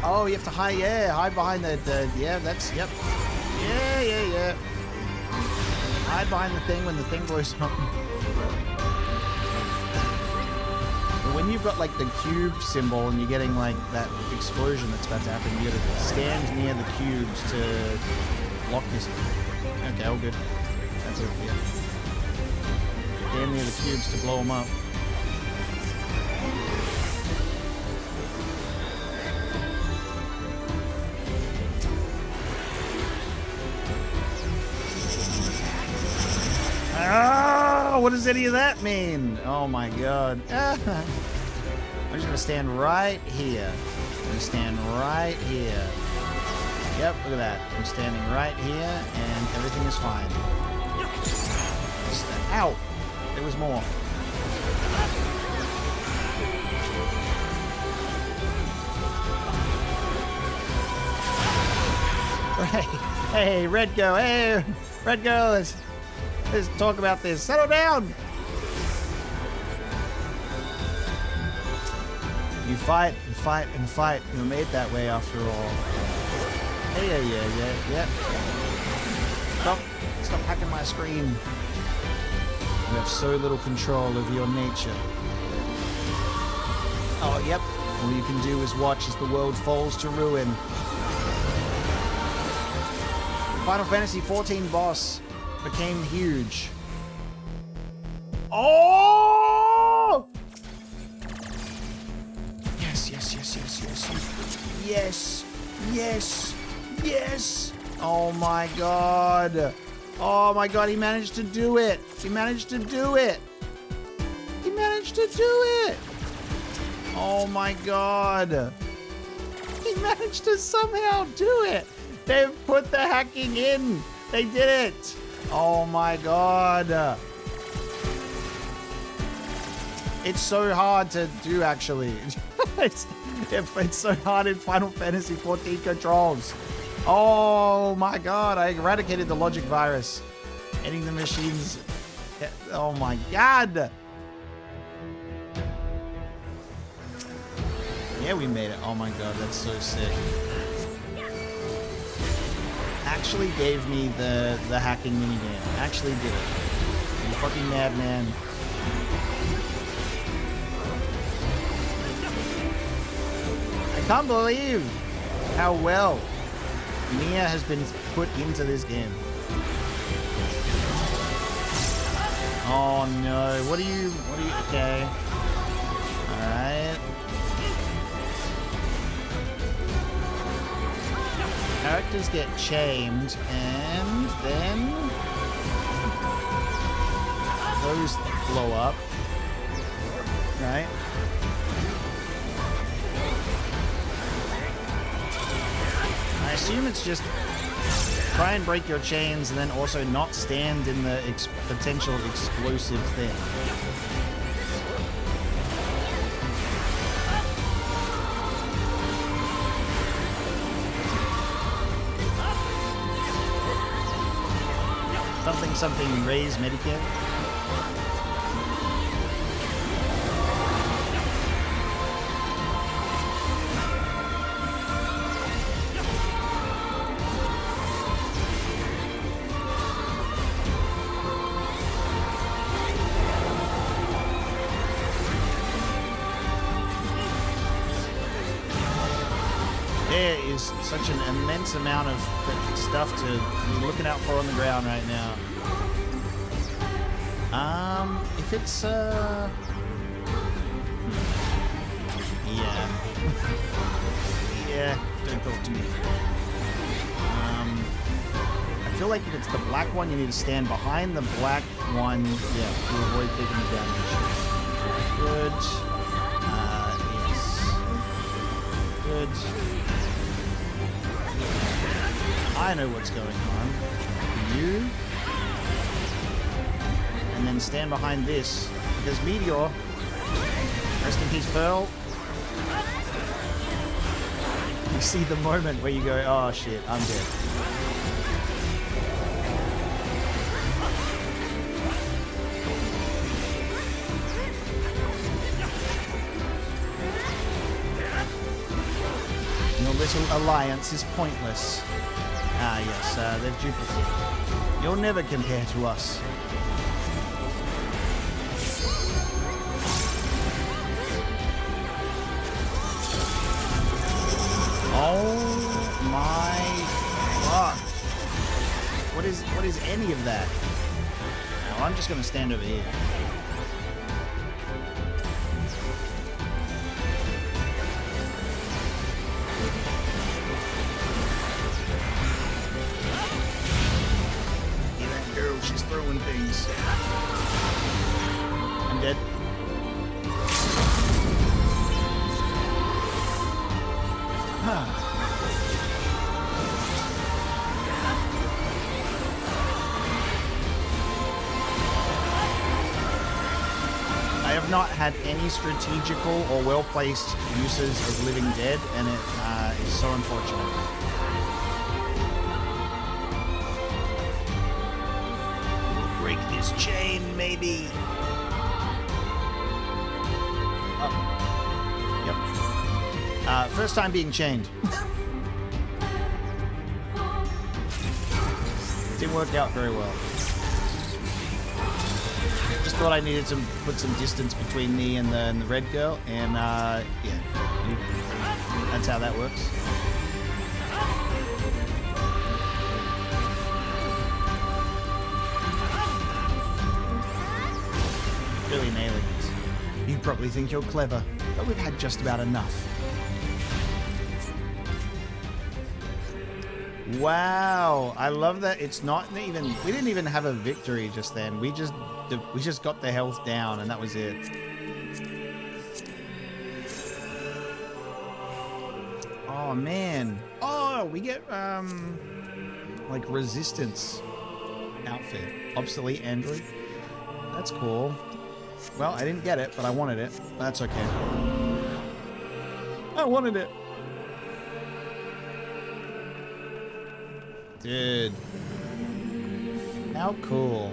Oh, you have to hide, yeah, hide behind the yeah, that's, yep. Yeah. Hide behind the thing when the thing blows up. But when you've got like the cube symbol and you're getting like that explosion that's about to happen, you gotta stand near the cubes to block this. Okay, all good. That's it, yeah. Stand near the cubes to blow them up. Oh, what does any of that mean? Oh my god. I'm just gonna stand right here. I'm gonna stand right here. Yep, look at that. I'm standing right here and everything is fine. Ow! There was more. Hey, Red Girl, hey, Red Girl, let's talk about this. Settle down! You fight and fight and fight. You were made that way after all. Hey, yeah. Stop hacking my screen. You have so little control of your nature. Oh, yep. All you can do is watch as the world falls to ruin. Final Fantasy XIV boss became huge. Oh! Yes. Oh my god. Oh my god, he managed to do it. He managed to do it. Oh my god. He managed to somehow do it. They've put the hacking in. They did it. Oh my god. It's so hard to do, actually. It's so hard in Final Fantasy XIV controls. Oh my god, I eradicated the logic virus. Hitting the machines. Oh my god. Yeah, we made it. Oh my god, that's so sick. Actually gave me the hacking minigame. Actually did it. You fucking madman. I can't believe how well Mia has been put into this game. Oh no, what are you, okay. Alright. characters get chained, and then those blow up, right? I assume it's just try and break your chains and then also not stand in the potential explosive thing. Something raise medikit. There is such an immense amount of stuff to be looking out for on the ground right now. If it's, yeah. Yeah, don't talk to me. I feel like if it's the black one, you need to stand behind the black one, yeah, to avoid taking the damage. Good. Yes. Good. I know what's going on. You. And then stand behind this. Because Meteor. Rest in peace, Pearl. You see the moment where you go, oh shit, I'm dead. Your little alliance is pointless. Ah yes, they're duplicate. You'll never compare to us. Oh my fuck. What is any of that? Now I'm just gonna stand over here. Yeah, that girl, she's throwing things. I'm dead. I have not had any strategical or well-placed uses of Living Dead, and it is so unfortunate. Break this chain, maybe. Oh. Yep. First time being chained. Didn't work out very well. Just thought I needed to put some distance between me and the red girl, and yeah, that's how that works. Really nailing this. You probably think you're clever, but we've had just about enough. Wow, I love that. It's not even, we didn't even have a victory just then. We just got the health down, and that was it. Oh man. Oh, we get like resistance outfit. Obsolete android. That's cool. Well, I didn't get it, but I wanted it. That's okay. I wanted it. Dude. How cool.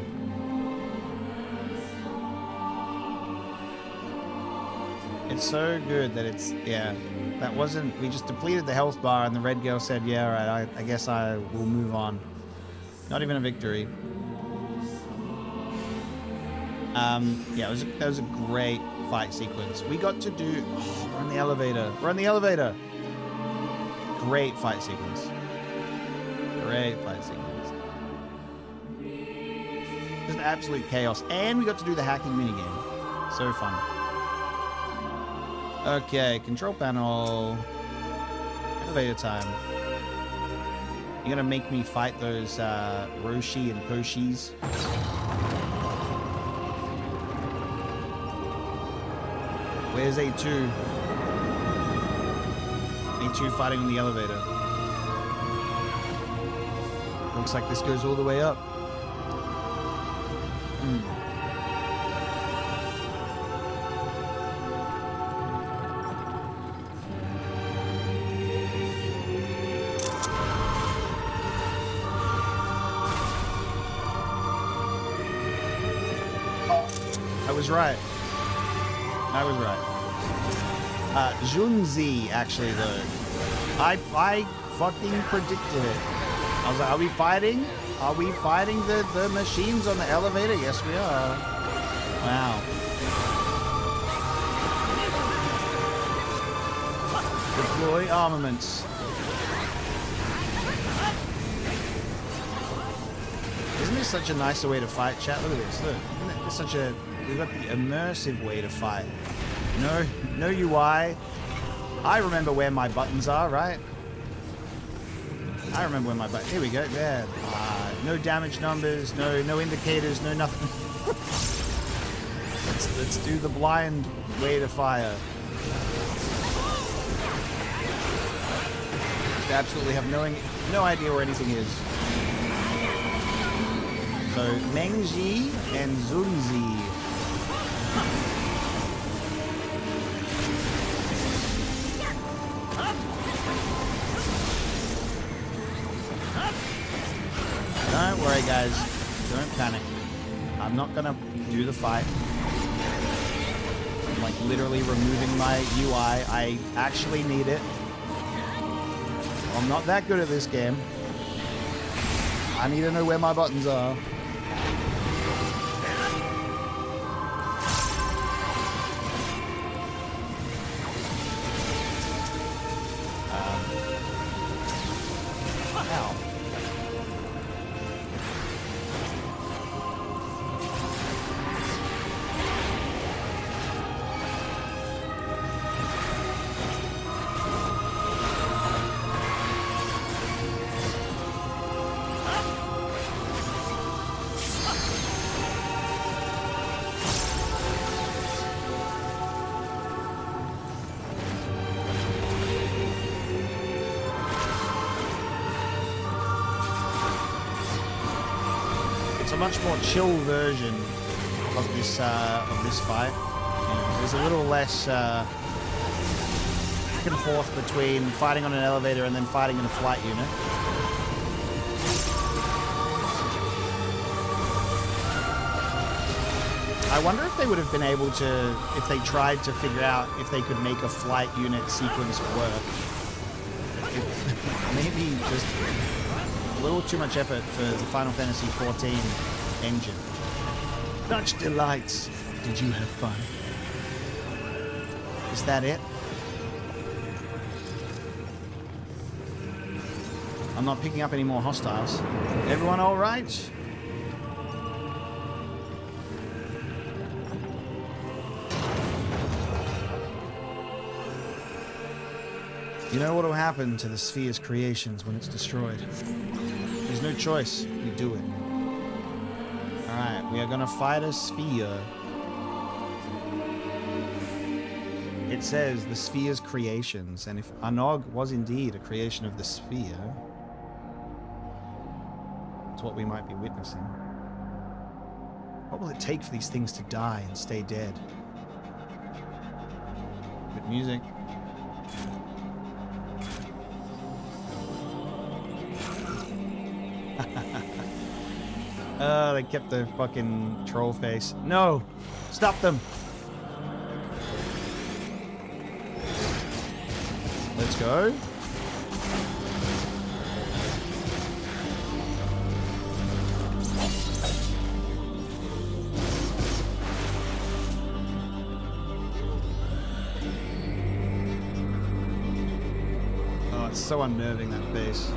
It's so good that it's, yeah, that wasn't, we just depleted the health bar and the red girl said, yeah, all right, I guess I will move on. Not even a victory. Yeah, that was a great fight sequence. We got to do, oh, we're on the elevator. We're on the elevator. Great fight sequence. Great fight sequence. Just absolute chaos. And we got to do the hacking minigame. So fun. Okay, control panel. Elevator time. You're gonna make me fight those Roshi and Koshis. Where's A2? A2 fighting on the elevator. Looks like this goes all the way up. I was right. I was right. Junzi, actually, though. I fucking predicted it. I was like, are we fighting? Are we fighting the machines on the elevator? Yes, we are. Wow. Deploy armaments. Isn't this such a nicer way to fight, chat? Look at this. Look. Isn't it such a... We've got the immersive way to fight. No UI. I remember where my buttons are, right? I remember where my buttons... Here we go. Yeah. No damage numbers, no indicators, no nothing. let's do the blind way to fire. Absolutely have no idea where anything is. So Mengji and Zunzi. Don't worry, guys. Don't panic. I'm not gonna do the fight. I'm like literally removing my UI. I actually need it. I'm not that good at this game. I need to know where my buttons are. Ow. A much more chill version of this fight. You know, there's a little less back and forth between fighting on an elevator and then fighting in a flight unit. I wonder if they would have been able to, if they tried to figure out if they could make a flight unit sequence work. Maybe just a little too much effort for the Final Fantasy XIV engine. Such delights. Did you have fun? Is that it? I'm not picking up any more hostiles. Everyone all right? You know what will happen to the sphere's creations when it's destroyed? There's no choice. You do it. Alright, we are gonna fight a sphere. It says the sphere's creations, and if Anog was indeed a creation of the sphere, it's what we might be witnessing. What will it take for these things to die and stay dead? Good music. Oh, they kept the fucking troll face. No! Stop them! Let's go. Oh, it's so unnerving, that face.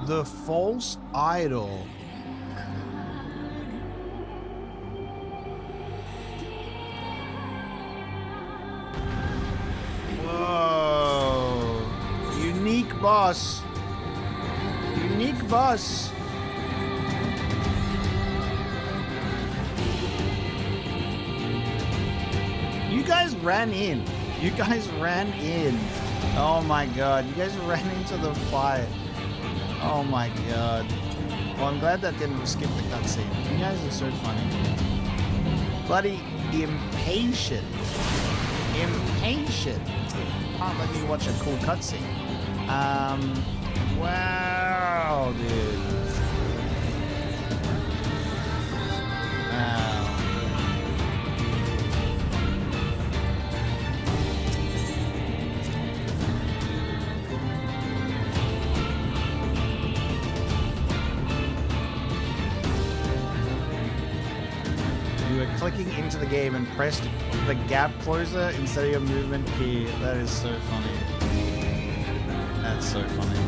The false idol. Whoa. Unique boss. Unique boss. You guys ran in. You guys ran in. Oh my god. You guys ran into the fight. Oh my god. Well, I'm glad that didn't skip the cutscene. You guys are so funny. Bloody impatient. Impatient. Can't let me watch a cool cutscene. Wow, dude. Wow. You were clicking into the game and pressed the gap closer instead of your movement key. That is so funny. That's so funny.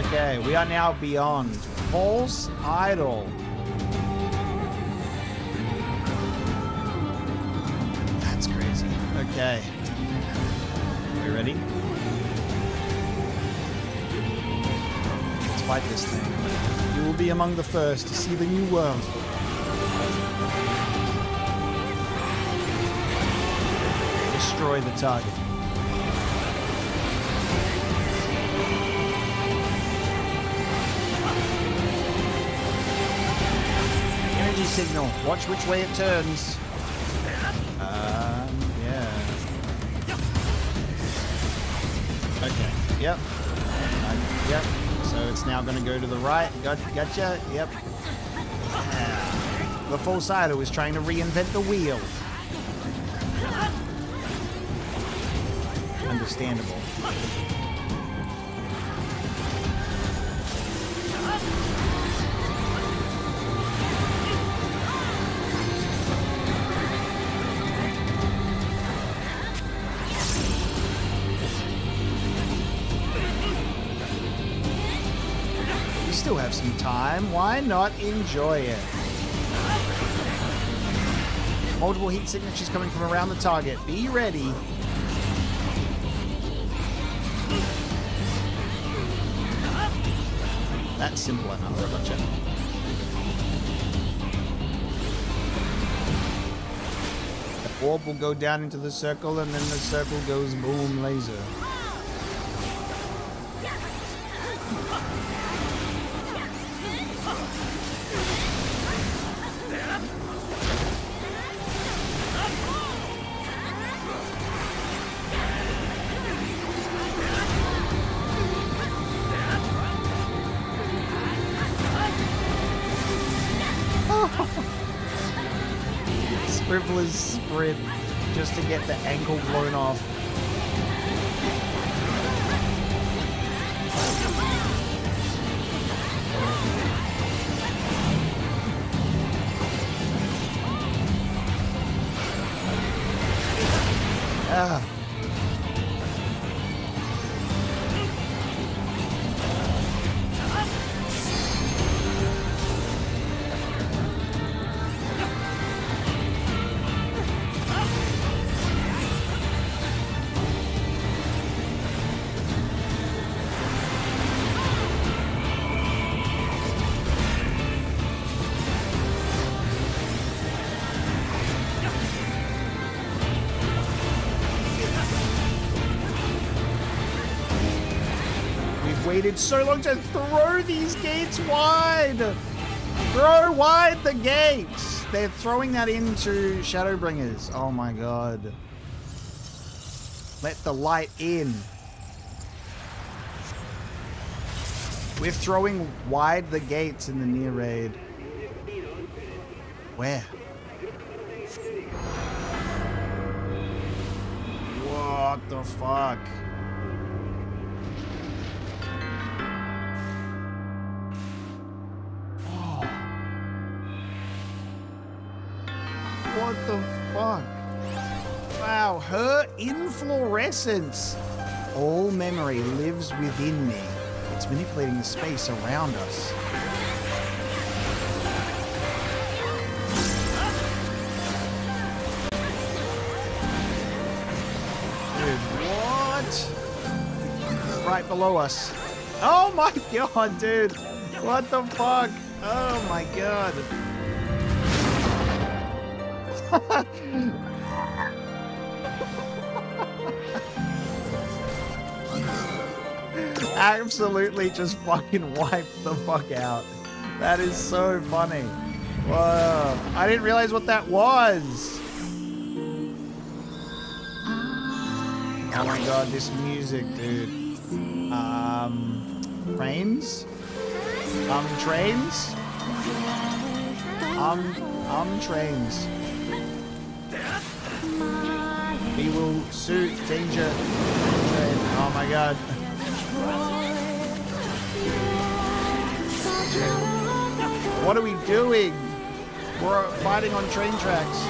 Okay, we are now beyond False Idol. That's crazy. Okay. Are you ready? Let's fight this thing. You will be among the first to see the new world. Destroy the target. Energy signal. Watch which way it turns. Yeah. Okay. Yep. Yep. So it's now going to go to the right. Gotcha. Yep. The false idol is trying to reinvent the wheel. Understandable. We still have some time. Why not enjoy it? Multiple heat signatures coming from around the target. Be ready. That's simple enough. Gotcha. The orb will go down into the circle, and then the circle goes boom laser. Scribbler's sprint just to get the ankle blown off. Ah. Waited so long to throw these gates wide. Throw wide the gates. They're throwing that into Shadowbringers. Oh my god. Let the light in. We're throwing wide the gates in the near raid. Where? What the fuck? What the fuck? Wow, her inflorescence All memory lives within me. It's manipulating the space around us. Dude, what? Right below us. Oh my god, dude. What the fuck? Oh my god. Absolutely just fucking wiped the fuck out. That is so funny. Whoa. I didn't realize what that was. Oh my god, this music, dude. Trains? Trains? Trains. We will suit danger. Train. Oh my god. What are we doing? We're fighting on train tracks.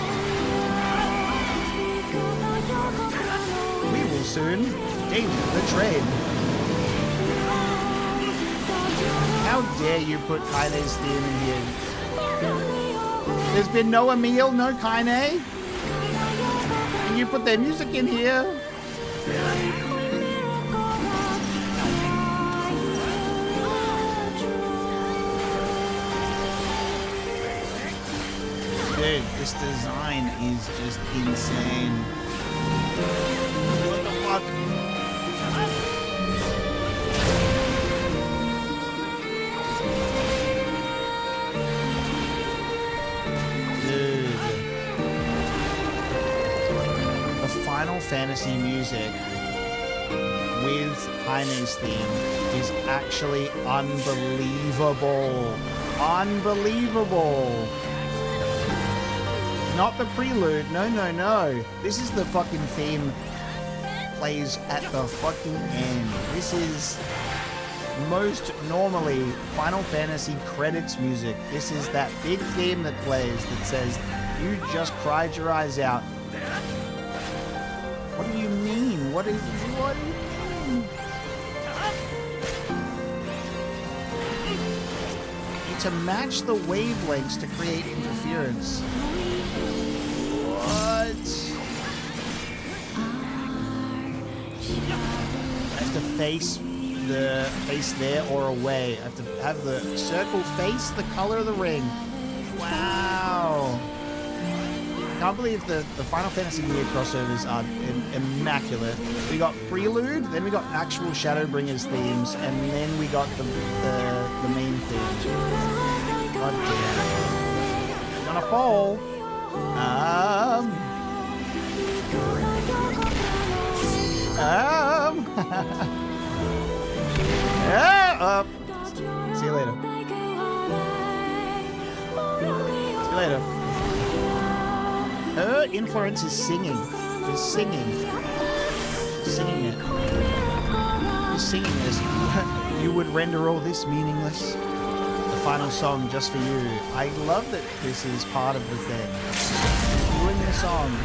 We will soon danger the train. How dare you put Kaine's theme in here? There's been no Emil, no Kaine. And you put their music in here. Dude, this design is just insane. What the fuck? Dude. The Final Fantasy music with Heine's theme is actually unbelievable. Unbelievable. Not the prelude. No, no, no. This is the fucking theme. Plays at the fucking end. This is most normally Final Fantasy credits music. This is that big theme that plays that says, you just cried your eyes out. What do you mean? What do you mean? To match the wavelengths to create interference. What? I have to face there or away. I have to have the circle face the color of the ring. Wow. I can't believe the Final Fantasy Gear crossovers are immaculate. We got Prelude, then we got actual Shadowbringers themes, and then we got the main theme. God damn. You're gonna fall. See you later. See you later. Her influence is singing. She's singing. Singing it. She's singing this. You would render all this meaningless. The final song just for you. I love that this is part of the thing. Doing the song.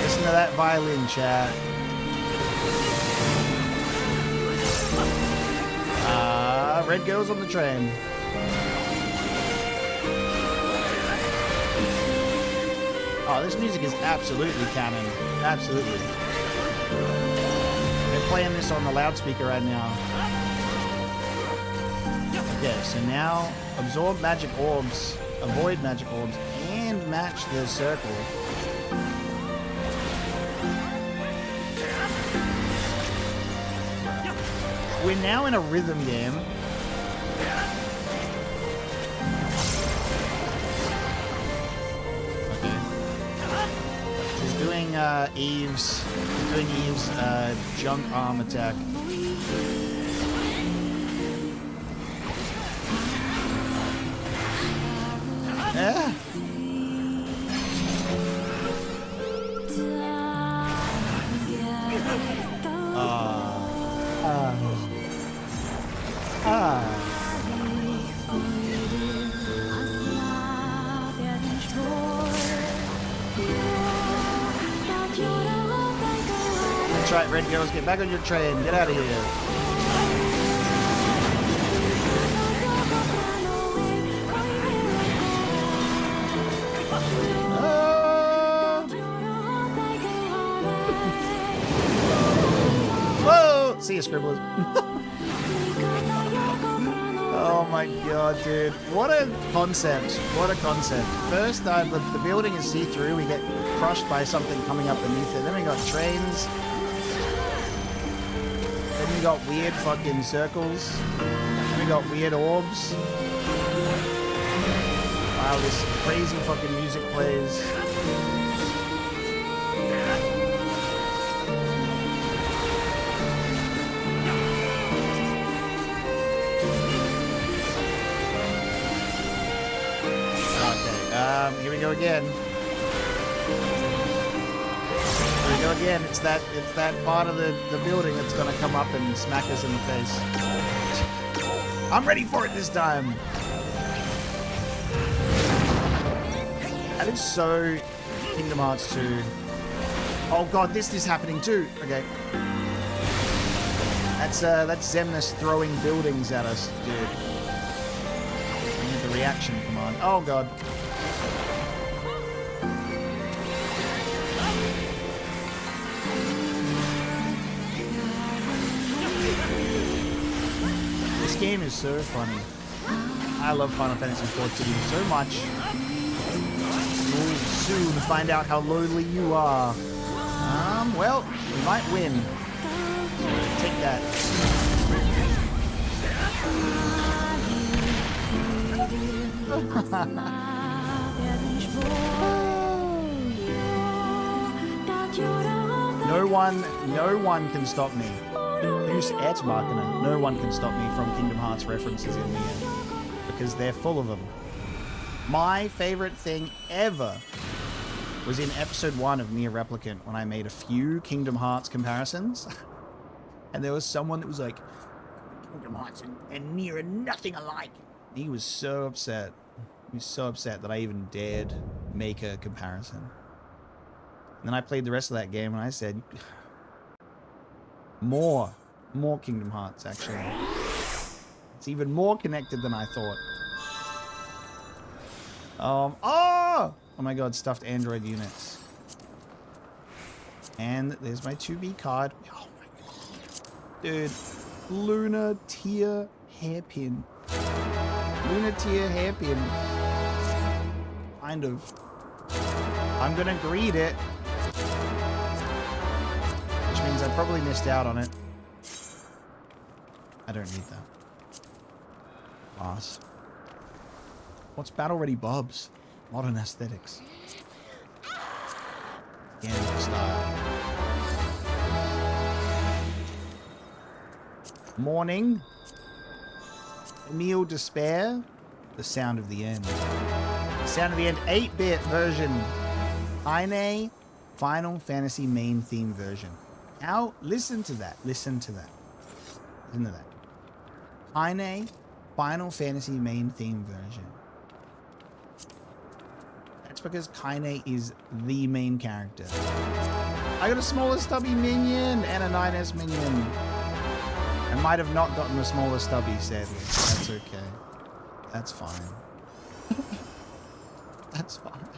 Listen to that violin, chat. Red girls on the train. Oh, this music is absolutely canon. Absolutely. They're playing this on the loudspeaker right now. Okay, so now absorb magic orbs, avoid magic orbs, and match the circle. We're now in a rhythm game. Eve's junk arm attack. Yeah. That's right, red girls, get back on your train. Get out of here. Whoa! See you, scribblers. Oh my god, dude. What a concept. What a concept. First, the building is see-through. We get crushed by something coming up beneath it. Then we got trains. Then we got weird fucking circles. Then we got weird orbs. Wow, this crazy fucking music plays. Here we go again. Here we go again. It's that part of the building that's gonna come up and smack us in the face. I'm ready for it this time. That is so Kingdom Hearts 2. Oh god, this is happening too. Okay. That's Xemnas throwing buildings at us, dude. We need the reaction command. Oh god. This game is so funny. I love Final Fantasy XIV so much. You'll soon find out how lowly you are. Well, we might win. So take that. No one can stop me. Use Marketer. No one can stop me from Kingdom Hearts references in the end. Because they're full of them. My favorite thing ever was in episode 1 of Nier Replicant when I made a few Kingdom Hearts comparisons. And there was someone that was like, Kingdom Hearts and Nier are nothing alike. He was so upset. He was so upset that I even dared make a comparison. And then I played the rest of that game and I said, more Kingdom Hearts, actually. It's even more connected than I thought. Oh my god, stuffed android units. And there's my 2B card. Oh my god. Dude, Lunar Tier Hairpin. Lunar Tier Hairpin. Kind of. I'm gonna greed it. Which means I probably missed out on it. I don't need that. Class. What's Battle Ready Bobs? Modern aesthetics. Again, style. Morning. Emil Despair. The Sound of the End. The Sound of the End 8-bit version. Ine Final Fantasy main theme version. Now, listen to that. Listen to that. Listen to that. Ine Final Fantasy main theme version. That's because Kaine is the main character. I got a smaller stubby minion and a 9S minion. I might have not gotten the smaller stubby, sadly. That's okay. That's fine. That's fine.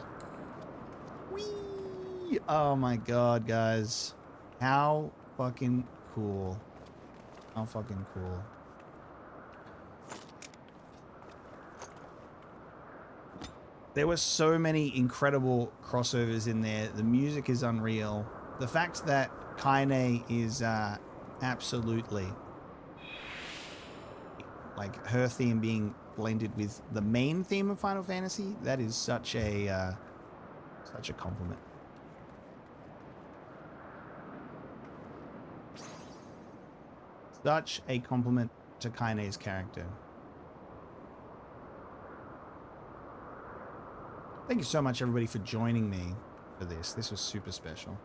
Whee! Oh my god, guys. How fucking cool. How fucking cool. There were so many incredible crossovers in there. The music is unreal. The fact that Kaine is absolutely like her theme being blended with the main theme of Final Fantasy, that is such a compliment. Such a compliment to Kaine's character. Thank you so much, everybody, for joining me for this. This was super special.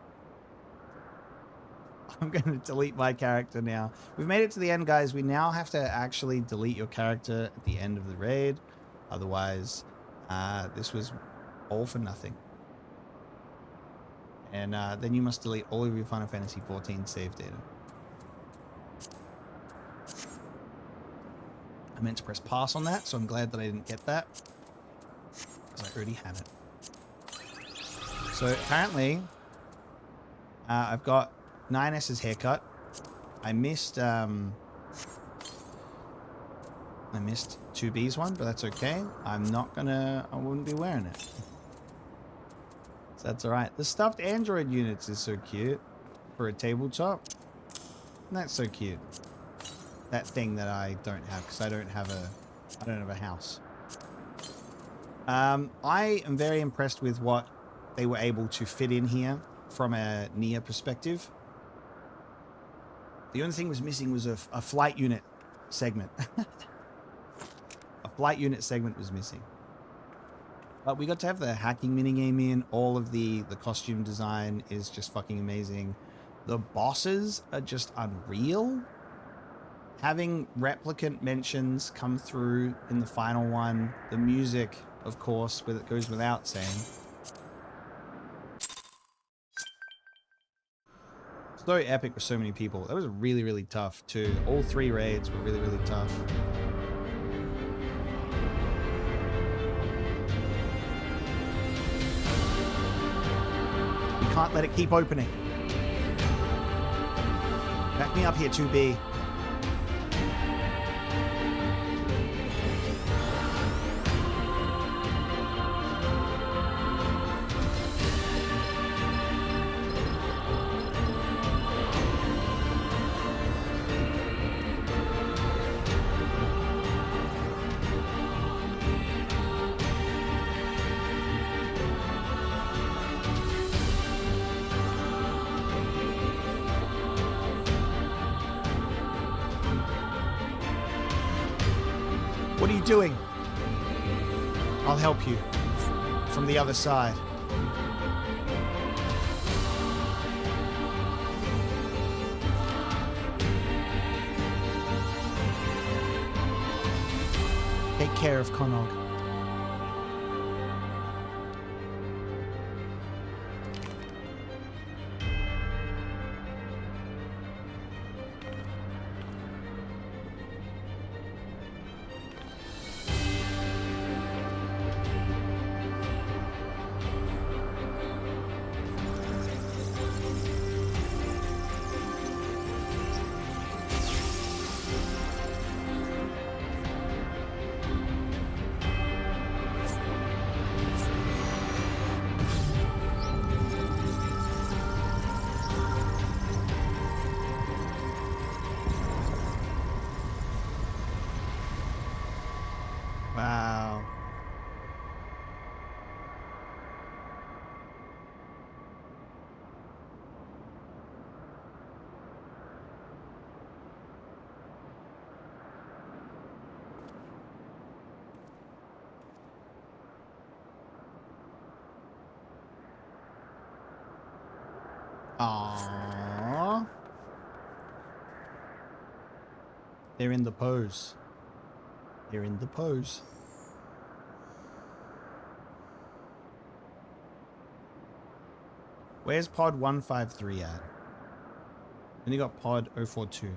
I'm going to delete my character now. We've made it to the end, guys. We now have to actually delete your character at the end of the raid. Otherwise, this was all for nothing. And then you must delete all of your Final Fantasy XIV save data. I meant to press pass on that, so I'm glad that I didn't get that. Because I already had it. So apparently, I've got 9S's haircut. I missed 2B's one, but that's okay. I wouldn't be wearing it. So that's alright. The stuffed android units is so cute for a tabletop. And that's so cute. That thing that I don't have, because I don't have a house. I am very impressed with what they were able to fit in here from a Nia perspective. The only thing was missing was a flight unit segment. A flight unit segment was missing. But we got to have the hacking minigame in. All of the costume design is just fucking amazing. The bosses are just unreal. Having Replicant mentions come through in the final one. The music, of course, it goes without saying. So epic with so many people. That was really, really tough too. All 3 raids were really, really tough. We can't let it keep opening. Back me up here, 2B. What are you doing? I'll help you from the other side. Take care of Konog. Wow. Aww. They're in the pose. They're in the pose. Where's pod 153 at? Then you got pod 042.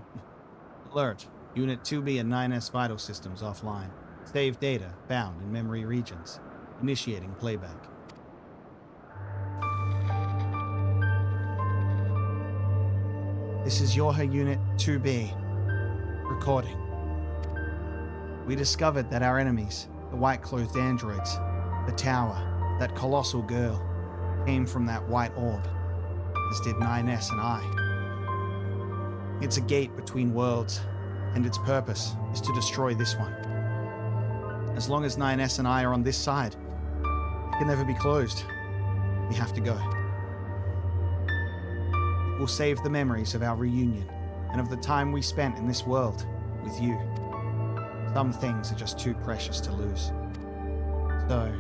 Alert. Unit 2B and 9S vital systems offline. Save data found in memory regions. Initiating playback. This is YoRHa Unit 2B. Recording. We discovered that our enemies, the white-clothed androids, the tower, that colossal girl, came from that white orb, as did 9S and I. It's a gate between worlds, and its purpose is to destroy this one. As long as 9S and I are on this side, it can never be closed. We have to go. It will save the memories of our reunion, and of the time we spent in this world with you. Some things are just too precious to lose. So,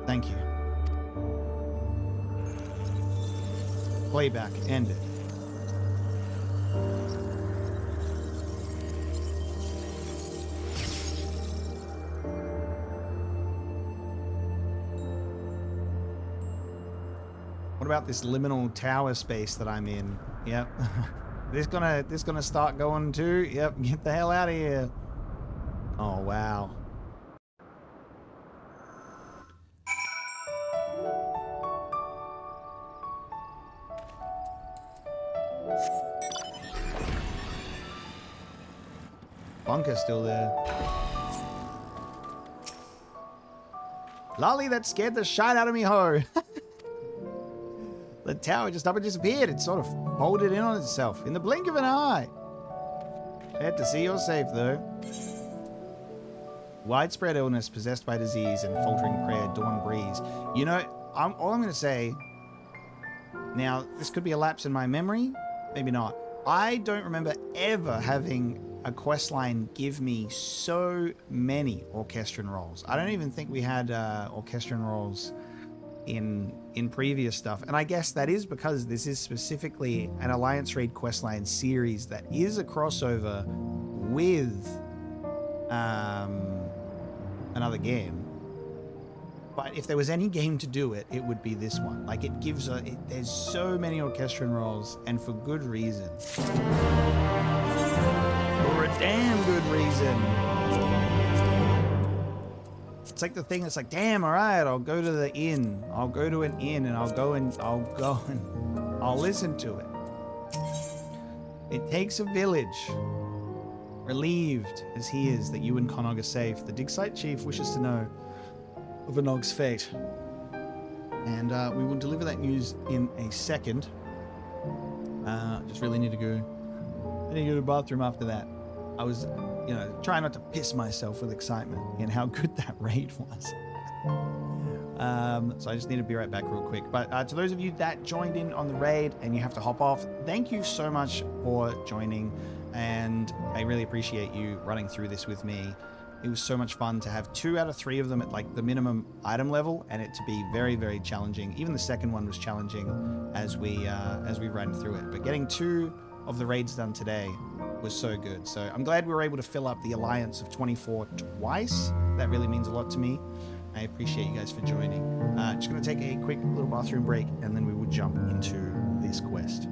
thank you. Playback ended. What about this liminal tower space that I'm in. Yep. This gonna start going too. Yep. Get the hell out of here. Oh wow. Bunker's still there. Lolly, that scared the shite out of me, ho. The tower just up and disappeared. It sort of folded in on itself in the blink of an eye. Glad to see you're safe, though. Widespread illness, possessed by disease, and faltering prayer, dawn breeze. You know, all I'm going to say... Now, this could be a lapse in my memory. Maybe not. I don't remember ever having a questline give me so many orchestron rolls. I don't even think we had orchestron rolls in previous stuff. And I guess that is because this is specifically an Alliance Raid questline series that is a crossover with another game. But if there was any game to do it, it would be this one. Like, it gives there's so many orchestron rolls, and for good reason. For a damn good reason. It's like the thing that's like, damn, all right, I'll go to the inn. I'll go to an inn, and I'll go and I'll listen to it. It takes a village. Relieved as he is that you and Connog are safe, the dig site chief wishes to know of Anog's fate. And we will deliver that news in a second. Just really need to go. I need to go to the bathroom after that. I was, you know, trying not to piss myself with excitement in how good that raid was. So I just need to be right back real quick. But to those of you that joined in on the raid and you have to hop off, thank you so much for joining. And I really appreciate you running through this with me. It was so much fun to have 2 out of 3 of them at like the minimum item level, and it to be very, very challenging. Even the second one was challenging as we ran through it. But getting 2 of the raids done today was so good. So I'm glad we were able to fill up the Alliance of 24 twice. That really means a lot to me. I appreciate you guys for joining. Just going to take a quick little bathroom break, and then we will jump into this quest.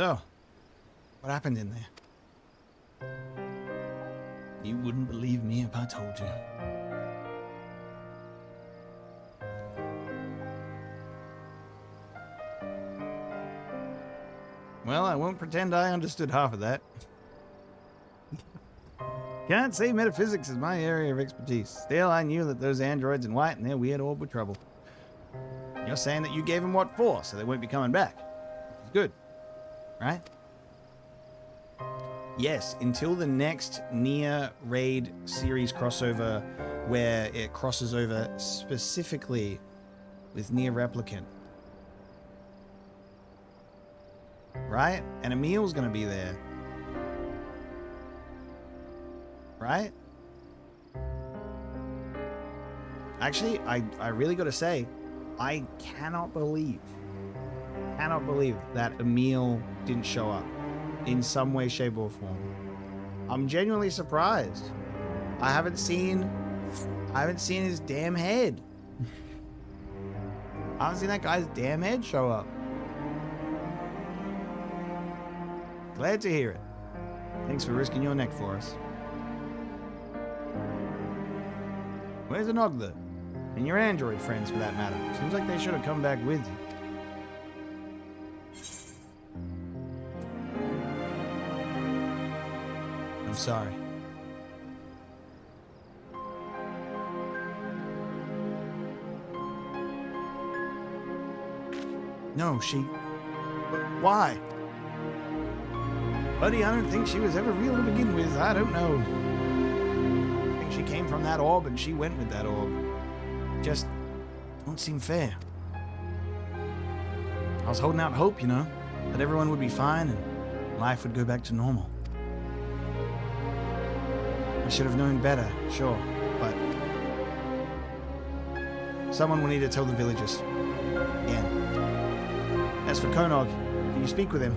So, what happened in there? You wouldn't believe me if I told you. Well, I won't pretend I understood half of that. Can't say metaphysics is my area of expertise. Still, I knew that those androids in white and their weird orb were trouble. You're saying that you gave them what for, so they won't be coming back. It's good, right? Yes, until the next Nier Raid series crossover where it crosses over specifically with Nier Replicant. Right? And Emil's gonna be there. Right? Actually, I really gotta say, I cannot believe that Emil didn't show up in some way, shape, or form. I'm genuinely surprised. I haven't seen his damn head. I haven't seen that guy's damn head show up. Glad to hear it. Thanks for risking your neck for us. Where's the Nog though? And your android friends for that matter. Seems like they should have come back with you. I'm sorry. No, but why? Buddy, I don't think she was ever real to begin with. I don't know. I think she came from that orb and she went with that orb. Just don't seem fair. I was holding out hope, you know, that everyone would be fine and life would go back to normal. I should have known better, sure, but someone will need to tell the villagers. Again. As for Konog, can you speak with him?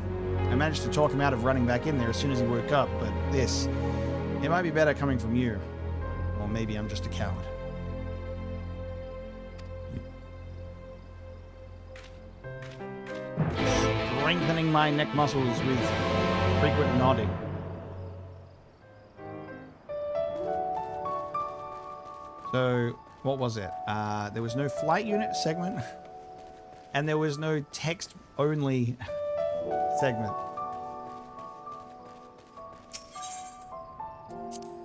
I managed to talk him out of running back in there as soon as he woke up, but it might be better coming from you. Or maybe I'm just a coward. Strengthening my neck muscles with frequent nodding. So, what was it? There was no flight unit segment, and there was no text-only segment.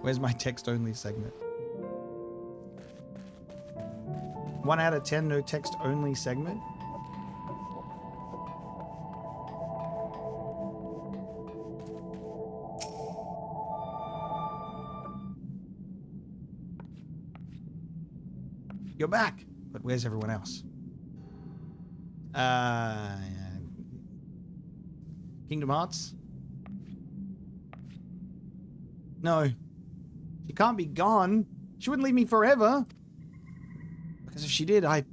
Where's my text-only segment? 1 out of 10, no text-only segment? You're back, but where's everyone else? Kingdom Hearts? No. She can't be gone. She wouldn't leave me forever. Because if she did, there'd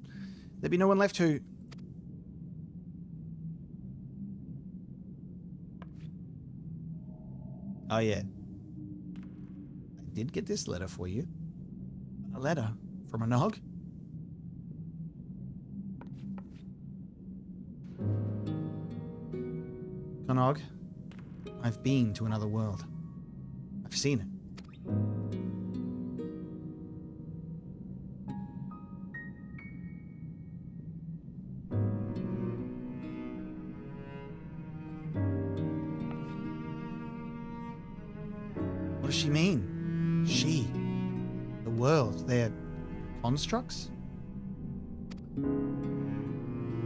be no one left who... Oh, yeah. I did get this letter for you. A letter from a Nog. Konog, I've been to another world. I've seen it. What does she mean? She, the world, they're constructs?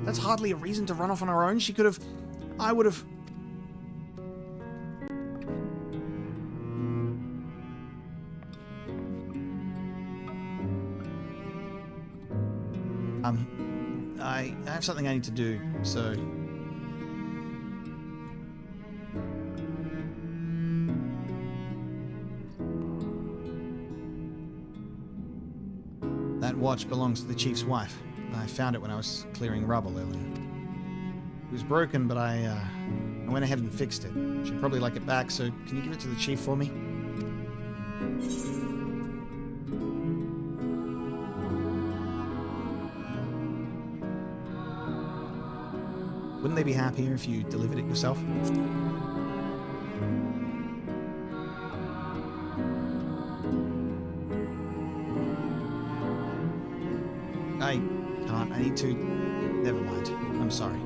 That's hardly a reason to run off on her own. She could have... I would have... I have something I need to do, so... That watch belongs to the chief's wife. I found it when I was clearing rubble earlier. It was broken, but I went ahead and fixed it. She'd probably like it back, so can you give it to the chief for me? Wouldn't they be happier if you delivered it yourself? I can't. I need to... Never mind. I'm sorry.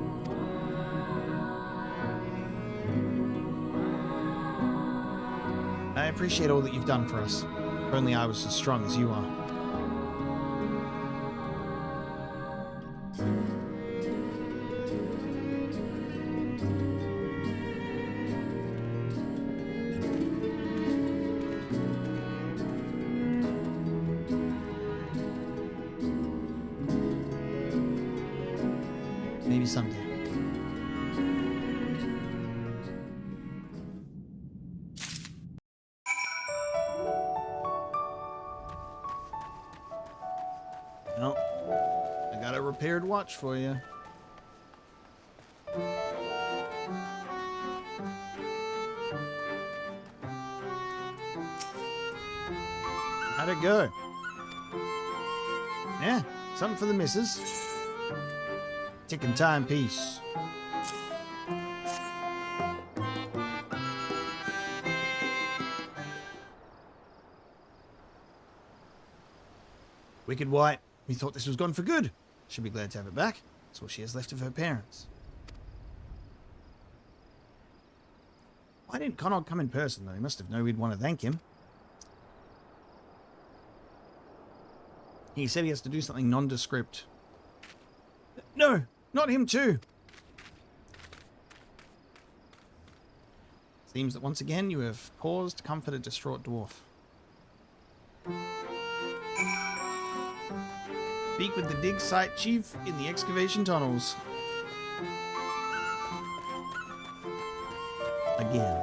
I appreciate all that you've done for us. If only I was as strong as you are. Maybe someday. Well, I got a repaired watch for you. How'd it go? Yeah, something for the missus. Ticking timepiece. Wicked White. We thought this was gone for good. She'll be glad to have it back. That's all she has left of her parents. Why didn't Connor come in person, though? He must have known we'd want to thank him. He said he has to do something nondescript. No! Not him too! Seems that once again you have caused to comfort a distraught dwarf. Speak with the dig site chief in the excavation tunnels. Again.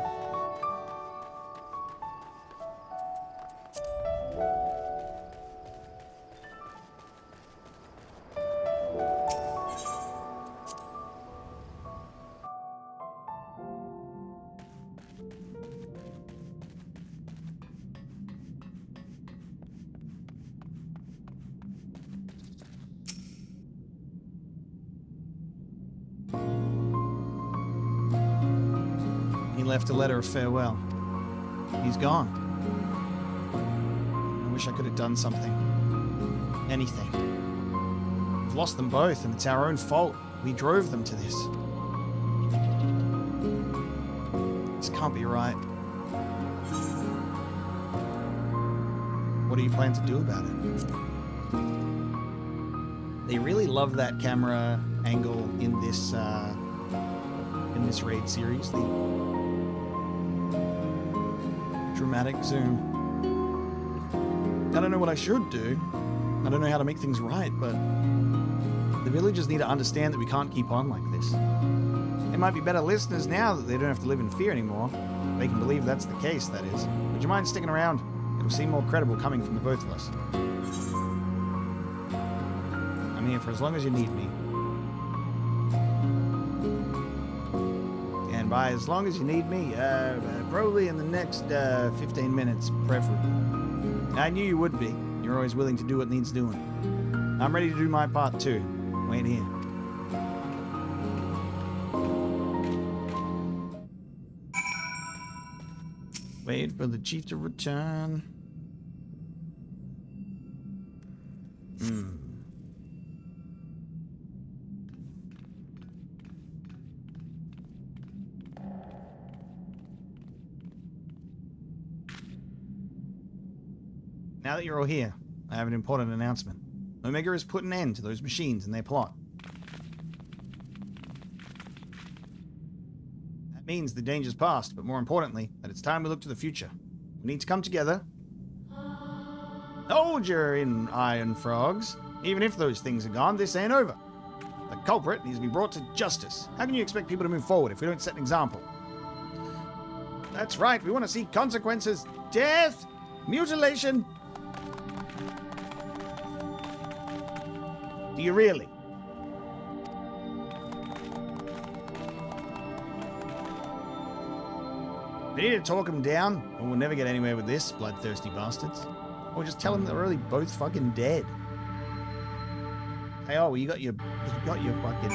He left a letter of farewell. He's gone. I wish I could have done something. Anything. We've lost them both, and it's our own fault. We drove them to this. This can't be right. What do you plan to do about it? They really love that camera angle in this raid series. The dramatic zoom. I don't know what I should do. I don't know how to make things right, but the villagers need to understand that we can't keep on like this. They might be better listeners now that they don't have to live in fear anymore. They can believe that's the case, that is. Would you mind sticking around? It'll seem more credible coming from the both of us. I'm here for as long as you need me. And by as long as you need me, probably in the next 15 minutes, preferably. I knew you would be. You're always willing to do what needs doing. I'm ready to do my part too. Wait here. Wait for the chief to return. Now that you're all here, I have an important announcement. Omega has put an end to those machines and their plot. That means the danger's past, but more importantly, that it's time we look to the future. We need to come together. Hold your in iron frogs. Even if those things are gone, this ain't over. The culprit needs to be brought to justice. How can you expect people to move forward if we don't set an example? That's right, we want to see consequences. Death! Mutilation! Do you really? We need to talk them down, or we'll never get anywhere with this, bloodthirsty bastards. Or just tell them they're really both fucking dead. Hey, oh, well, you got your fucking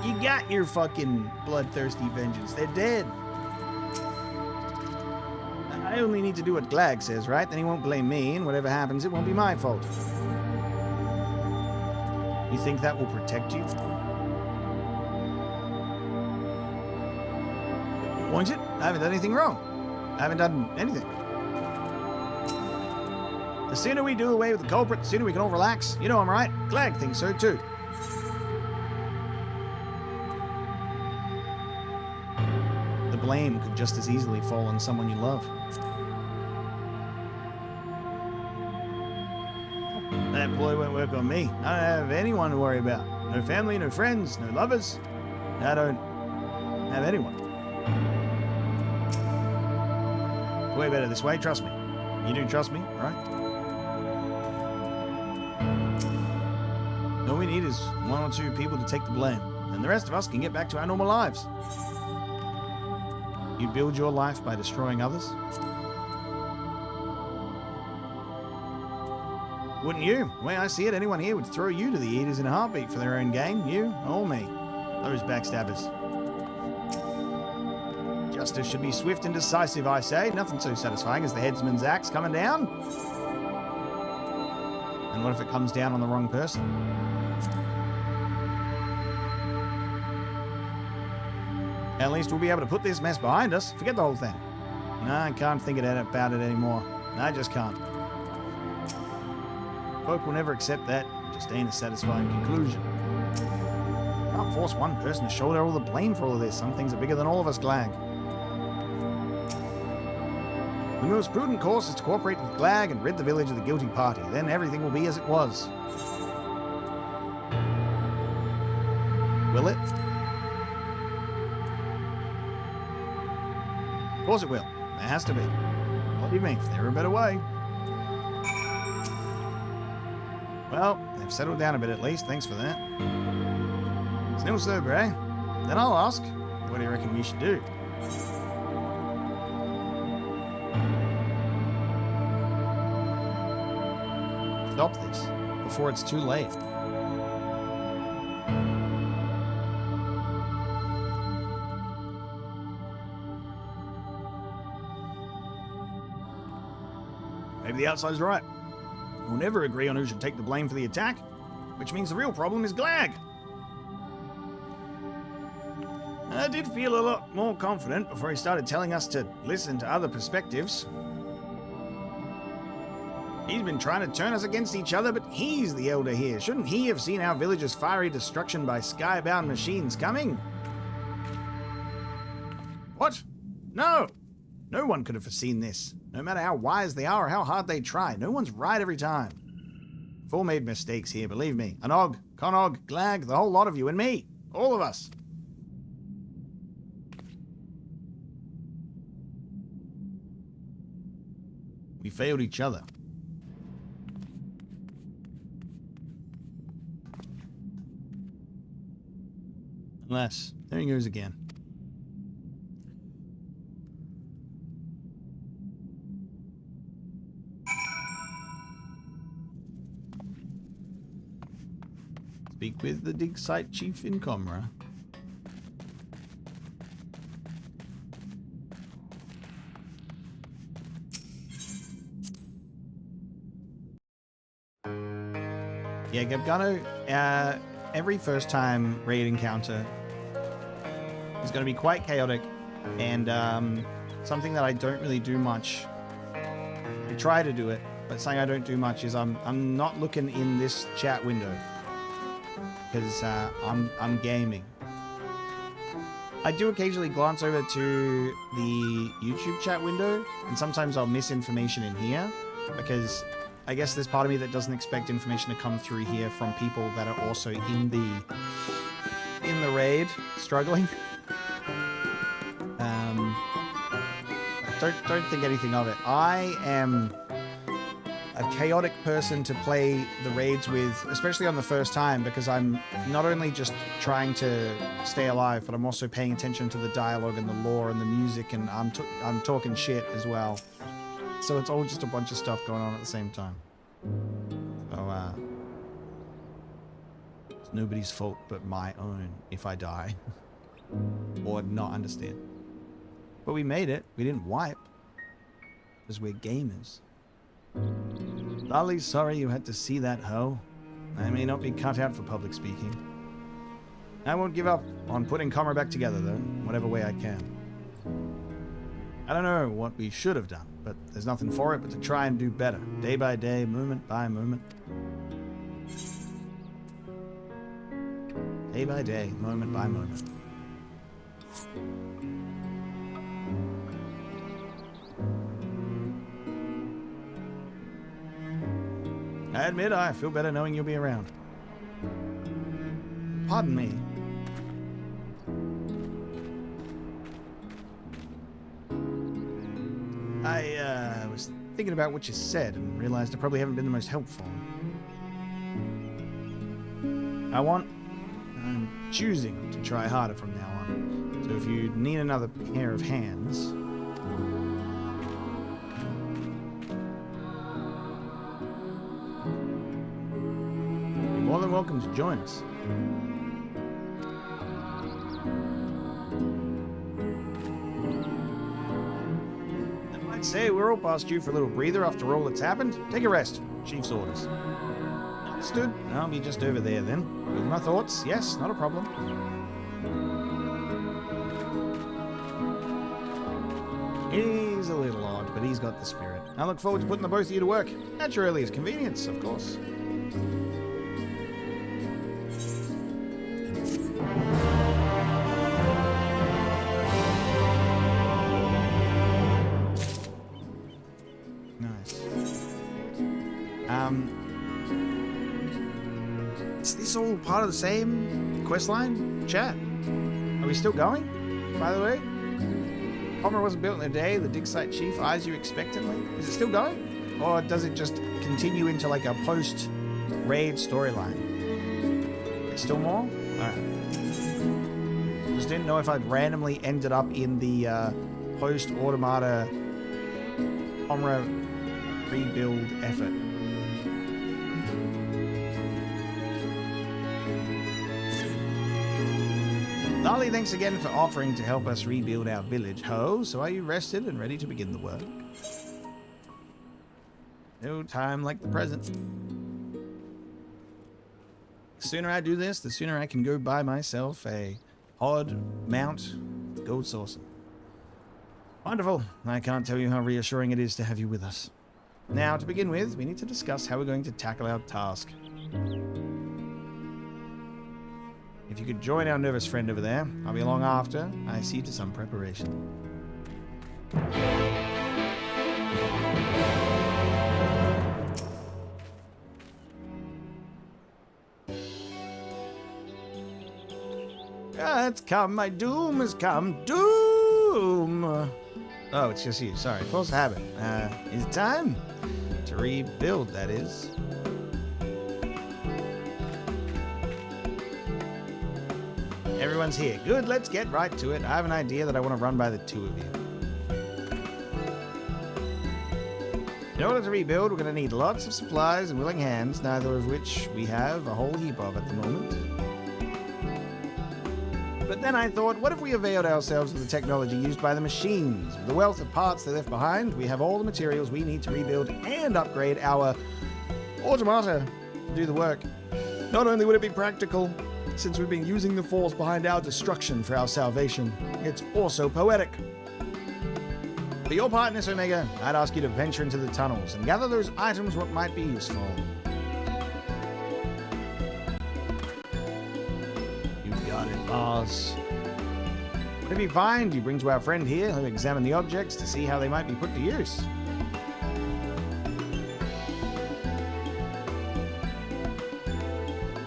You got your fucking bloodthirsty vengeance. They're dead. I only need to do what Glag says, right? Then he won't blame me, and whatever happens, it won't be my fault. You think that will protect you? Won't it? I haven't done anything wrong. I haven't done anything. The sooner we do away with the culprit, the sooner we can all relax. You know I'm right. Glag thinks so too. The blame could just as easily fall on someone you love. That boy won't work on me. I don't have anyone to worry about. No family, no friends, no lovers. I don't have anyone. Way better this way, trust me. You do trust me, right? All we need is one or two people to take the blame, and the rest of us can get back to our normal lives. You build your life by destroying others? Wouldn't you? The way I see it, anyone here would throw you to the eaters in a heartbeat for their own gain. You or me. Those backstabbers. Justice should be swift and decisive, I say. Nothing so satisfying as the headsman's axe coming down. And what if it comes down on the wrong person? At least we'll be able to put this mess behind us. Forget the whole thing. No, I can't think about it anymore. I just can't. Folk will never accept that. It just ain't a satisfying conclusion. Can't force one person to shoulder all the blame for all of this. Some things are bigger than all of us, Glag. The most prudent course is to cooperate with Glag and rid the village of the guilty party. Then everything will be as it was. Will it? Of course it will. There has to be. What do you mean? If there were a better way. Well, they've settled down a bit at least. Thanks for that. Still sober, eh? Then I'll ask, what do you reckon we should do? Stop this before it's too late. Maybe the outside's right. We'll never agree on who should take the blame for the attack, which means the real problem is Glag. I did feel a lot more confident before he started telling us to listen to other perspectives. He's been trying to turn us against each other, but he's the elder here. Shouldn't he have seen our village's fiery destruction by skybound machines coming? What? No! No one could have foreseen this. No matter how wise they are or how hard they try, no one's right every time. We've all made mistakes here, believe me. Anog, Conog, Glag, the whole lot of you, and me. All of us. We failed each other. Unless, there he goes again. Speak with the dig site chief in Comra. Yeah, Gabgano, every first time raid encounter is going to be quite chaotic and something that I don't really do much. I try to do it, but something I don't do much is I'm not looking in this chat window because I'm gaming. I do occasionally glance over to the YouTube chat window, and sometimes I'll miss information in here because I guess there's part of me that doesn't expect information to come through here from people that are also in the raid struggling. Don't think anything of it. I am a chaotic person to play the raids with, especially on the first time, because I'm not only just trying to stay alive, but I'm also paying attention to the dialogue and the lore and the music, and I'm talking shit as well. So it's all just a bunch of stuff going on at the same time. It's nobody's fault but my own if I die. Or not understand. But we made it. We didn't wipe. Because we're gamers. Lolly's sorry you had to see that hoe. I may not be cut out for public speaking. I won't give up on putting Comra back together, though, whatever way I can. I don't know what we should have done, but there's nothing for it but to try and do better, day by day, moment by moment. Day by day, moment by moment. I admit I feel better knowing you'll be around. Pardon me. I was thinking about what you said and realized I probably haven't been the most helpful. I'm choosing to try harder from now on. So if you need another pair of hands... you're more than welcome to join us. I'd say we're all past due for a little breather after all that's happened. Take a rest. Chief's orders. Understood. I'll be just over there then. With my thoughts. Yes, not a problem. He's a little odd, but he's got the spirit. I look forward to putting the both of you to work. At your earliest convenience, of course. Is this all part of the same quest line? Chat. Are we still going, by the way? Comra wasn't built in a day. The dig site chief eyes you expectantly. Is it still going? Or does it just continue into like a post-raid storyline? There's still more? Alright. Just didn't know if I'd randomly ended up in the post-automata Comra rebuild effort. Lolly, thanks again for offering to help us rebuild our village. Ho, so are you rested and ready to begin the work? No time like the present. The sooner I do this, the sooner I can go buy myself a odd mount with gold saucer. Wonderful. I can't tell you how reassuring it is to have you with us. Now, to begin with, we need to discuss how we're going to tackle our task. If you could join our nervous friend over there, I'll be along after I see to some preparation. It's come, my doom has come. Doom! Oh, it's just you. Sorry, false habit. Is it time to rebuild, that is. Everyone's here. Good, let's get right to it. I have an idea that I want to run by the two of you. In order to rebuild, we're going to need lots of supplies and willing hands, neither of which we have a whole heap of at the moment. But then I thought, what if we availed ourselves of the technology used by the machines? With the wealth of parts they left behind, we have all the materials we need to rebuild and upgrade our automata to do the work. Not only would it be practical, since we've been using the force behind our destruction for our salvation, it's also poetic. For your part in this, Omega, I'd ask you to venture into the tunnels and gather those items what might be useful. You got it, boss. Whatever you find, you bring to our friend here, who'll examine the objects to see how they might be put to use.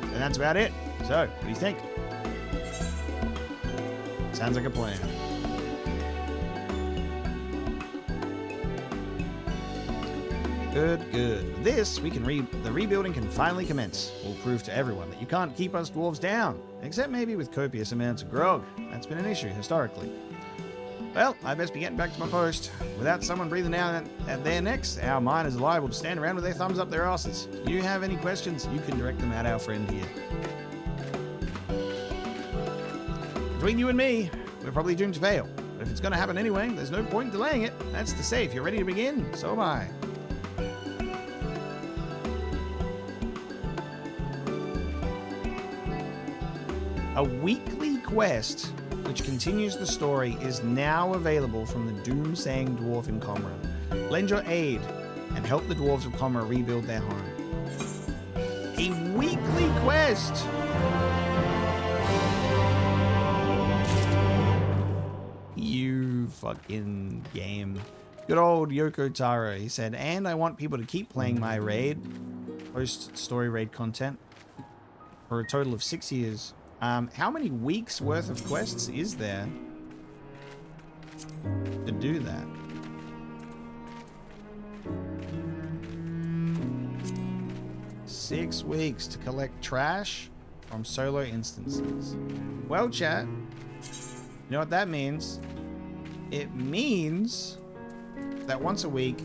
And that's about it. So, what do you think? Sounds like a plan. Good, good. With this, we can the rebuilding can finally commence. We'll prove to everyone that you can't keep us dwarves down, except maybe with copious amounts of grog. That's been an issue historically. Well, I best be getting back to my post. Without someone breathing down at their necks, our miners are liable to stand around with their thumbs up their asses. If you have any questions, you can direct them at our friend here. Between you and me, we're probably doomed to fail. But if it's going to happen anyway, there's no point delaying it. That's to say, if you're ready to begin, so am I. A weekly quest, which continues the story, is now available from the doom-saying dwarf in Comra. Lend your aid and help the dwarves of Comra rebuild their home. A weekly quest! You fucking game. Good old Yoko Taro, he said, and I want people to keep playing my raid, post-story raid content, for a total of 6 years. How many weeks worth of quests is there to do that? Six weeks to collect trash from solo instances. Well, chat, you know what that means? It means that once a week,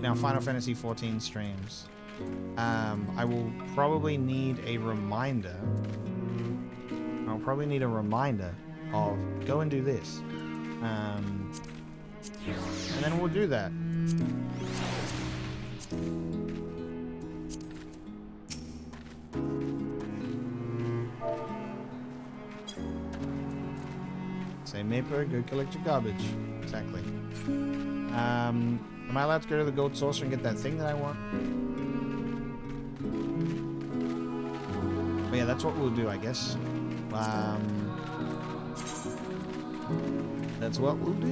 now Final Fantasy XIV streams, I will probably need a reminder. I'll probably need a reminder of go and do this. And then we'll do that. Say, Maper, go collect your garbage. Exactly. Am I allowed to go to the gold saucer and get that thing that I want? But yeah, that's what we'll do, I guess. That's what we'll do.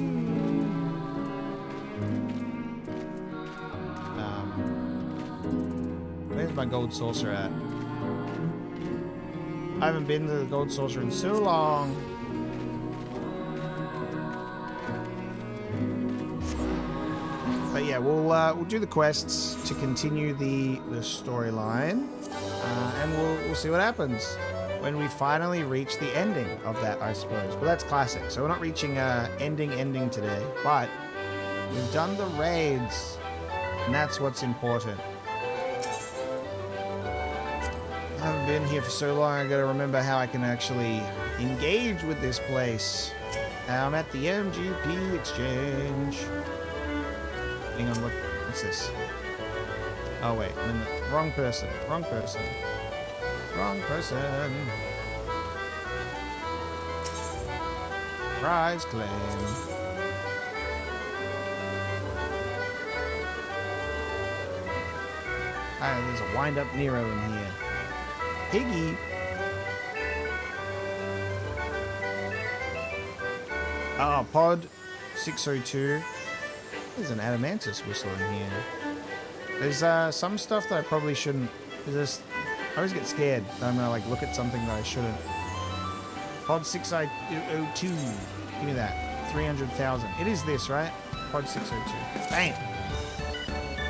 Where's my gold saucer at? I haven't been to the gold saucer in so long. But yeah, we'll do the quests to continue the storyline, and we'll see what happens when we finally reach the ending of that, I suppose. But that's classic. So we're not reaching ending today, but we've done the raids, and that's what's important. I haven't been here for so long, I gotta remember how I can actually engage with this place. I'm at the MGP exchange. Hang on, what's this? Oh wait, I'm in the wrong person. Wrong person. Prize claim. Ah, there's a wind-up Nero in here. Piggy. Ah, Pod 602. There's an Adamantus whistle in here. There's some stuff that I probably shouldn't. I always get scared that I'm gonna like look at something that I shouldn't. Pod 602. Give me that. 300,000. It is this, right? Pod 602. Bang!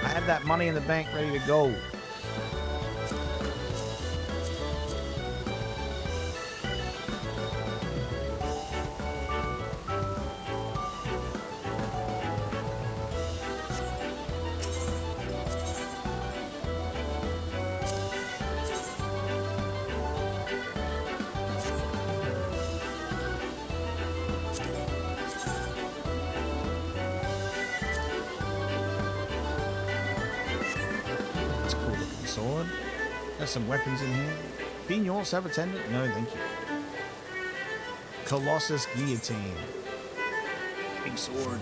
I had that money in the bank ready to go. Sword. There's some weapons in here. Can you also have a attendant? No, thank you. Colossus Guillotine. Big sword.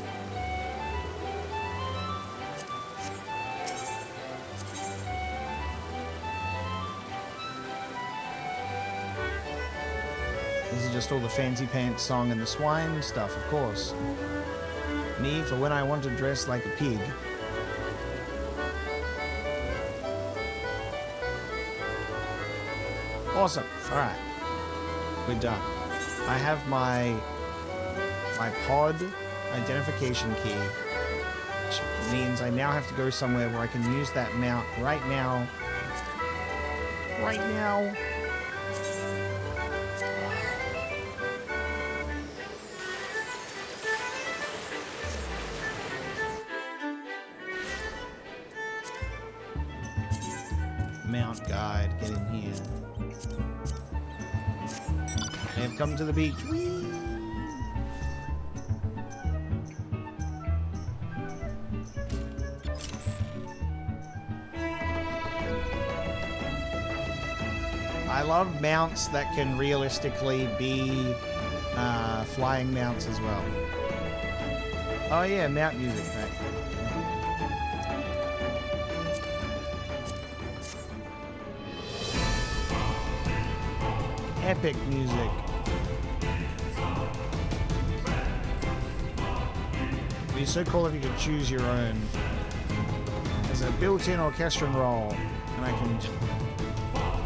This is just all the fancy pants song and the swine stuff, of course. Me for when I want to dress like a pig. Awesome. All right. We're done. I have my pod identification key, which means I now have to go somewhere where I can use that mount right now. Right now. Mount guide. Get in here. I have come to the beach. Whee! I love mounts that can realistically be flying mounts as well. Oh yeah, mount music pack. Epic music. It'd be so cool if you could choose your own. There's a built-in orchestral roll, and I can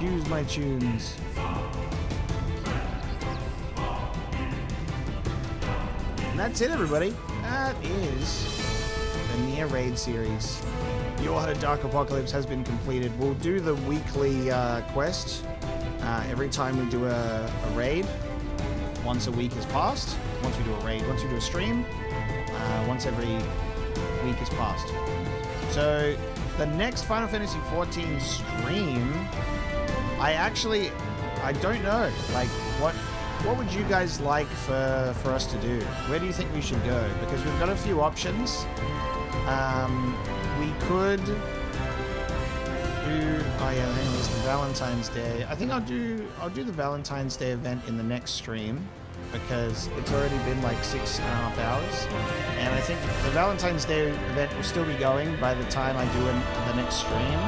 use my tunes. And that's it, everybody. That is the Near Raid series. YoRHa Dark Apocalypse has been completed. We'll do the weekly quest every time we do a raid. Once a week is passed. Once we do a raid. Once we do a stream. Once every week is passed. So the next Final Fantasy XIV stream, I don't know. Like, what would you guys like for us to do? Where do you think we should go? Because we've got a few options. We could do, oh yeah, hang on, it's the Valentine's Day. I think I'll do the Valentine's Day event in the next stream, because it's already been like 6.5 hours, and I think the Valentine's Day event will still be going by the time I do the next stream.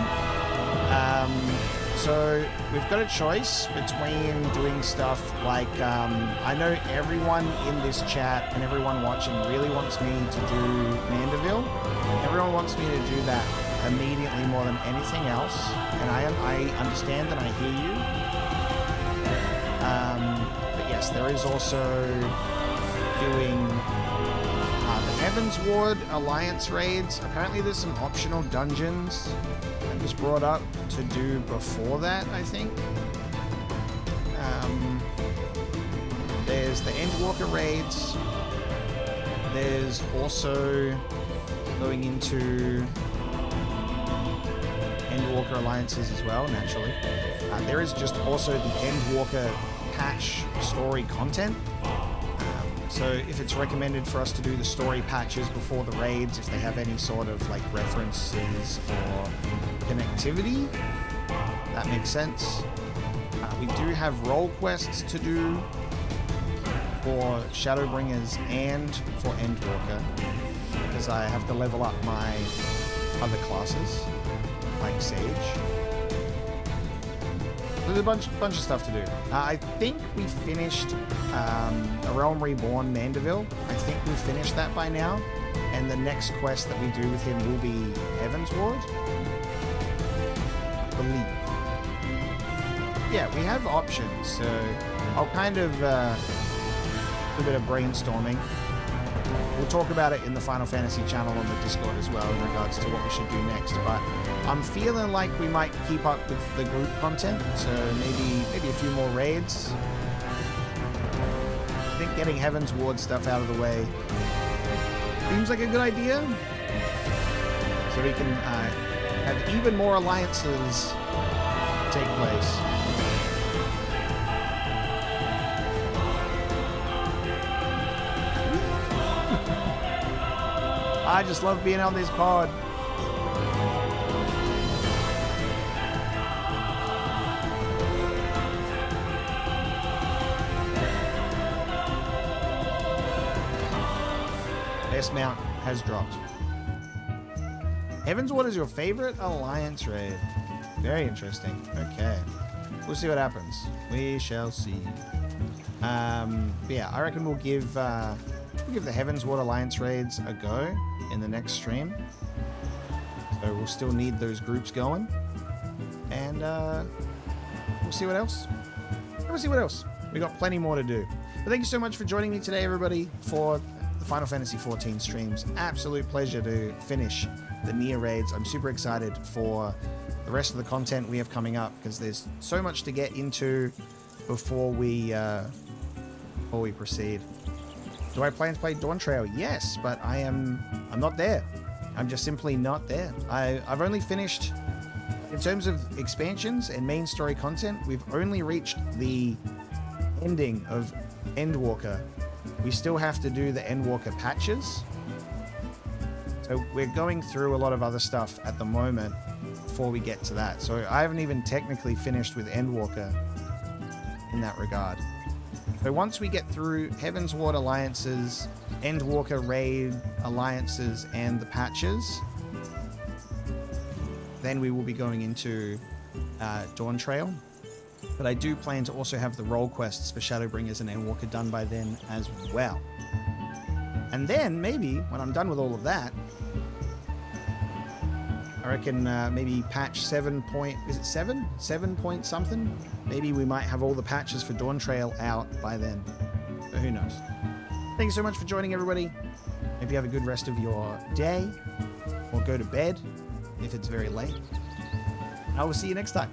So we've got a choice between doing stuff like, I know everyone in this chat and everyone watching really wants me to do Mandeville. Everyone wants me to do that immediately more than anything else, and I understand and I hear you. But yes, there is also doing the Evans Ward Alliance raids. Apparently there's some optional dungeons that was brought up to do before that, I think. There's the Endwalker raids. There's also going into Endwalker alliances as well, naturally. There is just also the Endwalker patch story content. So if it's recommended for us to do the story patches before the raids, if they have any sort of like references or connectivity, that makes sense. We do have role quests to do for Shadowbringers and for Endwalker, because I have to level up my other classes, like Sage. There's a bunch of stuff to do. I think we finished A Realm Reborn Mandeville. I think we've finished that by now. And the next quest that we do with him will be Heaven's Ward, I believe. Yeah, we have options. So I'll kind of do a bit of brainstorming. We'll talk about it in the Final Fantasy channel on the Discord as well in regards to what we should do next. But I'm feeling like we might keep up with the group content, so maybe a few more raids. I think getting Heaven's Ward stuff out of the way seems like a good idea, so we can have even more alliances take place. I just love being on this pod. Best mount has dropped. Heaven's Ward is your favorite alliance raid. Very interesting. Okay. We'll see what happens. We shall see. Yeah, I reckon we'll give the Heaven's Ward Alliance raids a go in the next stream. So we'll still need those groups going. And we'll see what else. We got plenty more to do. But thank you so much for joining me today, everybody, for the Final Fantasy XIV streams. Absolute pleasure to finish the Near raids. I'm super excited for the rest of the content we have coming up, because there's so much to get into before we proceed. Do I plan to play Dawn Trail? Yes, but I'm not there. I'm just simply not there. I've only finished, in terms of expansions and main story content, we've only reached the ending of Endwalker. We still have to do the Endwalker patches. So we're going through a lot of other stuff at the moment before we get to that. So I haven't even technically finished with Endwalker. in that regard. So once we get through Heaven's Ward alliances, Endwalker raid alliances, and the patches, then we will be going into Dawn Trail. But I do plan to also have the role quests for Shadowbringers and Endwalker done by then as well. And then maybe when I'm done with all of that, I reckon maybe patch 7 point, is it 7? 7 point something? Maybe we might have all the patches for Dawn Trail out by then. But who knows? Thank you so much for joining, everybody. Hope you have a good rest of your day, or go to bed if it's very late. I will see you next time.